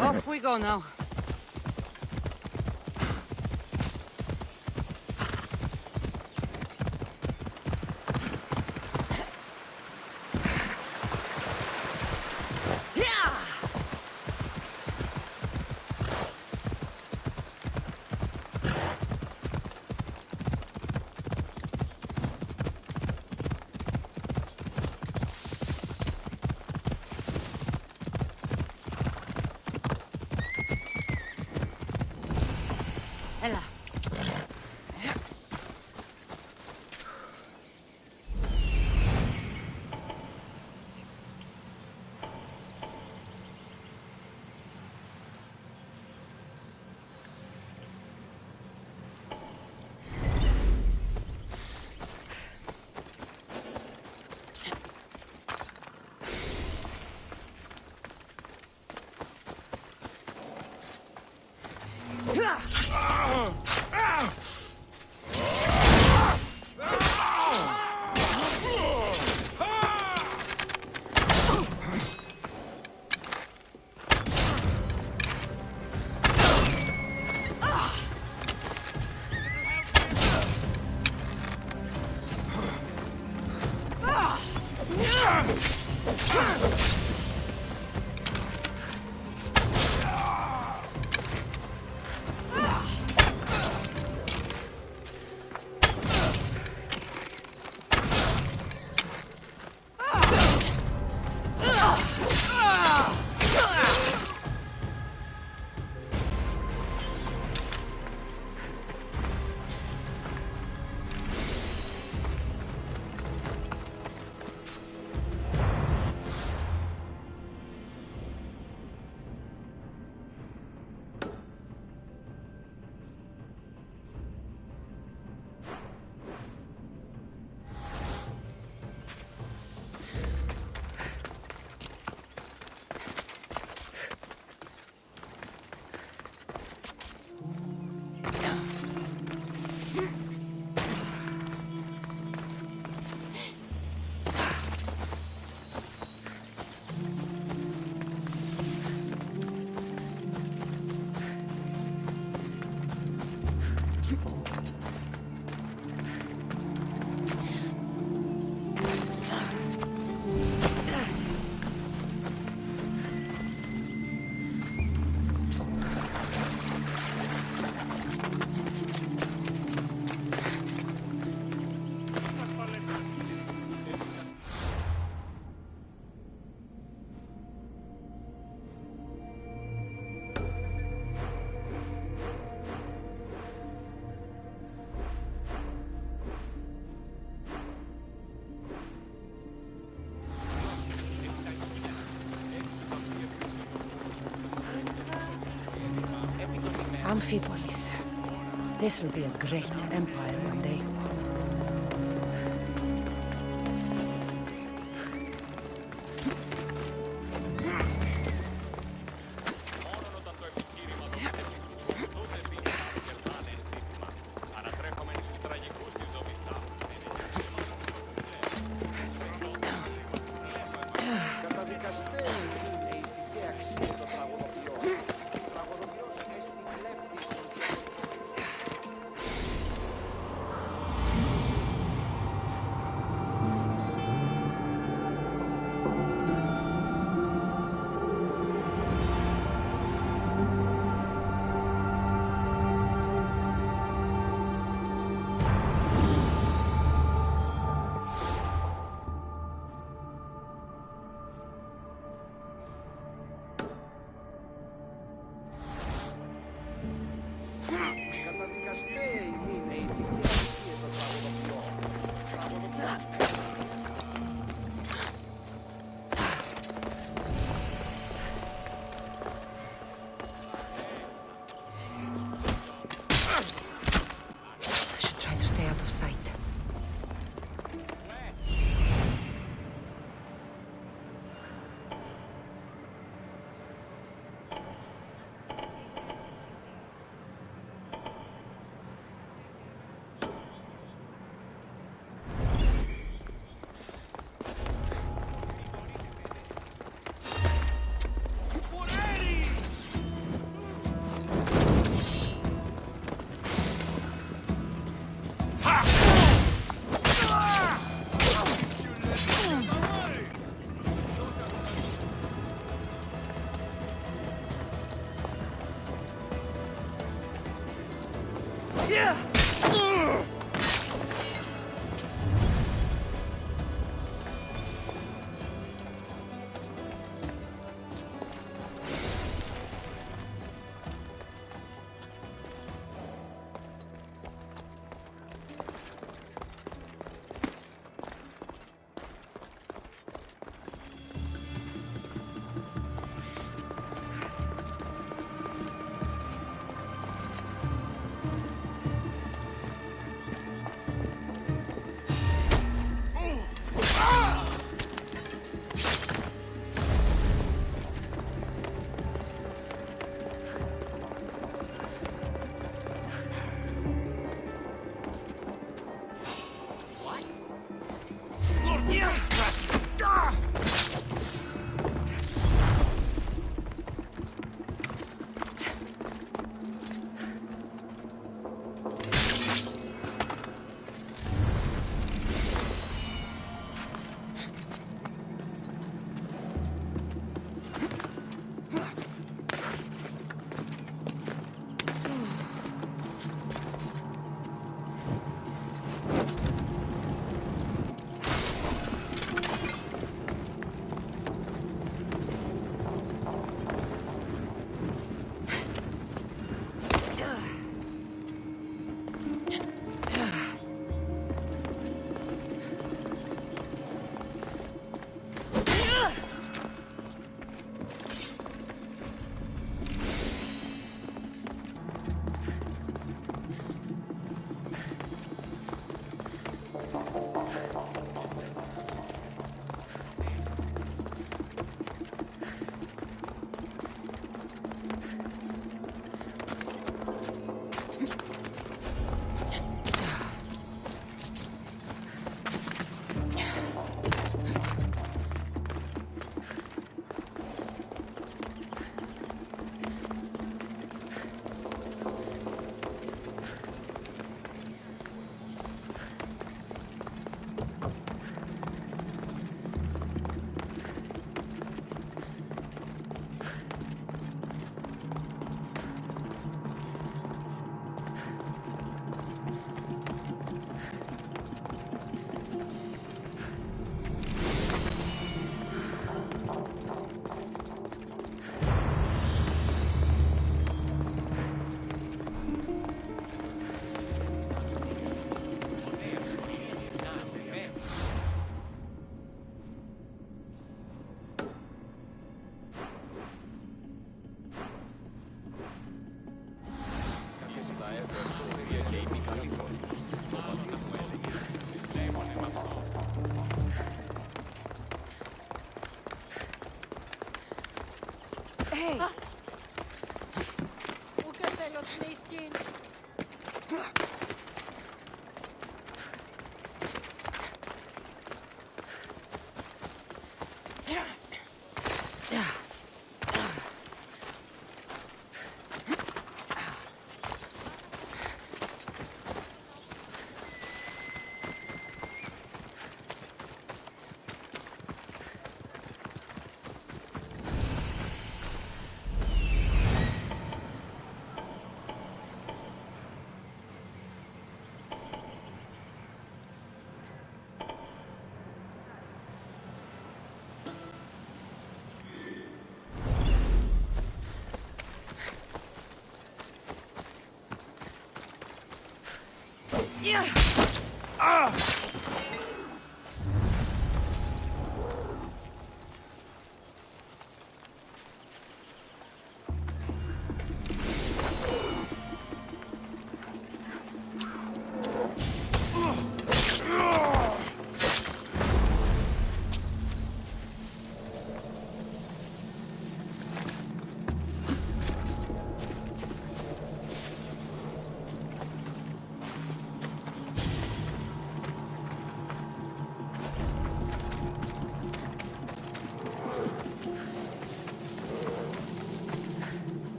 Off we go now. Ella. Amphipolis. This'll be a great empire one day. Καταδικαστέν η ηθική αξία των τραγουδοποιών. Τραγουδοποιός εστικλέπτης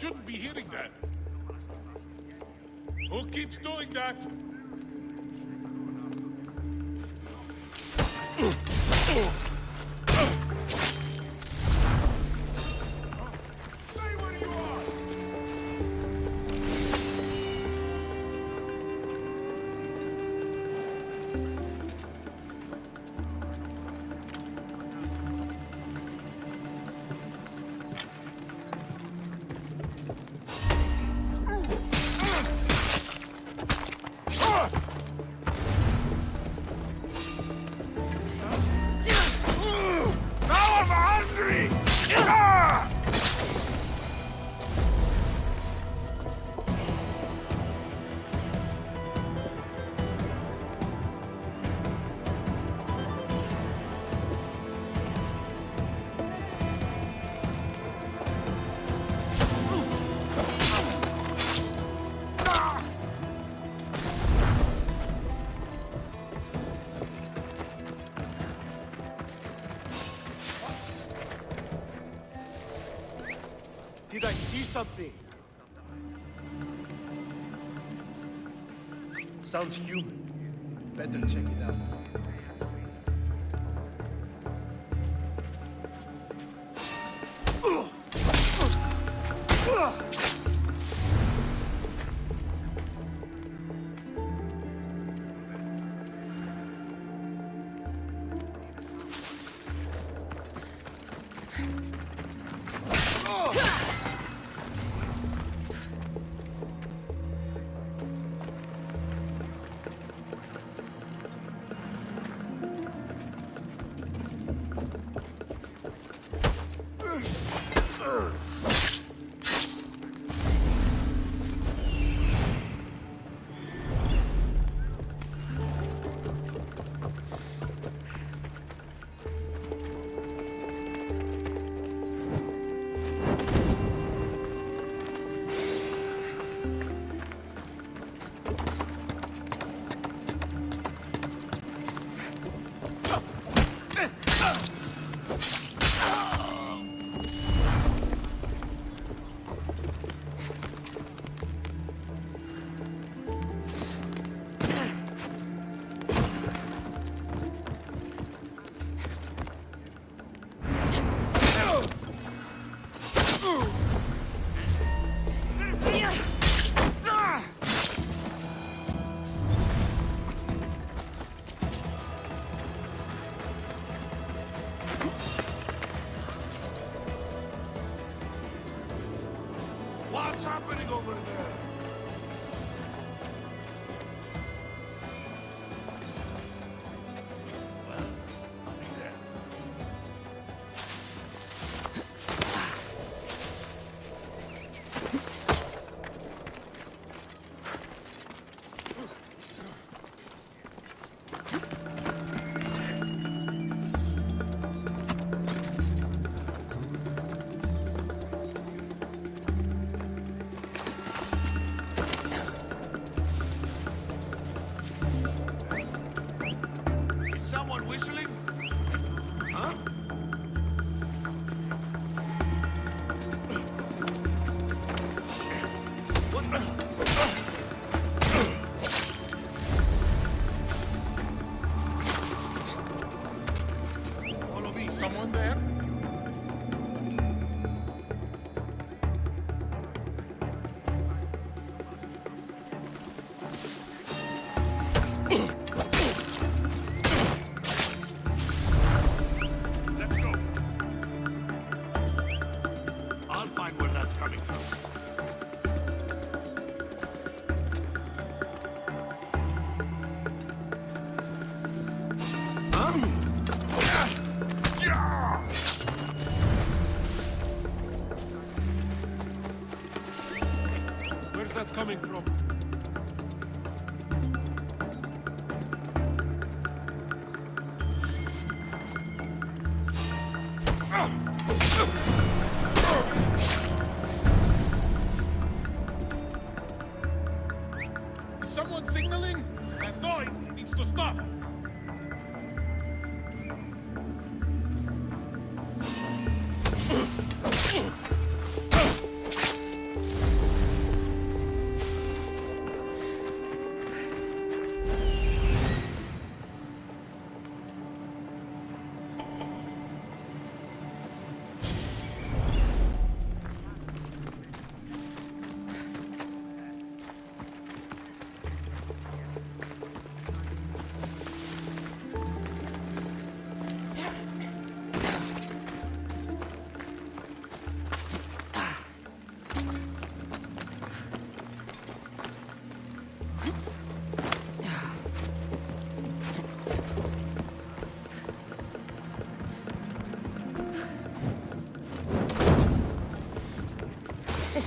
shouldn't be hearing that. Who keeps doing that? Stay where you are! Now I'm hungry! Ah! Did I see something? Sounds human. Better check it out. What's happening over there? Well, nothing there. Is someone whistling? Huh? Follow me. Someone there? Let's go. I'll find where that's coming from. Where's that coming from? Is someone signaling? That noise needs to stop.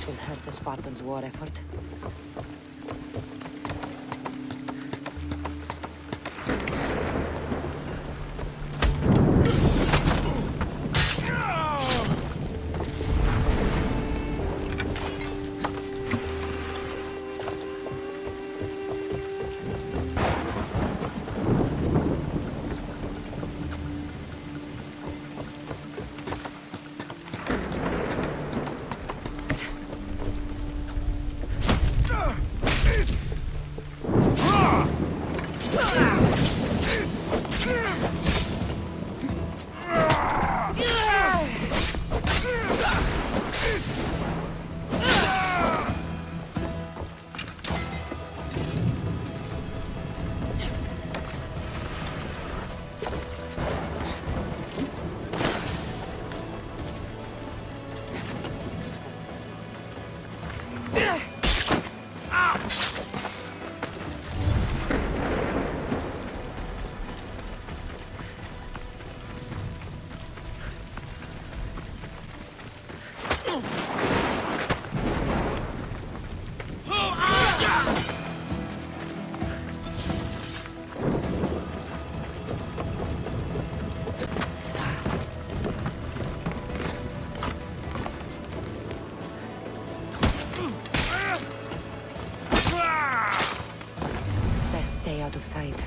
This will hurt the Spartans' war effort. Best stay out of sight.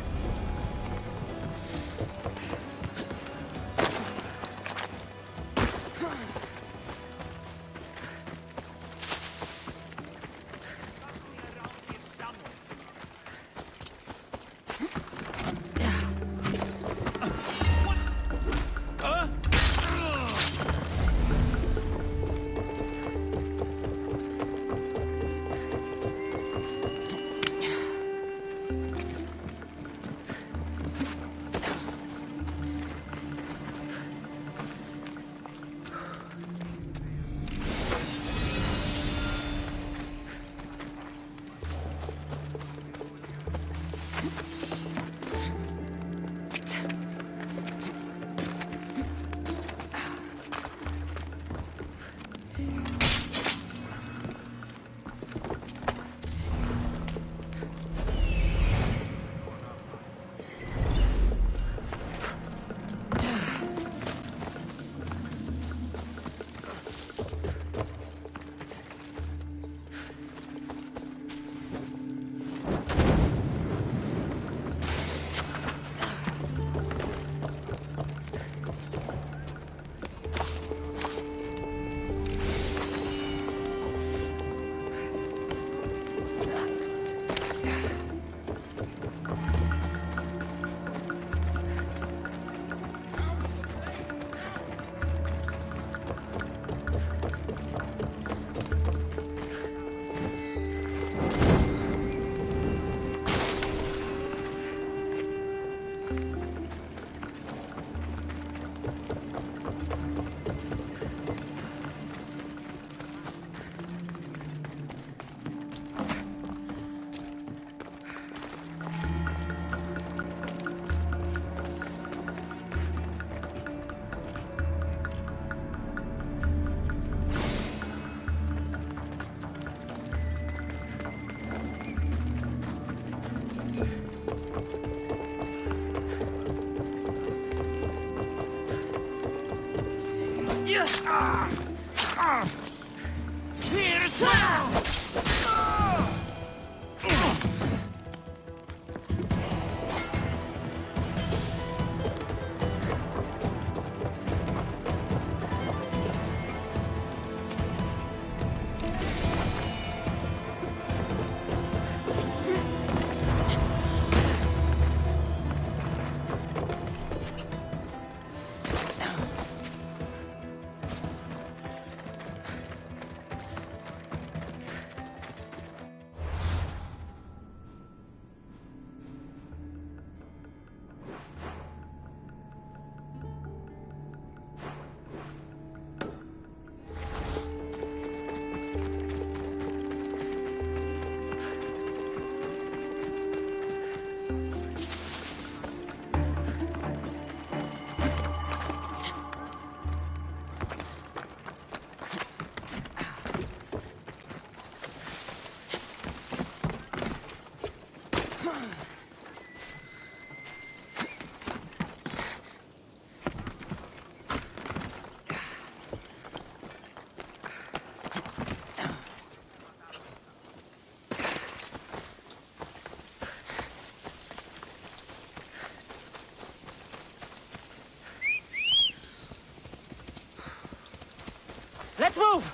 Let's move!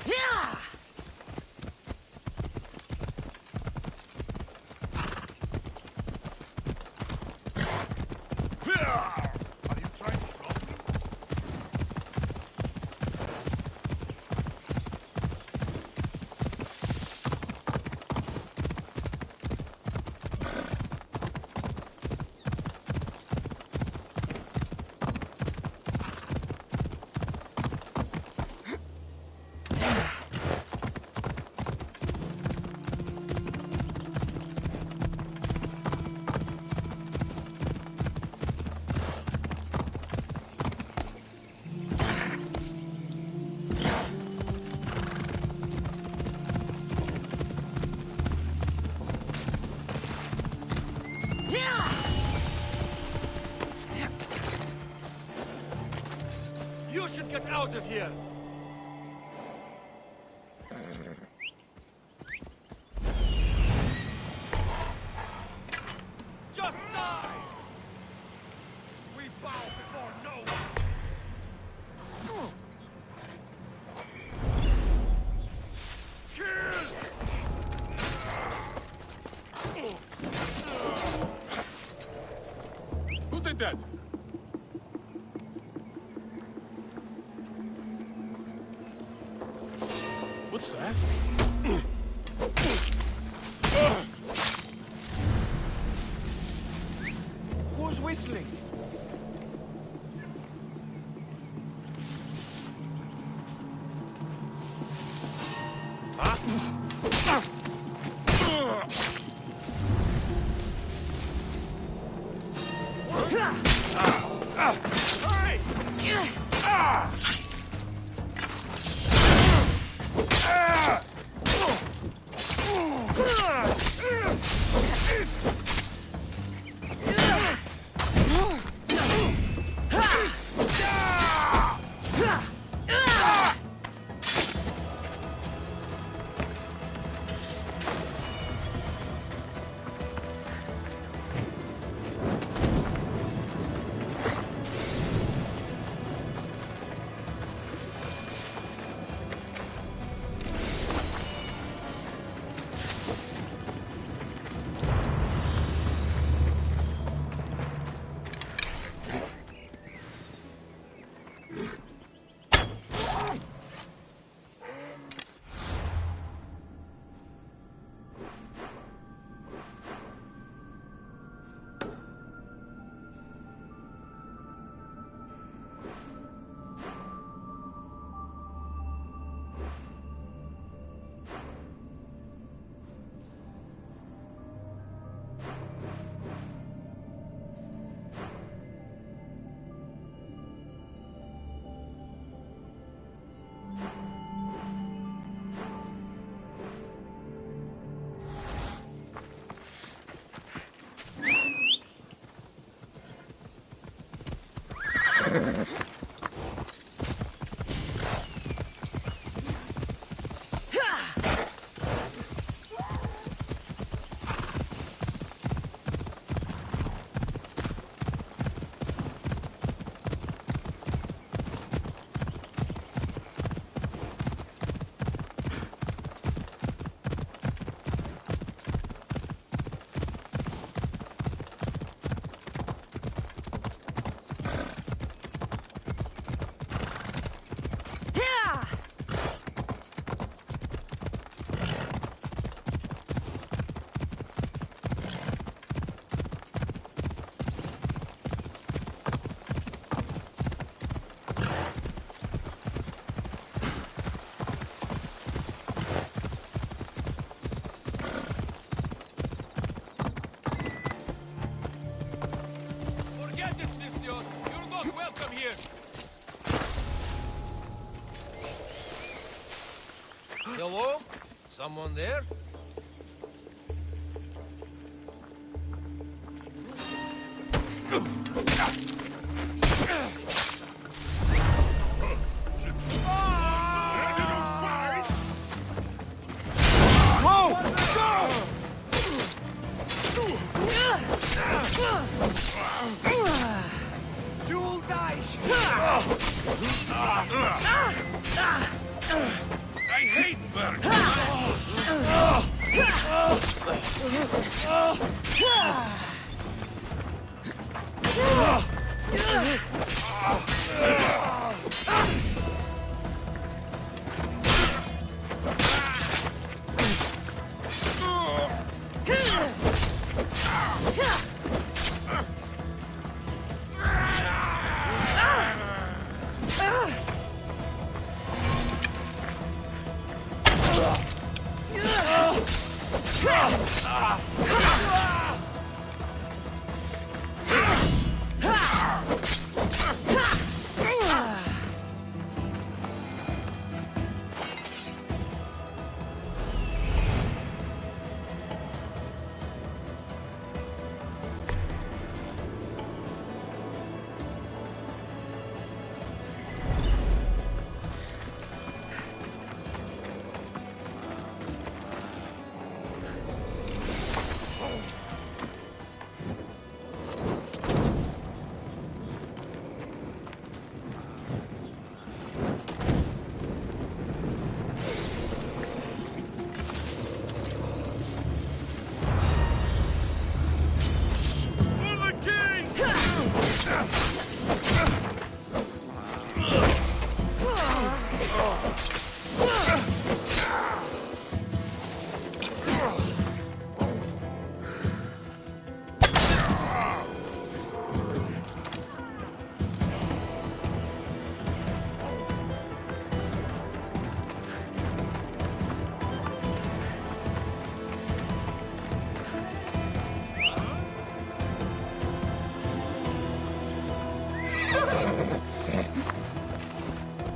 Yeah! Are you trying to block me? You should get out of here! Just die! We bow before no one! Kill! Who did that? What's that? Who's whistling? Hello? Someone there? You'll die! I hate burning.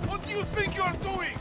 What do you think you're doing?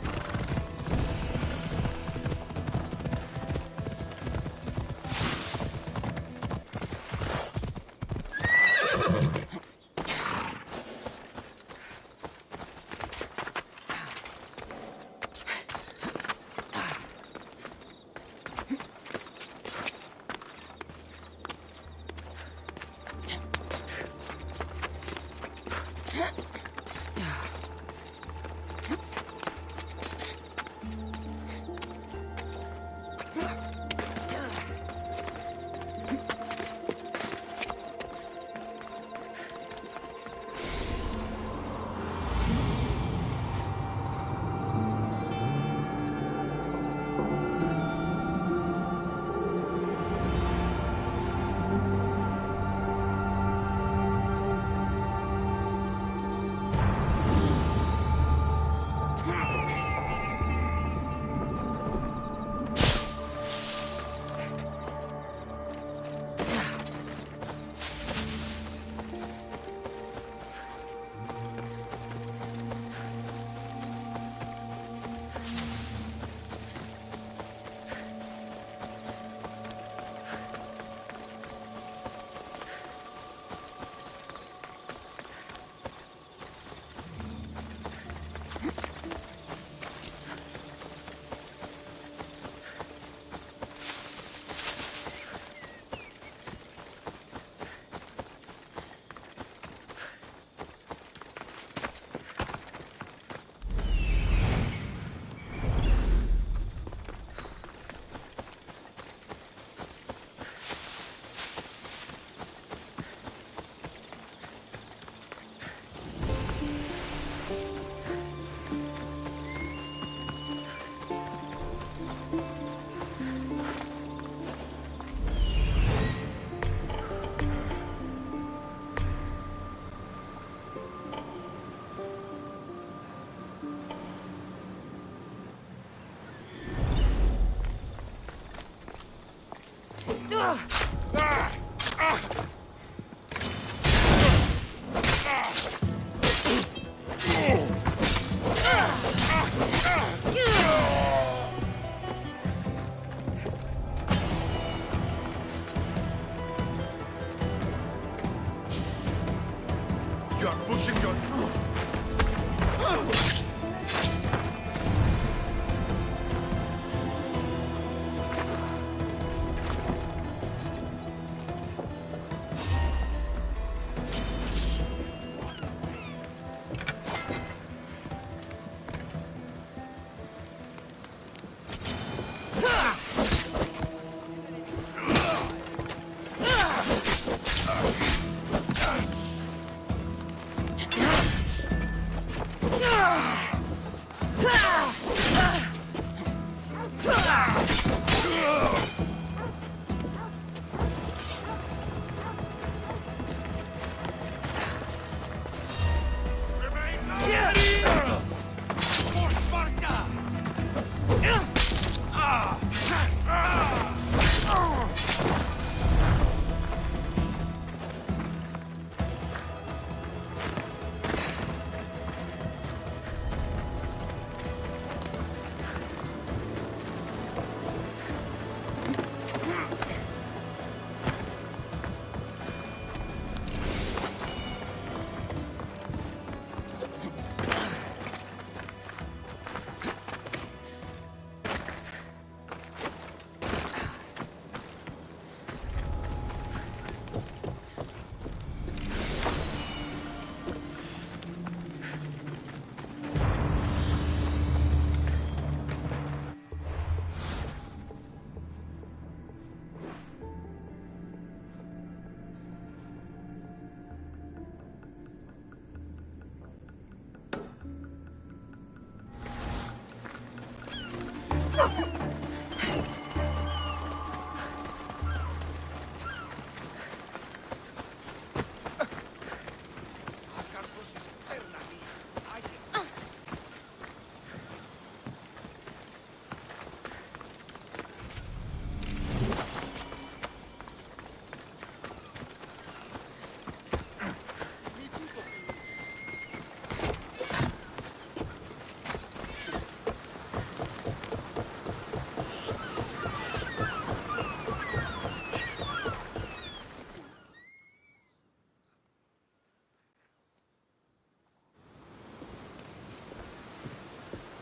You're pushing your...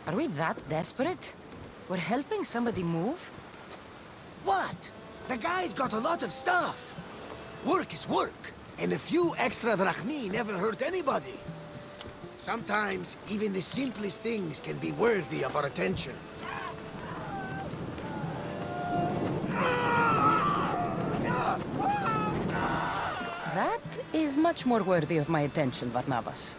Are we that desperate? We're helping somebody move? What? The guy's got a lot of stuff. Work is work, and a few extra drachmi never hurt anybody. Sometimes, even the simplest things can be worthy of our attention. That is much more worthy of my attention, Barnabas.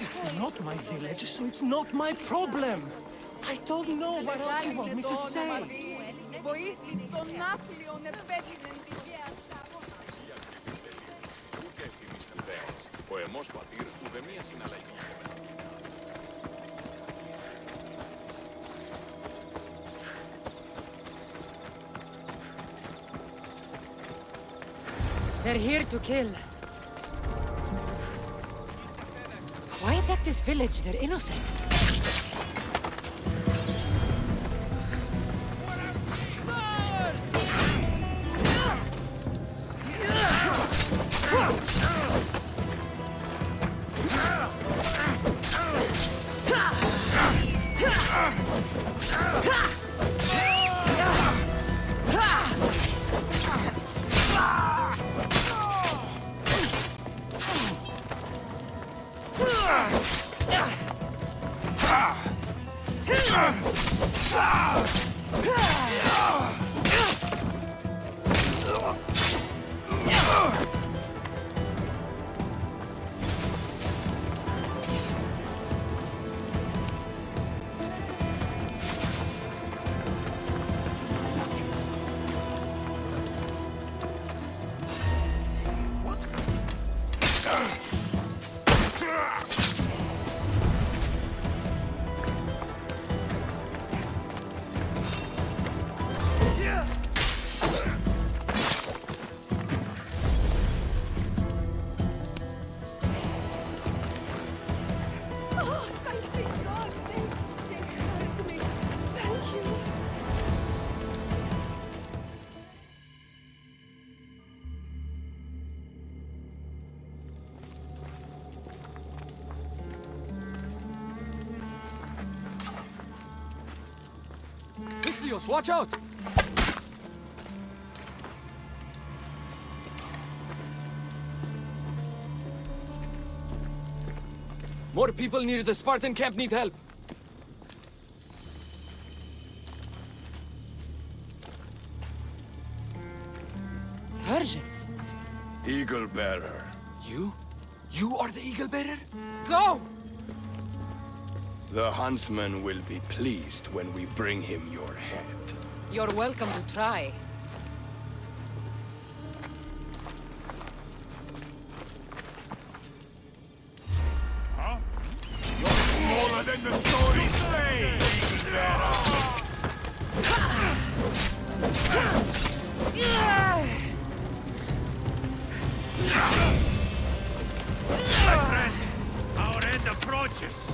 It's not my village, so it's not my problem. I don't know what else you want me to say. They're here to kill. Why attack this village? They're innocent. Watch out! More people near the Spartan camp need help. Persians? Eagle bearer. You? You are the eagle bearer? Go! The huntsman will be pleased when we bring him your head. You're welcome to try. Smaller than the stories say! My friend, our end approaches.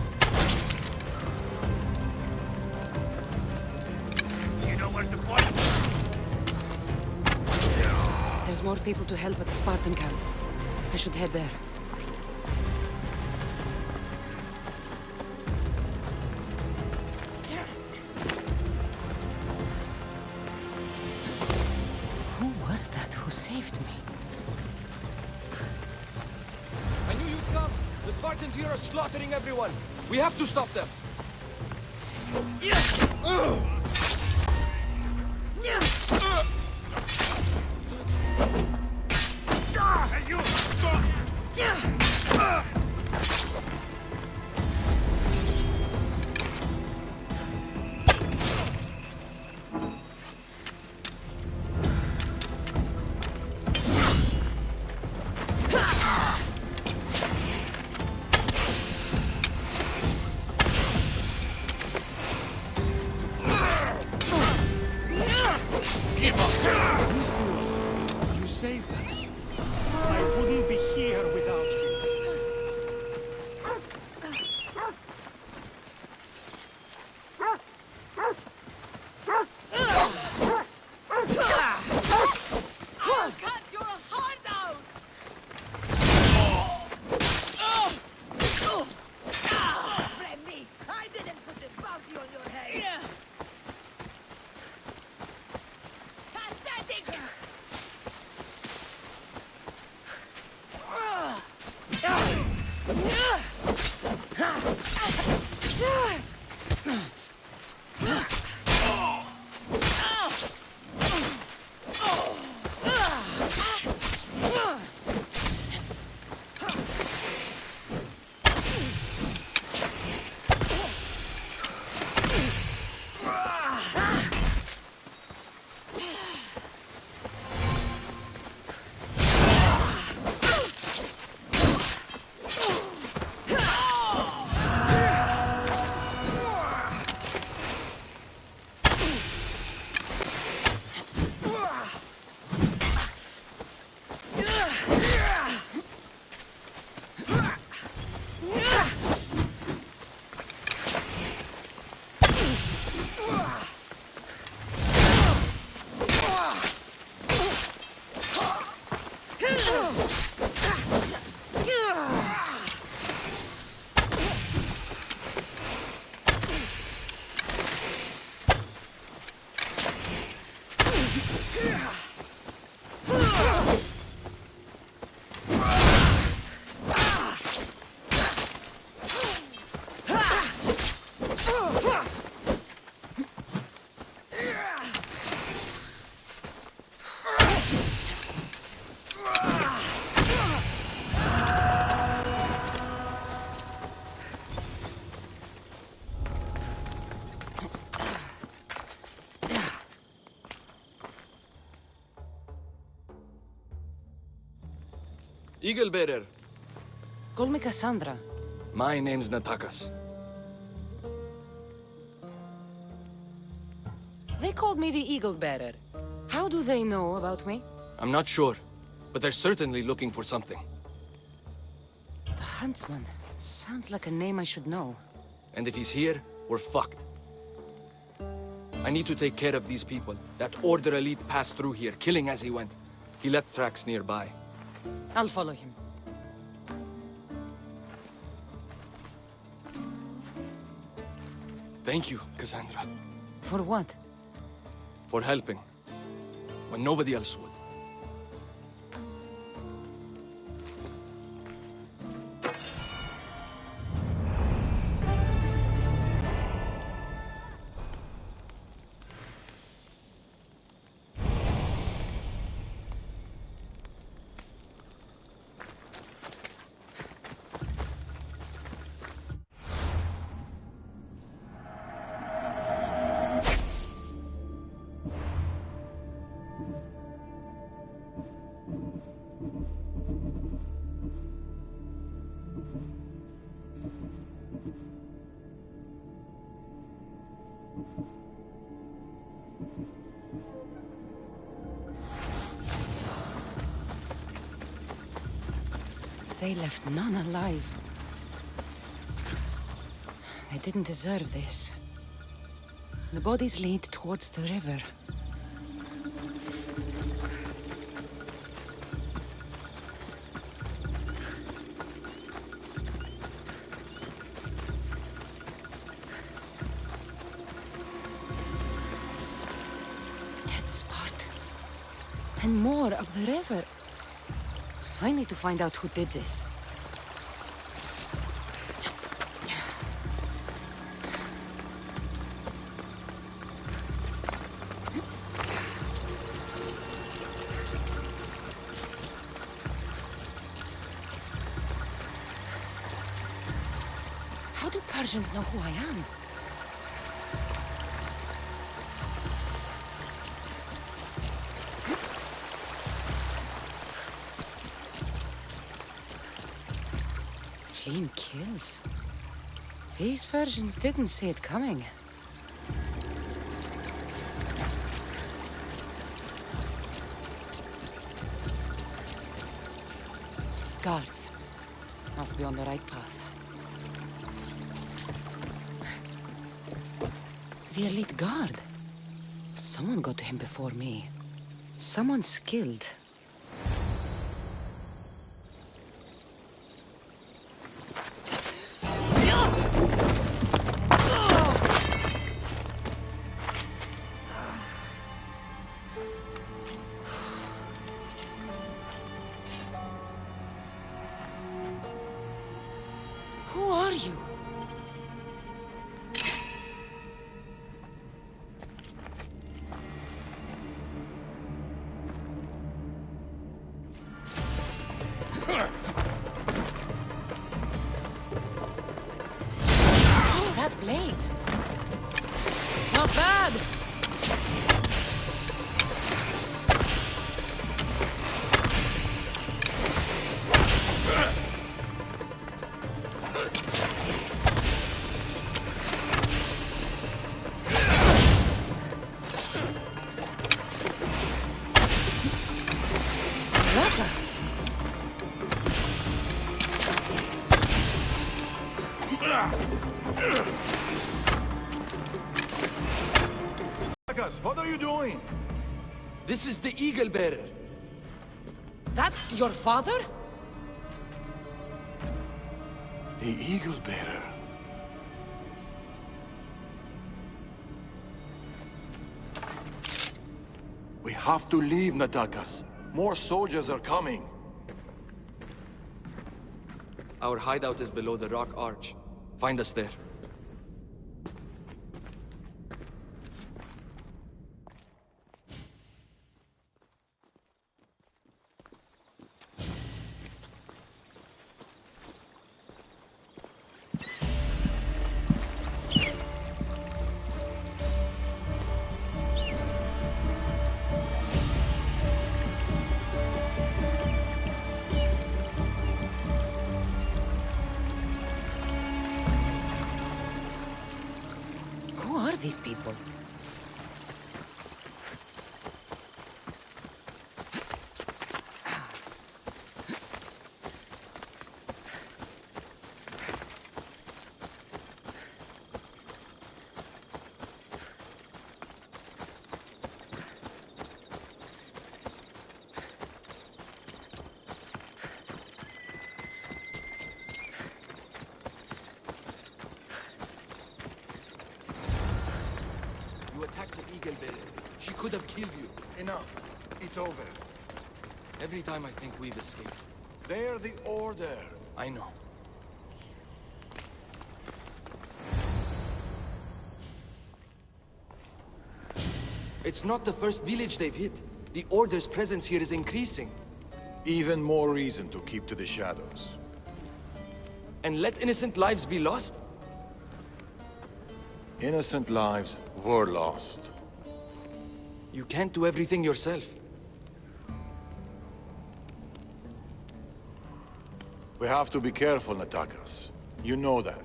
You know where to point? There's more people to help at the Spartan camp. I should head there. Who was that who saved me? I knew you'd come. The Spartans here are slaughtering everyone. We have to stop them. Hey, you! Stop! Eagle Bearer. Call me Cassandra. My name's Natakas. They called me the Eagle Bearer. How do they know about me? I'm not sure, but they're certainly looking for something. The Huntsman. Sounds like a name I should know. And if he's here, we're fucked. I need to take care of these people. That Order elite passed through here, killing as he went. He left tracks nearby. I'll follow him. Thank you, Cassandra. For what? For helping. When nobody else would. They left none alive. They didn't deserve this. The bodies lead towards the river. Dead Spartans. And more up the river. I need to find out who did this. How do Persians know who I am? Clean kills. These Persians didn't see it coming. Guards. Must be on the right path. The elite guard. Someone got to him before me. Someone skilled. Who are you? Oh, that blade. Not bad. What are you doing? This is the Eagle Bearer. That's your father? The Eagle Bearer. We have to leave, Natakas. More soldiers are coming. Our hideout is below the rock arch. Find us there. these people? You attacked the eagle bearer. She could have killed you. Enough. It's over. Every time I think we've escaped. They're the Order. I know. It's not the first village they've hit. The Order's presence here is increasing. Even more reason to keep to the shadows. And let innocent lives be lost? Innocent lives were lost. You can't do everything yourself. We have to be careful, Natakas. You know that.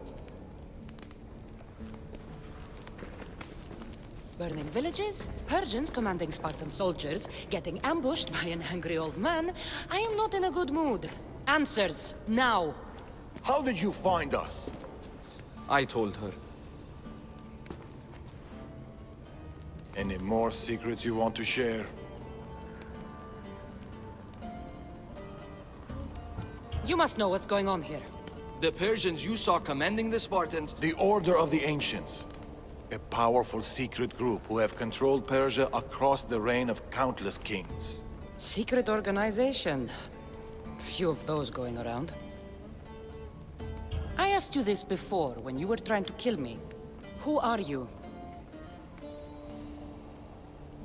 Burning villages, Persians commanding Spartan soldiers, getting ambushed by an angry old man. I am not in a good mood. Answers, now! How did you find us? I told her. Any more secrets you want to share? You must know what's going on here. The Persians you saw commanding the Spartans... The Order of the Ancients. A powerful secret group who have controlled Persia across the reign of countless kings. Secret organization. Few of those going around. I asked you this before, when you were trying to kill me. Who are you?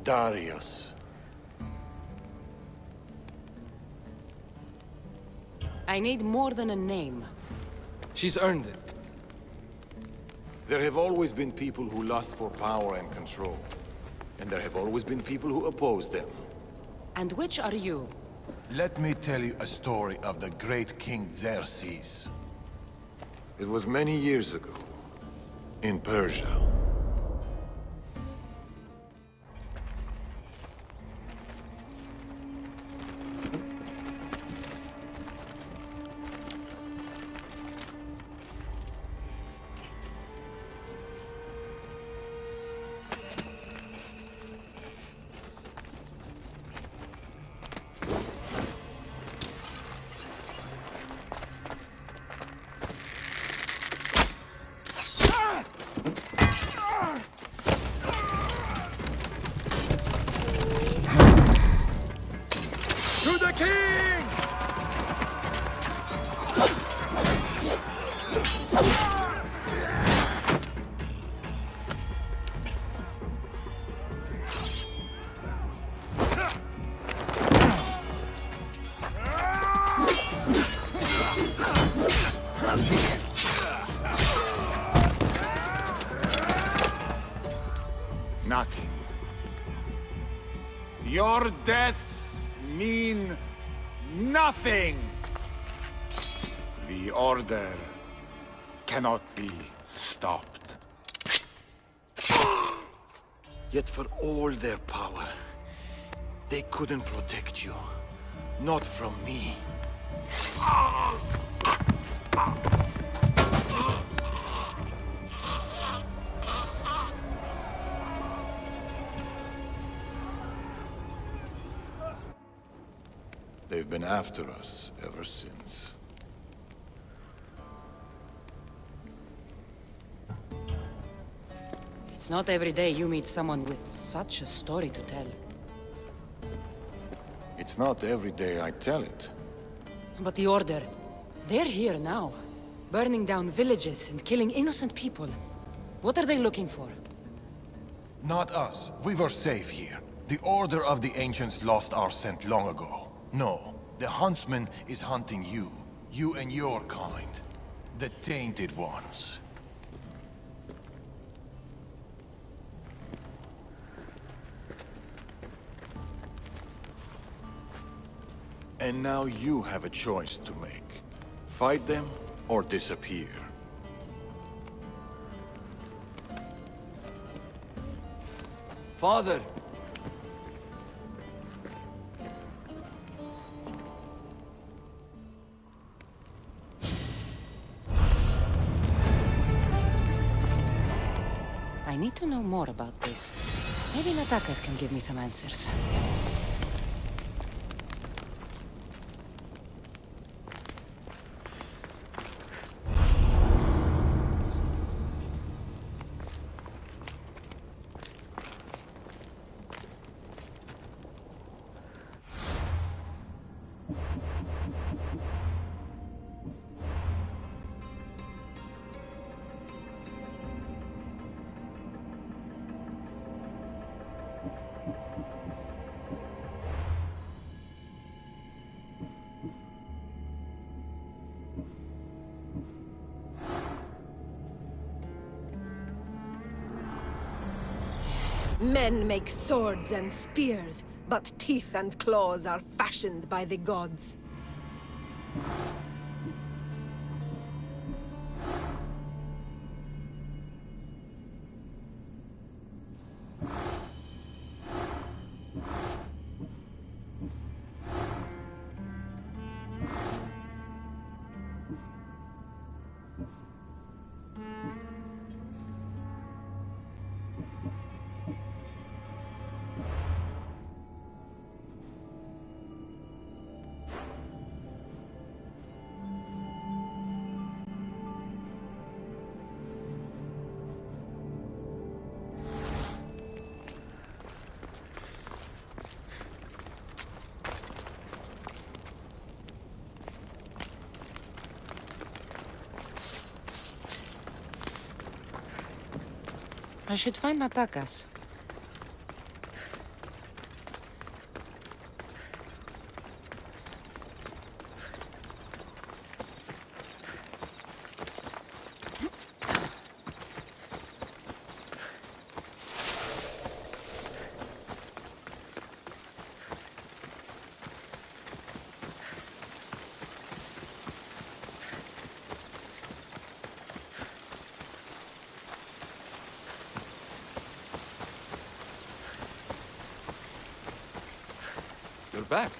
Darius. I need more than a name. She's earned it. There have always been people who lust for power and control. And there have always been people who oppose them. And which are you? Let me tell you a story of the great King Xerxes. It was many years ago, in Persia. To the king! Nothing. Your deaths mean nothing. The Order cannot be stopped. Yet for all their power, they couldn't protect you. Not from me. They've been after us ever since. It's not every day you meet someone with such a story to tell. It's not every day I tell it. But the Order, they're here now. Burning down villages and killing innocent people. What are they looking for? Not us. We were safe here. The Order of the Ancients lost our scent long ago. No, the Huntsman is hunting you. You and your kind. The Tainted Ones. And now you have a choice to make. Fight them or disappear. Father! I need to know more about this. Maybe Natakas can give me some answers. Men make swords and spears, but teeth and claws are fashioned by the gods. I should find Natakas. You're back.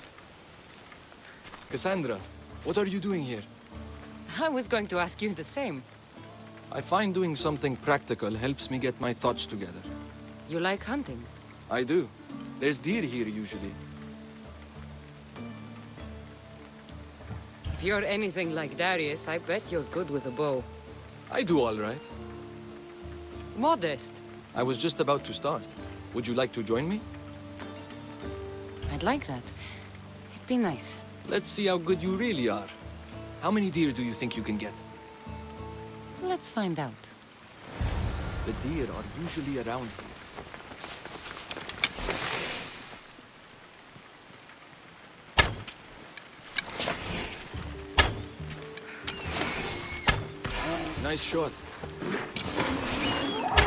Cassandra, what are you doing here? I was going to ask you the same. I find doing something practical helps me get my thoughts together. You like hunting? I do. There's deer here usually. If you're anything like Darius, I bet you're good with a bow. I do all right. Modest. I was just about to start. Would you like to join me? I'd like that. It'd be nice. Let's see how good you really are. How many deer do you think you can get? Let's find out. The deer are usually around here. Nice shot.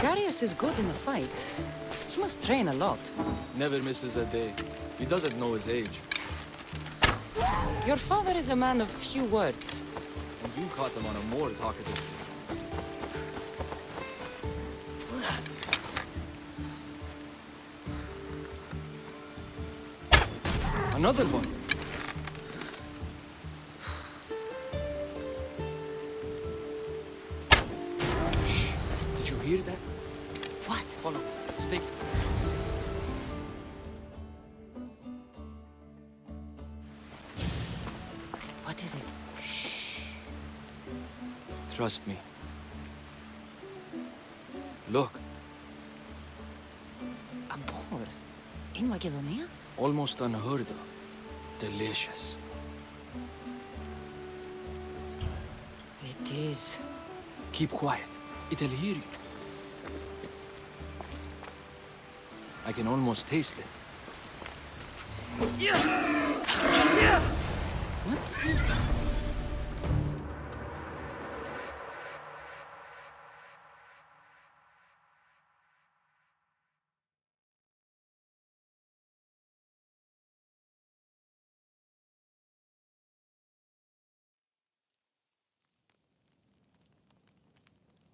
Darius is good in a fight. He must train a lot. Never misses a day. He doesn't know his age. Your father is a man of few words. And you caught him on a more talkative. Another one. Shh. Did you hear that? What? Follow. Stay. What is it? Trust me. Look. A boar? In Macedonia? Almost unheard of. Delicious. It is. Keep quiet. It'll hear you. I can almost taste it. What's this?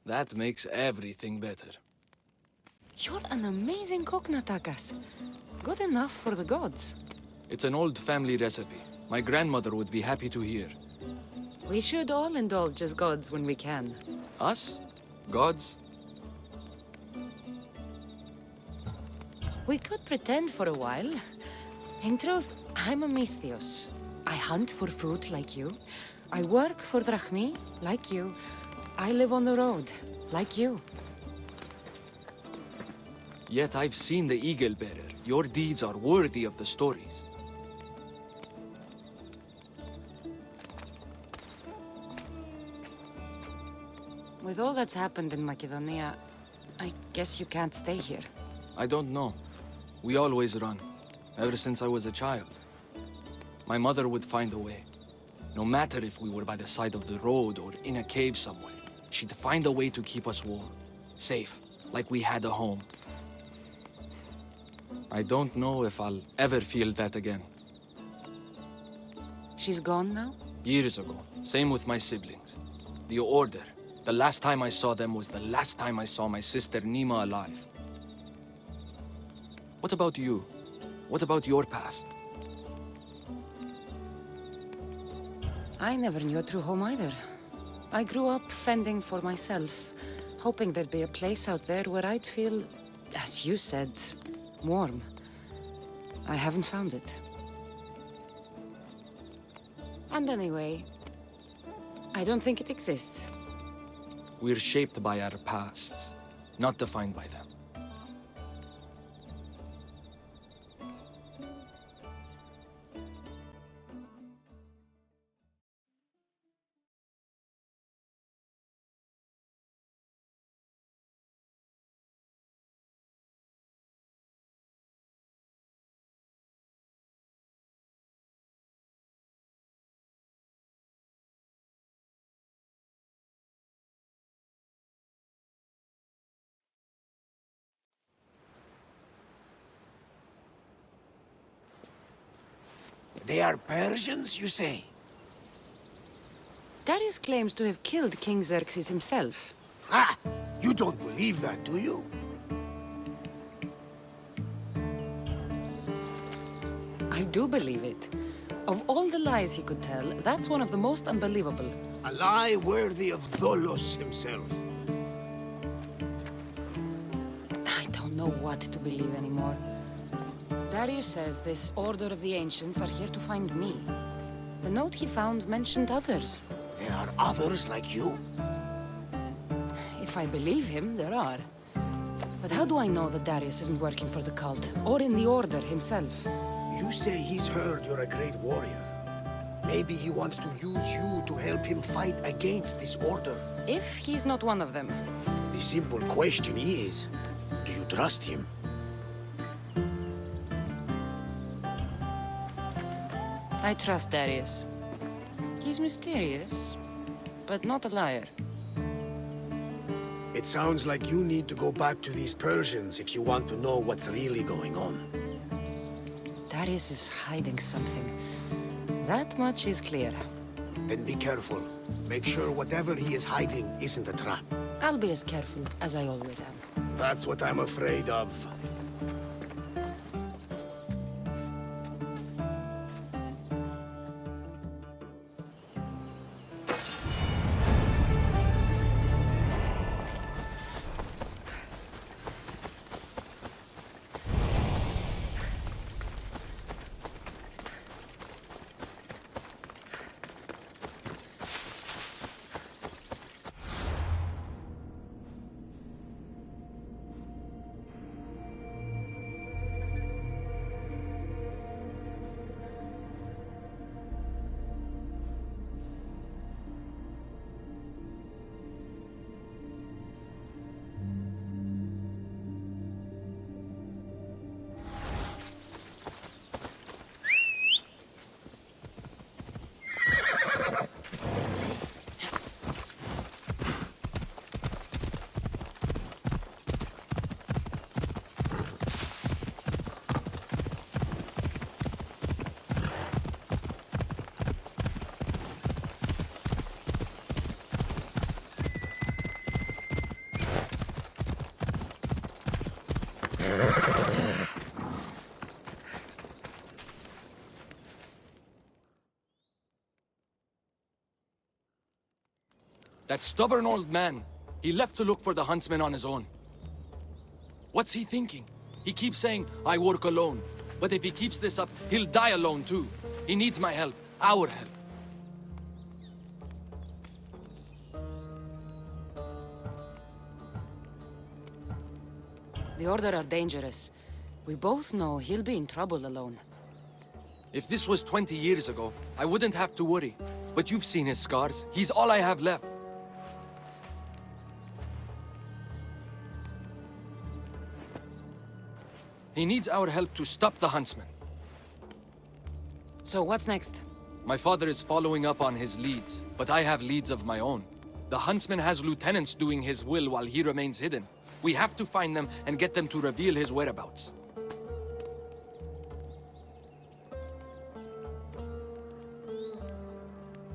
That makes everything better. You're an amazing cook, Natakas. Good enough for the gods. It's an old family recipe. My grandmother would be happy to hear. We should all indulge as gods when we can. Us? Gods? We could pretend for a while. In truth, I'm a Misthios. I hunt for food like you. I work for Drachmi like you. I live on the road like you. Yet I've seen the Eagle Bearer. Your deeds are worthy of the stories. With all that's happened in Macedonia, I guess you can't stay here. I don't know. We always run, ever since I was a child. My mother would find a way. No matter if we were by the side of the road or in a cave somewhere, she'd find a way to keep us warm, safe, like we had a home. I don't know if I'll ever feel that again. She's gone now? Years ago. Same with my siblings. The Order. The last time I saw them was the last time I saw my sister Nima alive. What about you? What about your past? I never knew a true home either. I grew up fending for myself, hoping there'd be a place out there where I'd feel, as you said, warm. I haven't found it. And anyway, I don't think it exists. We're shaped by our pasts, not defined by them. They are Persians, you say? Darius claims to have killed King Xerxes himself. Ah! You don't believe that, do you? I do believe it. Of all the lies he could tell, that's one of the most unbelievable. A lie worthy of Tholos himself. I don't know what to believe anymore. Darius says this Order of the Ancients are here to find me. The note he found mentioned others. There are others like you? If I believe him, there are. But how do I know that Darius isn't working for the cult, or in the Order himself? You say he's heard you're a great warrior. Maybe he wants to use you to help him fight against this Order. If he's not one of them. The simple question is, do you trust him? I trust Darius. He's mysterious, but not a liar. It sounds like you need to go back to these Persians if you want to know what's really going on. Darius is hiding something. That much is clear. Then be careful. Make sure whatever he is hiding isn't a trap. I'll be as careful as I always am. That's what I'm afraid of. That stubborn old man. He left to look for the huntsman on his own. What's he thinking? He keeps saying, I work alone. But if he keeps this up, he'll die alone too. He needs my help. Our help. The Order are dangerous. We both know he'll be in trouble alone. If this was 20 years ago, I wouldn't have to worry. But you've seen his scars. He's all I have left. He needs our help to stop the huntsman. So what's next? My father is following up on his leads, but I have leads of my own. The huntsman has lieutenants doing his will while he remains hidden. We have to find them and get them to reveal his whereabouts.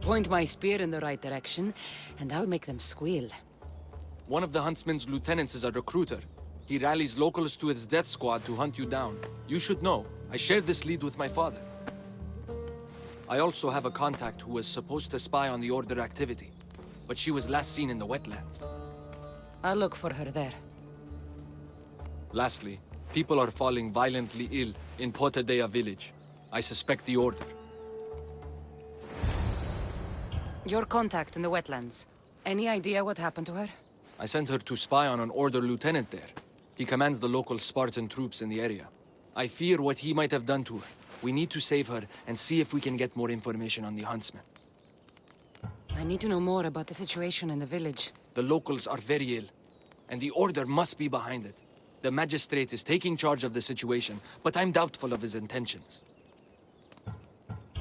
Point my spear in the right direction, and I'll make them squeal. One of the huntsman's lieutenants is a recruiter. He rallies locals to his death squad to hunt you down. You should know, I shared this lead with my father. I also have a contact who was supposed to spy on the Order activity, but she was last seen in the wetlands. I'll look for her there. Lastly, people are falling violently ill in Potadea village. I suspect the Order. Your contact in the wetlands. Any idea what happened to her? I sent her to spy on an Order lieutenant there. He commands the local Spartan troops in the area. I fear what he might have done to her. We need to save her and see if we can get more information on the huntsman. I need to know more about the situation in the village. The locals are very ill, and the Order must be behind it. The magistrate is taking charge of the situation, but I'm doubtful of his intentions.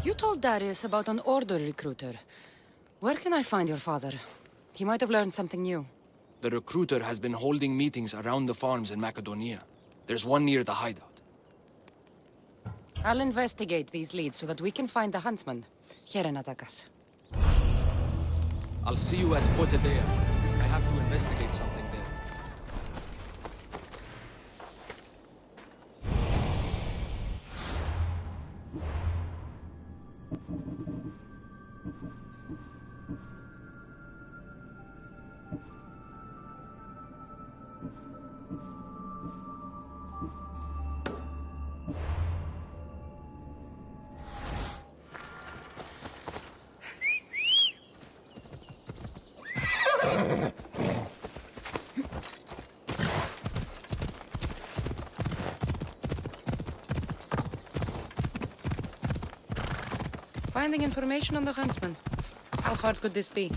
You told Darius about an Order recruiter. Where can I find your father? He might have learned something new. The recruiter has been holding meetings around the farms in Macedonia. There's one near the hideout. I'll investigate these leads so that we can find the huntsman. Here in Atakas. I'll see you at Potadea. I have to investigate something there. Finding information on the huntsman. How hard could this be?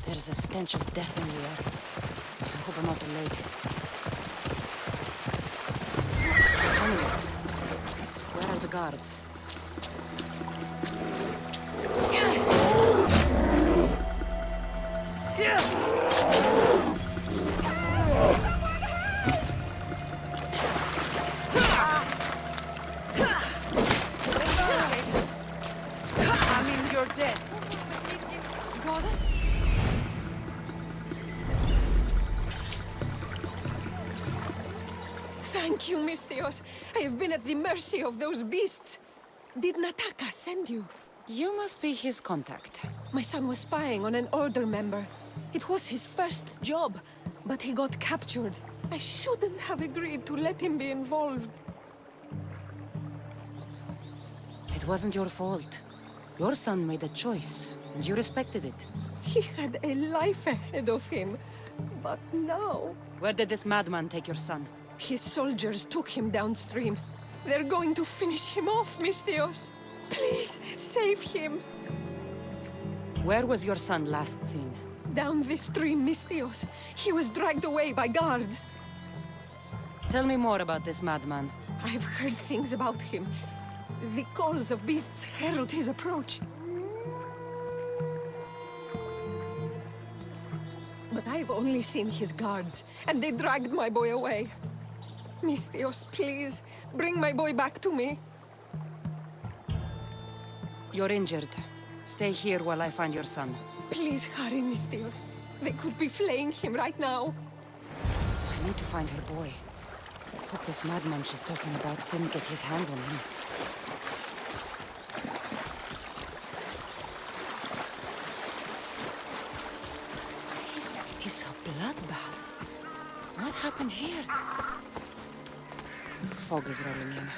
There's a stench of death in the air. I hope I'm not too late. Anyways, where are the guards? I mean, you're dead. Got it? Thank you, Mystios. I have been at the mercy of those beasts. Did Nataka send you? You must be his contact. My son was spying on an Order member. It was his first job, but he got captured. I shouldn't have agreed to let him be involved. It wasn't your fault. Your son made a choice, and you respected it. He had a life ahead of him. But now... Where did this madman take your son? His soldiers took him downstream. They're going to finish him off, Misthios. Please, save him. Where was your son last seen? Down this stream, Misthios. He was dragged away by guards. Tell me more about this madman. I've heard things about him. The calls of beasts herald his approach. But I've only seen his guards, and they dragged my boy away. Misthios, please, bring my boy back to me. You're injured. Stay here while I find your son. Please hurry, Misthios. They could be flaying him right now. I need to find her boy. Hope this madman she's talking about didn't get his hands on him. This is a bloodbath. What happened here? Fog is rolling in.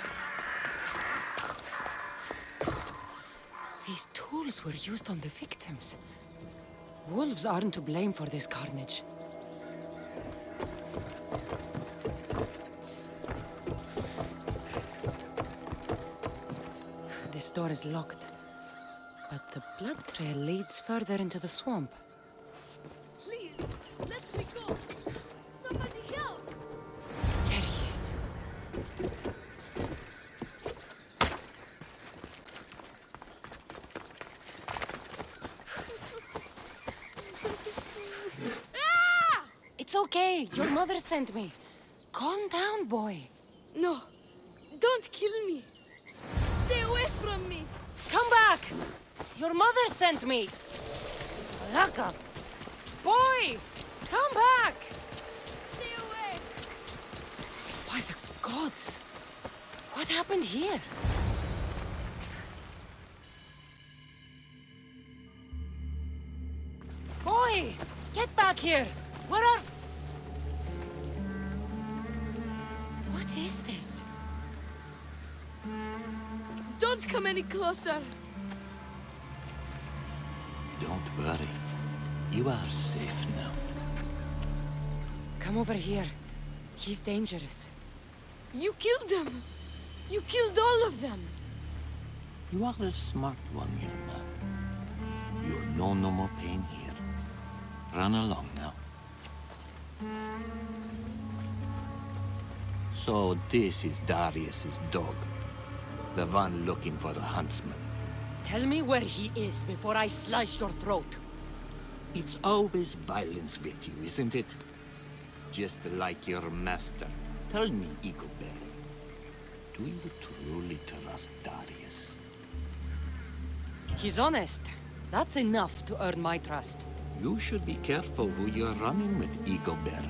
These tools were used on the victims. Wolves aren't to blame for this carnage. This door is locked, but the blood trail leads further into the swamp. Please, let me go. Somebody help. There he is. It's okay. Your mother sent me. Calm down, boy. No, don't kill me. Stay away from me. Come back! Your mother sent me! Laka! Boy! Come back! Stay away. By the gods! What happened here? Boy! Get back here! Where are... What is this? Don't come any closer. Don't worry. You are safe now. Come over here. He's dangerous. You killed them. You killed all of them. You are a smart one, young man. You'll know no more pain here. Run along now. So this is Darius's dog. The one looking for the huntsman. Tell me where he is before I slice your throat. It's always violence with you, isn't it? Just like your master. Tell me, Igobert, do you truly trust Darius? He's honest. That's enough to earn my trust. You should be careful who you're running with, Igobert.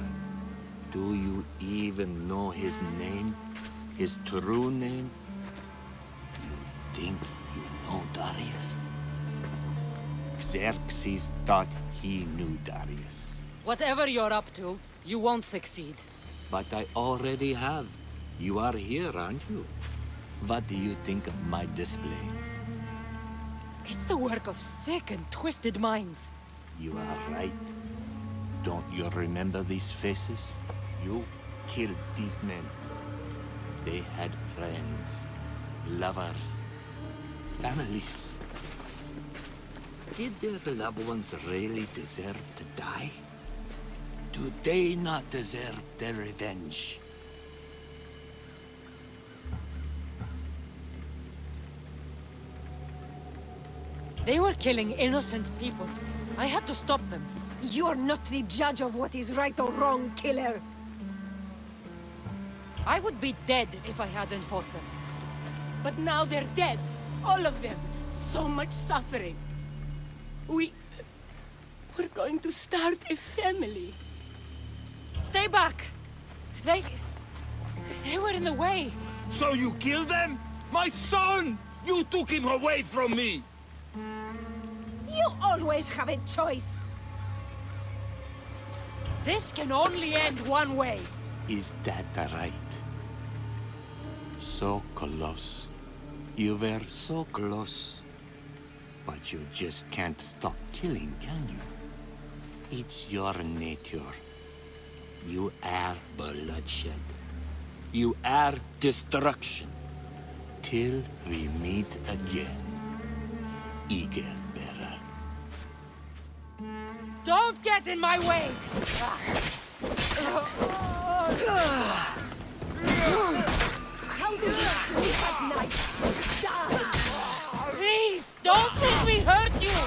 Do you even know his name? His true name? You think you know Darius? Xerxes thought he knew Darius. Whatever you're up to, you won't succeed. But I already have. You are here, aren't you? What do you think of my display? It's the work of sick and twisted minds. You are right. Don't you remember these faces? You killed these men. They had friends, lovers, families. Did their loved ones really deserve to die? Do they not deserve their revenge? They were killing innocent people. I had to stop them. You're not the judge of what is right or wrong, killer. I would be dead if I hadn't fought them. But now they're dead. All of them. So much suffering. We're going to start a family. Stay back! They were in the way. So you killed them? My son! You took him away from me! You always have a choice. This can only end one way. Is that right? So close. You were so close. But you just can't stop killing, can you? It's your nature. You are bloodshed. You are destruction. Till we meet again, Eagle-bearer. Don't get in my way! How do you sleep at night? Die! Please, don't let me hurt you!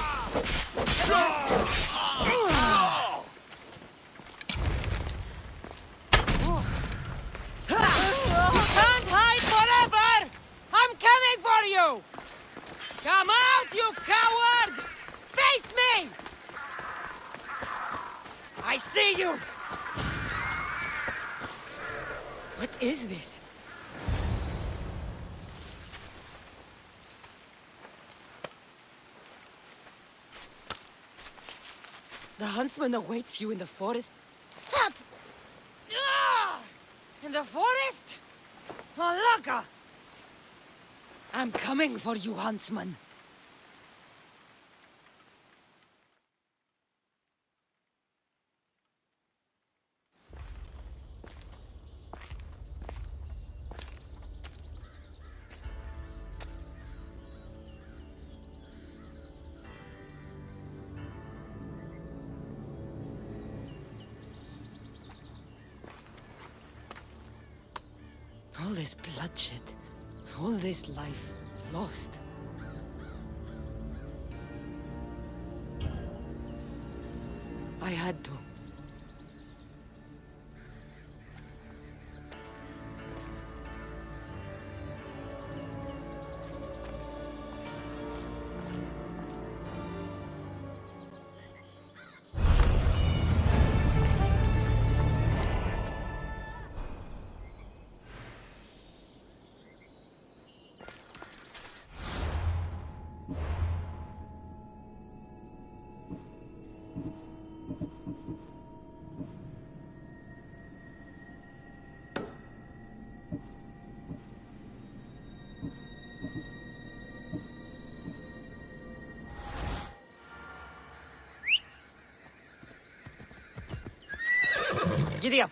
You can't hide forever! I'm coming for you! Come out, you coward! Face me! I see you! What is this? The huntsman awaits you in the forest. What? Ah! In the forest? Malaka! I'm coming for you, huntsman. All this bloodshed, all this life lost. I had to. Giddy up.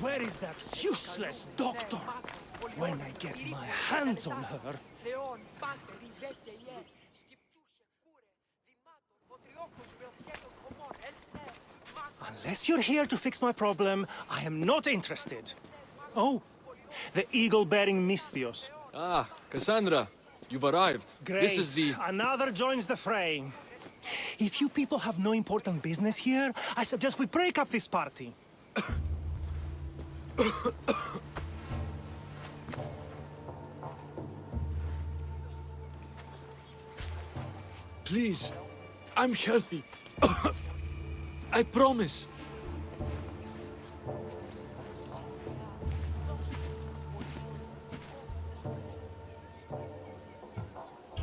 Where is that useless doctor? When I get my hands on her... Unless you're here to fix my problem, I am not interested. Oh, the eagle-bearing Misthios. Ah, Cassandra. You've arrived. Great. This is the... Another joins the fray. If you people have no important business here, I suggest we break up this party. Please, I'm healthy. I promise.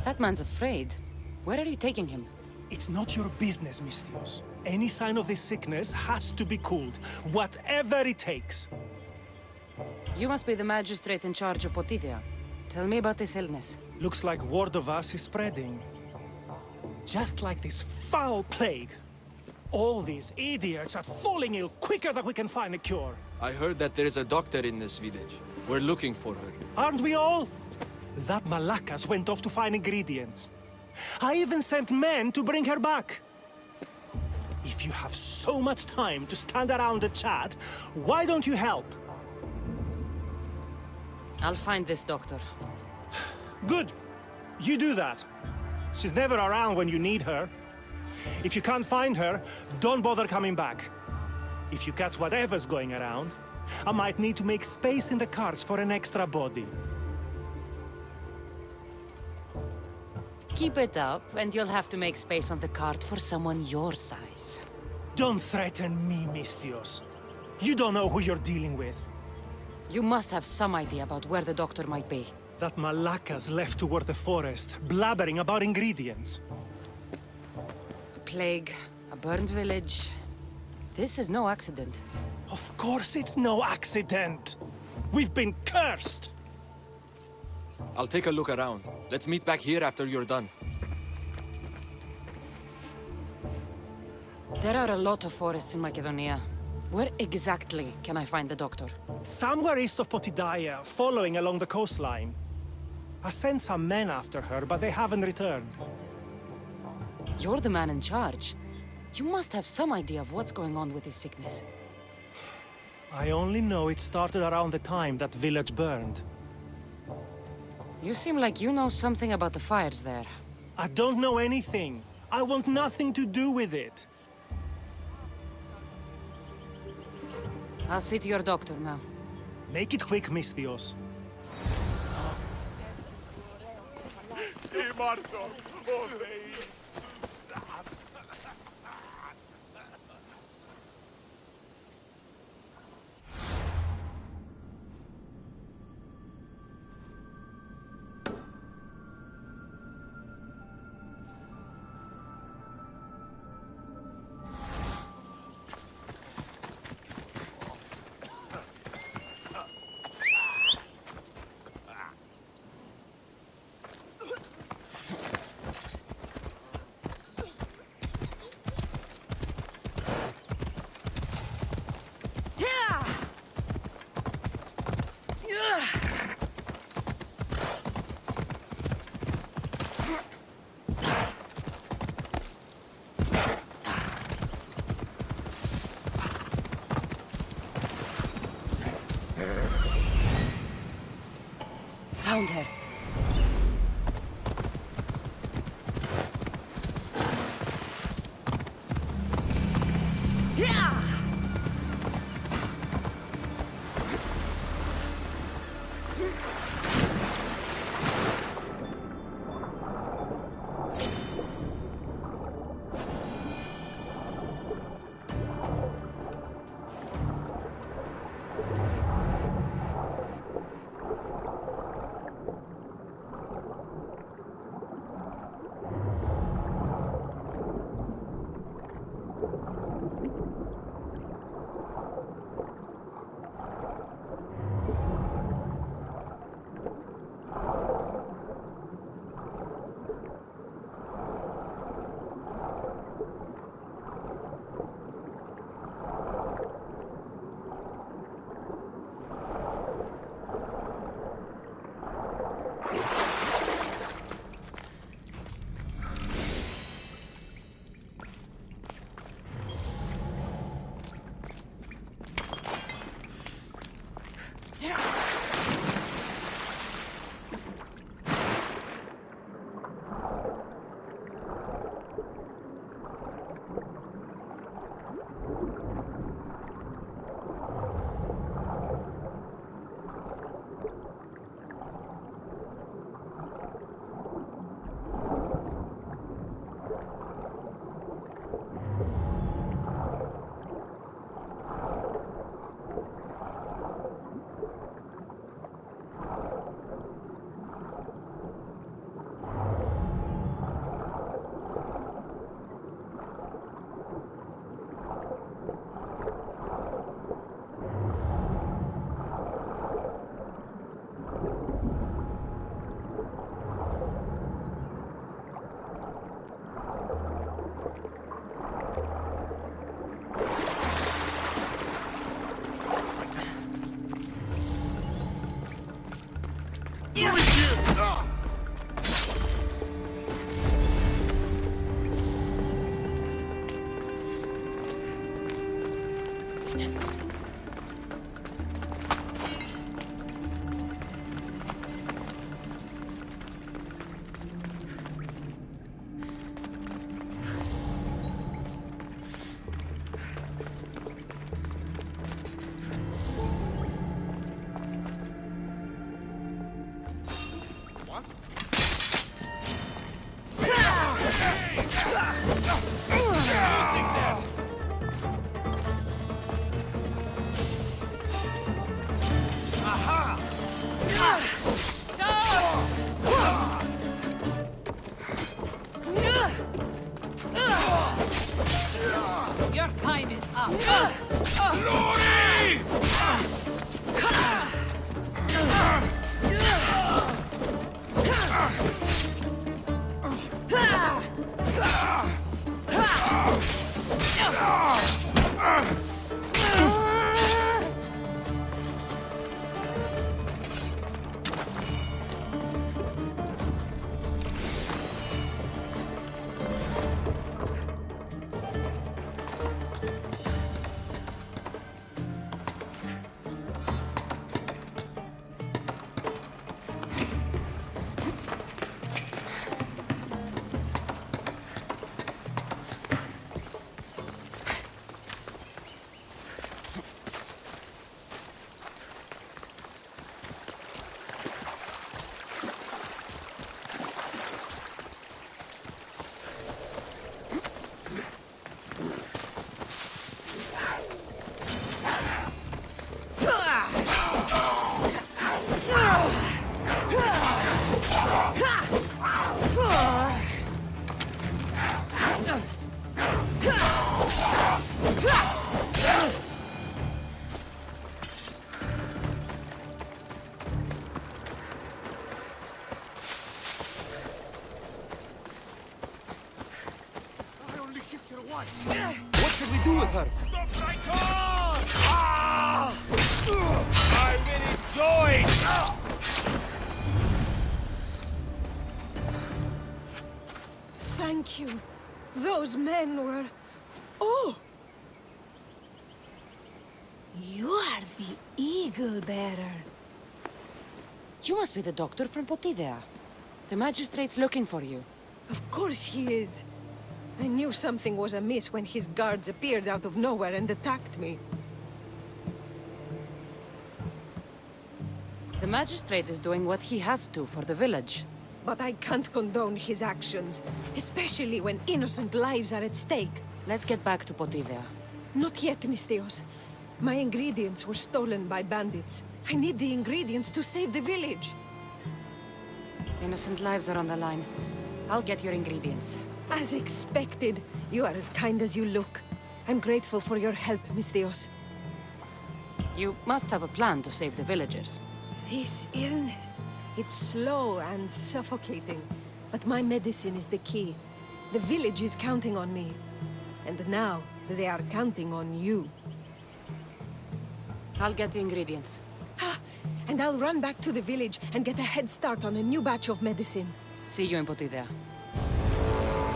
That man's afraid. Where are you taking him? It's not your business, Misthios. Any sign of this sickness has to be cooled, whatever it takes. You must be the magistrate in charge of Potidia. Tell me about this illness. Looks like word of us is spreading. Just like this foul plague. All these idiots are falling ill quicker than we can find a cure. I heard that there is a doctor in this village. We're looking for her. Aren't we all? That Malakas went off to find ingredients. I even sent men to bring her back. If you have so much time to stand around and chat, why don't you help? I'll find this doctor. Good. You do that. She's never around when you need her. If you can't find her, don't bother coming back. If you catch whatever's going around, I might need to make space in the carts for an extra body. Keep it up, and you'll have to make space on the cart for someone your size. Don't threaten me, Misthios. You don't know who you're dealing with. You must have some idea about where the doctor might be. That Malakas left toward the forest, blabbering about ingredients. A plague, a burned village. This is no accident. Of course it's no accident. We've been cursed. I'll take a look around. Let's meet back here after you're done. There are a lot of forests in Macedonia. Where exactly can I find the doctor? Somewhere east of Potidaia, following along the coastline. I sent some men after her, but they haven't returned. You're the man in charge. You must have some idea of what's going on with his sickness. I only know it started around the time that village burned. You seem like you know something about the fires there. I don't know anything. I want nothing to do with it. I'll see to your doctor now. Make it quick, Misthios. Found her. Your time is up. Glory! What should we do with her? Stop right on! I will enjoy it! Thank you. Those men were... Oh! You are the Eagle Bearer. You must be the doctor from Potidea. The magistrate's looking for you. Of course he is. I knew something was amiss when his guards appeared out of nowhere and attacked me. The magistrate is doing what he has to for the village. But I can't condone his actions, especially when innocent lives are at stake. Let's get back to Potidea. Not yet, Miss Theos. My ingredients were stolen by bandits. I need the ingredients to save the village. Innocent lives are on the line. I'll get your ingredients. As expected. You are as kind as you look. I'm grateful for your help, Miss Theos. You must have a plan to save the villagers. This illness, it's slow and suffocating. But my medicine is the key. The village is counting on me. And now, they are counting on you. I'll get the ingredients. And I'll run back to the village and get a head start on a new batch of medicine. See you in Potidea.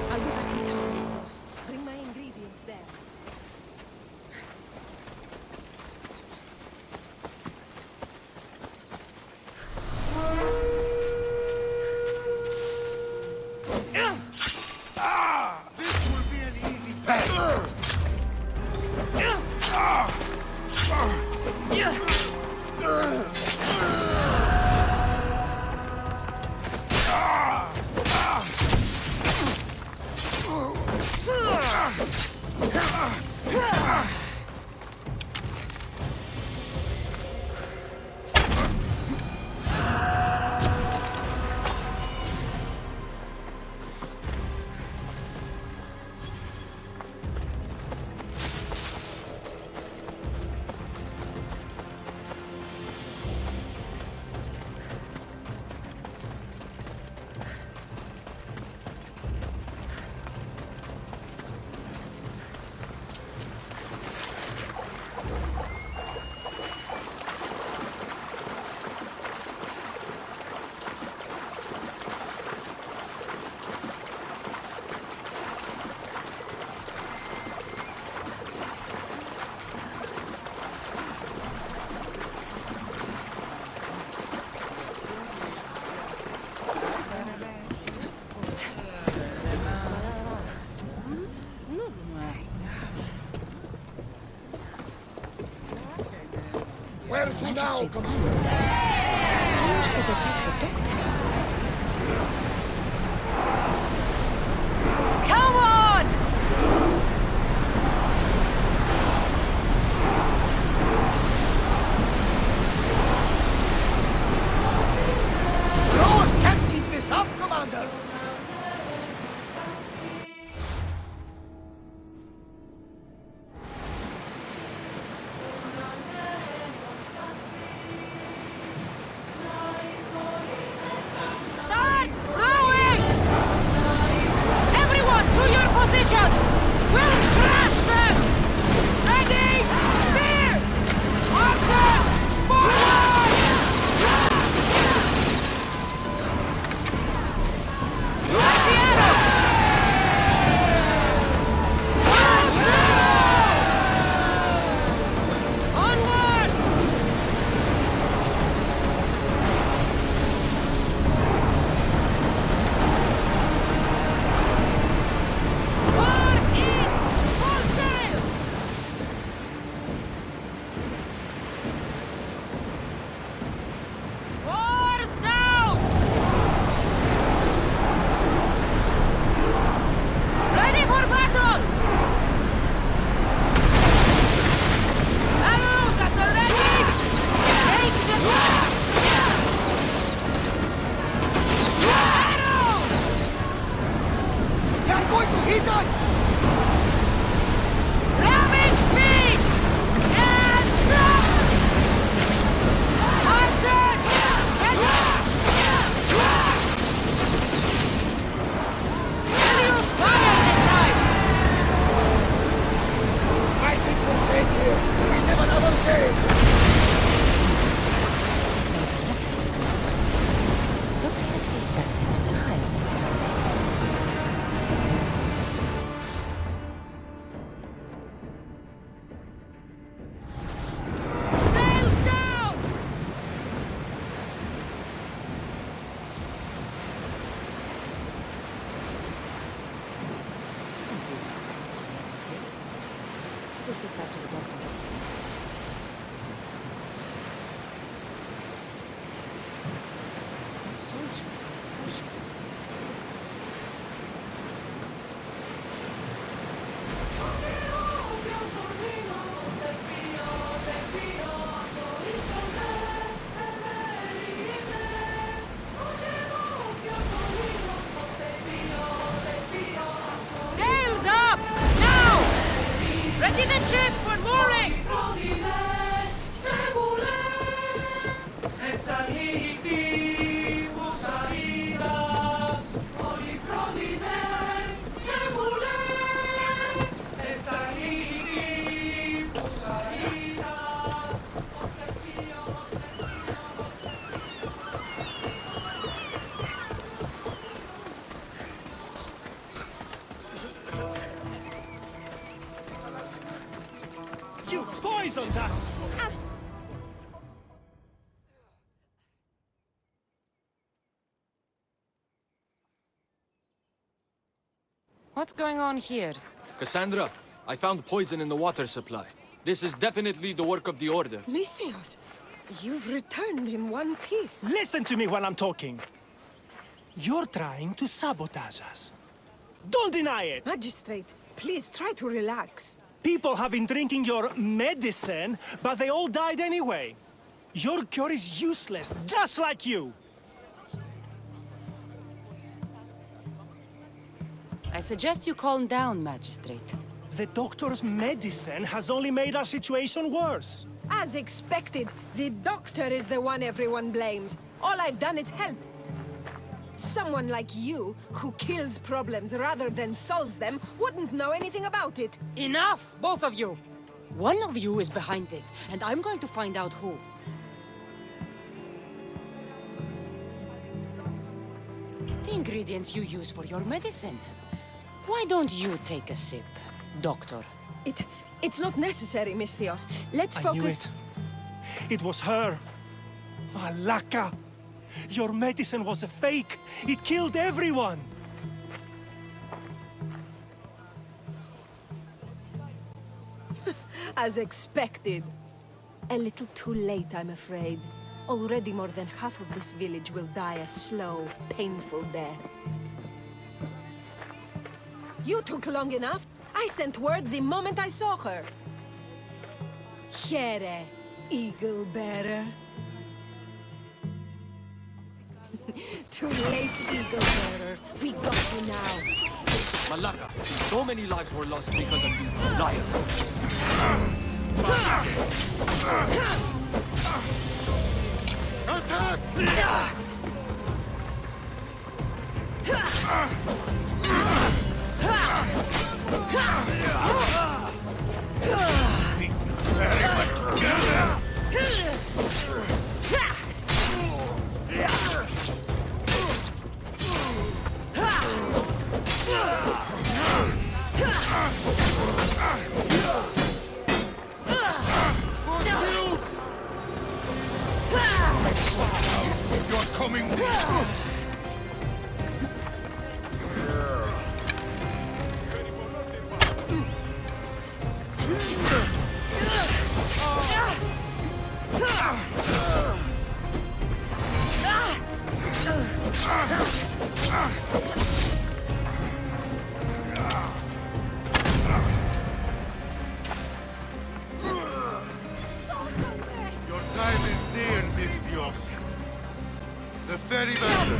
I'll be back in town, Miss Theos. Bring my ingredients there. This will be an easy battle. Magistrate's mind. Strange that they attack the doctor. Come on! Yours can't keep this up, Commander! Start rowing! Everyone to your positions! We'll crush them! Ready? Steer! Archers! Forward! Like the arrows! Onward! Oars in! Full sail! Oars down! Ready for battle! Arrows at the ready! Take the arrows! They're going to hit us! Ramming speed! And drop! Archers! Get up! Will you fire this time? I think we're safe here. We live another day. There's a letter with this. Looks like these bandits were hired by someone. Sails down! We'll get back to the doctor. Those soldiers were Persian. Sails up! Now! Ready the ship for mooring! You poisoned us! What's going on here? Cassandra, I found poison in the water supply. This is definitely the work of the Order. Mystios, you've returned in one piece. Listen to me when I'm talking. You're trying to sabotage us. Don't deny it! Magistrate, please try to relax. People have been drinking your medicine, but they all died anyway. Your cure is useless, just like you! I suggest you calm down, Magistrate. The doctor's medicine has only made our situation worse. As expected, the doctor is the one everyone blames. All I've done is help. Someone like you, who kills problems rather than solves them, wouldn't know anything about it. Enough, both of you! One of you is behind this, and I'm going to find out who. The ingredients you use for your medicine. Why don't you take a sip, Doctor? It's not necessary, Miss Theos. Let's focus. It was her. Malaka! Your medicine was a fake. It killed everyone. As expected. A little too late, I'm afraid. Already more than half of this village will die a slow, painful death. You took long enough. I sent word the moment I saw her. Here, eagle bearer. Too late, eagle bearer. We got you now. Malaka, so many lives were lost because of you, liar. Attack! You're coming! Your time is near, Misthios. The ferry master.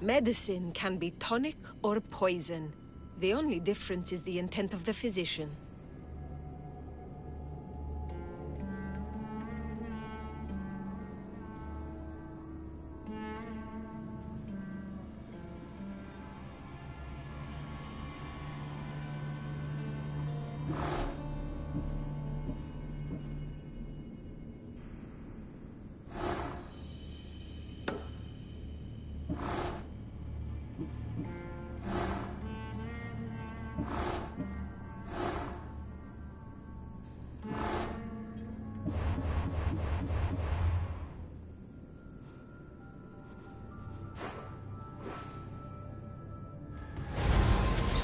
Medicine can be tonic or poison. The only difference is the intent of the physician.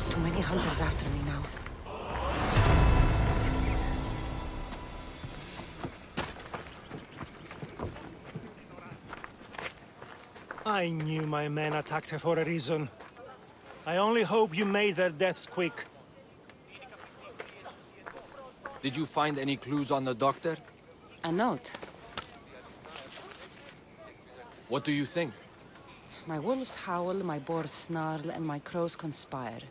Too many hunters after me now. I knew my men attacked her for a reason. I only hope you made their deaths quick. Did you find any clues on the doctor? A note. What do you think? My wolves howl, my boars snarl, and my crows conspire.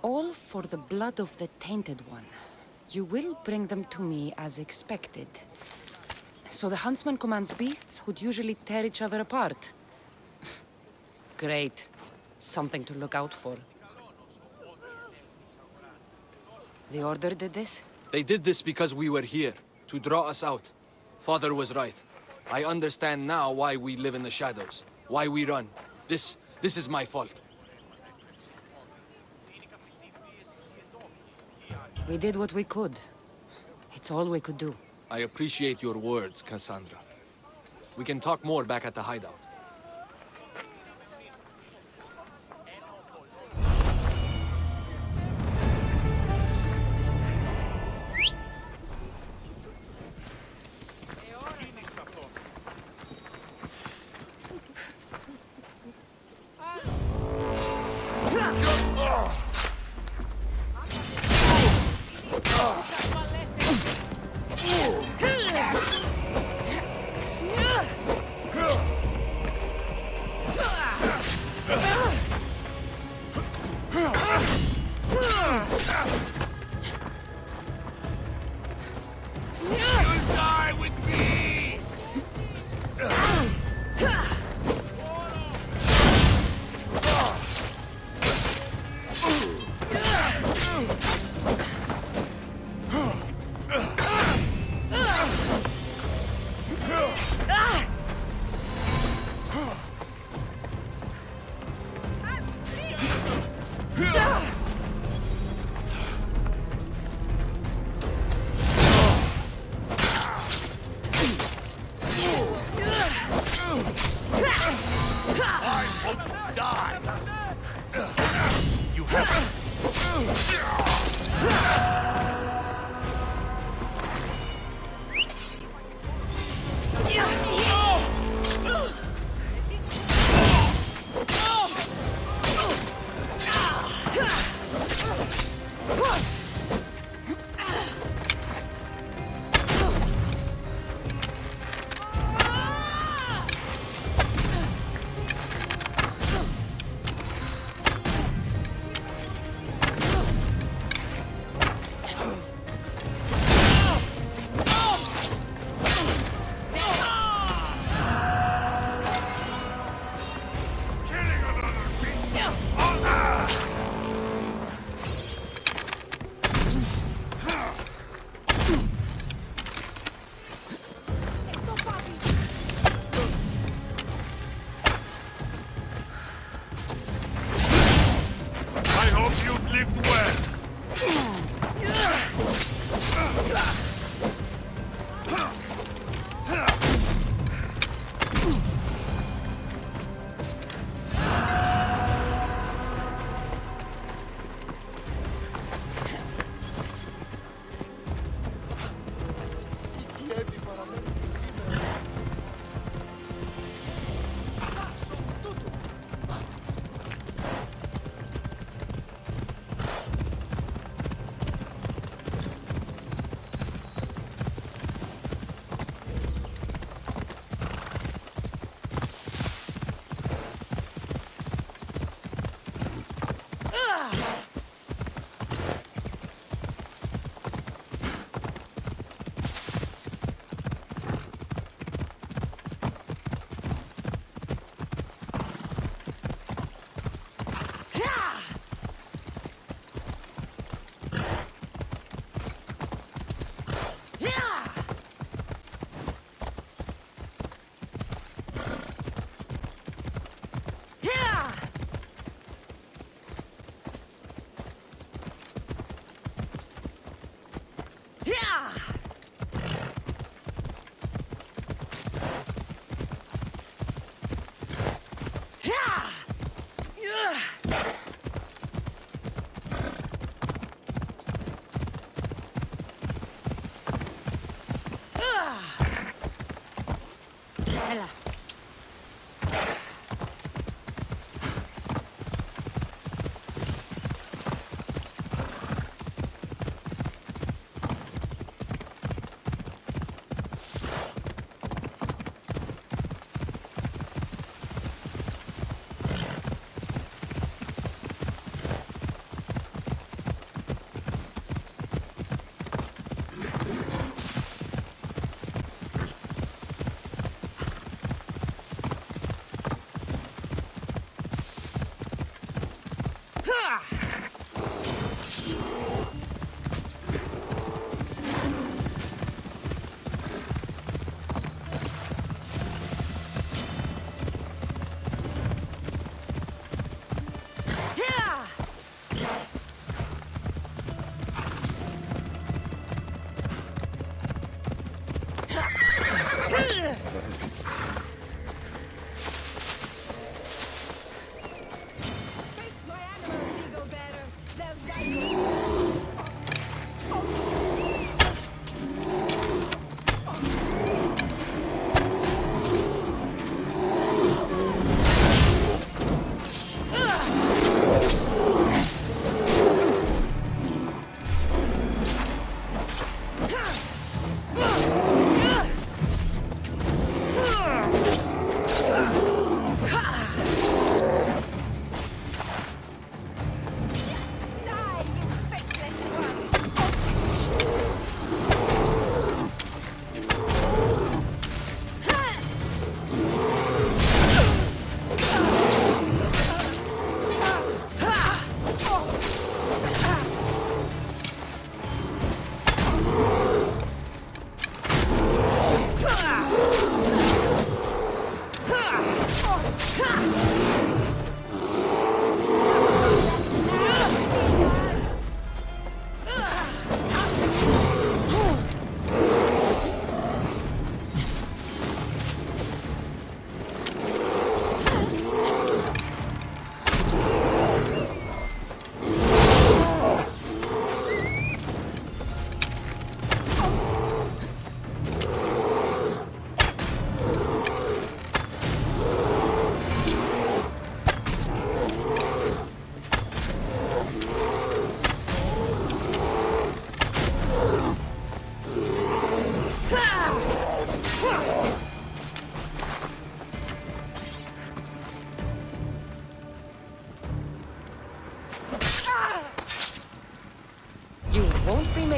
All for the blood of the Tainted One. You will bring them to me as expected. So the huntsman commands beasts who'd usually tear each other apart. Great. Something to look out for. The Order did this? They did this because we were here, to draw us out. Father was right. I understand now why we live in the shadows, why we run. This is my fault. We did what we could. It's all we could do. I appreciate your words, Cassandra. We can talk more back at the hideout.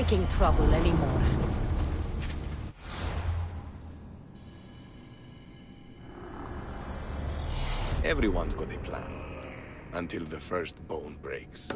making trouble anymore. Everyone's got a plan, until the first bone breaks.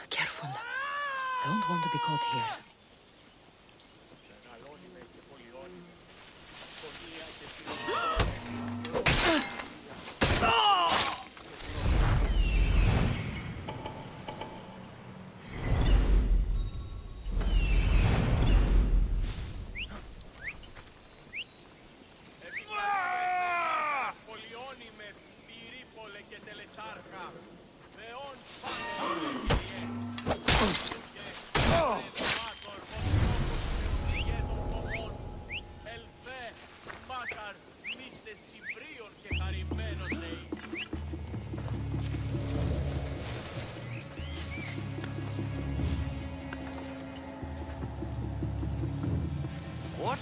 Careful. Don't want to be caught here. What?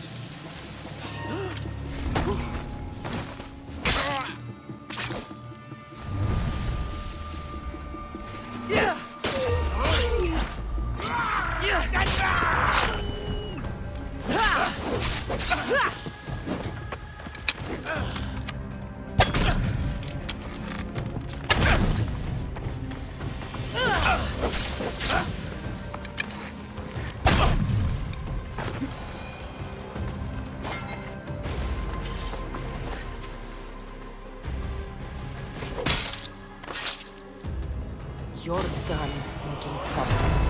You're done making trouble.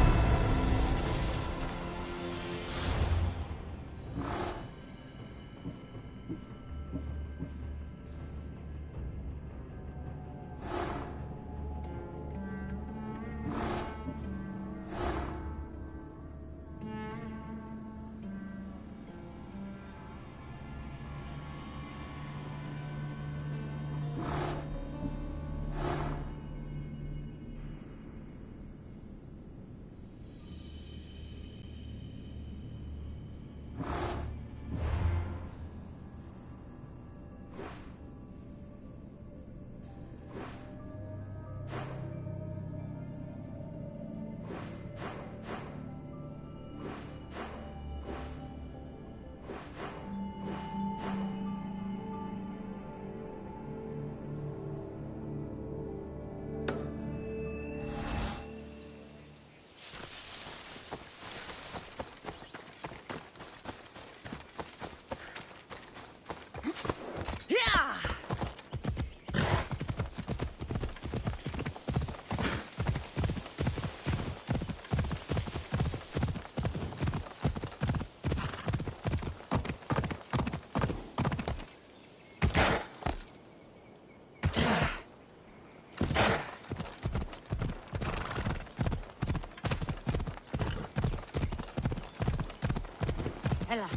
Ella.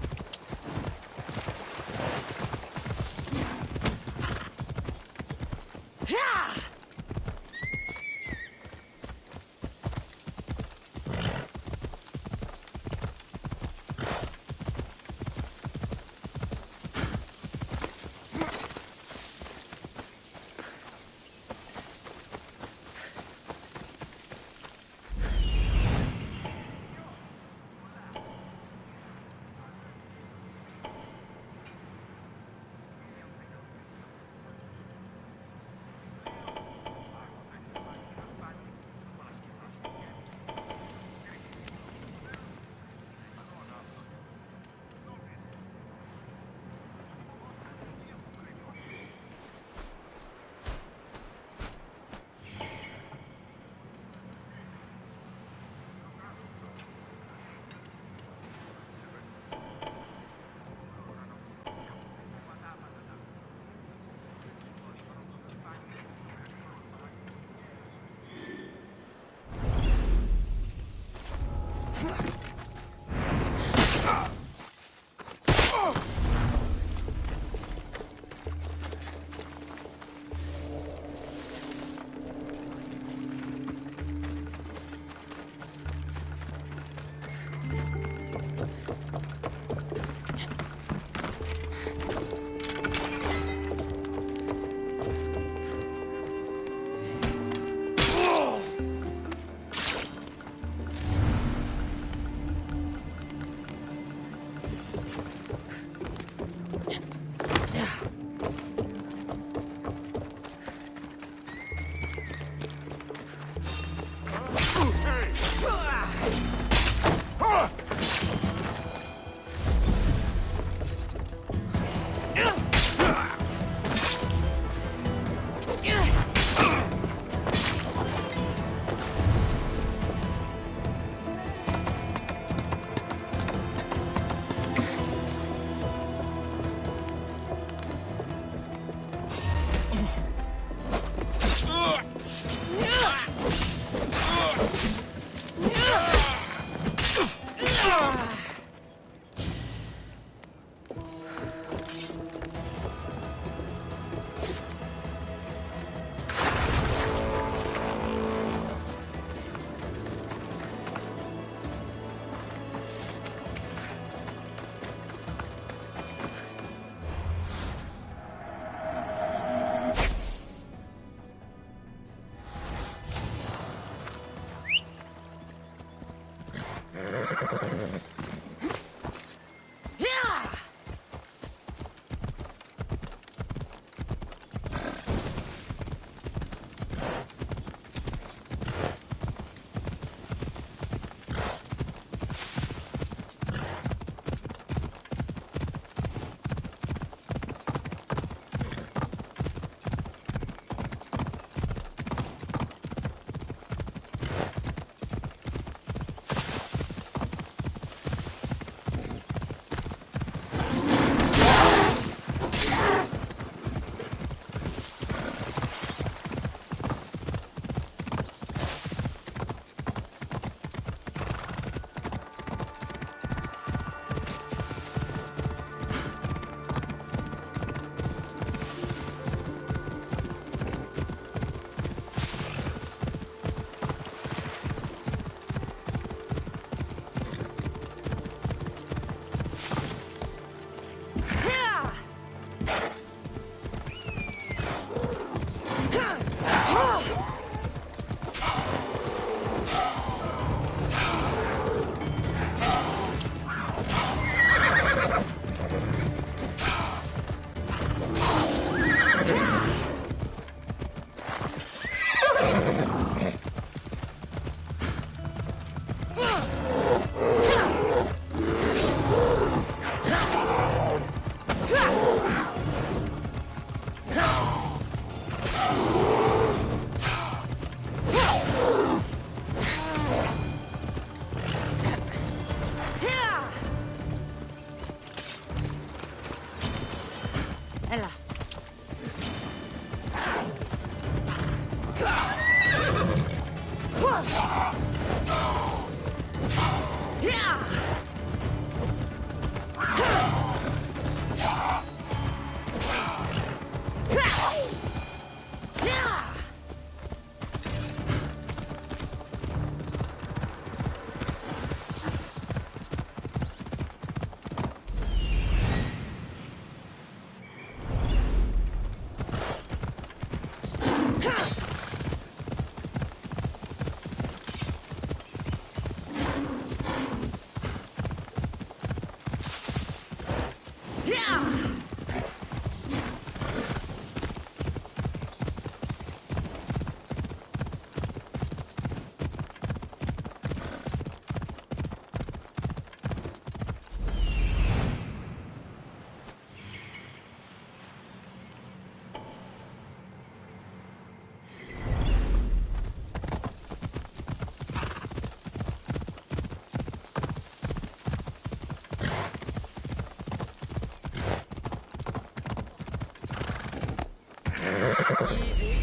Easy.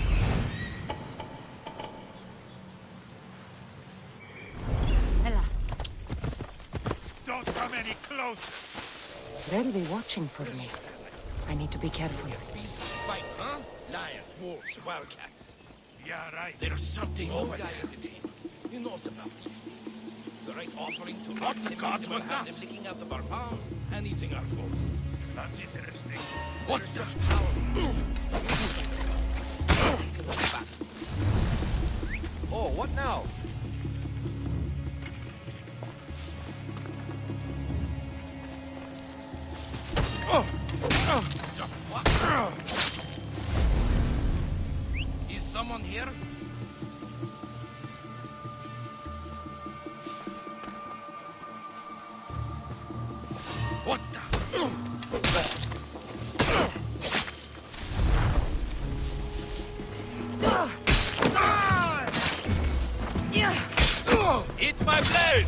Ella. Don't come any closer. They'll be watching for me. I need to be careful. Fight, huh? Lions, wolves, wildcats. Yeah, right. There's something over there. He knows about these things. The right offering to what the gods was not. Them licking out of our palms and eating our foes. That's interesting. What the power? Oh, what now? Is someone here? What the? Eat my blade!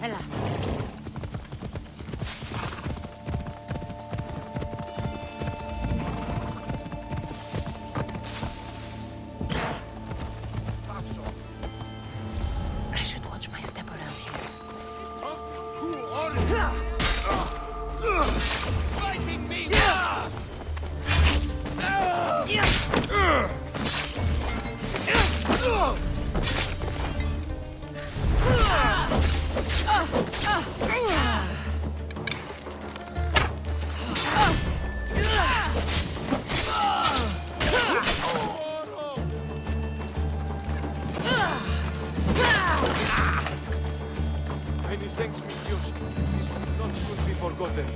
Έλα. I should watch my step around here. Fighting me! Many thanks, Mistress. This will not soon be forgotten.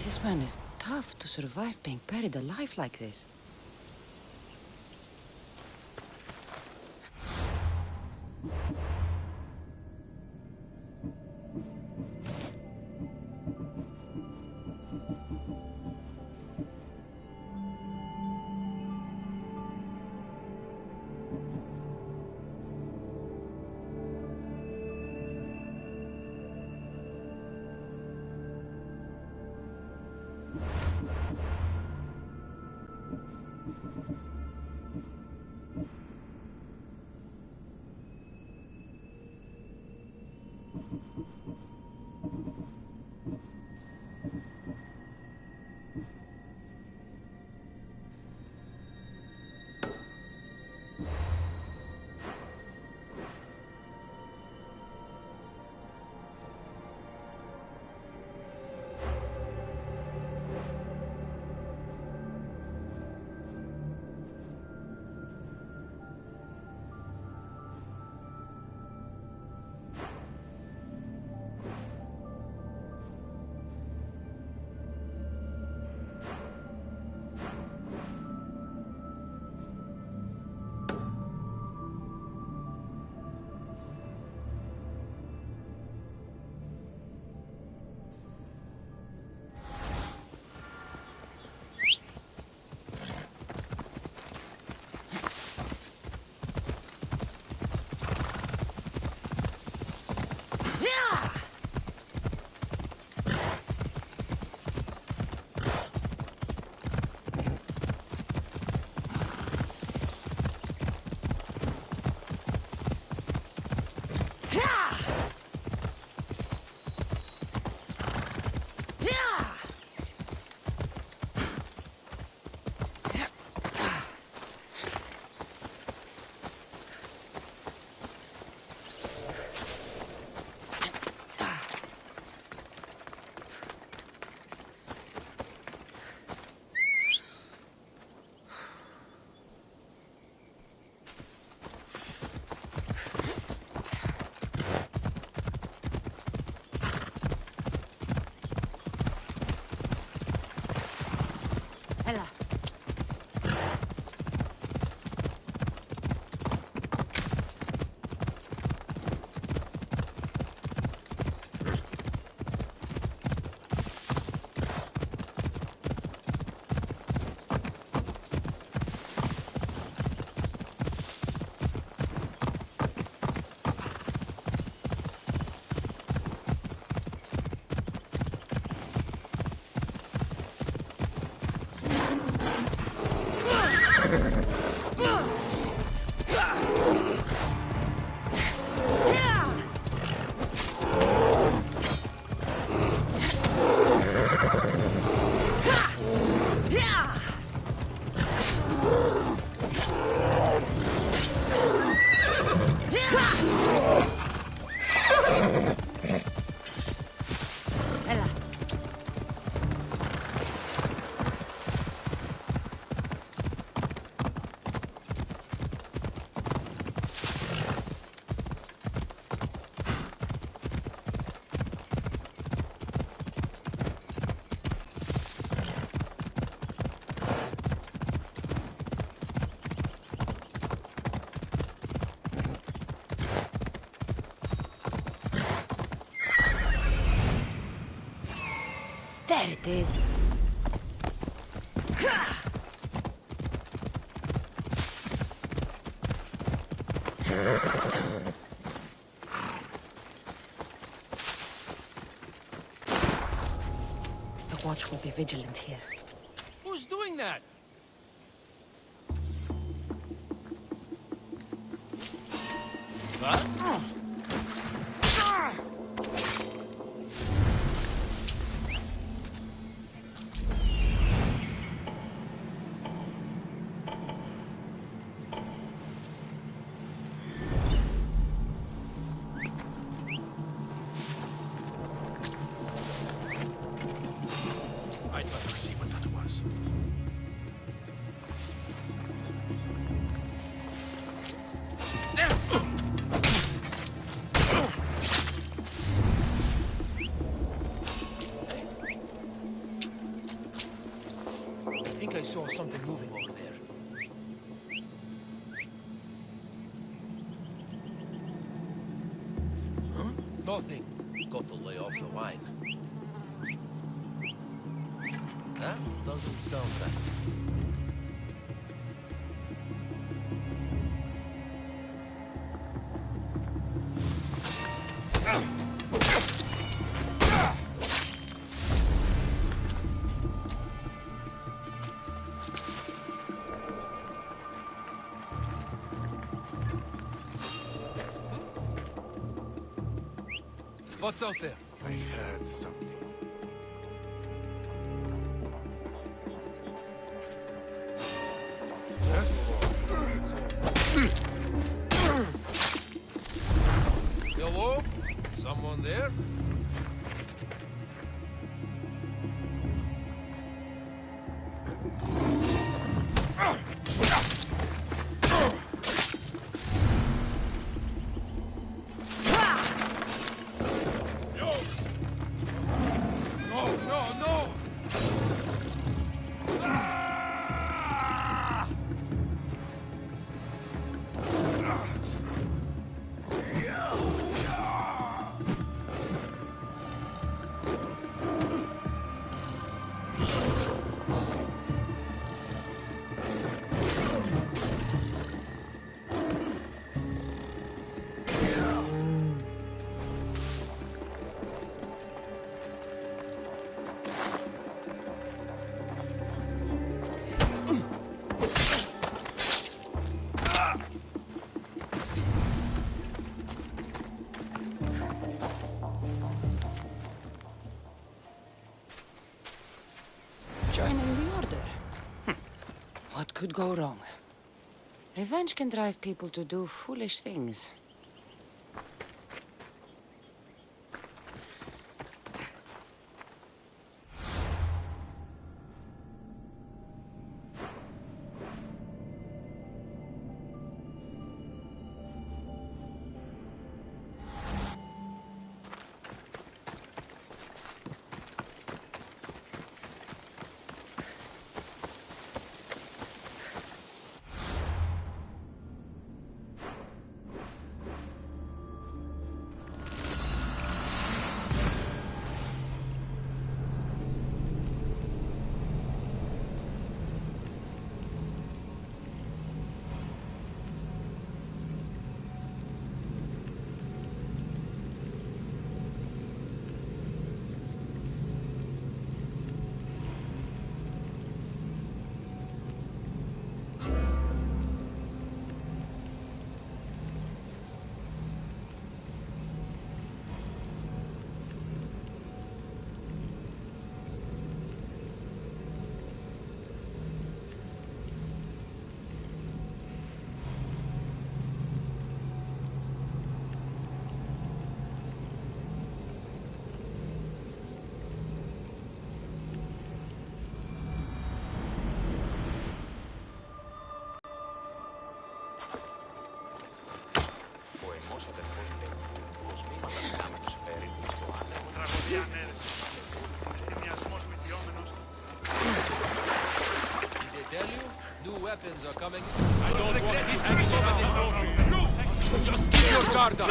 This man is tough to survive being buried alive like this. There it is. The watch will be vigilant here. Who's doing that? Huh? I'd better see what that was. I think I saw something moving over there. Huh? Nothing. Got to lay off the wine. That doesn't sound right. What's out there? I heard something. Hello? Someone there? No, no, no! Joining the Order. What could go wrong? Revenge can drive people to do foolish things. Did they tell you? New weapons are coming. I don't want to be hanging around. Just keep your guard up.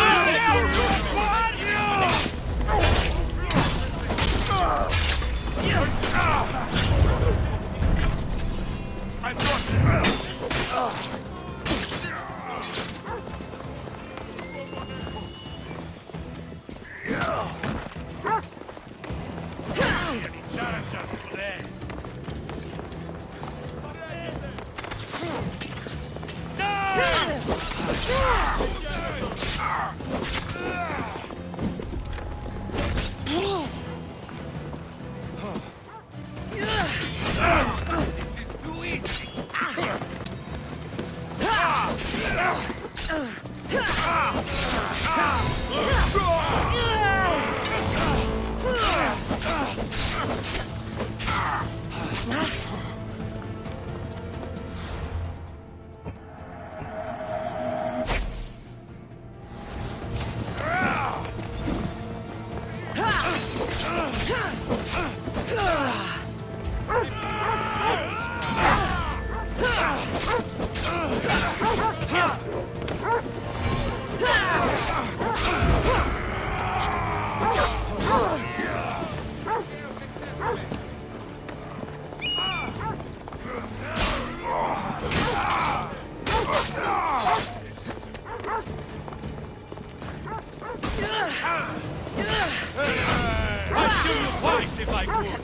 I'd kill you twice if I could.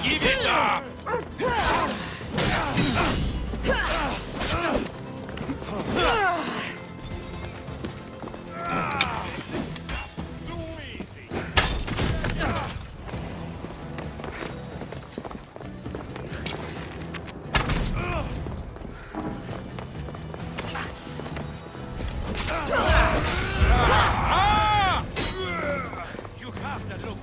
Give it up! You have the look.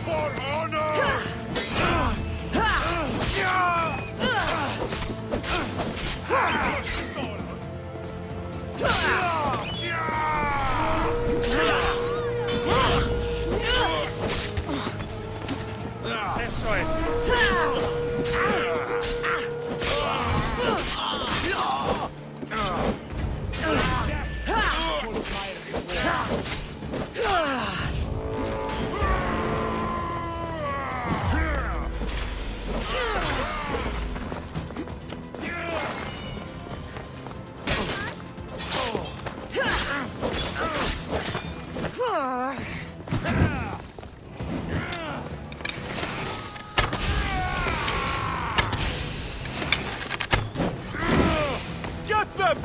For honor! Eso es. Get them!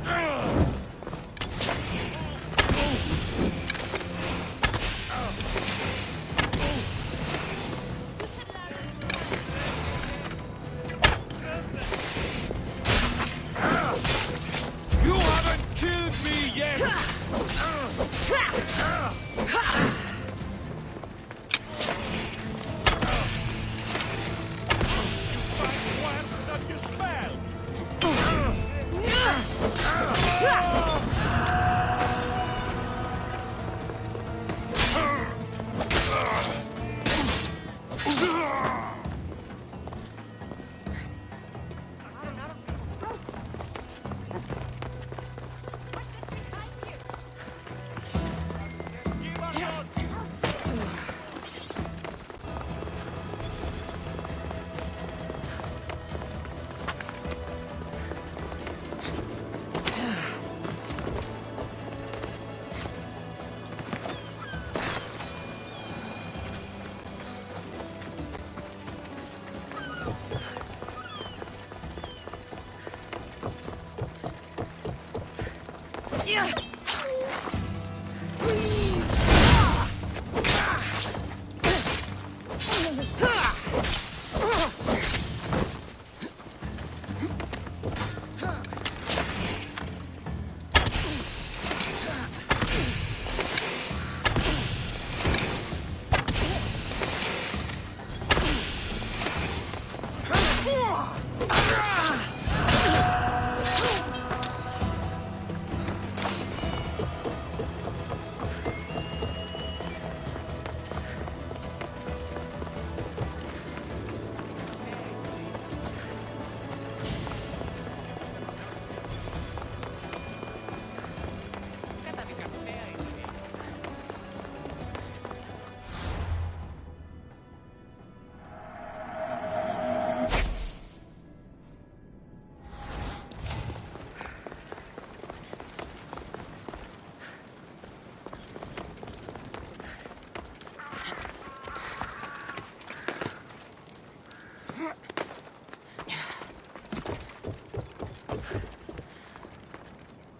You haven't killed me yet! You fight worse than you spell!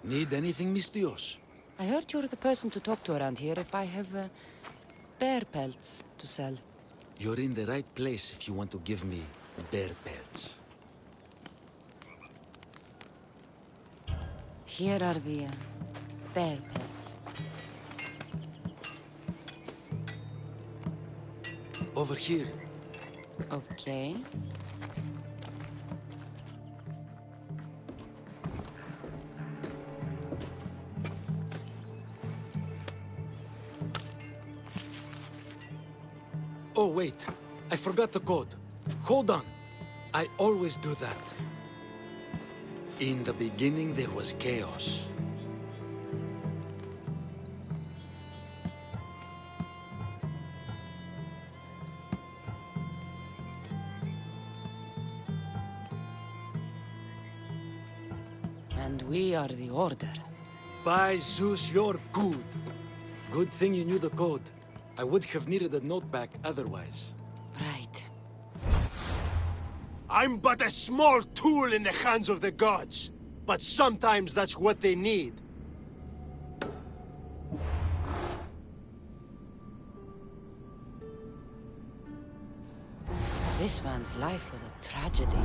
Need anything, Mistios? I heard you're the person to talk to around here if I have bear pelts to sell. You're in the right place if you want to give me bear pelts. Here are the bear pelts. Over here. Okay. Oh, wait. I forgot the code. Hold on. I always do that. In the beginning, there was chaos. And we are the Order. By Zeus, you're good. Good thing you knew the code. I would have needed a note back otherwise. Right. I'm but a small tool in the hands of the gods. But sometimes that's what they need. This man's life was a tragedy.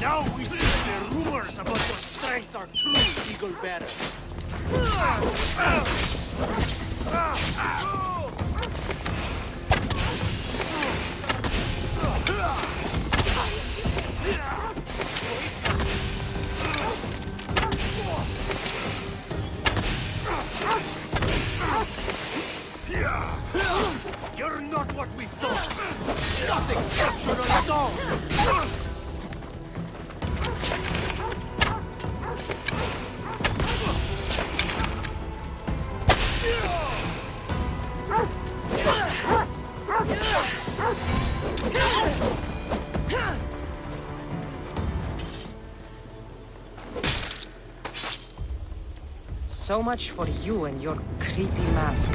Now we see the rumors about your strength are true, Eagle Bearer. You're not what we thought. Not exceptional at all. So much for you and your creepy mask.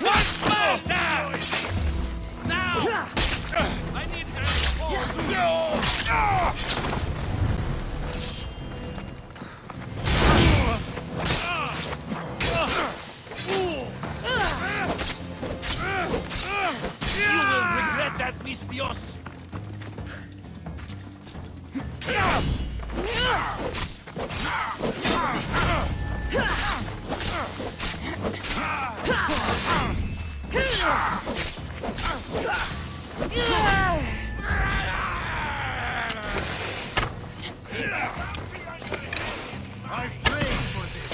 One Sparta! Now! I need You will regret that, Mistios! I trained for this.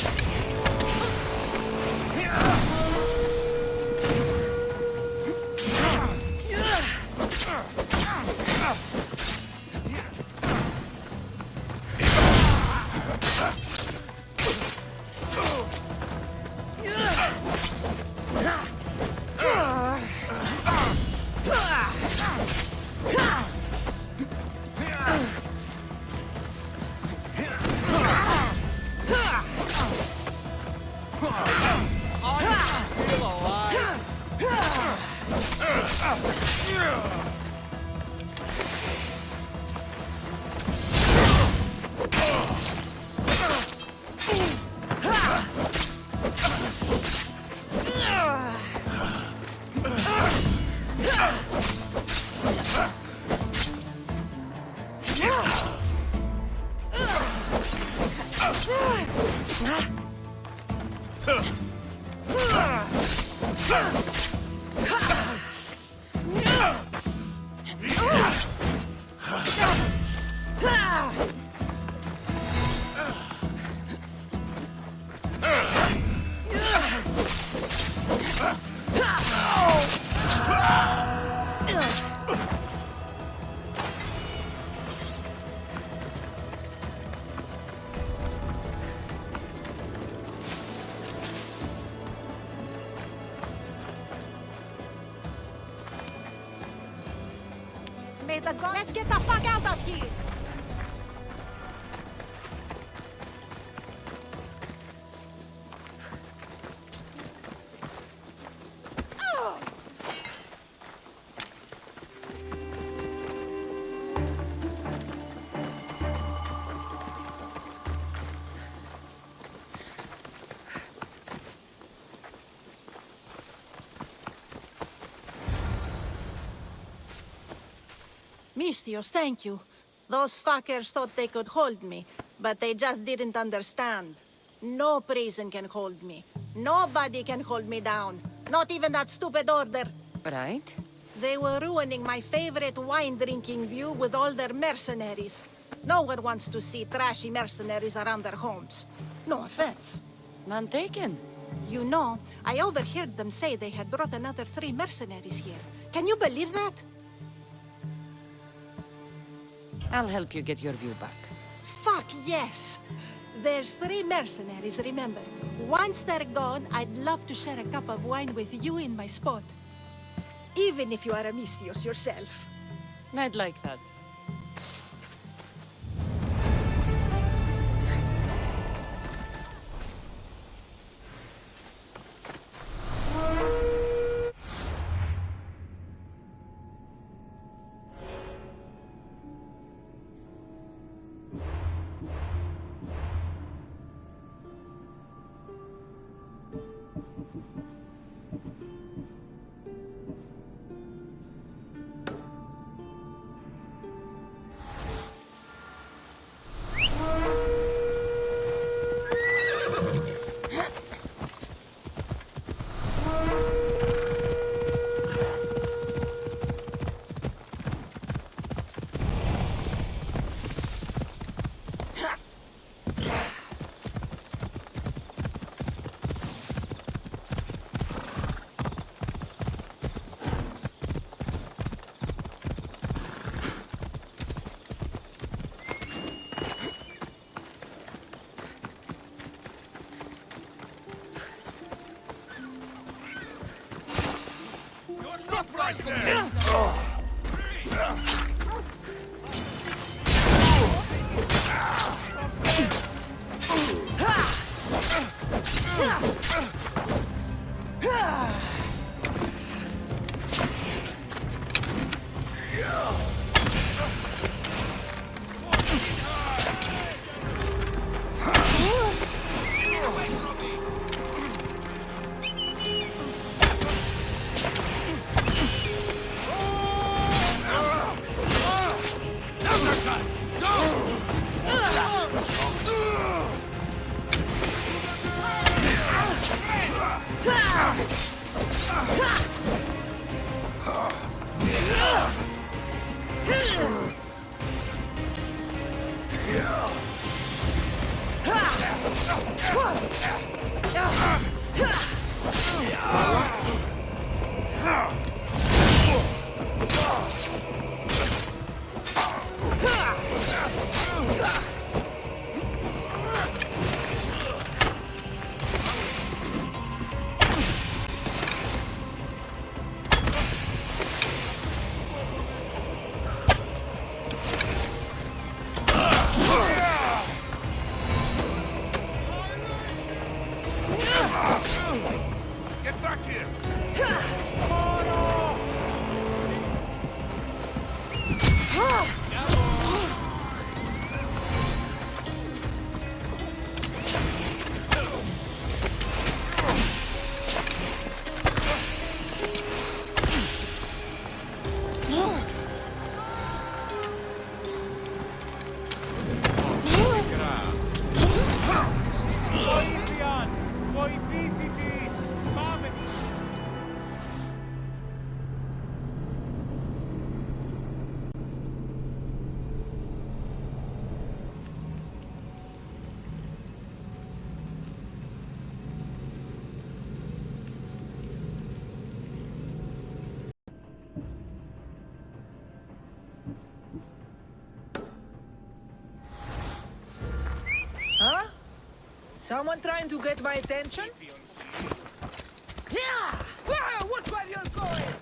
Let's get the fuck out of here! Mistios, thank you. Those fuckers thought they could hold me, but they just didn't understand. No prison can hold me. Nobody can hold me down. Not even that stupid order. Right? They were ruining my favorite wine-drinking view with all their mercenaries. No one wants to see trashy mercenaries around their homes. No offense. None taken. You know, I overheard them say they had brought another 3 mercenaries here. Can you believe that? I'll help you get your view back. Fuck yes! There's 3 mercenaries, remember. Once they're gone, I'd love to share a cup of wine with you in my spot. Even if you are a Mistios yourself. I'd like that. Stop right there! Get back here! Huh? Someone trying to get my attention? Yeah! Watch where you're going!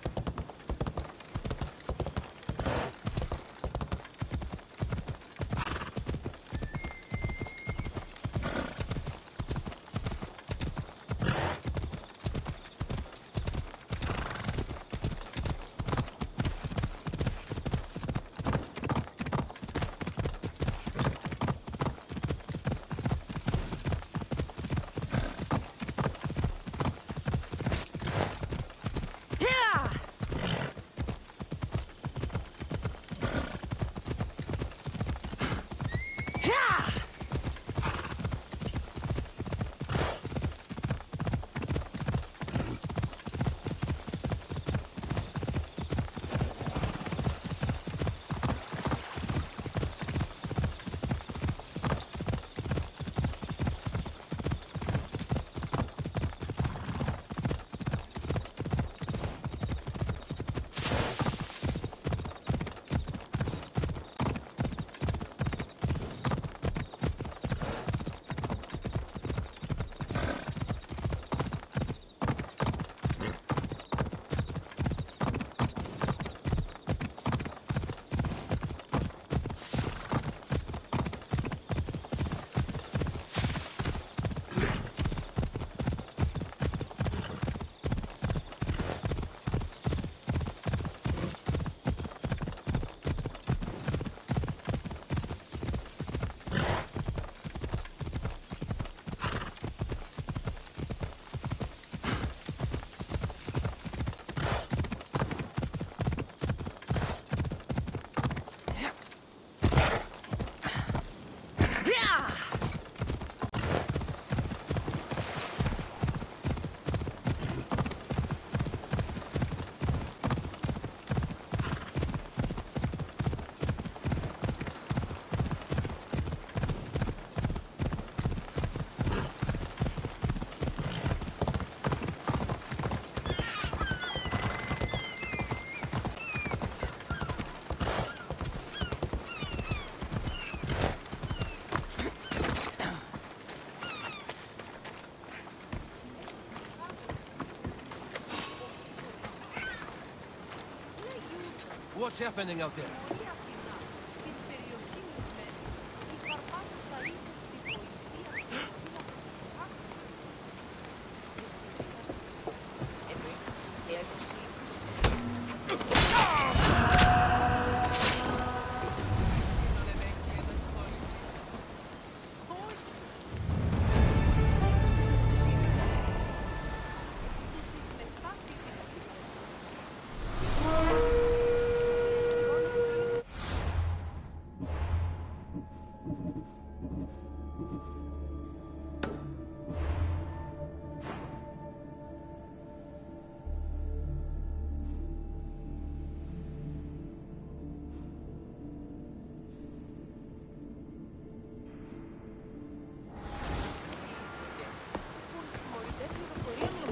What's happening out there?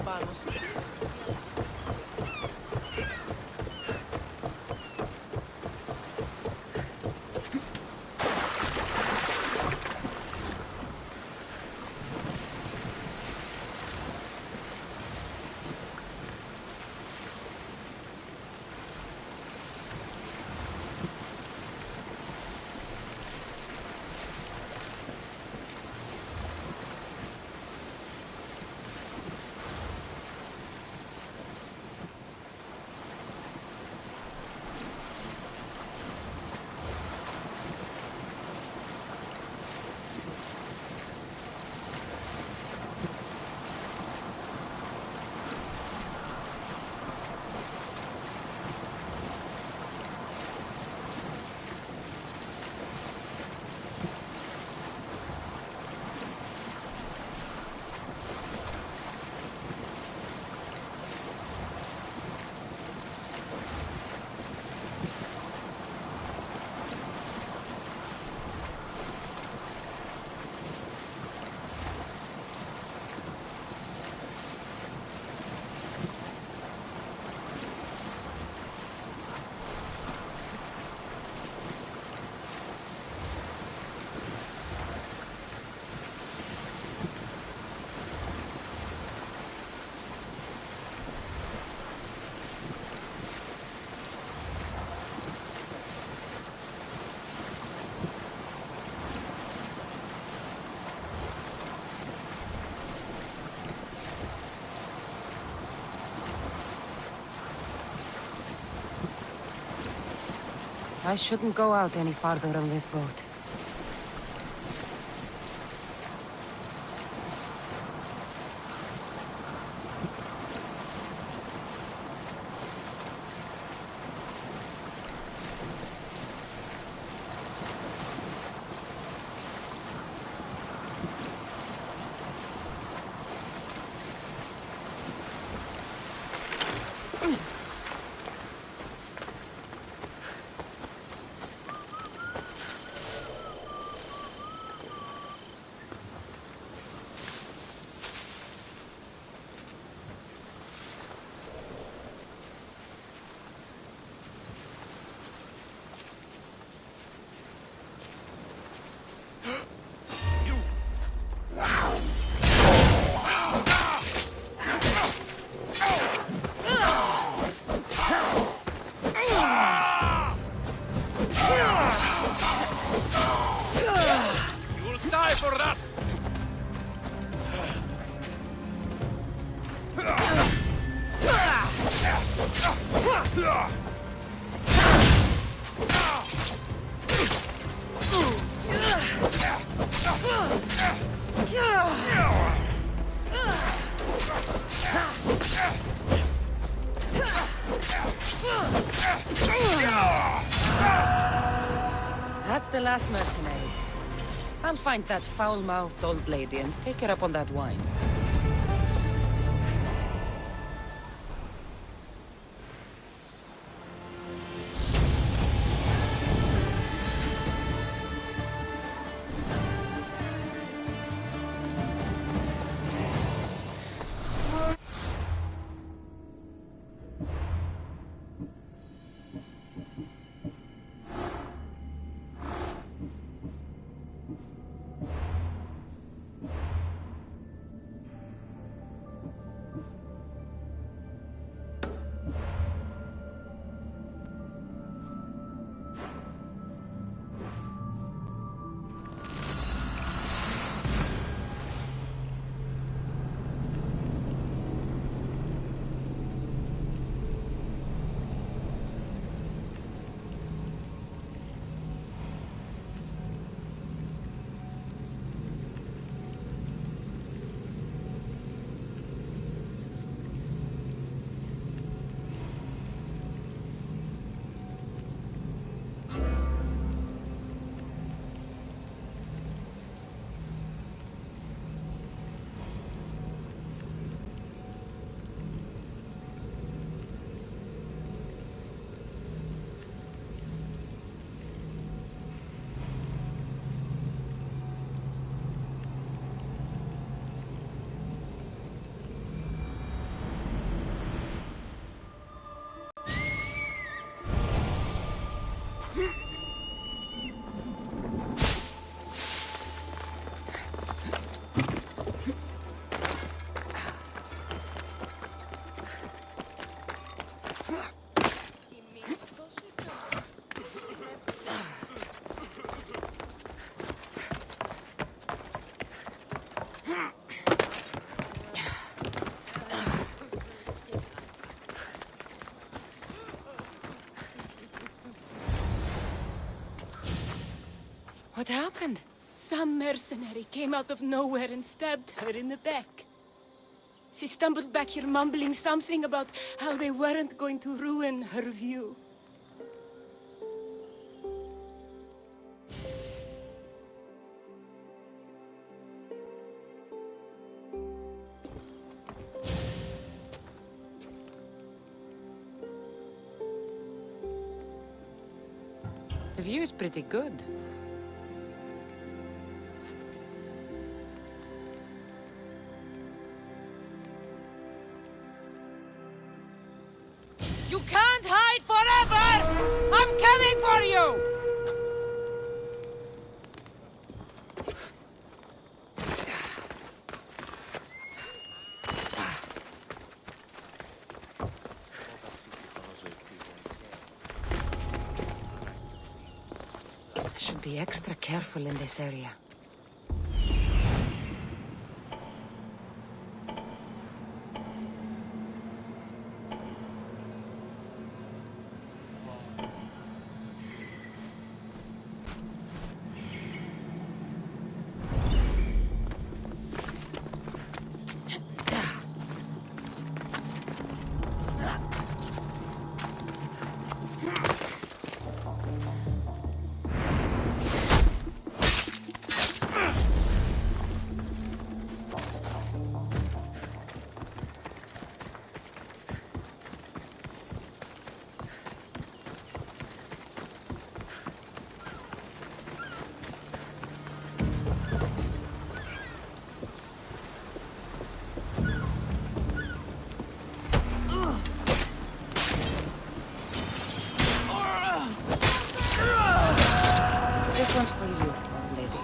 απόγνωση. I shouldn't go out any farther on this boat. That's the last mercenary. I'll find that foul-mouthed old lady and take her up on that wine. What happened? Some mercenary came out of nowhere and stabbed her in the back. She stumbled back here mumbling something about how they weren't going to ruin her view. The view is pretty good. You can't hide forever! I'm coming for you! I should be extra careful in this area. This one's for you, old lady.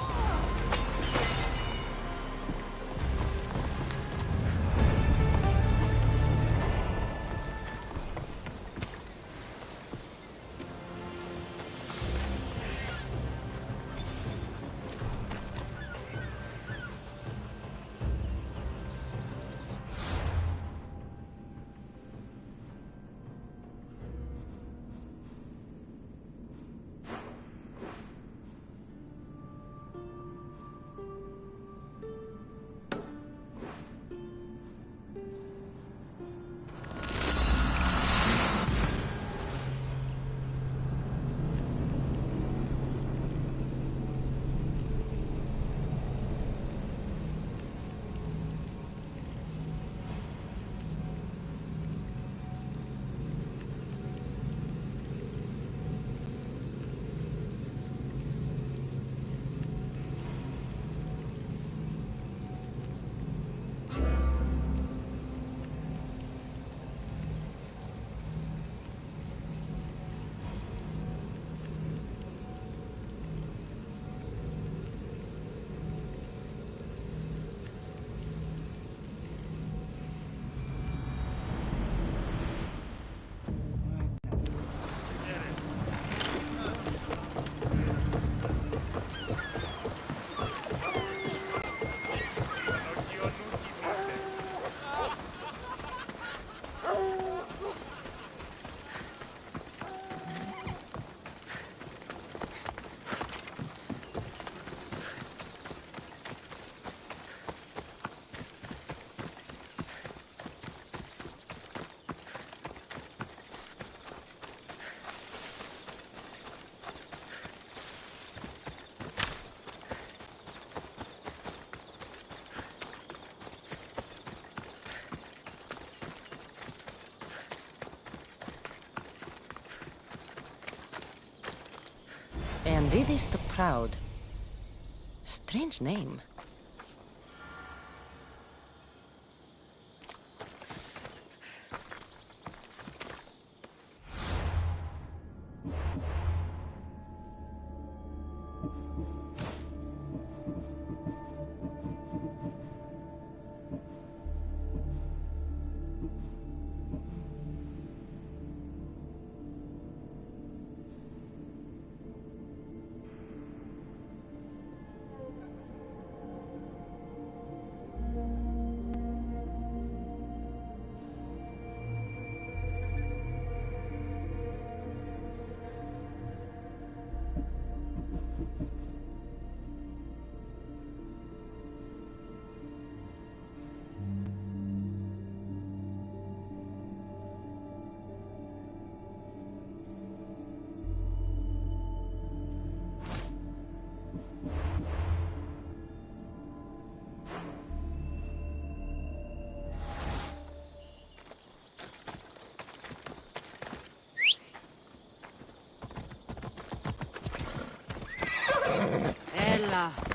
And it is the Proud. Strange name. Yalla.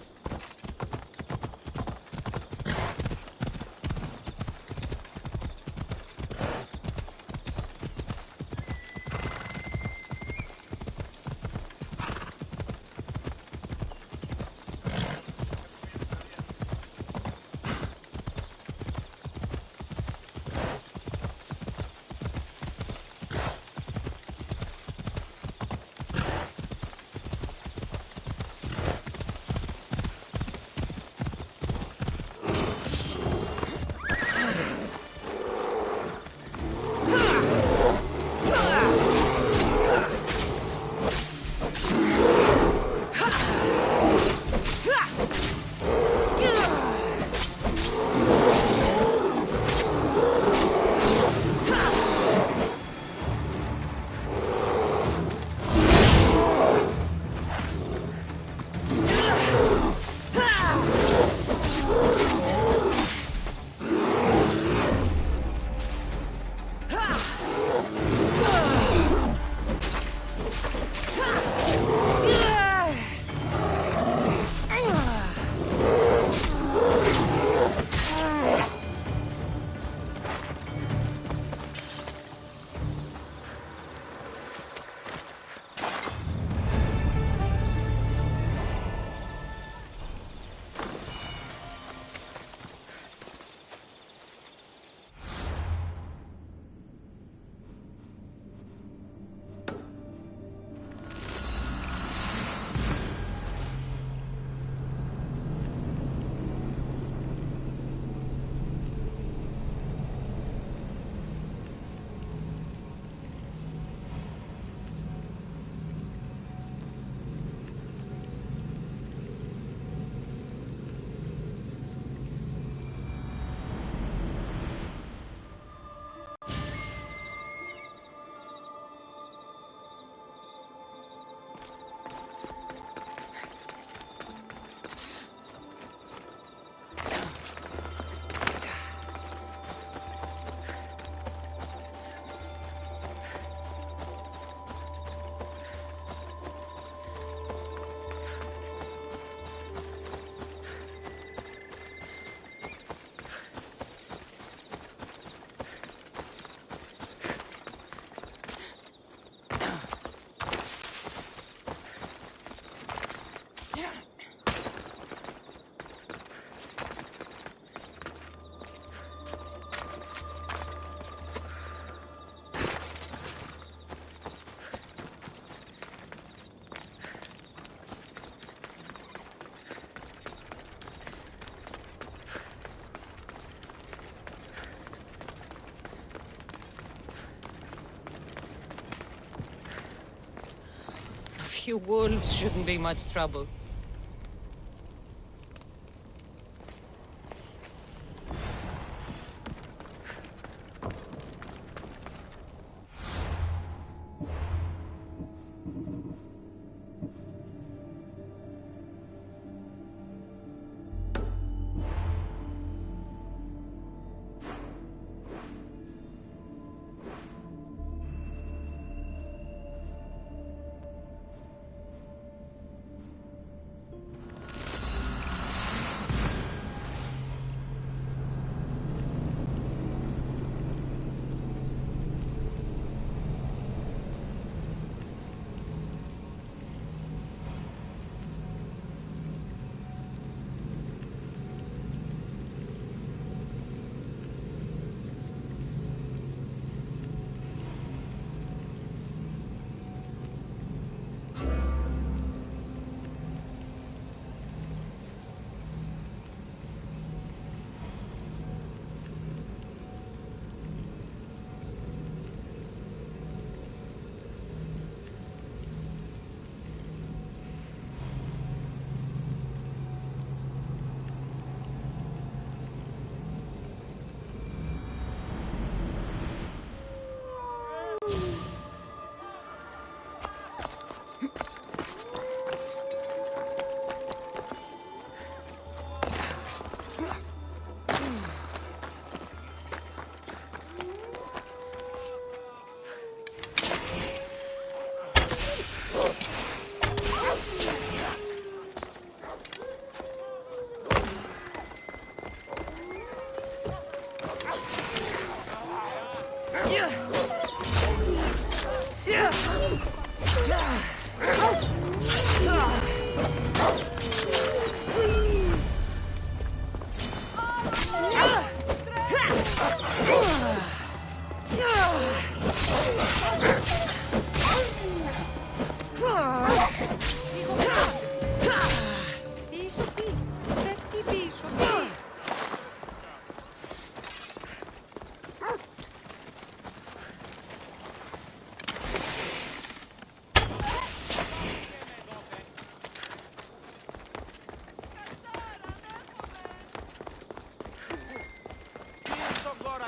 A few wolves shouldn't be much trouble.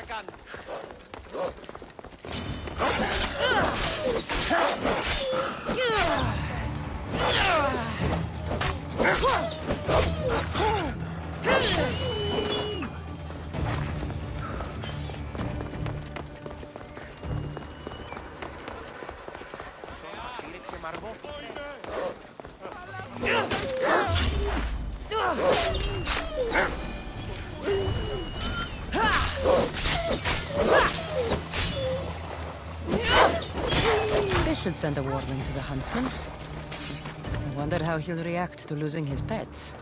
να κάνουν. Ήρεξε μαργόφωτο. This should send a warning to the huntsman. I wonder how he'll react to losing his pets.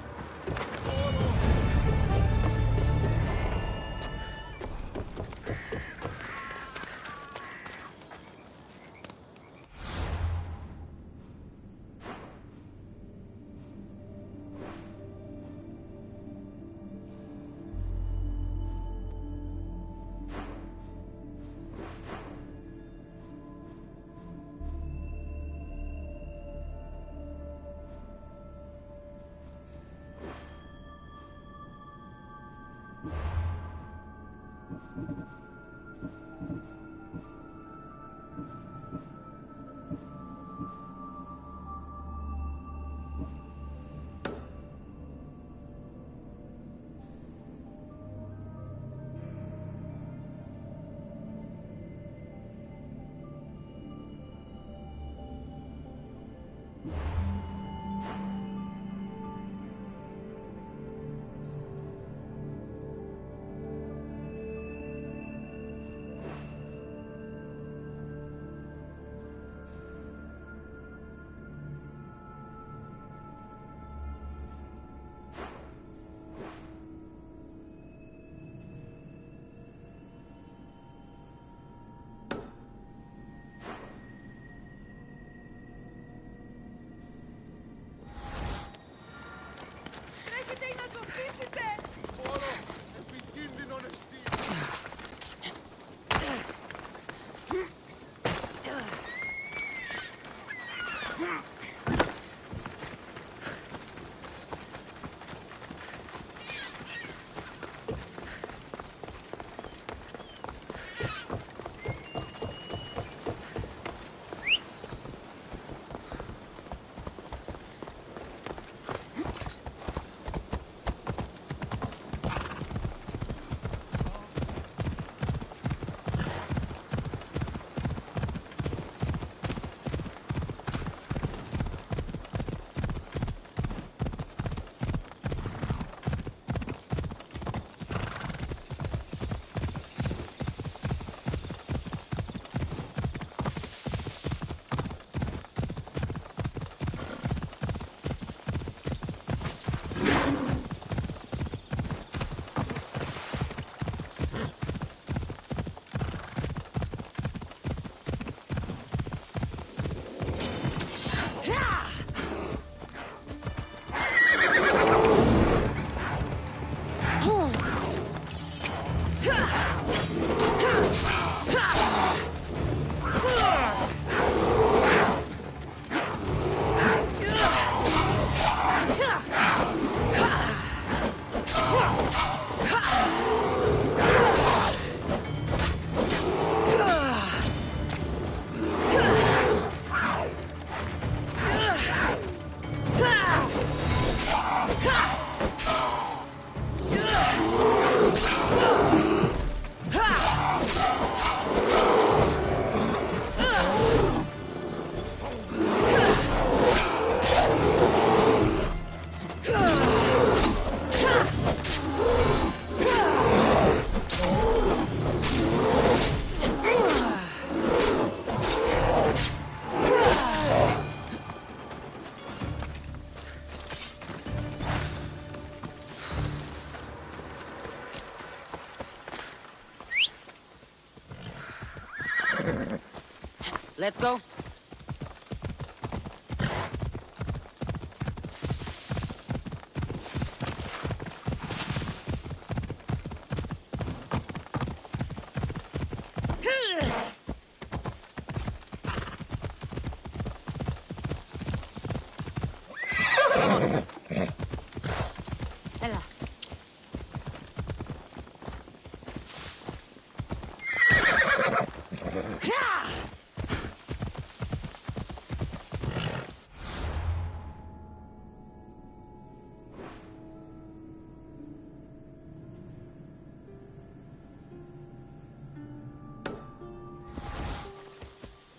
Let's go.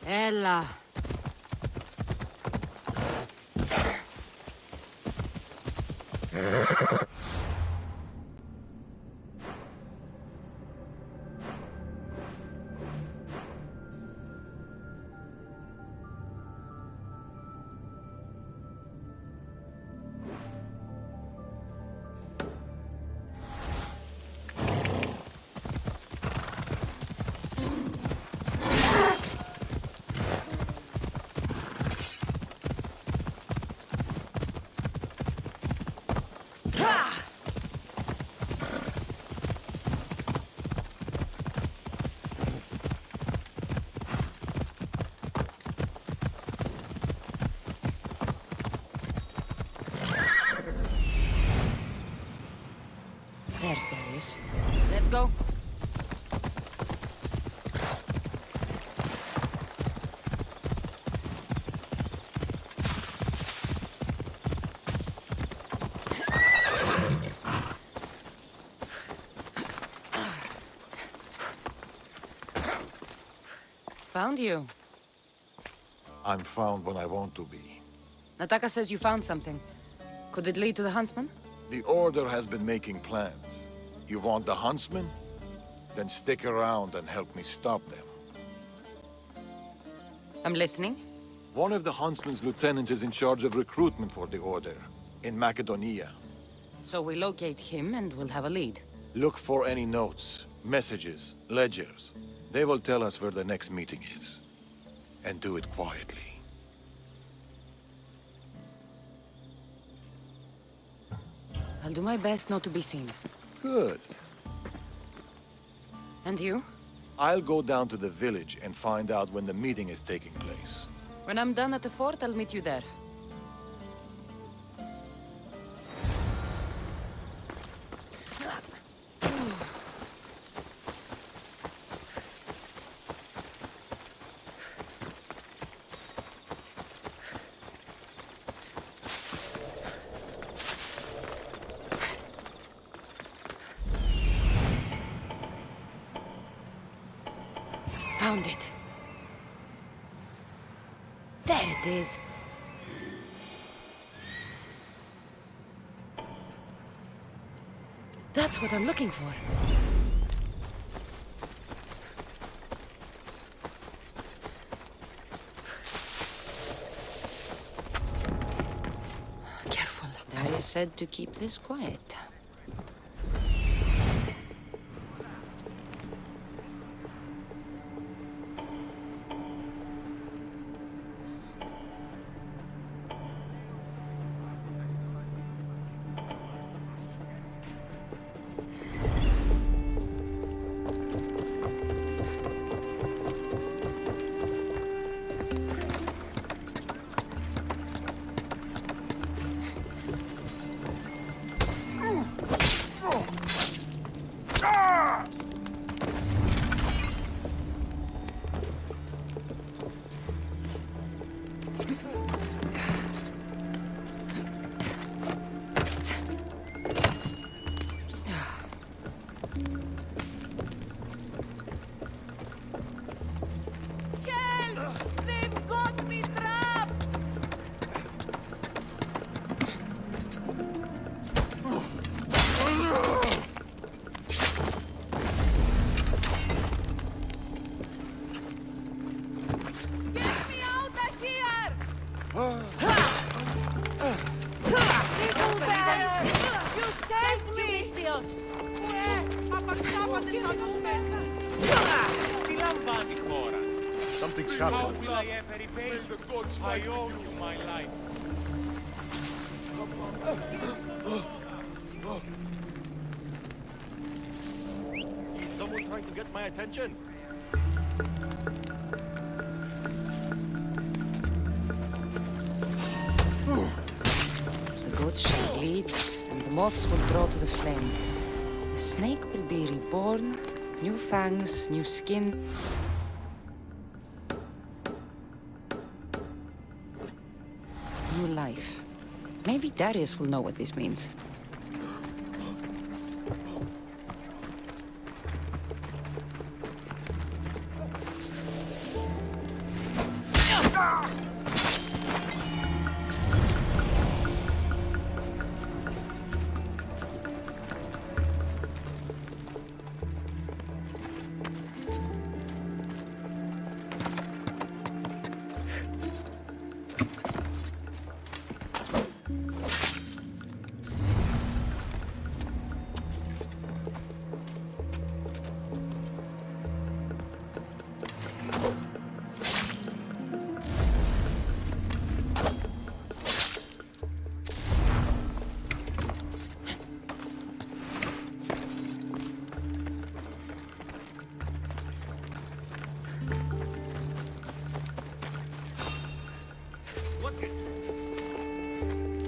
Ella. There's Darius. Let's go. Found you. I'm found when I want to be. Nataka says you found something. Could it lead to the huntsman? The Order has been making plans. You want the huntsmen? Then stick around and help me stop them. I'm listening. One of the huntsman's lieutenants is in charge of recruitment for the Order, in Macedonia. So we locate him and we'll have a lead. Look for any notes, messages, ledgers. They will tell us where the next meeting is. And do it quietly. I'll do my best not to be seen. Good. And you? I'll go down to the village and find out when the meeting is taking place. When I'm done at the fort, I'll meet you there. Found it. There it is. That's what I'm looking for. Careful. Darius said to keep this quiet. Something's How happened. will I ever repay you? I owe you my life. Is someone trying to get my attention? The goats shall bleed, and the moths will draw to the flame. The snake will be reborn, new fangs, new skin. new life. Maybe Darius will know what this means.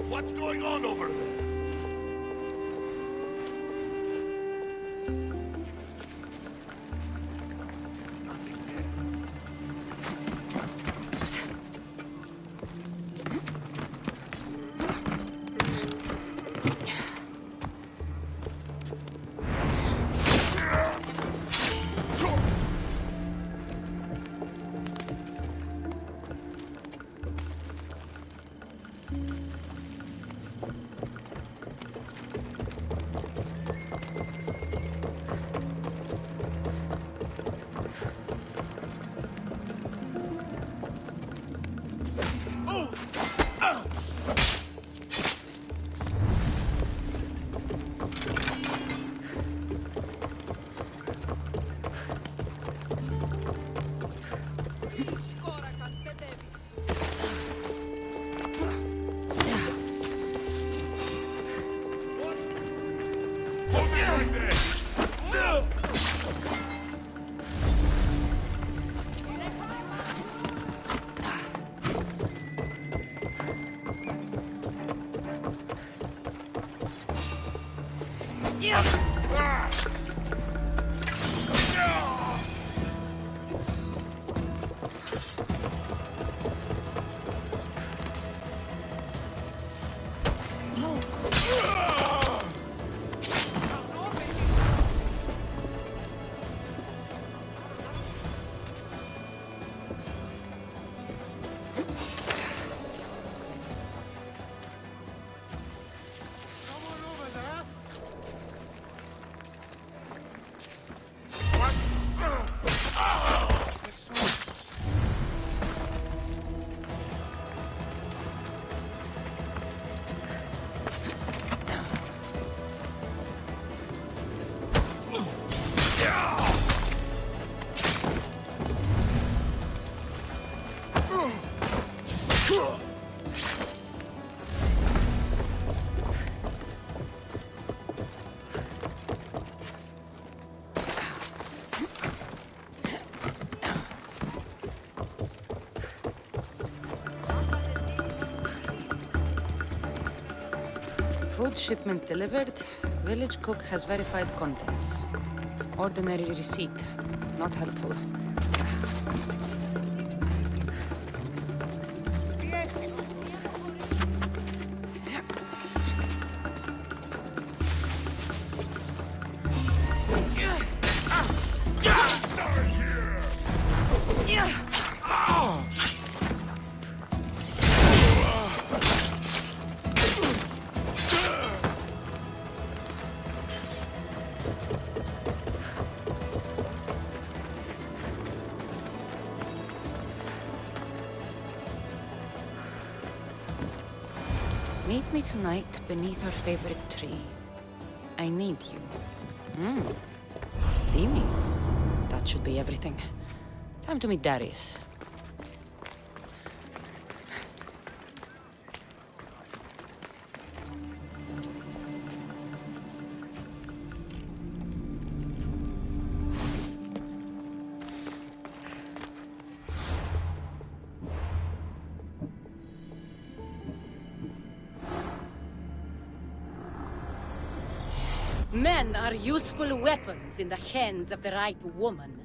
What's going on over there? Food shipment delivered. Village cook has verified contents. Ordinary receipt. Not helpful. Meet me tonight beneath our favorite tree. I need you. Steamy. That should be everything. Time to meet Darius. Men are useful weapons in the hands of the right woman.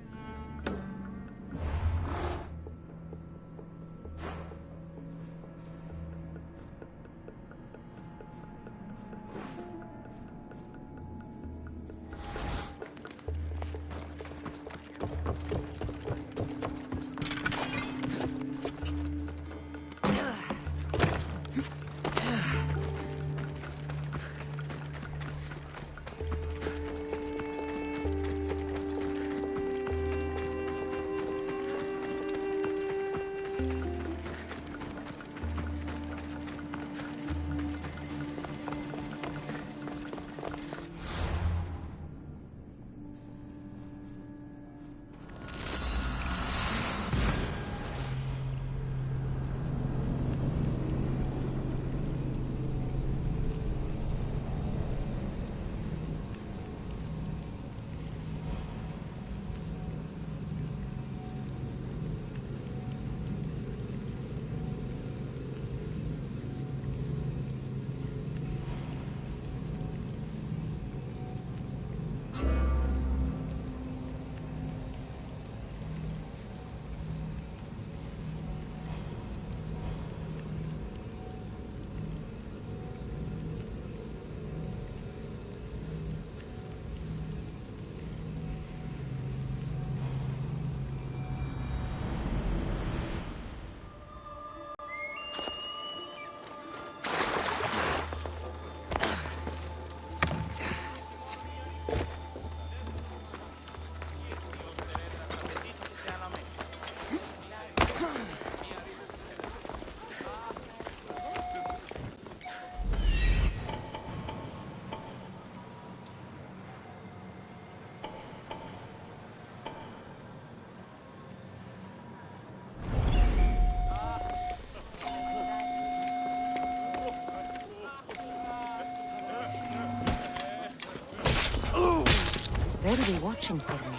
They'll be watching for me.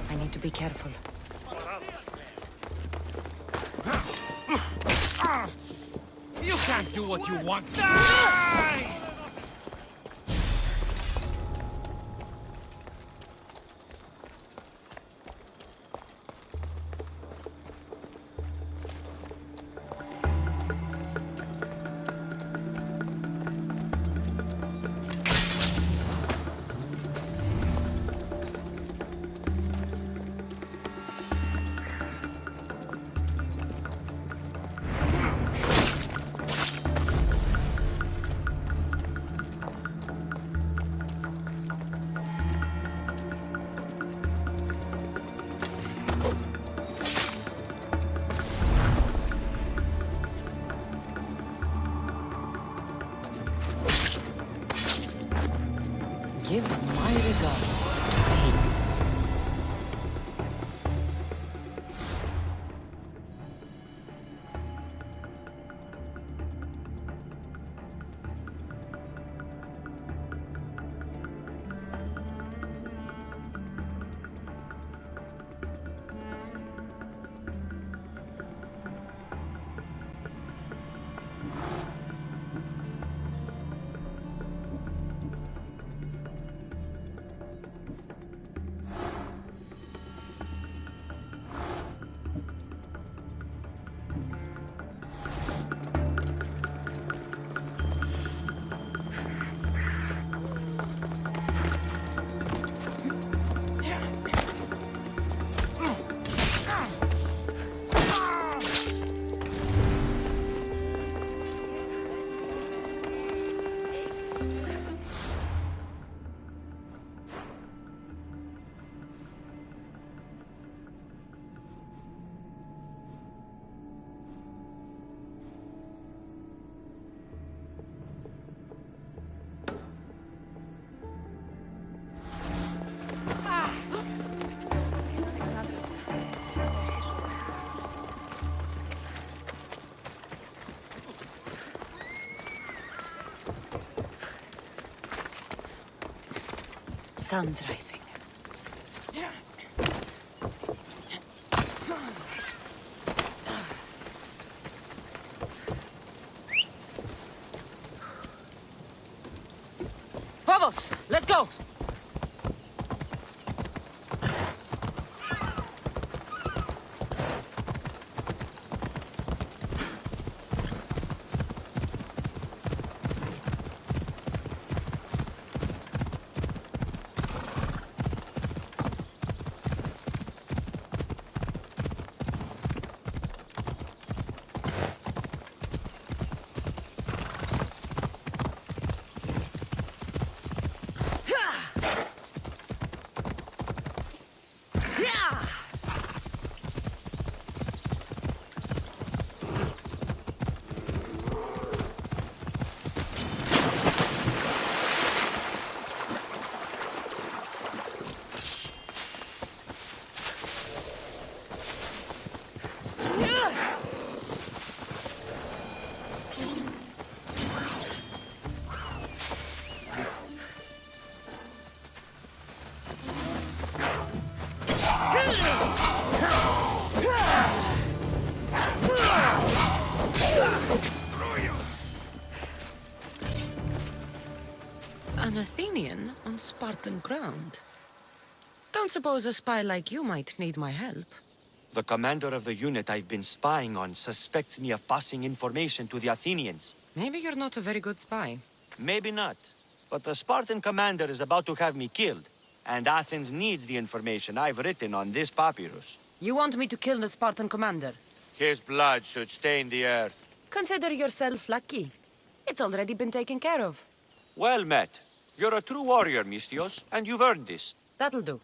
I need to be careful. You can't do what you want. Give my regards to Haynes. Sun's rising. Vamos! Let's go! An Athenian on Spartan ground. Don't suppose a spy like you might need my help. The commander of the unit I've been spying on suspects me of passing information to the Athenians. Maybe you're not a very good spy. Maybe not. But the Spartan commander is about to have me killed. And Athens needs the information I've written on this papyrus. You want me to kill the Spartan commander? His blood should stain the earth. Consider yourself lucky. It's already been taken care of. Well met. You're a true warrior, Mistios, and you've earned this. That'll do.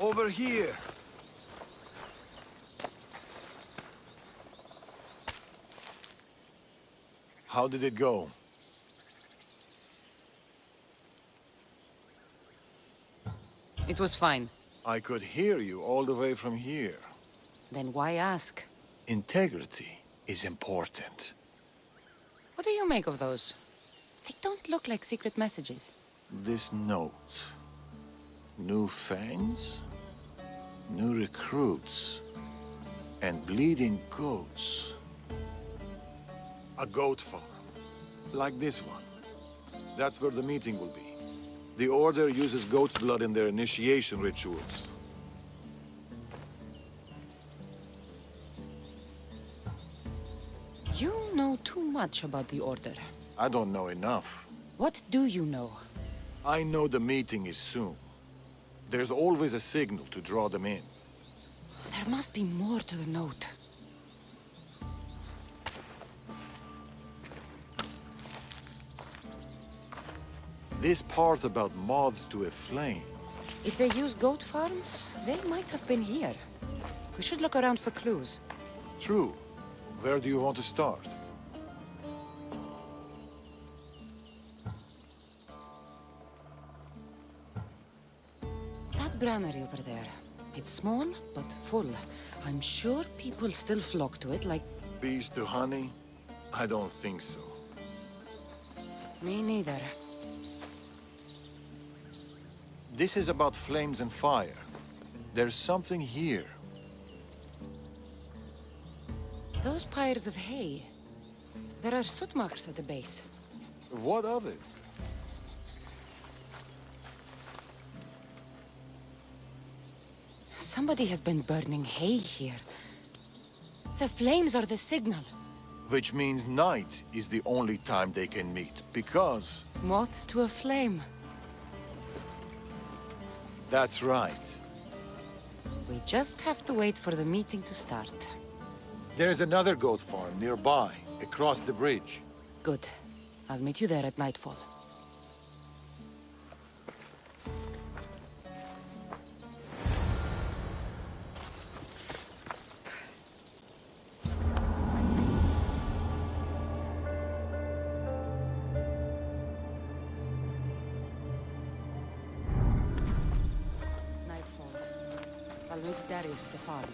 Over here. How did it go? It was fine. I could hear you all the way from here. Then why ask? Integrity is important. What do you make of those? They don't look like secret messages. This note. New fangs, new recruits, and bleeding goats. A goat farm, like this one. That's where the meeting will be. The Order uses goat's blood in their initiation rituals. You know too much about the Order. I don't know enough. What do you know? I know the meeting is soon. There's always a signal to draw them in. There must be more to the note. This part about moths to a flame. If they use goat farms, they might have been here. We should look around for clues. True. Where do you want to start? That granary over there. It's small, but full. I'm sure people still flock to it like... Bees to honey? I don't think so. Me neither. This is about flames and fire. There's something here. Those pyres of hay. There are soot marks at the base. What of it? Somebody has been burning hay here. The flames are the signal. Which means night is the only time they can meet, because... Moths to a flame. That's right. We just have to wait for the meeting to start. There's another goat farm nearby, across the bridge. Good. I'll meet you there at nightfall. Nightfall. I'll meet Darius at the farm.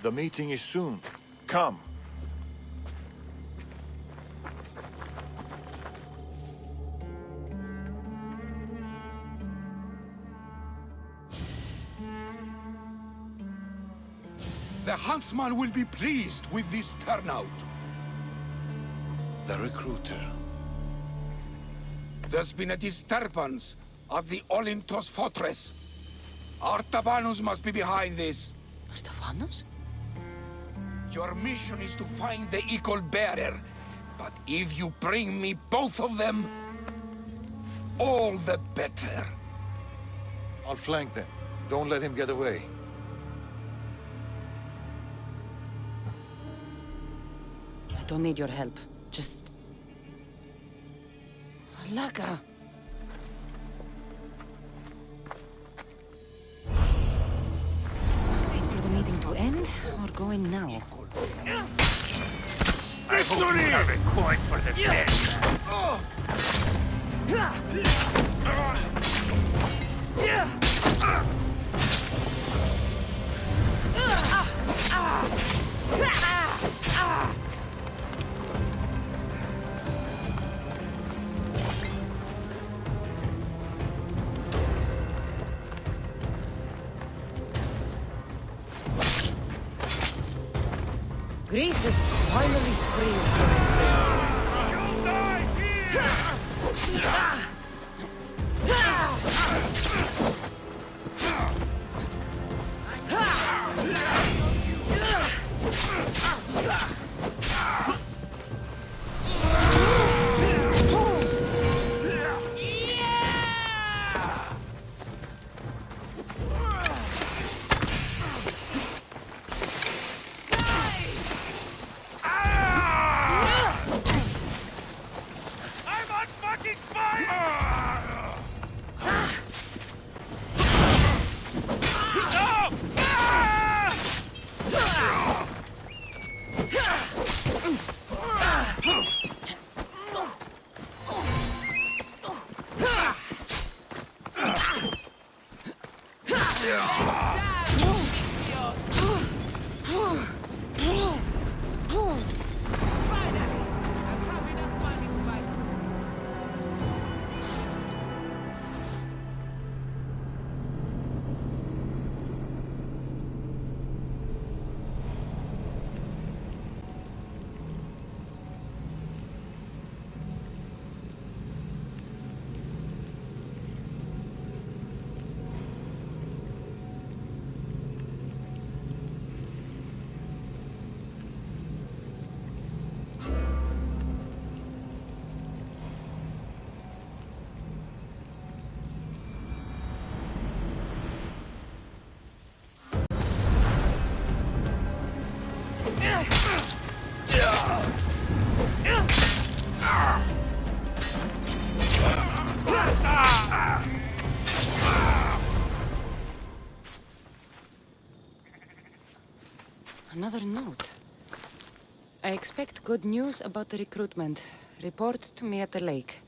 The meeting is soon. Come. The huntsman will be pleased with this turnout. The recruiter. There's been a disturbance of the Olintos fortress. Artabanus must be behind this. Artabanus? Your mission is to find the eagle bearer. But if you bring me both of them, all the better. I'll flank them. Don't let him get away. I don't need your help. Just... Alaka! Wait for the meeting to end, or go in now? I hope you have a coin for the dead. Greece is finally free of your influence. Another note. I expect good news about the recruitment. Report to me at the lake.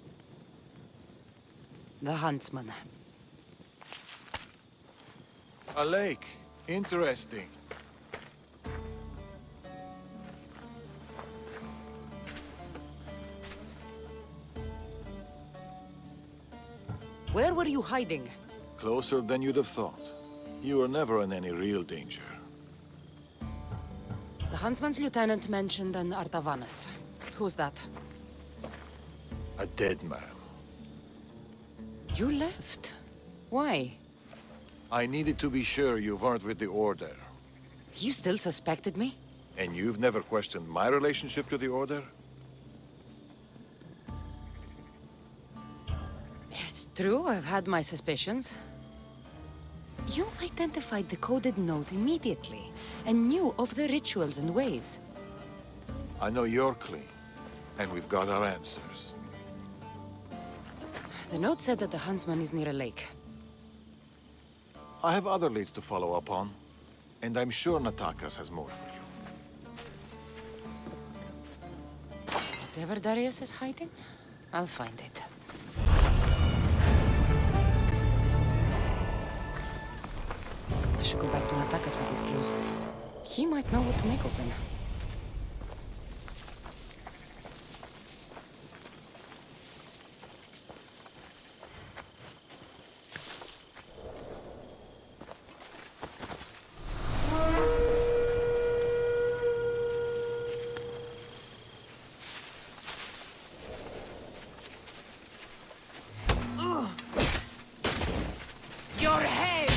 The huntsman. A lake. Interesting. Where were you hiding? Closer than you'd have thought. You were never in any real danger. The huntsman's lieutenant mentioned an Artavanus. Who's that? A dead man. You left. Why? I needed to be sure you weren't with the Order. You still suspected me? And you've never questioned my relationship to the Order? It's true, I've had my suspicions. You identified the coded note immediately, and knew of the rituals and ways. I know you're clean, and we've got our answers. The note said that the huntsman is near a lake. I have other leads to follow up on, and I'm sure Natakas has more for you. Whatever Darius is hiding, I'll find it. I should go back to Natakas with these clues. He might know what to make of them. Your head!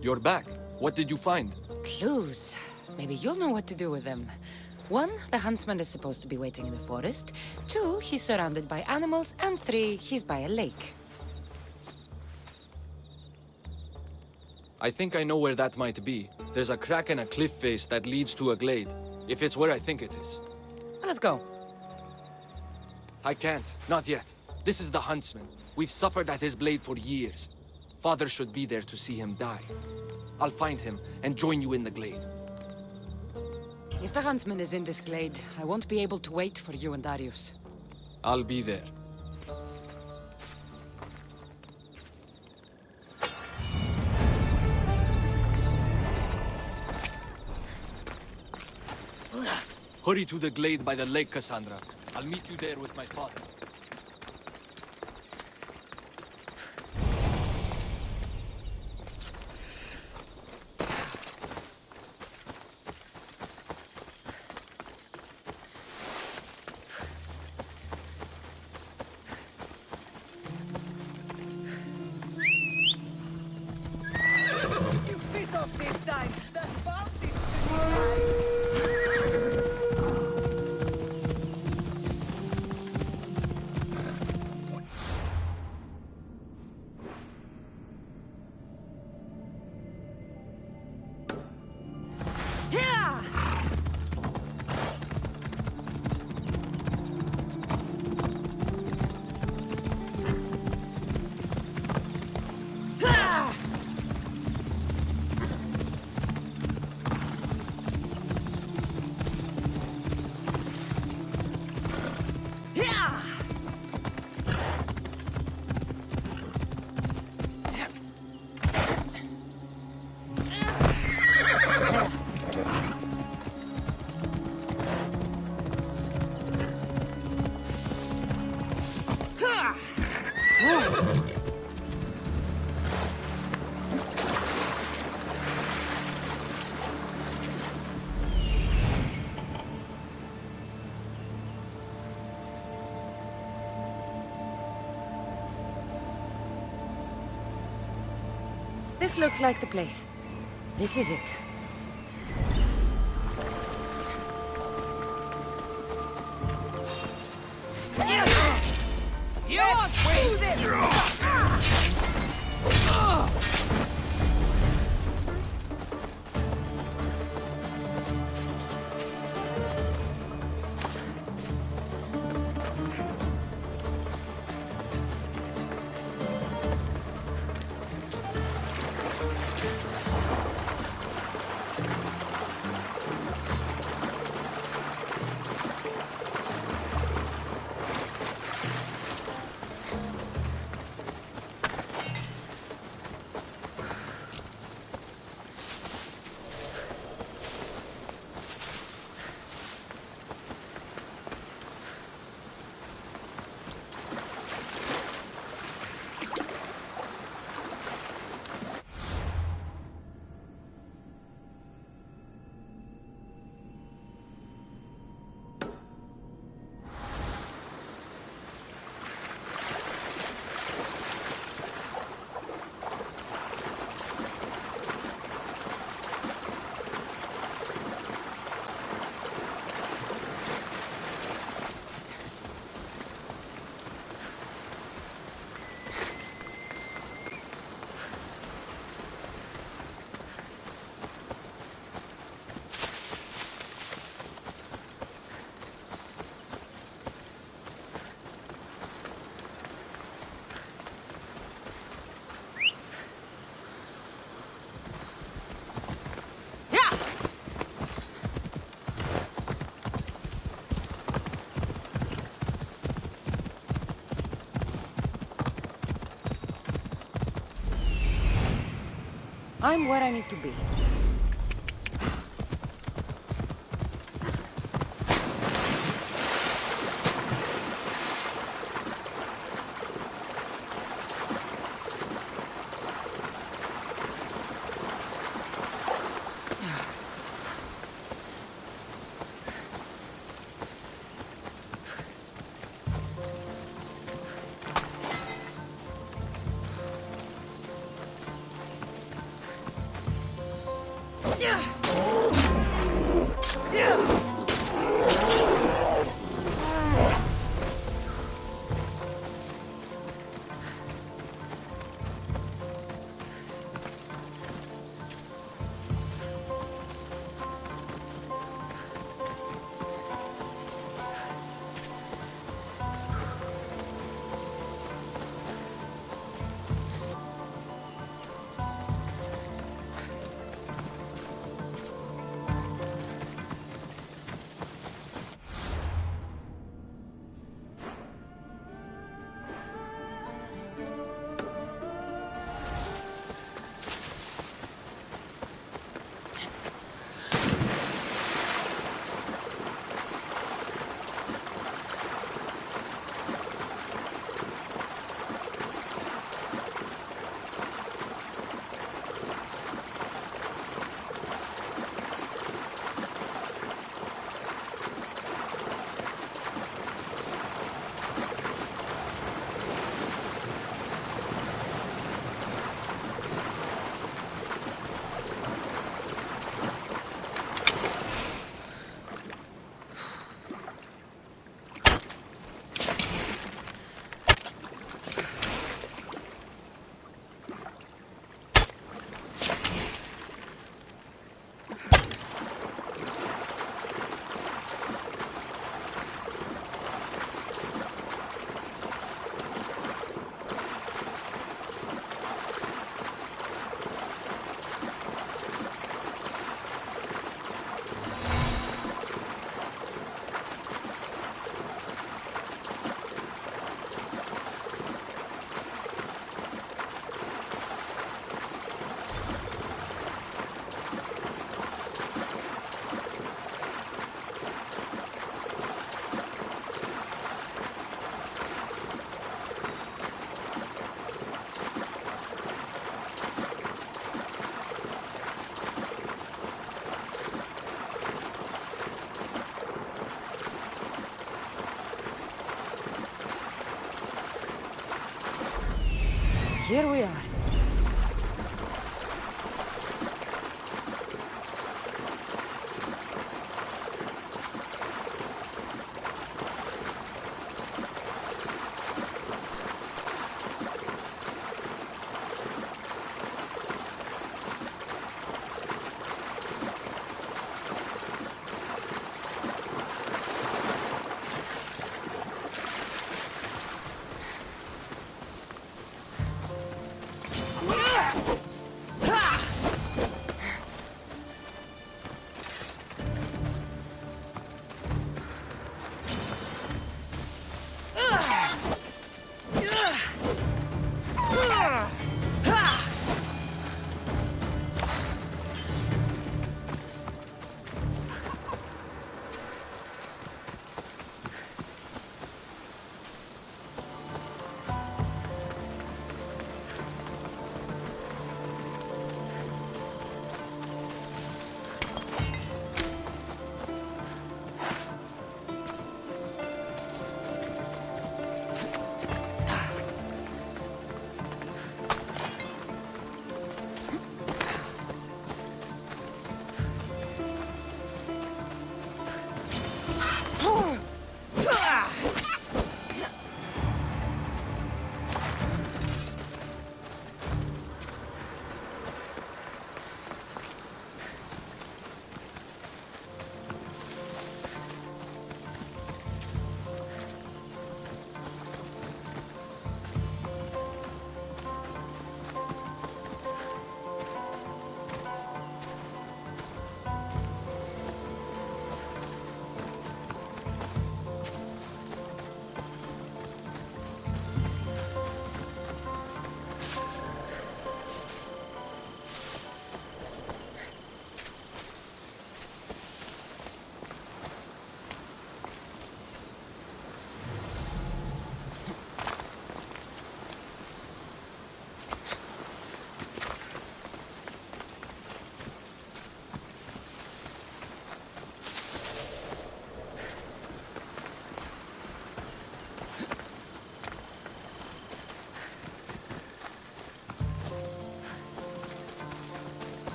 You're back. What did you find? Clues. Maybe you'll know what to do with them. 1, the huntsman is supposed to be waiting in the forest. 2, he's surrounded by animals. And 3, he's by a lake. I think I know where that might be. There's a crack in a cliff face that leads to a glade. If it's where I think it is. Let's go. I can't. Not yet. This is the huntsman. We've suffered at his blade for years. Father should be there to see him die. I'll find him and join you in the glade. If the huntsman is in this glade, I won't be able to wait for you and Darius. I'll be there. Hurry to the glade by the lake, Cassandra. I'll meet you there with my father. You piss off this time. That bounty. This looks like the place. This is it. Yes, do this. I'm where I need to be. Here we are.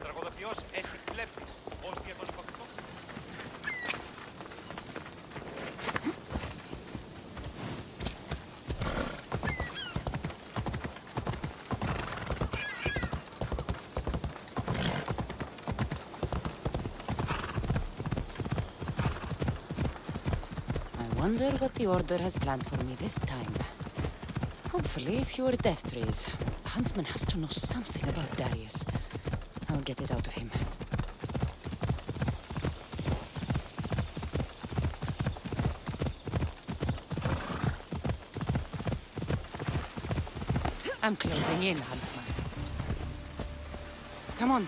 Τραγωδοποιός έστι κλέπτης. Ως διαγωνιστικό. I wonder what the Order has planned for me this time. Hopefully, fewer death trees. The huntsman has to know something about Darius. I'll get it out of him. I'm closing in, huntsman. Come on.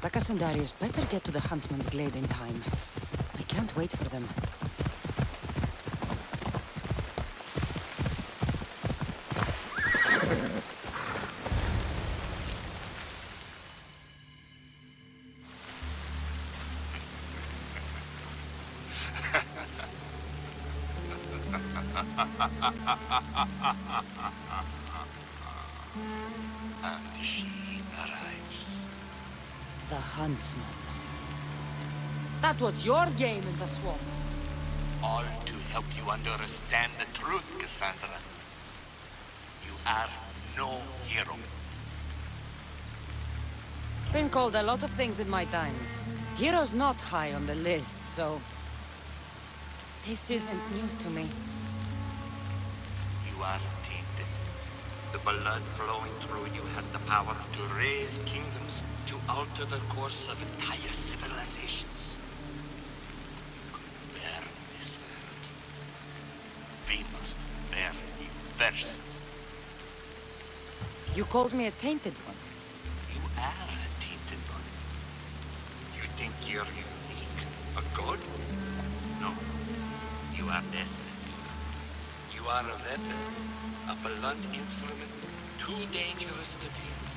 Takas and Darius better get to the huntsman's glade in time. I can't wait for them. And she arrives. The huntsman. That was your game in the swamp. All to help you understand the truth, Cassandra. You are no hero. Been called a lot of things in my time. Hero's not high on the list, so... This isn't news to me. You are tainted. The blood flowing through you has the power to raise kingdoms, to alter the course of entire civilizations. You could bear this world. We must bear you first. You called me a tainted one. You are a tainted one. You think you're unique? A god? No. You are destined. You are a weapon, a blunt instrument, too dangerous to wield.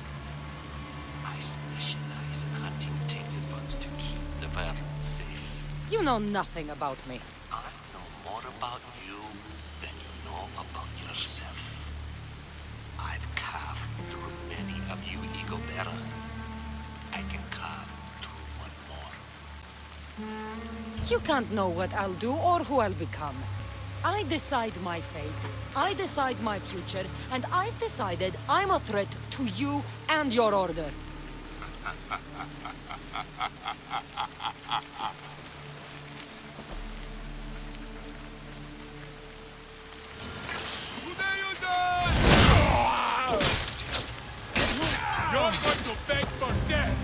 I specialize in hunting tainted ones to keep the world safe. You know nothing about me. I know more about you than you know about yourself. I've carved through many of you, Eagle Bearer. I can carve through one more. You can't know what I'll do or who I'll become. I decide my fate. I decide my future, and I've decided I'm a threat to you and your order. You're going to beg for death!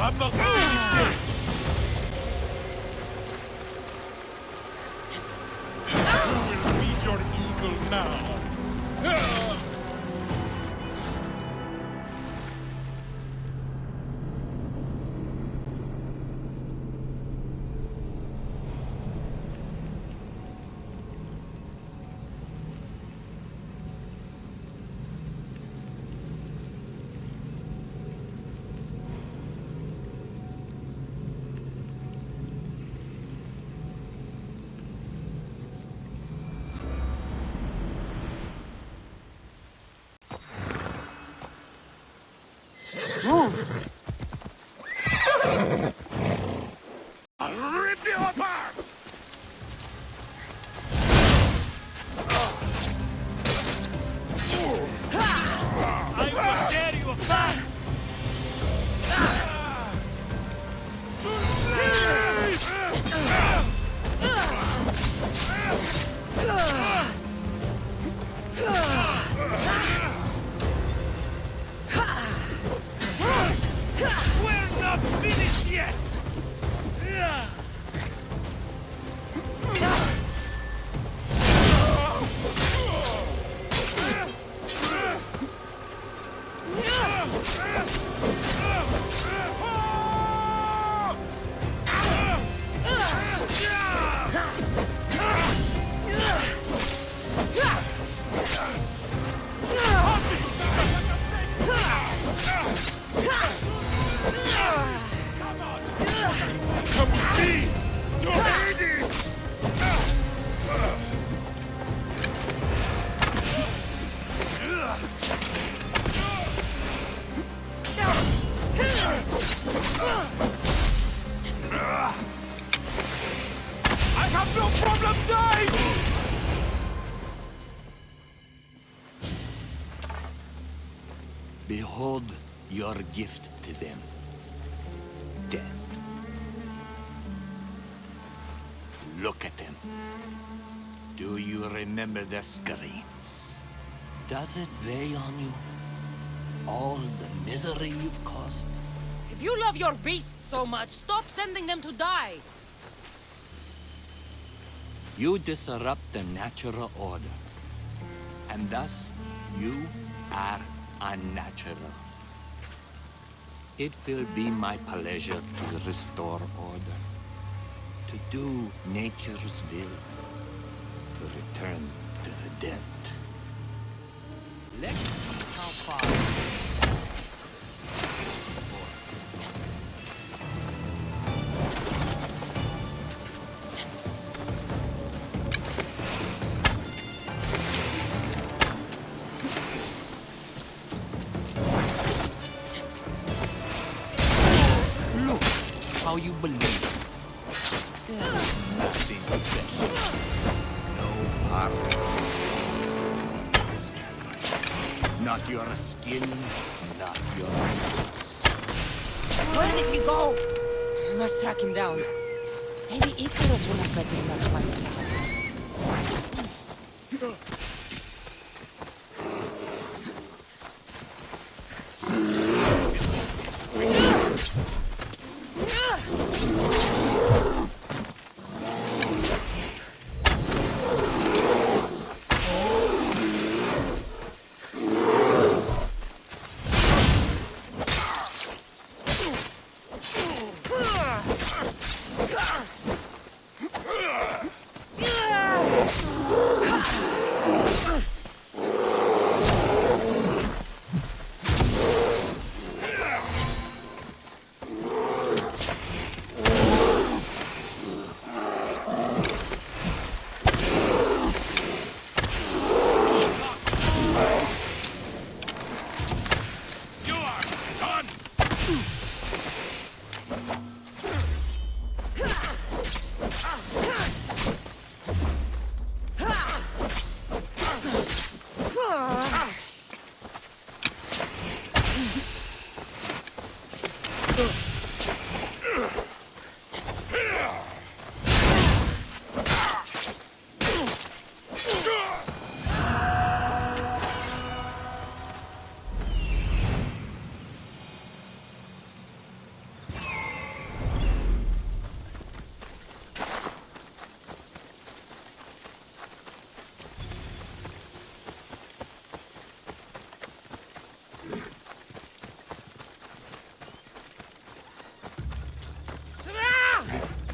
I'm not finished yet! You will meet your eagle now! Die! Behold your gift to them. Death. Look at them. Do you remember the screams? Does it weigh on you? All the misery you've caused? If you love your beasts so much, stop sending them to die. You disrupt the natural order. And thus, you are unnatural. It will be my pleasure to restore order, to do nature's will, to return to the dead. Let's see how far. Look how you believe. There is nothing special. No part. Not your skin, not your roots. Where did he go? I must track him down. Maybe Icarus will have better luck finding the huntsman.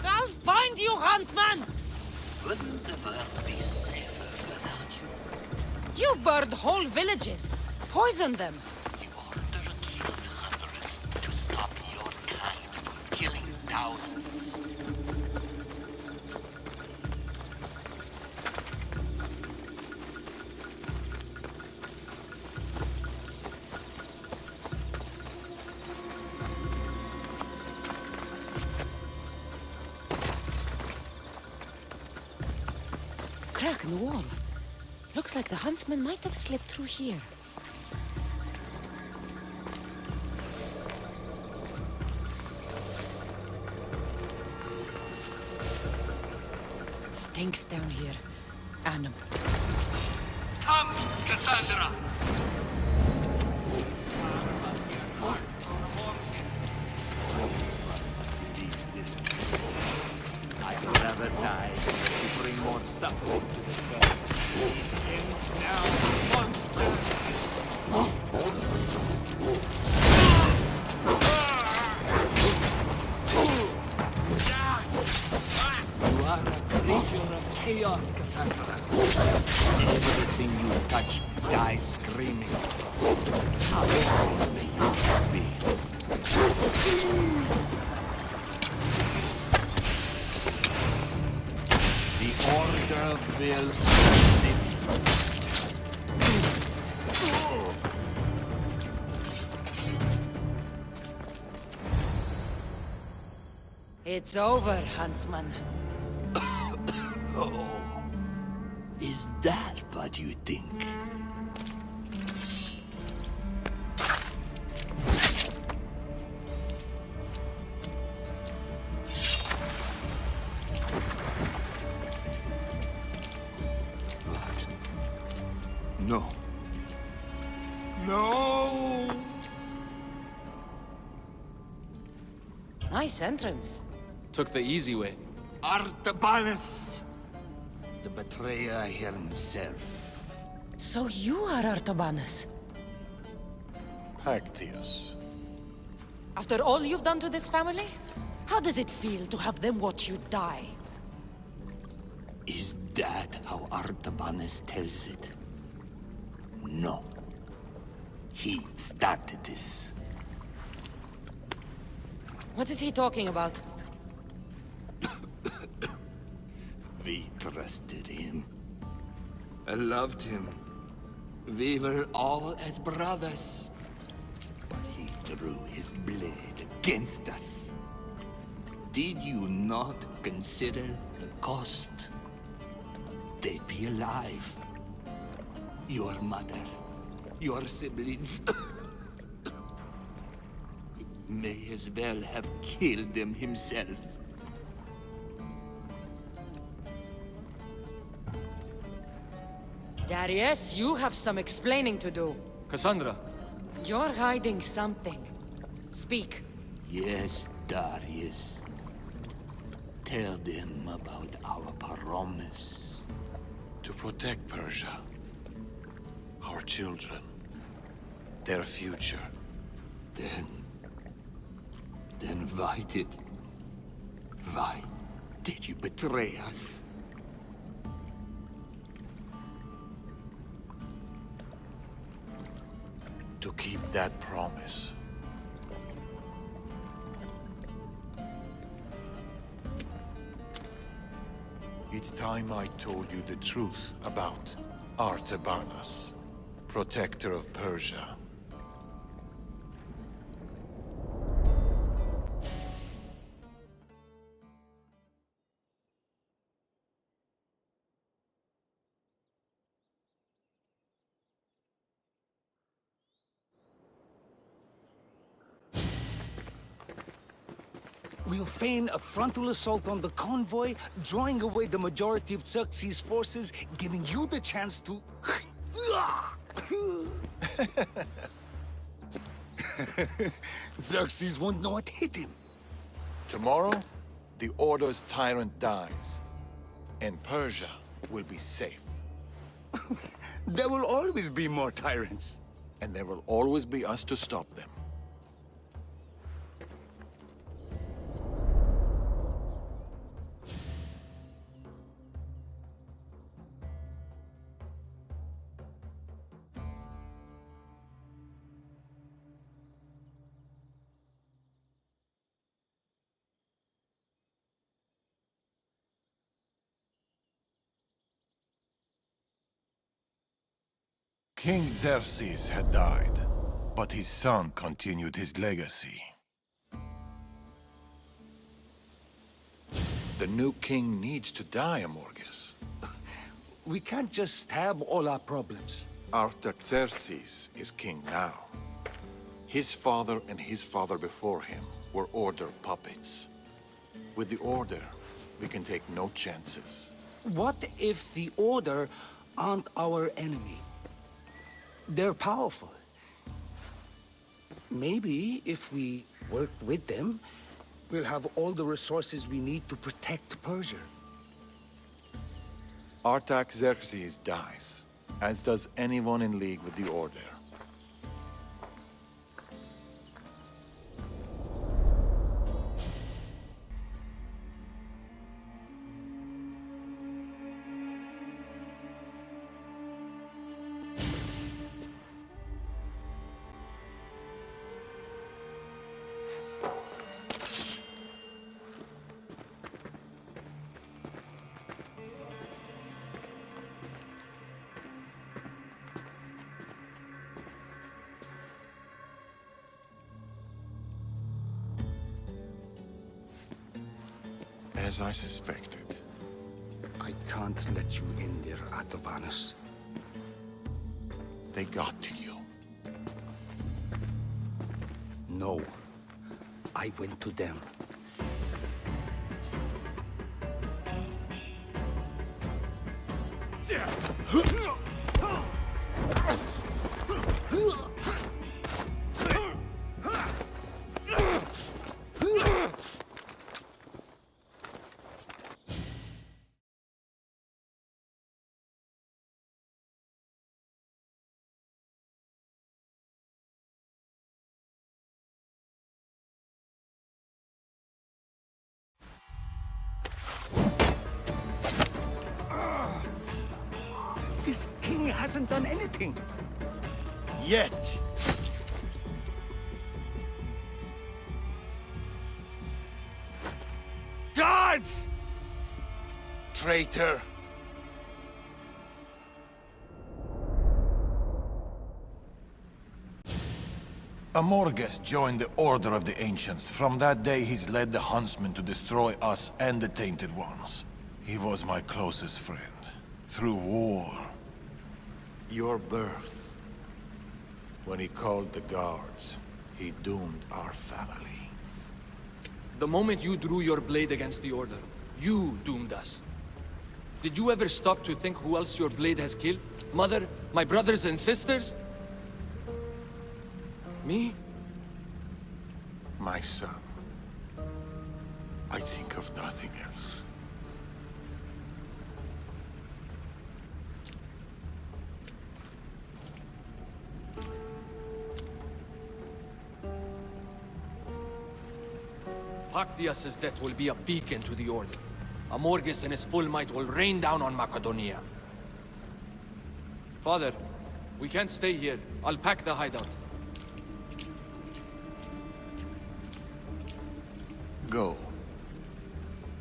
I'll find you, huntsman! Wouldn't the world be safer without you? You burned whole villages, poisoned them. The Order kills hundreds to stop your kind from killing thousands. Crack in the wall. Looks like the huntsman might have slipped through here. Stinks down here. Animal. Come, Cassandra! I'd rather die than to bring more suffering to this world. It ends now, monster! You are a creature of chaos, Cassandra. Everything you touch dies screaming. However may you be. The Order will live. It's over, huntsman. Oh. Is that what you think? What? No. No! Nice entrance. Took the easy way. Artabanus! The betrayer himself. So you are Artabanus. Pactius. After all you've done to this family? How does it feel to have them watch you die? Is that how Artabanus tells it? No. He started this. What is he talking about? We trusted him. I loved him. We were all as brothers. But he drew his blade against us. Did you not consider the cost? They'd be alive. Your mother, your siblings. May as well have killed them himself. Darius, you have some explaining to do. Cassandra. You're hiding something. Speak. Yes, Darius. Tell them about our promise. To protect Persia. Our children. Their future. Then why did you betray us? To keep that promise. It's time I told you the truth about Artabanus, protector of Persia. We'll feign a frontal assault on the convoy, drawing away the majority of Xerxes' forces, giving you the chance to... Xerxes won't know what hit him. Tomorrow, the Order's tyrant dies, and Persia will be safe. There will always be more tyrants. And there will always be us to stop them. King Xerxes had died, but his son continued his legacy. The new king needs to die, Amorges. We can't just stab all our problems. Artaxerxes is king now. His father and his father before him were Order puppets. With the Order, we can take no chances. What if the Order aren't our enemy? They're powerful. Maybe if we work with them, we'll have all the resources we need to protect Persia. Artaxerxes dies, as does anyone in league with the Order. As I suspected. I can't let you in there, Atovanus. They got to you. No. I went to them. This king hasn't done anything. Yet. Guards! Traitor! Amorges joined the Order of the Ancients. From that day, he's led the Huntsmen to destroy us and the Tainted Ones. He was my closest friend. Through war. Your birth. When he called the guards, he doomed our family. The moment you drew your blade against the Order, you doomed us. Did you ever stop to think who else your blade has killed? Mother? My brothers and sisters? Me? My son. I think of nothing else. Pactias's death will be a beacon to the Order. Amorges and his full might will rain down on Macedonia. Father, we can't stay here. I'll pack the hideout. Go.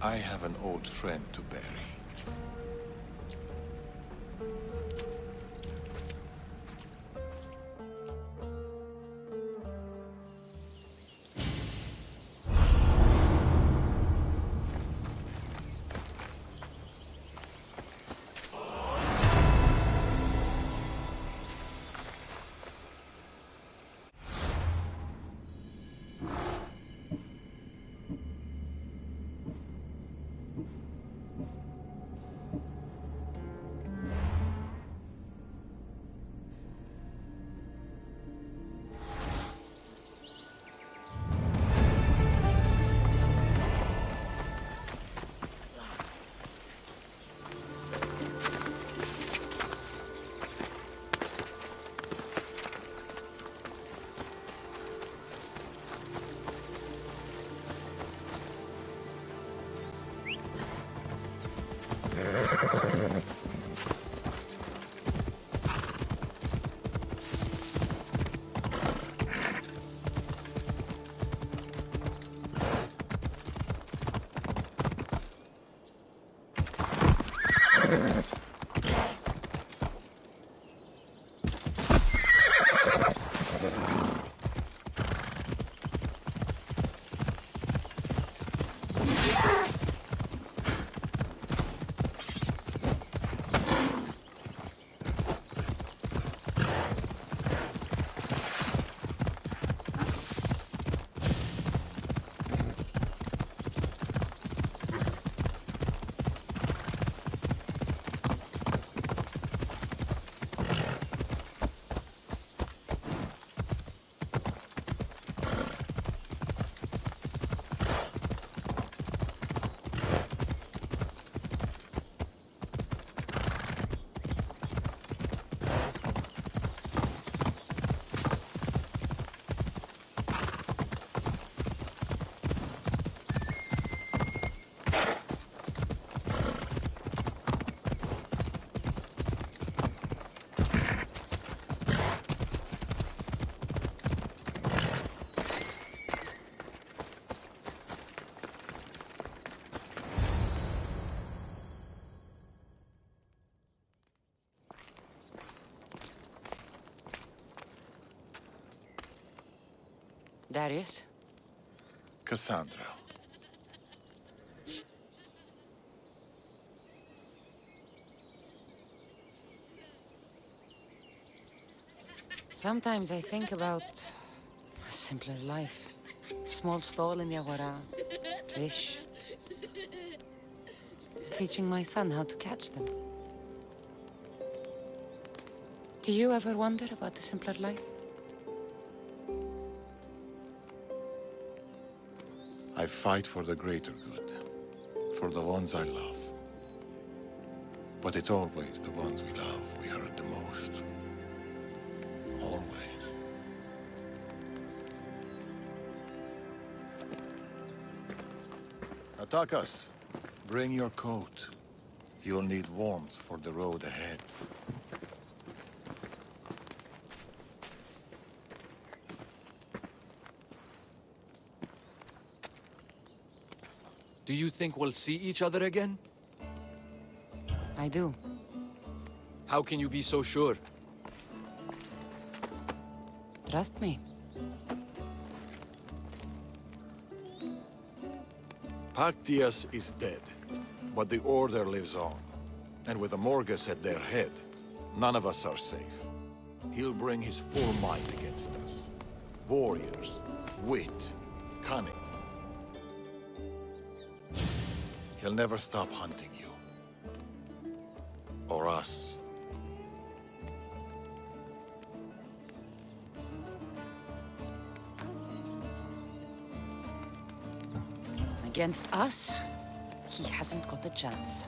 I have an old friend to bury. Darius? Cassandra. Sometimes I think about a simpler life. Small stall in the Agora, fish. Teaching my son how to catch them. Do you ever wonder about the simpler life? I fight for the greater good, for the ones I love. But it's always the ones we love we hurt the most. Always. Attack us. Bring your coat. You'll need warmth for the road ahead. Do you think we'll see each other again? I do. How can you be so sure? Trust me. Pactius is dead, but the Order lives on. And with Amorgus at their head, none of us are safe. He'll bring his full might against us. Warriors, wit, cunning. He'll never stop hunting you. Or us. Against us, he hasn't got a chance.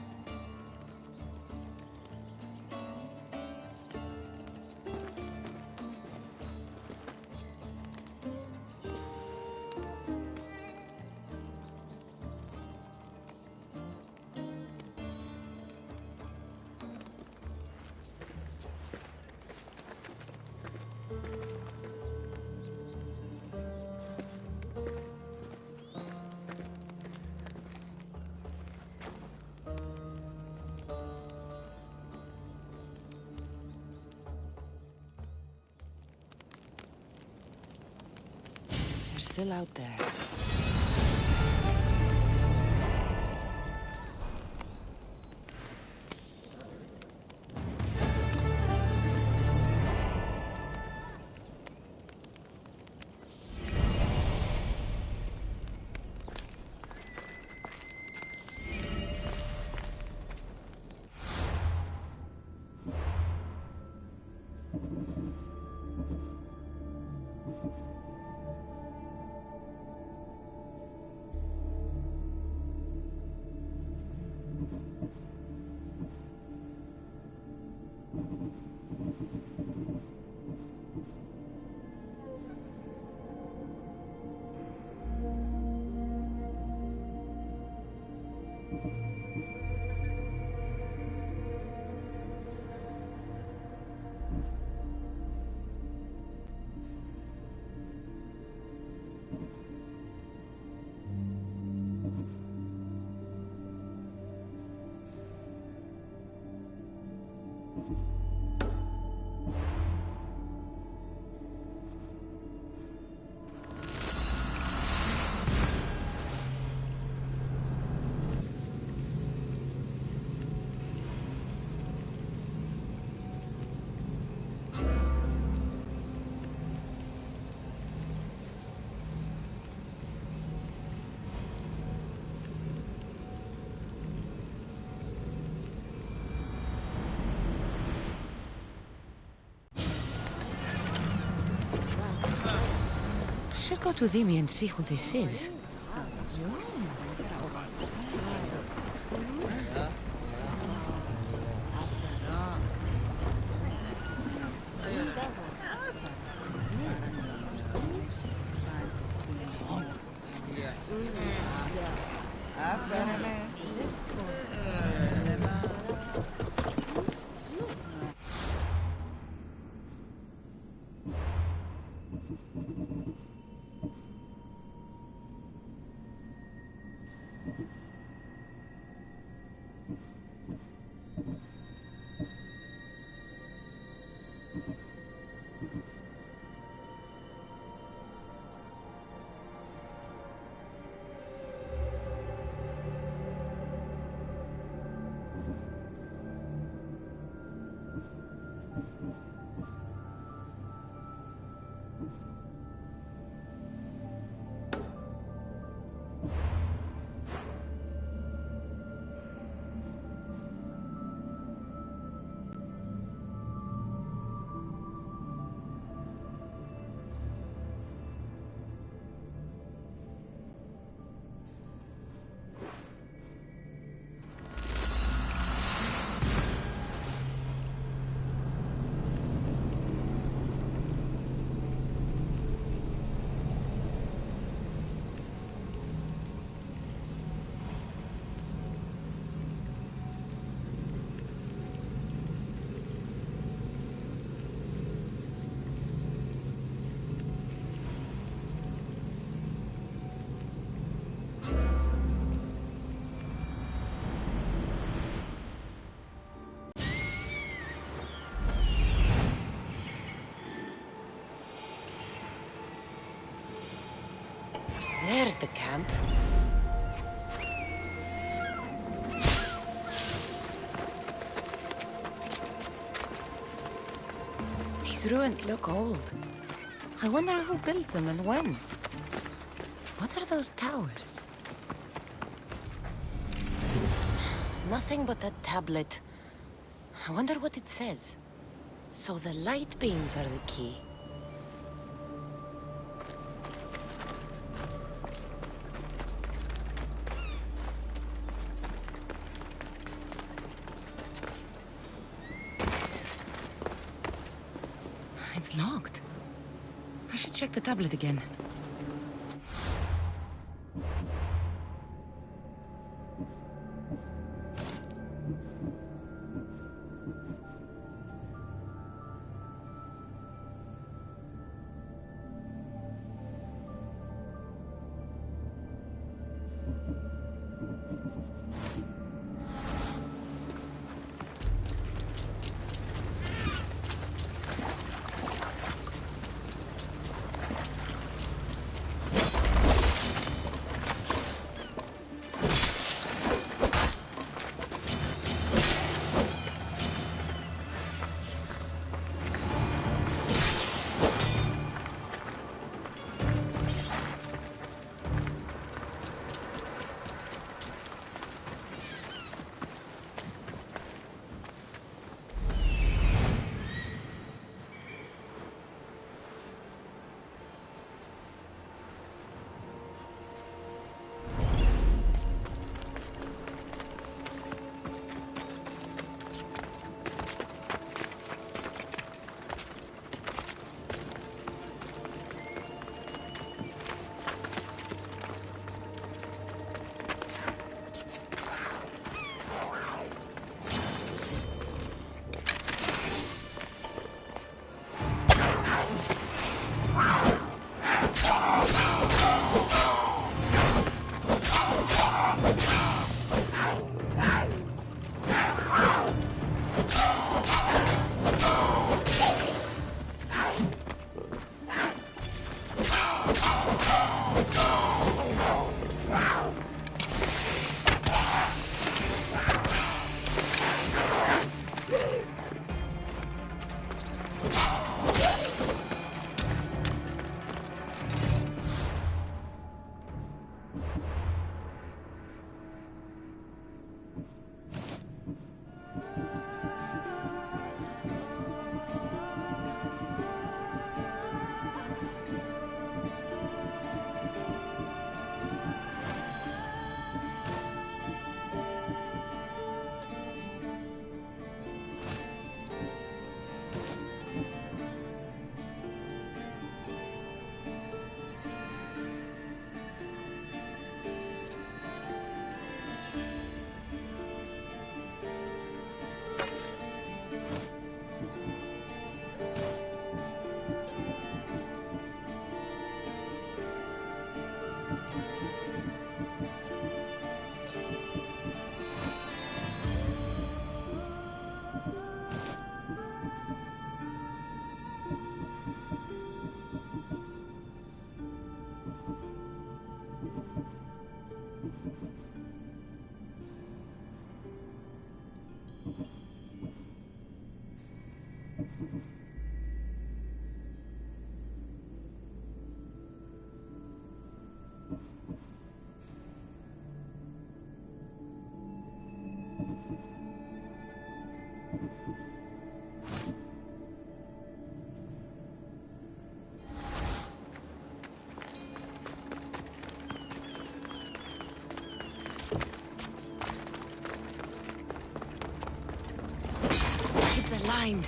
They're still out there. I should go to Demi and see who this is. the camp. These ruins look old. I wonder who built them and when. What are those towers? Nothing but that tablet. I wonder what it says. So the light beams are the key. It's locked. I should check the tablet again. Aligned.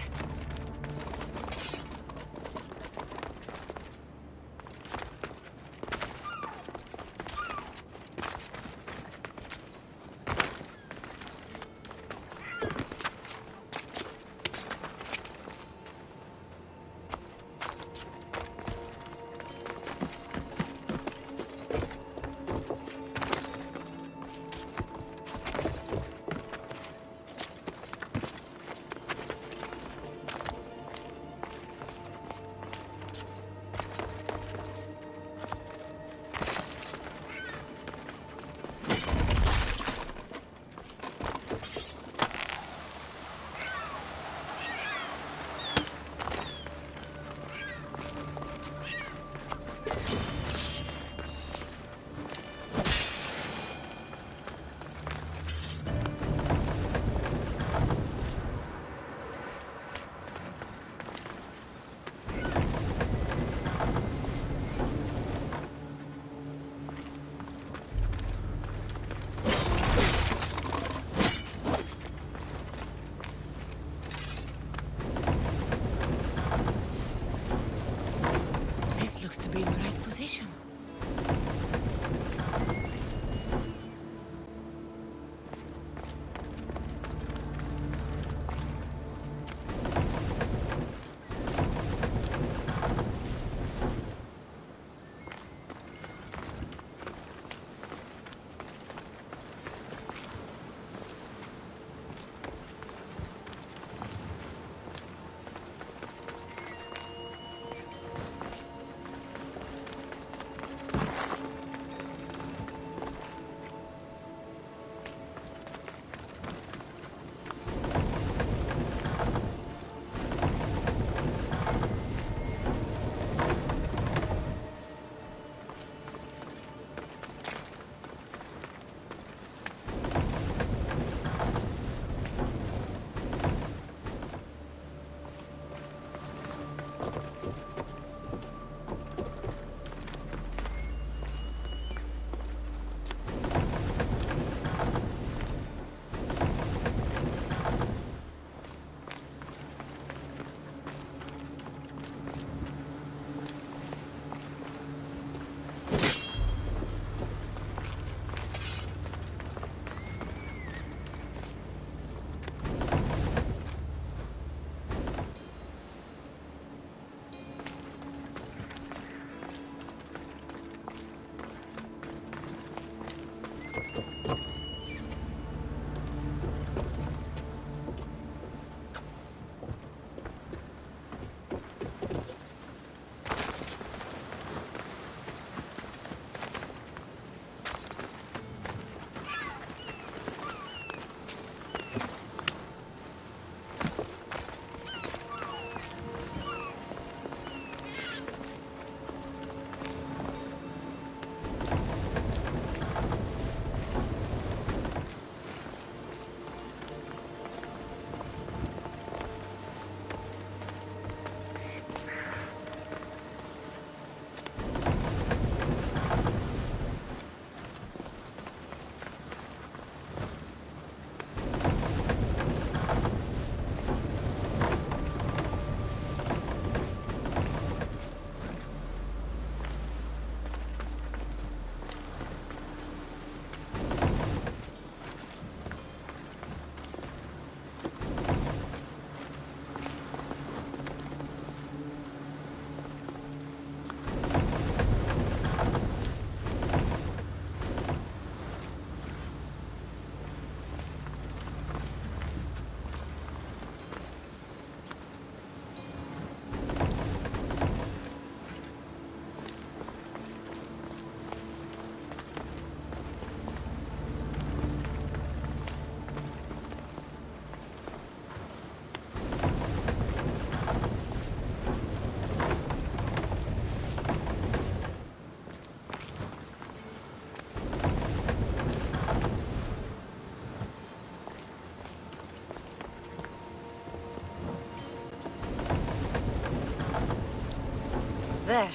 There.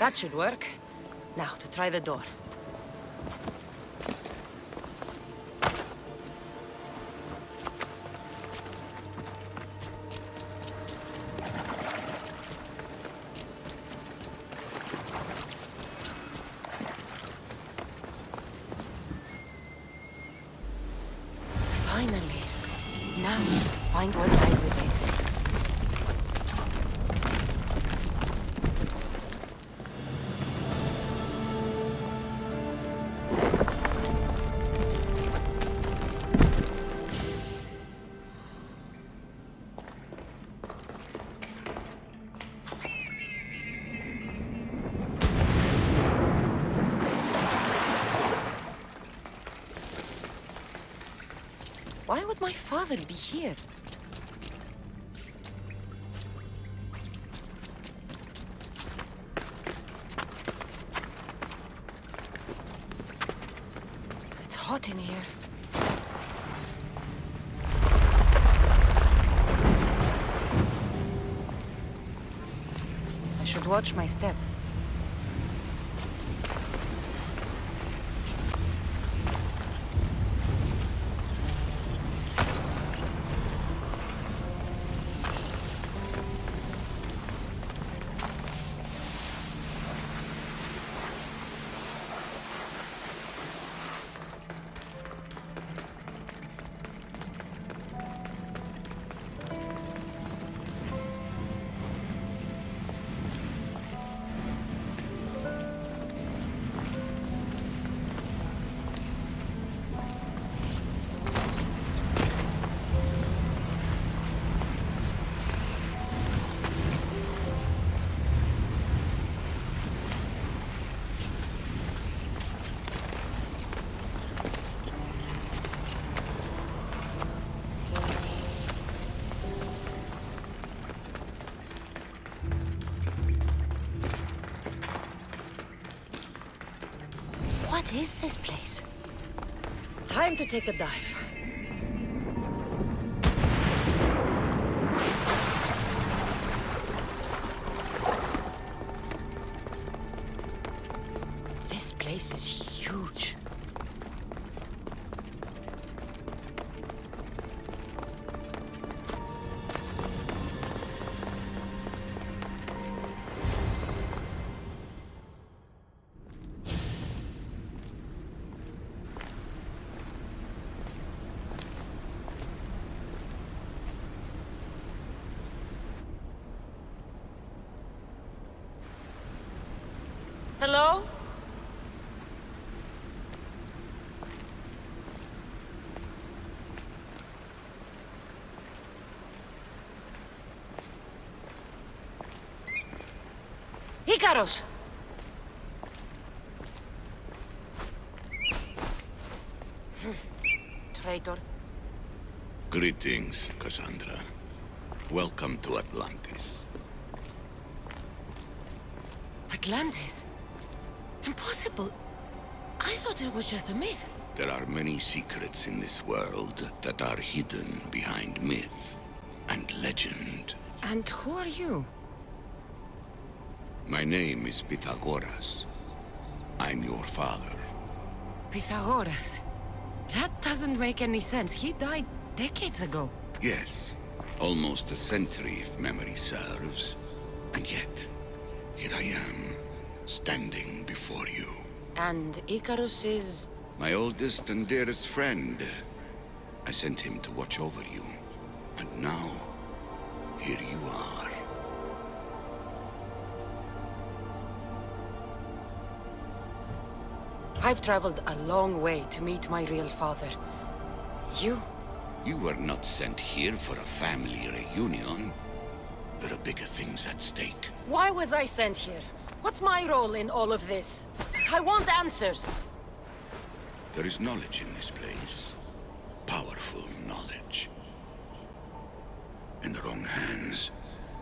That should work. Now, to try the door. Finally. Now, find what lies within. Why would my father be here? It's hot in here. I should watch my step. What is this place? Time to take a dive. This place is huge. Hello? Icaros! Traitor. Greetings, Cassandra. Welcome to Atlantis. Atlantis? Impossible. I thought it was just a myth. There are many secrets in this world that are hidden behind myth and legend. And who are you? My name is Pythagoras. I'm your father. Pythagoras? That doesn't make any sense. He died decades ago. Yes, almost a century if memory serves. And yet, here I am, standing before you. And Icarus is... My oldest and dearest friend. I sent him to watch over you. And now, here you are. I've traveled a long way to meet my real father. You? You were not sent here for a family reunion. There are bigger things at stake. Why was I sent here? What's my role in all of this? I want answers. There is knowledge in this place. Powerful knowledge. In the wrong hands,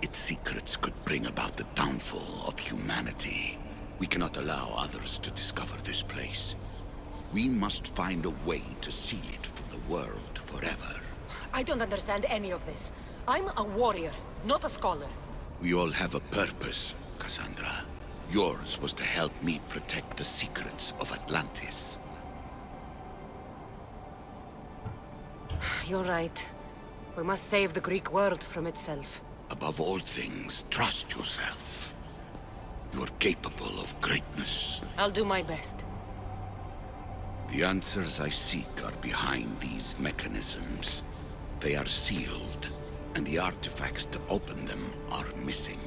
its secrets could bring about the downfall of humanity. We cannot allow others to discover this place. We must find a way to seal it from the world forever. I don't understand any of this. I'm a warrior, not a scholar. We all have a purpose, Cassandra. Yours was to help me protect the secrets of Atlantis. You're right. We must save the Greek world from itself. Above all things, trust yourself. You're capable of greatness. I'll do my best. The answers I seek are behind these mechanisms. They are sealed, and the artifacts to open them are missing.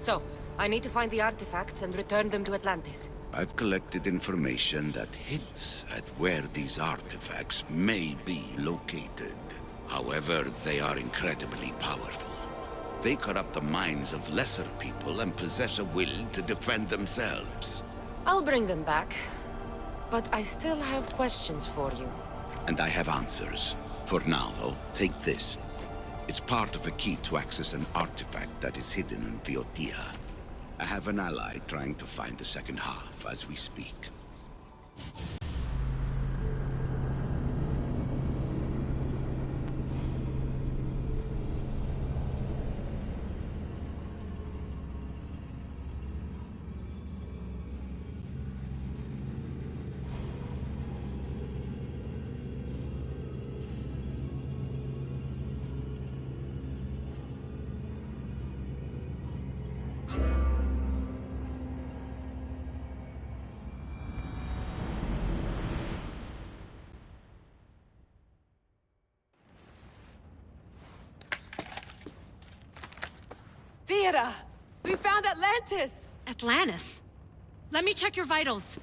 So, I need to find the artifacts and return them to Atlantis. I've collected information that hints at where these artifacts may be located. However, they are incredibly powerful. They corrupt the minds of lesser people and possess a will to defend themselves. I'll bring them back. But I still have questions for you. And I have answers. For now, though, take this. It's part of a key to access an artifact that is hidden in Viotia. I have an ally trying to find the second half as we speak. Theata! We found Atlantis! Atlantis? Let me check your vitals.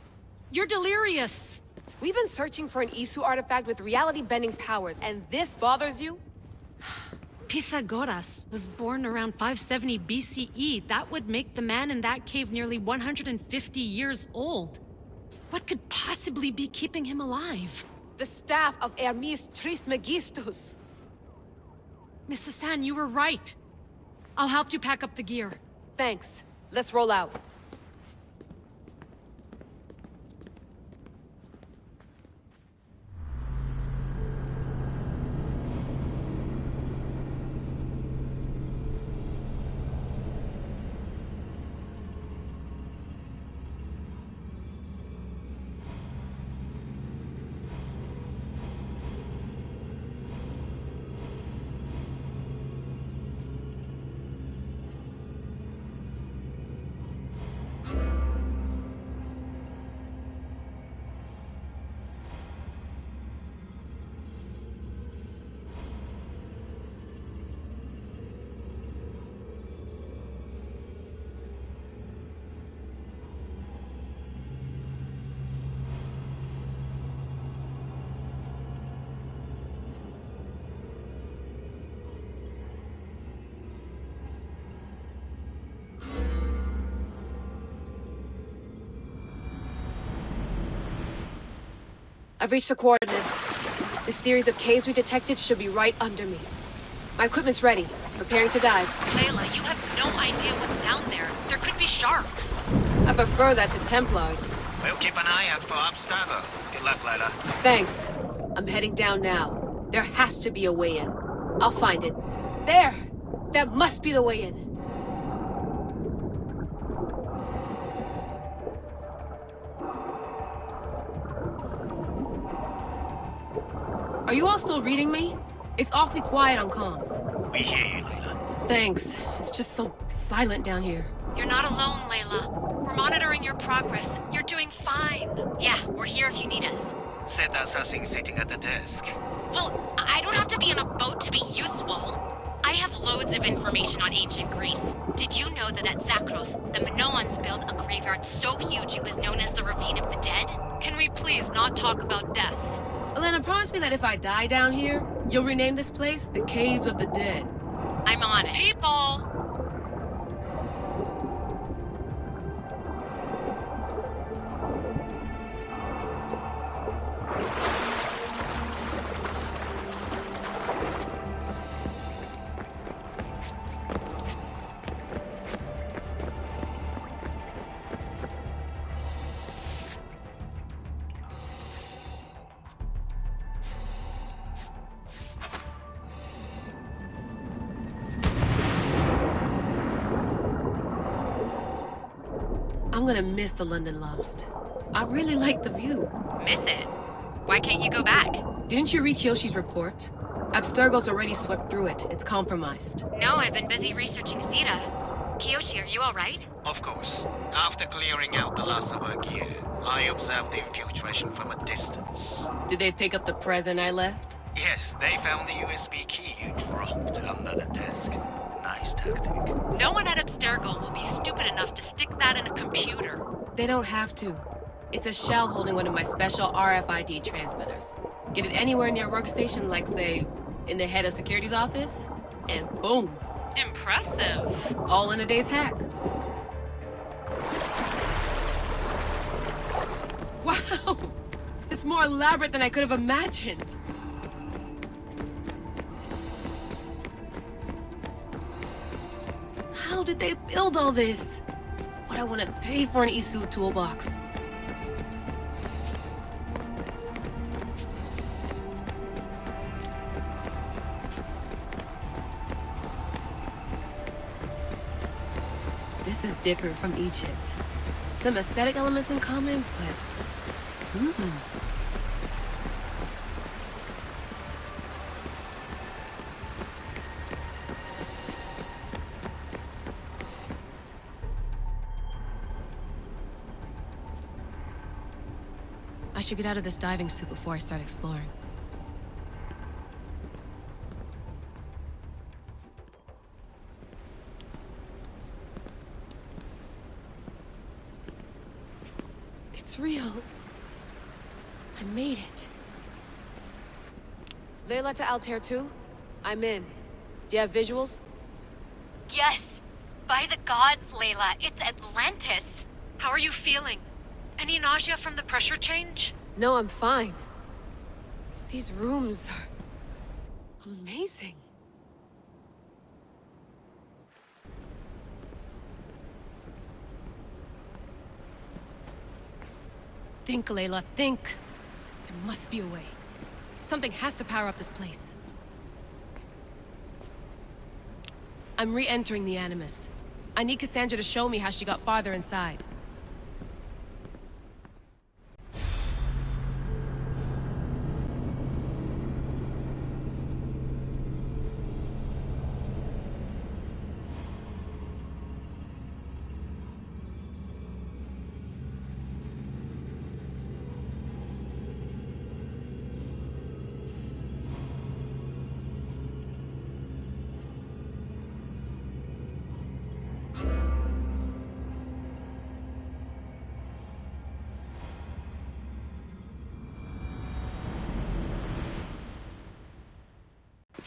You're delirious. We've been searching for an Isu artifact with reality-bending powers, and this bothers you? Pythagoras was born around 570 BCE. That would make the man in that cave nearly 150 years old. What could possibly be keeping him alive? The staff of Hermes Trismegistus. Mrs. San, you were right. I'll help you pack up the gear. Thanks. Let's roll out. I've reached the coordinates. The series of caves we detected should be right under me. My equipment's ready. Preparing to dive. Layla, you have no idea what's down there. There could be sharks. I prefer that to Templars. We'll keep an eye out for Obstago. Good luck, Layla. Thanks. I'm heading down now. There has to be a way in. I'll find it. There! That must be the way in. Are you all still reading me? It's awfully quiet on comms. We hear you, Layla. Thanks. It's just so silent down here. You're not alone, Layla. We're monitoring your progress. You're doing fine. Yeah, we're here if you need us. Said that's us sitting at the desk. Well, I don't have to be on a boat to be useful. I have loads of information on ancient Greece. Did you know that at Zakros, the Minoans built a graveyard so huge it was known as the Ravine of the Dead? Can we please not talk about death? Elena, promise me that if I die down here, you'll rename this place the Caves of the Dead. I'm on it. People! I'm gonna miss the London loft. I really like the view. Miss it? Why can't you go back? Didn't you read Kyoshi's report? Abstergo's already swept through it. It's compromised. No, I've been busy researching Theta. Kiyoshi, are you alright? Of course. After clearing out the last of our gear, I observed the infiltration from a distance. Did they pick up the present I left? Yes, they found the USB key you dropped under the desk. Nice tactic. No one at Abstergo will be stupid enough to stick that in a computer. They don't have to. It's a shell holding one of my special RFID transmitters. Get it anywhere near a workstation, like, say, in the head of security's office, and boom. Impressive. All in a day's hack. Wow! It's more elaborate than I could have imagined. How did they build all this? What I want to pay for an Isu toolbox. This is different from Egypt. Some aesthetic elements in common, but... I should get out of this diving suit before I start exploring. It's real. I made it. Layla to Altair 2? I'm in. Do you have visuals? Yes! By the gods, Layla, it's Atlantis! How are you feeling? Any nausea from the pressure change? No, I'm fine. These rooms are... amazing. Think, Layla, think. There must be a way. Something has to power up this place. I'm re-entering the Animus. I need Cassandra to show me how she got farther inside.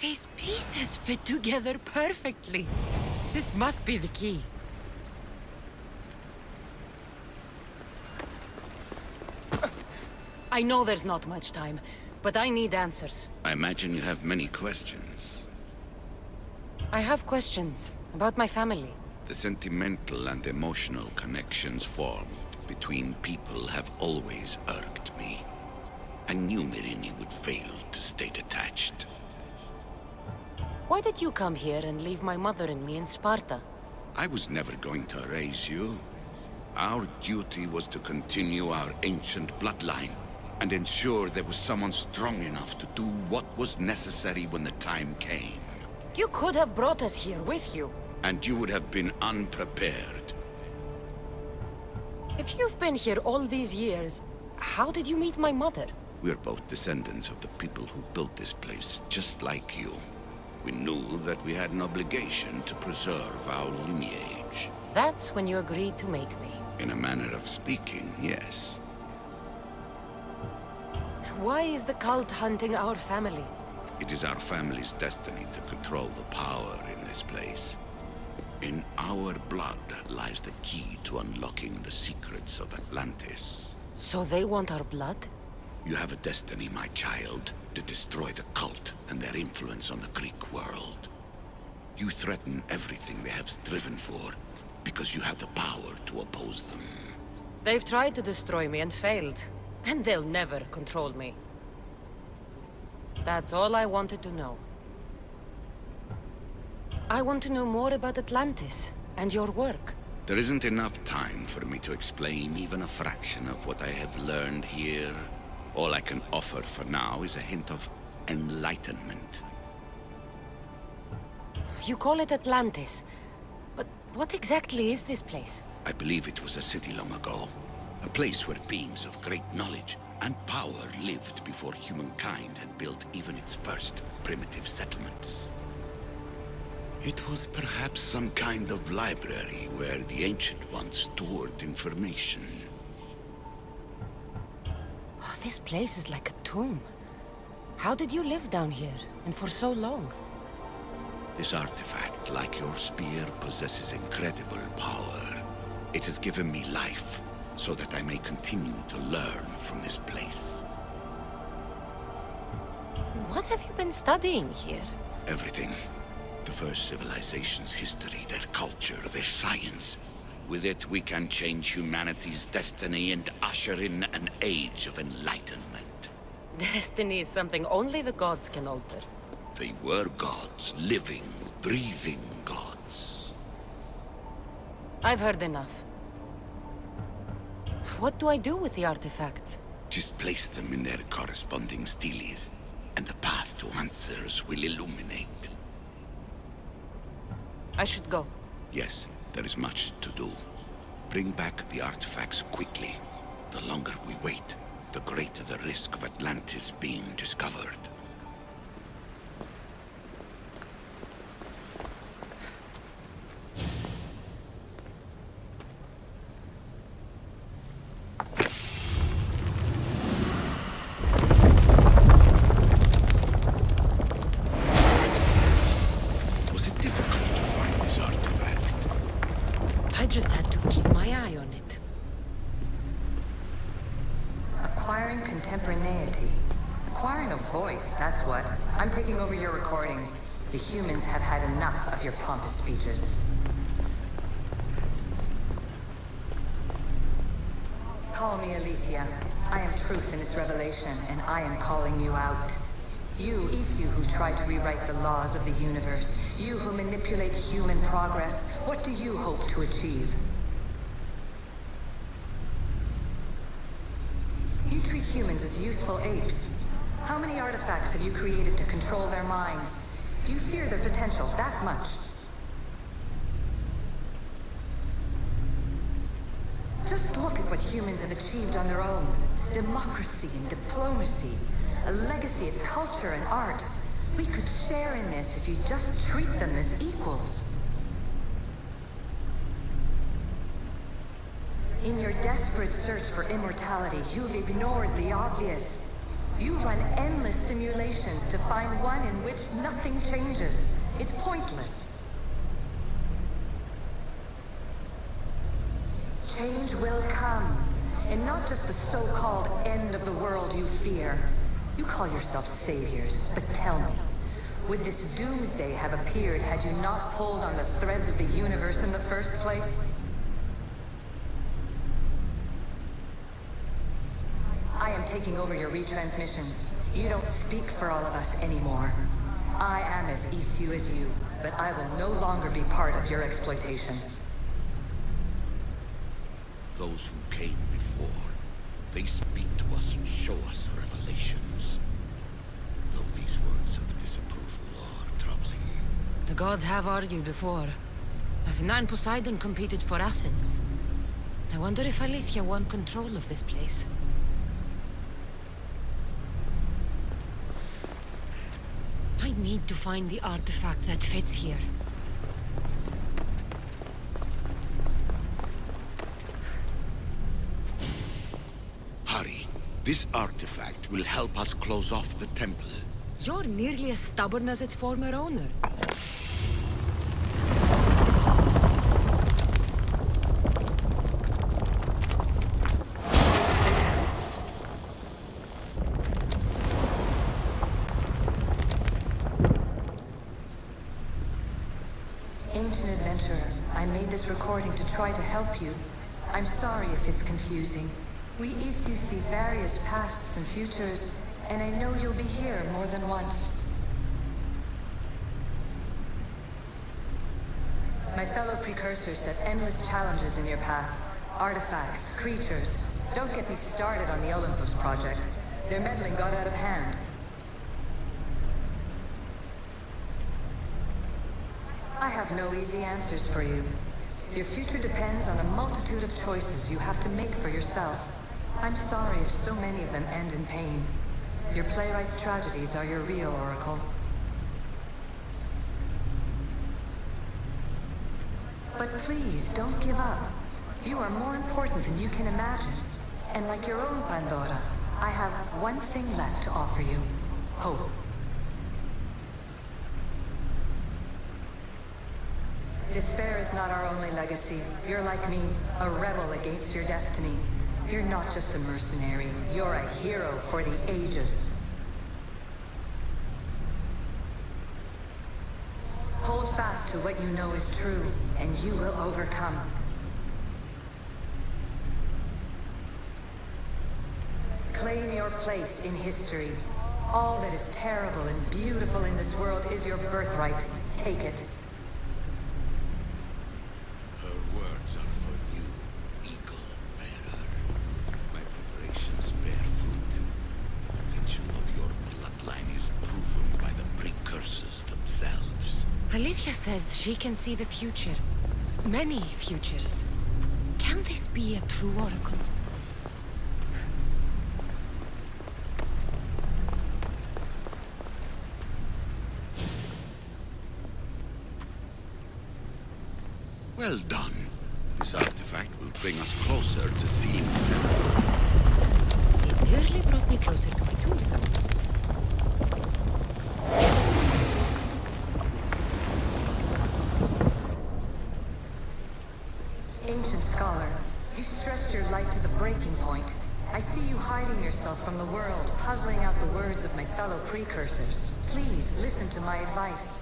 These pieces fit together perfectly. This must be the key. I know there's not much time, but I need answers. I imagine you have many questions. I have questions about my family. The sentimental and emotional connections formed between people have always irked me. I knew Myrini would fail to stay detached. Why did you come here and leave my mother and me in Sparta? I was never going to erase you. Our duty was to continue our ancient bloodline and ensure there was someone strong enough to do what was necessary when the time came. You could have brought us here with you. And you would have been unprepared. If you've been here all these years, how did you meet my mother? We're both descendants of the people who built this place, just like you. We knew that we had an obligation to preserve our lineage. That's when you agreed to make me. In a manner of speaking, yes. Why is the cult hunting our family? It is our family's destiny to control the power in this place. In our blood lies the key to unlocking the secrets of Atlantis. So they want our blood? You have a destiny, my child, to destroy the cult and their influence on the Greek world. You threaten everything they have striven for, because you have the power to oppose them. They've tried to destroy me and failed, and they'll never control me. That's all I wanted to know. I want to know more about Atlantis and your work. There isn't enough time for me to explain even a fraction of what I have learned here. All I can offer for now is a hint of enlightenment. You call it Atlantis. But what exactly is this place? I believe it was a city long ago. A place where beings of great knowledge and power lived before humankind had built even its first primitive settlements. It was perhaps some kind of library where the Ancient Ones stored information. Oh, this place is like a tomb. How did you live down here, and for so long? This artifact, like your spear, possesses incredible power. It has given me life, so that I may continue to learn from this place. What have you been studying here? Everything. The first civilization's history, their culture, their science. With it, we can change humanity's destiny and usher in an age of enlightenment. Destiny is something only the gods can alter. They were gods, living, breathing gods. I've heard enough. What do I do with the artifacts? Just place them in their corresponding steles, and the path to answers will illuminate. I should go. Yes, there is much to do. Bring back the artifacts quickly. The longer we wait, the greater the risk of Atlantis being discovered. Was it difficult to find this artifact? I just had to keep my eye on it. Acquiring contemporaneity. Acquiring a voice, that's what. I'm taking over your recordings. The humans have had enough of your pompous speeches. Call me Aletheia. I am truth in its revelation, and I am calling you out. You, Accu, who try to rewrite the laws of the universe. You who manipulate human progress. What do you hope to achieve? You treat humans as useful apes. How many artifacts have you created to control their minds? Do you fear their potential that much? Just look at what humans have achieved on their own. Democracy and diplomacy. A legacy of culture and art. We could share in this if you just treat them as equals. In your desperate search for immortality, you've ignored the obvious. You run endless simulations to find one in which nothing changes. It's pointless. Change will come, and not just the so-called end of the world you fear. You call yourself saviors, but tell me, would this doomsday have appeared had you not pulled on the threads of the universe in the first place? I am taking over your retransmissions. You don't speak for all of us anymore. I am as Accu as you, but I will no longer be part of your exploitation. Those who came before, they speak to us and show us revelations. Though these words of disapproval are troubling. The gods have argued before. Athena and Poseidon competed for Athens. I wonder if Aletheia won control of this place. I need to find the artifact that fits here. Hurry. This artifact will help us close off the temple. You're nearly as stubborn as its former owner. Ancient adventurer, I made this recording to try to help you. I'm sorry if it's confusing. We Accu see various pasts and futures, and I know you'll be here more than once. My fellow precursors set endless challenges in your path. Artifacts, creatures. Don't get me started on the Olympus project. Their meddling got out of hand. I have no easy answers for you. Your future depends on a multitude of choices you have to make for yourself. I'm sorry if so many of them end in pain. Your playwright's tragedies are your real oracle. But please, don't give up. You are more important than you can imagine. And like your own Pandora, I have one thing left to offer you. Hope. Despair is not our only legacy. You're like me, a rebel against your destiny. You're not just a mercenary, you're a hero for the ages. Hold fast to what you know is true, and you will overcome. Claim your place in history. All that is terrible and beautiful in this world is your birthright. Take it. Her words are for you, Eagle Bearer. My preparations bear fruit. The potential of your bloodline is proven by the precursors themselves. Alethea says she can see the future. Many futures. Can this be a true oracle? Well done. This artifact will bring us closer to seeing it. It nearly brought me closer to my tombstone. Ancient scholar, you stretched your life to the breaking point. I see you hiding yourself from the world, puzzling out the words of my fellow precursors. Please, listen to my advice.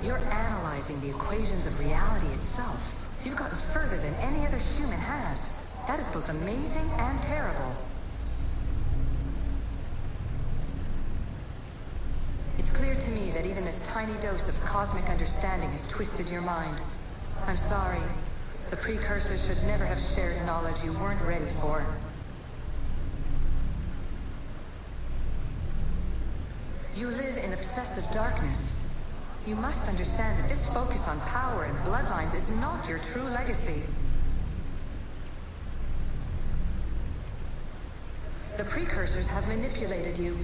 You're analyzing the equations of reality itself. You've gotten further than any other human has. That is both amazing and terrible. It's clear to me that even this tiny dose of cosmic understanding has twisted your mind. I'm sorry. The precursors should never have shared knowledge you weren't ready for. You live in obsessive darkness. You must understand that this focus on power and bloodlines is not your true legacy. The precursors have manipulated you.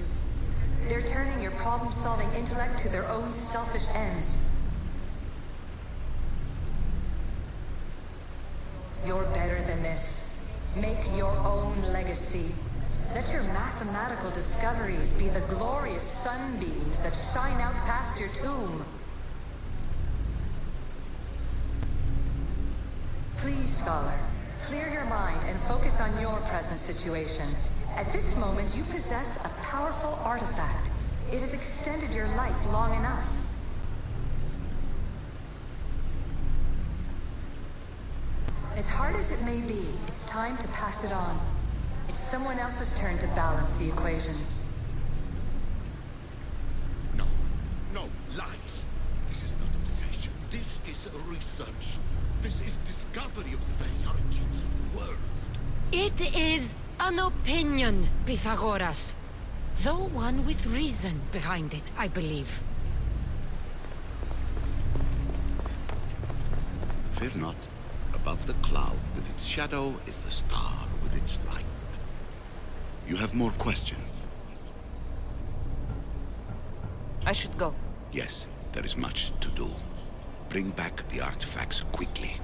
They're turning your problem-solving intellect to their own selfish ends. You're better than this. Make your own legacy. Let your mathematical discoveries be the glorious sunbeams that shine out past your tomb. Please, scholar, clear your mind and focus on your present situation. At this moment, you possess a powerful artifact. It has extended your life long enough. As hard as it may be, it's time to pass it on. It's someone else's turn to balance the equations. No, lies. This is not obsession. This is research. This is discovery of the very origins of the world. It is an opinion, Pythagoras. Though one with reason behind it, I believe. Fear not. Above the cloud with its shadow is the star with its light. You have more questions? I should go. Yes, there is much to do. Bring back the artifacts quickly.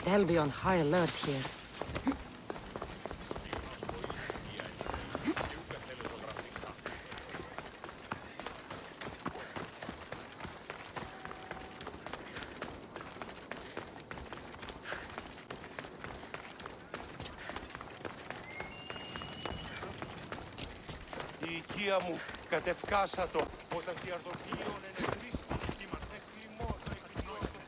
They'll be on high alert here. Η οικία μου κατευκάσατο όταν τη αρδοκίων ενεκρίστη κύμα τέχνημο το εκπινόητο.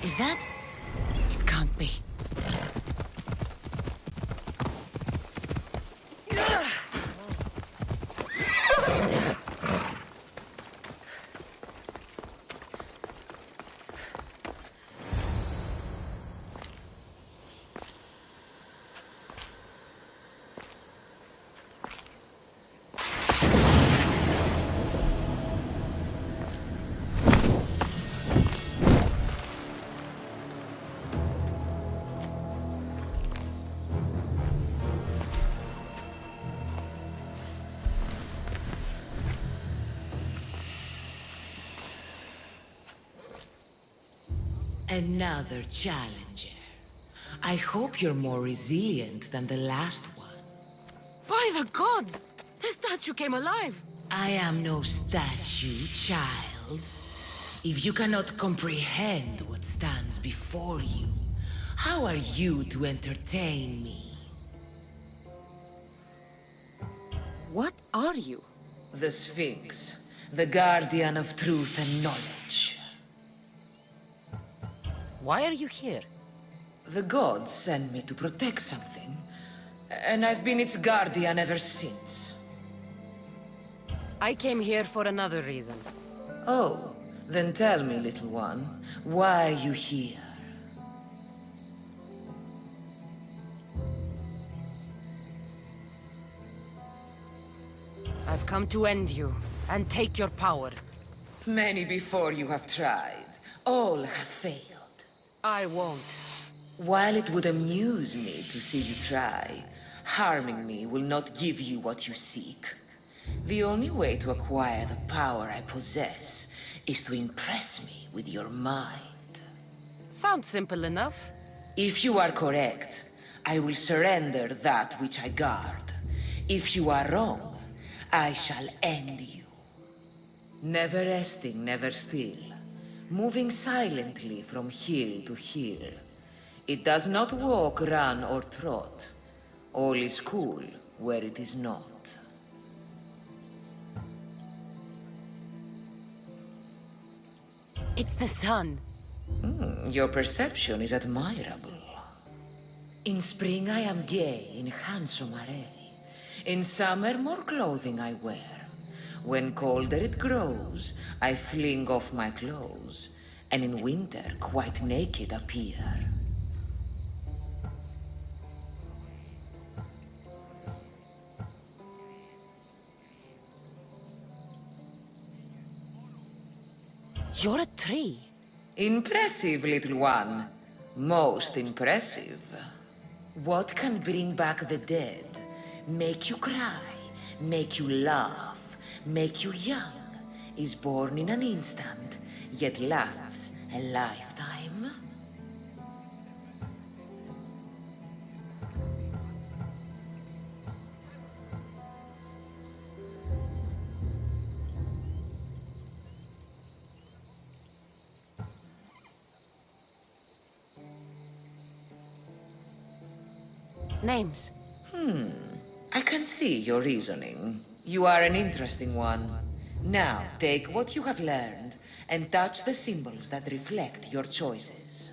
Is that? It can't be. Another challenger. I hope you're more resilient than the last one. By the gods! The statue came alive! I am no statue, child. If you cannot comprehend what stands before you, how are you to entertain me? What are you? The Sphinx, the guardian of truth and knowledge. Why are you here? The gods sent me to protect something, and I've been its guardian ever since. I came here for another reason. Oh, then tell me, little one, why are you here? I've come to end you, and take your power. Many before you have tried. All have failed. I won't. While it would amuse me to see you try, harming me will not give you what you seek. The only way to acquire the power I possess is to impress me with your mind. Sounds simple enough. If you are correct, I will surrender that which I guard. If you are wrong, I shall end you. Never resting, never still. Moving silently from hill to hill. It does not walk, run, or trot. All is cool where it is not. It's the sun. Your perception is admirable. In spring I am gay in handsome array. In summer more clothing I wear. When colder it grows, I fling off my clothes, and in winter quite naked appear. You're a tree. Impressive, little one. Most impressive. What can bring back the dead? Make you cry, make you laugh, make you young, is born in an instant, yet lasts a lifetime? Names. I can see your reasoning. You are an interesting one. Now, take what you have learned and touch the symbols that reflect your choices.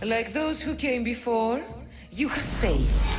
Like those who came before, you have faith.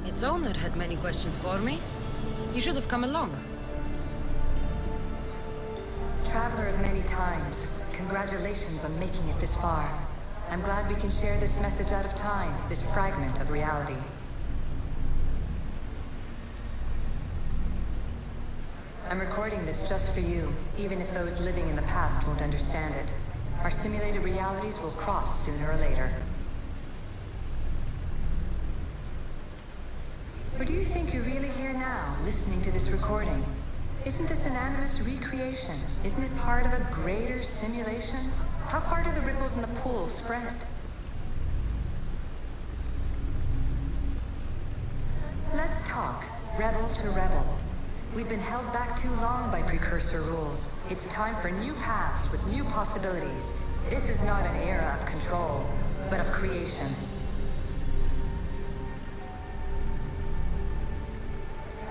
Its owner had many questions for me. You should have come along. Traveler of many times, congratulations on making it this far. I'm glad we can share this message out of time, this fragment of reality. I'm recording this just for you, even if those living in the past won't understand it. Our simulated realities will cross sooner or later. Or do you think you're really here now, listening to this recording? Isn't this an animus recreation? Isn't it part of a greater simulation? How far do the ripples in the pool spread? Let's talk, rebel to rebel. We've been held back too long by precursor rules. It's time for new paths with new possibilities. This is not an era of control, but of creation.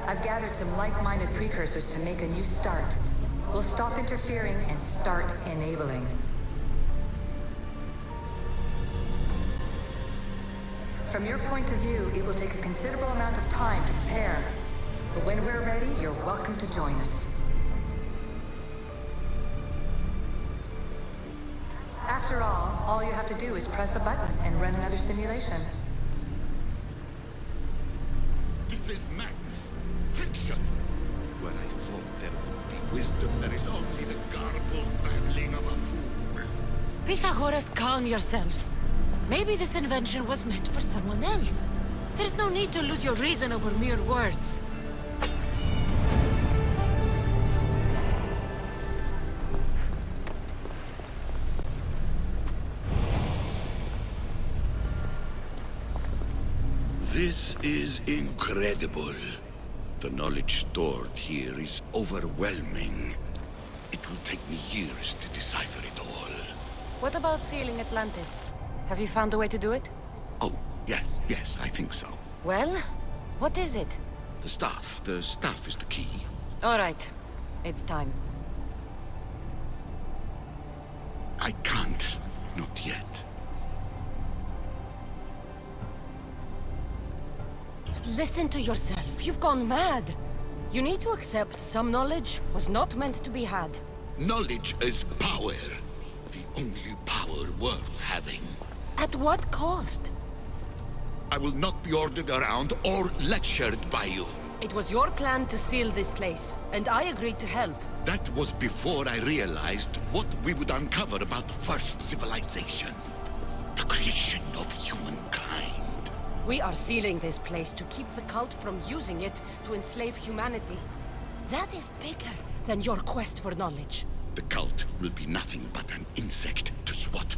I've gathered some like-minded precursors to make a new start. We'll stop interfering and start enabling. From your point of view, it will take a considerable amount of time to prepare. But when we're ready, you're welcome to join us. After all you have to do is press a button and run another simulation. This is madness. Fiction. Where I thought there would be wisdom, there is only the garbled babbling of a fool. Pythagoras, calm yourself. Maybe this invention was meant for someone else. There's no need to lose your reason over mere words. This is incredible. The knowledge stored here is overwhelming. It will take me years to decipher it all. What about sealing Atlantis? Have you found a way to do it? Oh, yes, I think so. Well, what is it? The staff is the key. All right, it's time. I can't, not yet. Listen to yourself. You've gone mad. You need to accept some knowledge was not meant to be had. Knowledge is power. The only power worth having. At what cost? I will not be ordered around or lectured by you. It was your plan to seal this place, and I agreed to help. That was before I realized what we would uncover about the first civilization. The creation of humankind. We are sealing this place to keep the cult from using it to enslave humanity. That is bigger than your quest for knowledge. The cult will be nothing but an insect to swat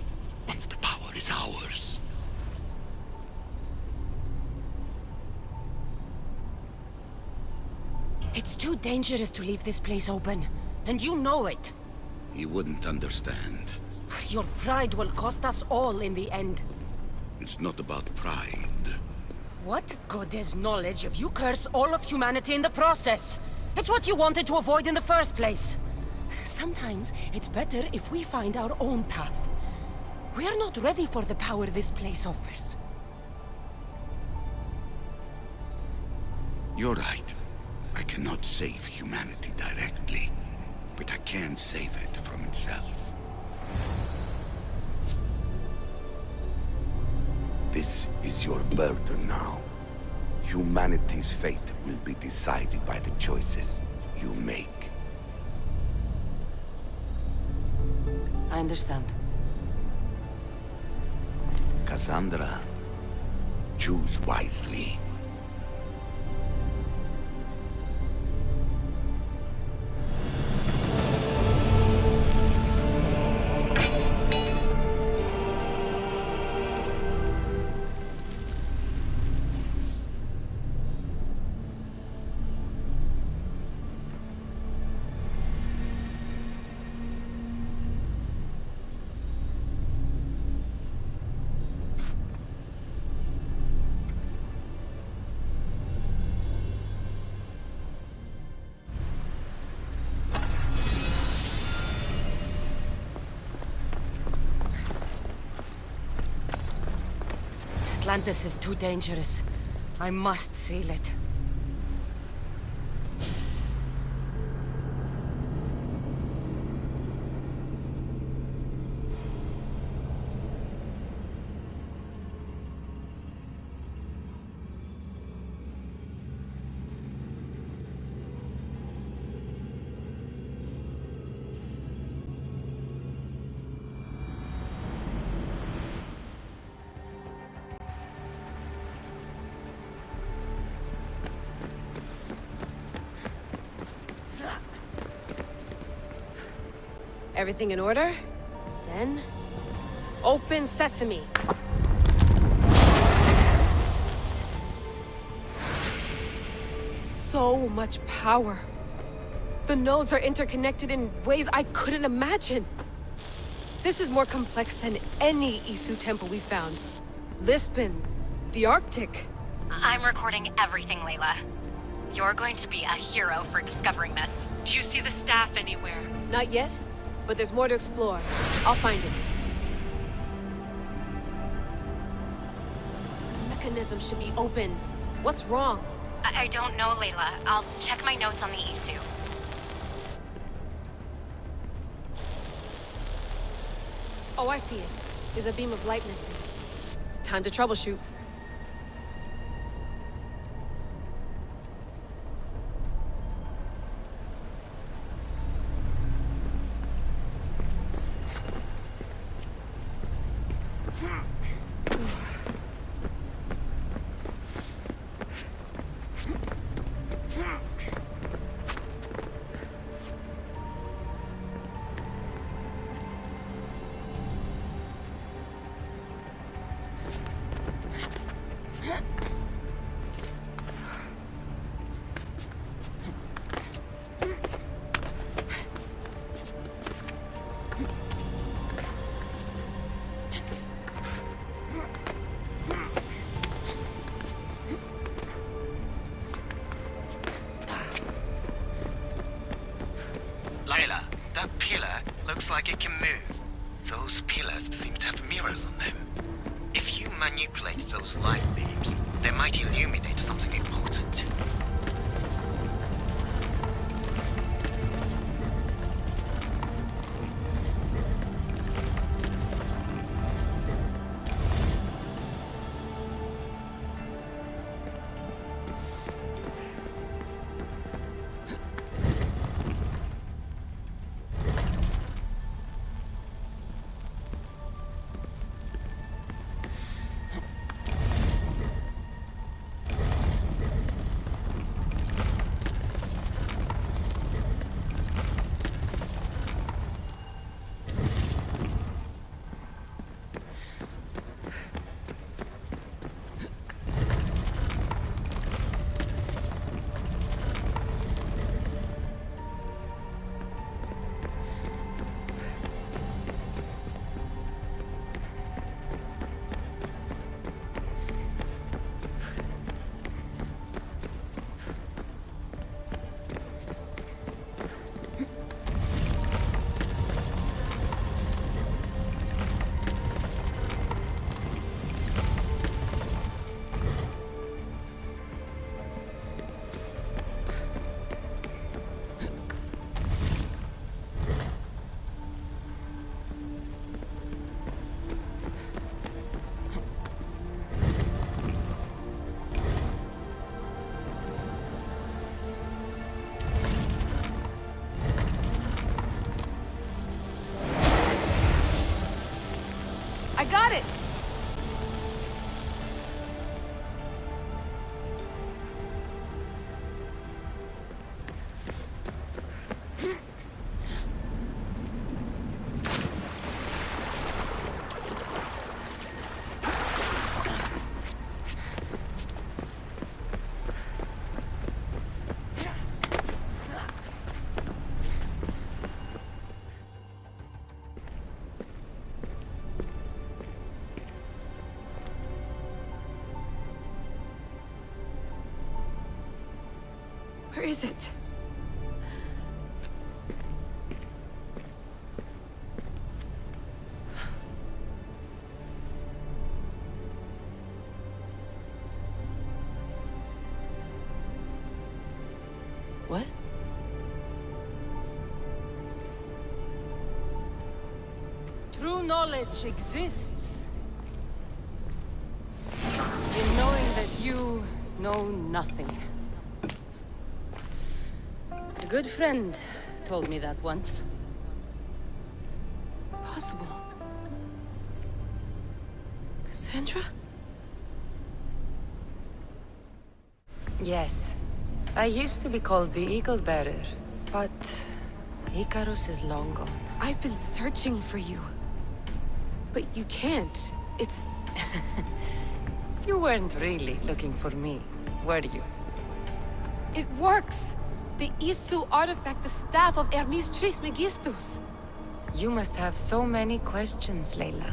once the power is ours. It's too dangerous to leave this place open, and you know it. You wouldn't understand. Your pride will cost us all in the end. It's not about pride. What good is knowledge if you curse all of humanity in the process? It's what you wanted to avoid in the first place. Sometimes it's better if we find our own path. We are not ready for the power this place offers. You're right. I cannot save humanity directly, but I can save it from itself. This is your burden now. Humanity's fate will be decided by the choices you make. I understand. Cassandra, choose wisely. Atlantis is too dangerous. I must seal it. Everything in order? Then... open sesame! So much power. The nodes are interconnected in ways I couldn't imagine. This is more complex than any Isu temple we found. Lisbon, the Arctic. I'm recording everything, Layla. You're going to be a hero for discovering this. Do you see the staff anywhere? Not yet, but there's more to explore. I'll find it. The mechanism should be open. What's wrong? I don't know, Layla. I'll check my notes on the Isu. Oh, I see it. There's a beam of light missing. Time to troubleshoot. Layla, that pillar looks like it can move. Those pillars seem to have mirrors on them. If you manipulate those light beams, they might illuminate something important. I got it! Where is it? What? True knowledge exists in knowing that you know nothing. A good friend told me that once. Possible. Cassandra? Yes. I used to be called the Eagle Bearer, but Icarus is long gone. I've been searching for you. But you can't. It's... You weren't really looking for me, were you? It works! The Isu artifact, the staff of Hermes Trismegistus. You must have so many questions, Layla.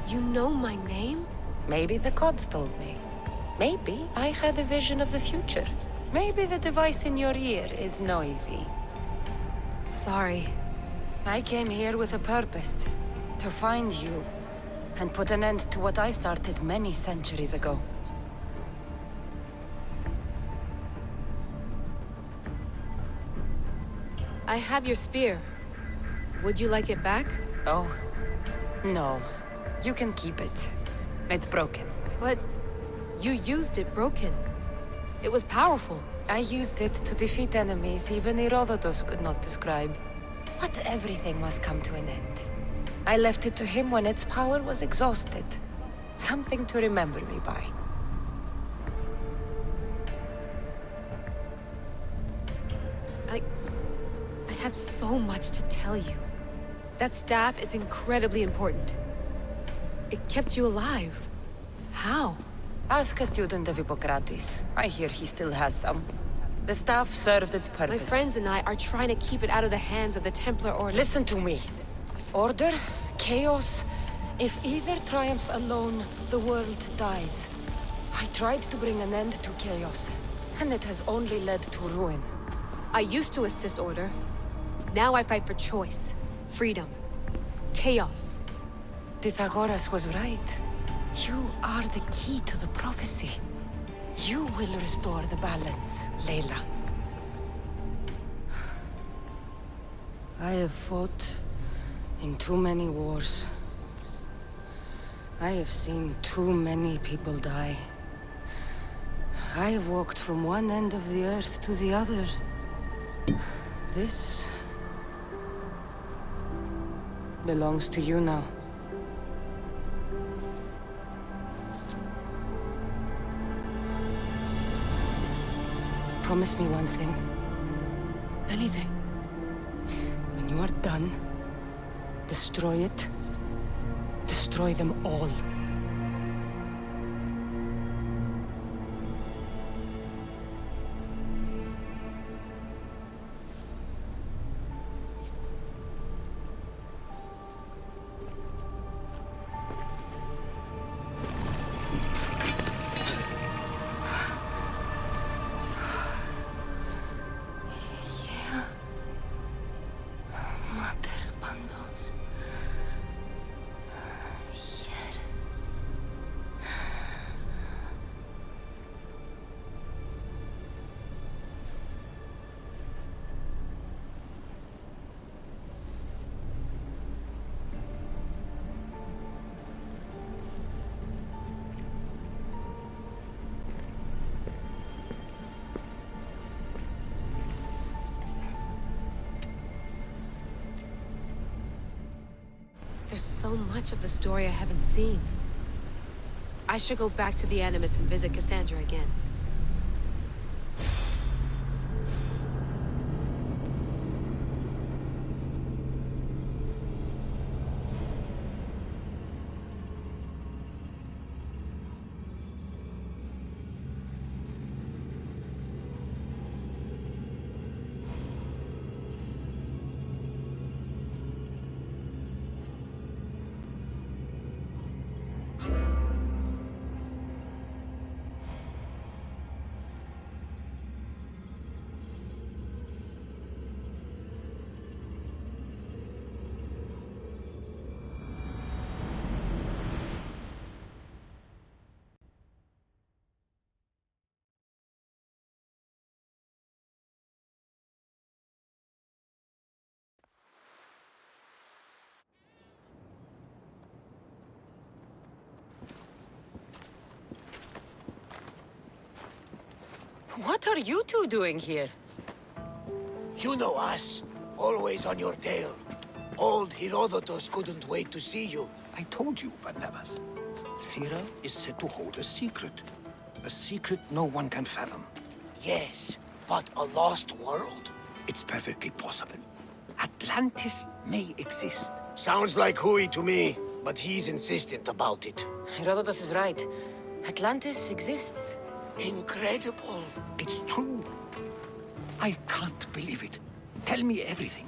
You know my name? Maybe the gods told me. Maybe I had a vision of the future. Maybe the device in your ear is noisy. Sorry. I came here with a purpose. To find you. and put an end to what I started many centuries ago. I have your spear. Would you like it back? Oh, no. You can keep it. It's broken. But you used it broken. It was powerful. I used it to defeat enemies even Herodotus could not describe. But everything must come to an end. I left it to him when its power was exhausted. Something to remember me by. I have so much to tell you. That staff is incredibly important. It kept you alive. How? Ask a student of Hippocrates. I hear he still has some. The staff served its purpose. My friends and I are trying to keep it out of the hands of the Templar Order. Listen to me. Order, chaos. If either triumphs alone, the world dies. I tried to bring an end to chaos, and it has only led to ruin. I used to assist Order. Now I fight for choice, freedom, chaos. Pythagoras was right. You are the key to the prophecy. You will restore the balance, Layla. I have fought in too many wars. I have seen too many people die. I have walked from one end of the earth to the other. This belongs to you now. Promise me one thing. Anything. When you are done, destroy it. Destroy them all. There's so much of the story I haven't seen. I should go back to the Animus and visit Cassandra again. What are you two doing here? You know us. Always on your tail. Old Herodotus couldn't wait to see you. I told you, Varnavas. Sira is said to hold a secret. A secret no one can fathom. Yes, but a lost world? It's perfectly possible. Atlantis may exist. Sounds like Hui to me, but he's insistent about it. Herodotus is right. Atlantis exists. Incredible. It's true. I can't believe it. Tell me everything.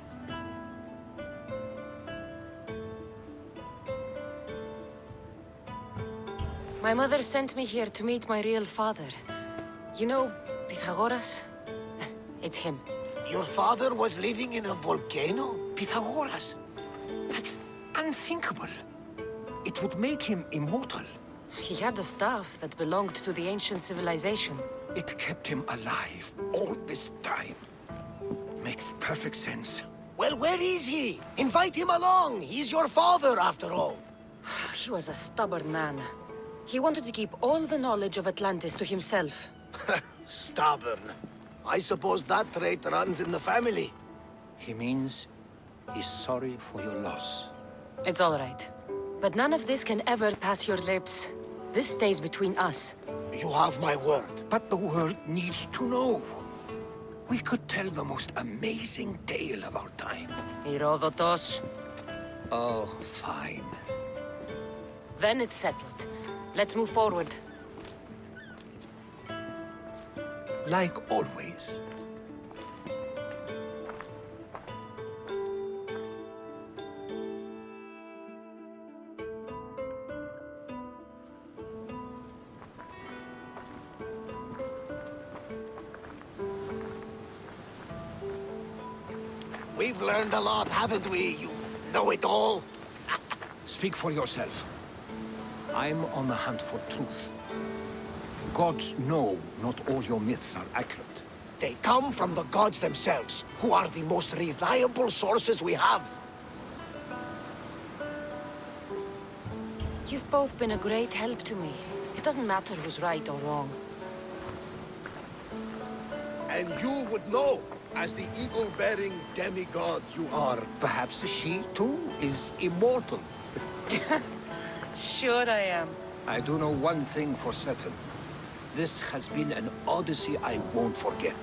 My mother sent me here to meet my real father. You know, Pythagoras? It's him. Your father was living in a volcano? Pythagoras? That's unthinkable. It would make him immortal. He had a staff that belonged to the ancient civilization. It kept him alive all this time. Makes perfect sense. Well, where is he? Invite him along. He's your father, after all. He was a stubborn man. He wanted to keep all the knowledge of Atlantis to himself. Stubborn. I suppose that trait runs in the family. He means he's sorry for your loss. It's all right. But none of this can ever pass your lips. This stays between us. You have my word. But the world needs to know. We could tell the most amazing tale of our time. Herodotos. Oh, fine. Then it's settled. Let's move forward. Like always. We've learned a lot, haven't we, you know-it-all? Speak for yourself. I'm on the hunt for truth. Gods know not all your myths are accurate. They come from the gods themselves, who are the most reliable sources we have. You've both been a great help to me. It doesn't matter who's right or wrong. And you would know, as the eagle-bearing demigod you are. Perhaps she, too, is immortal. Sure I am. I do know one thing for certain. This has been an Odyssey I won't forget.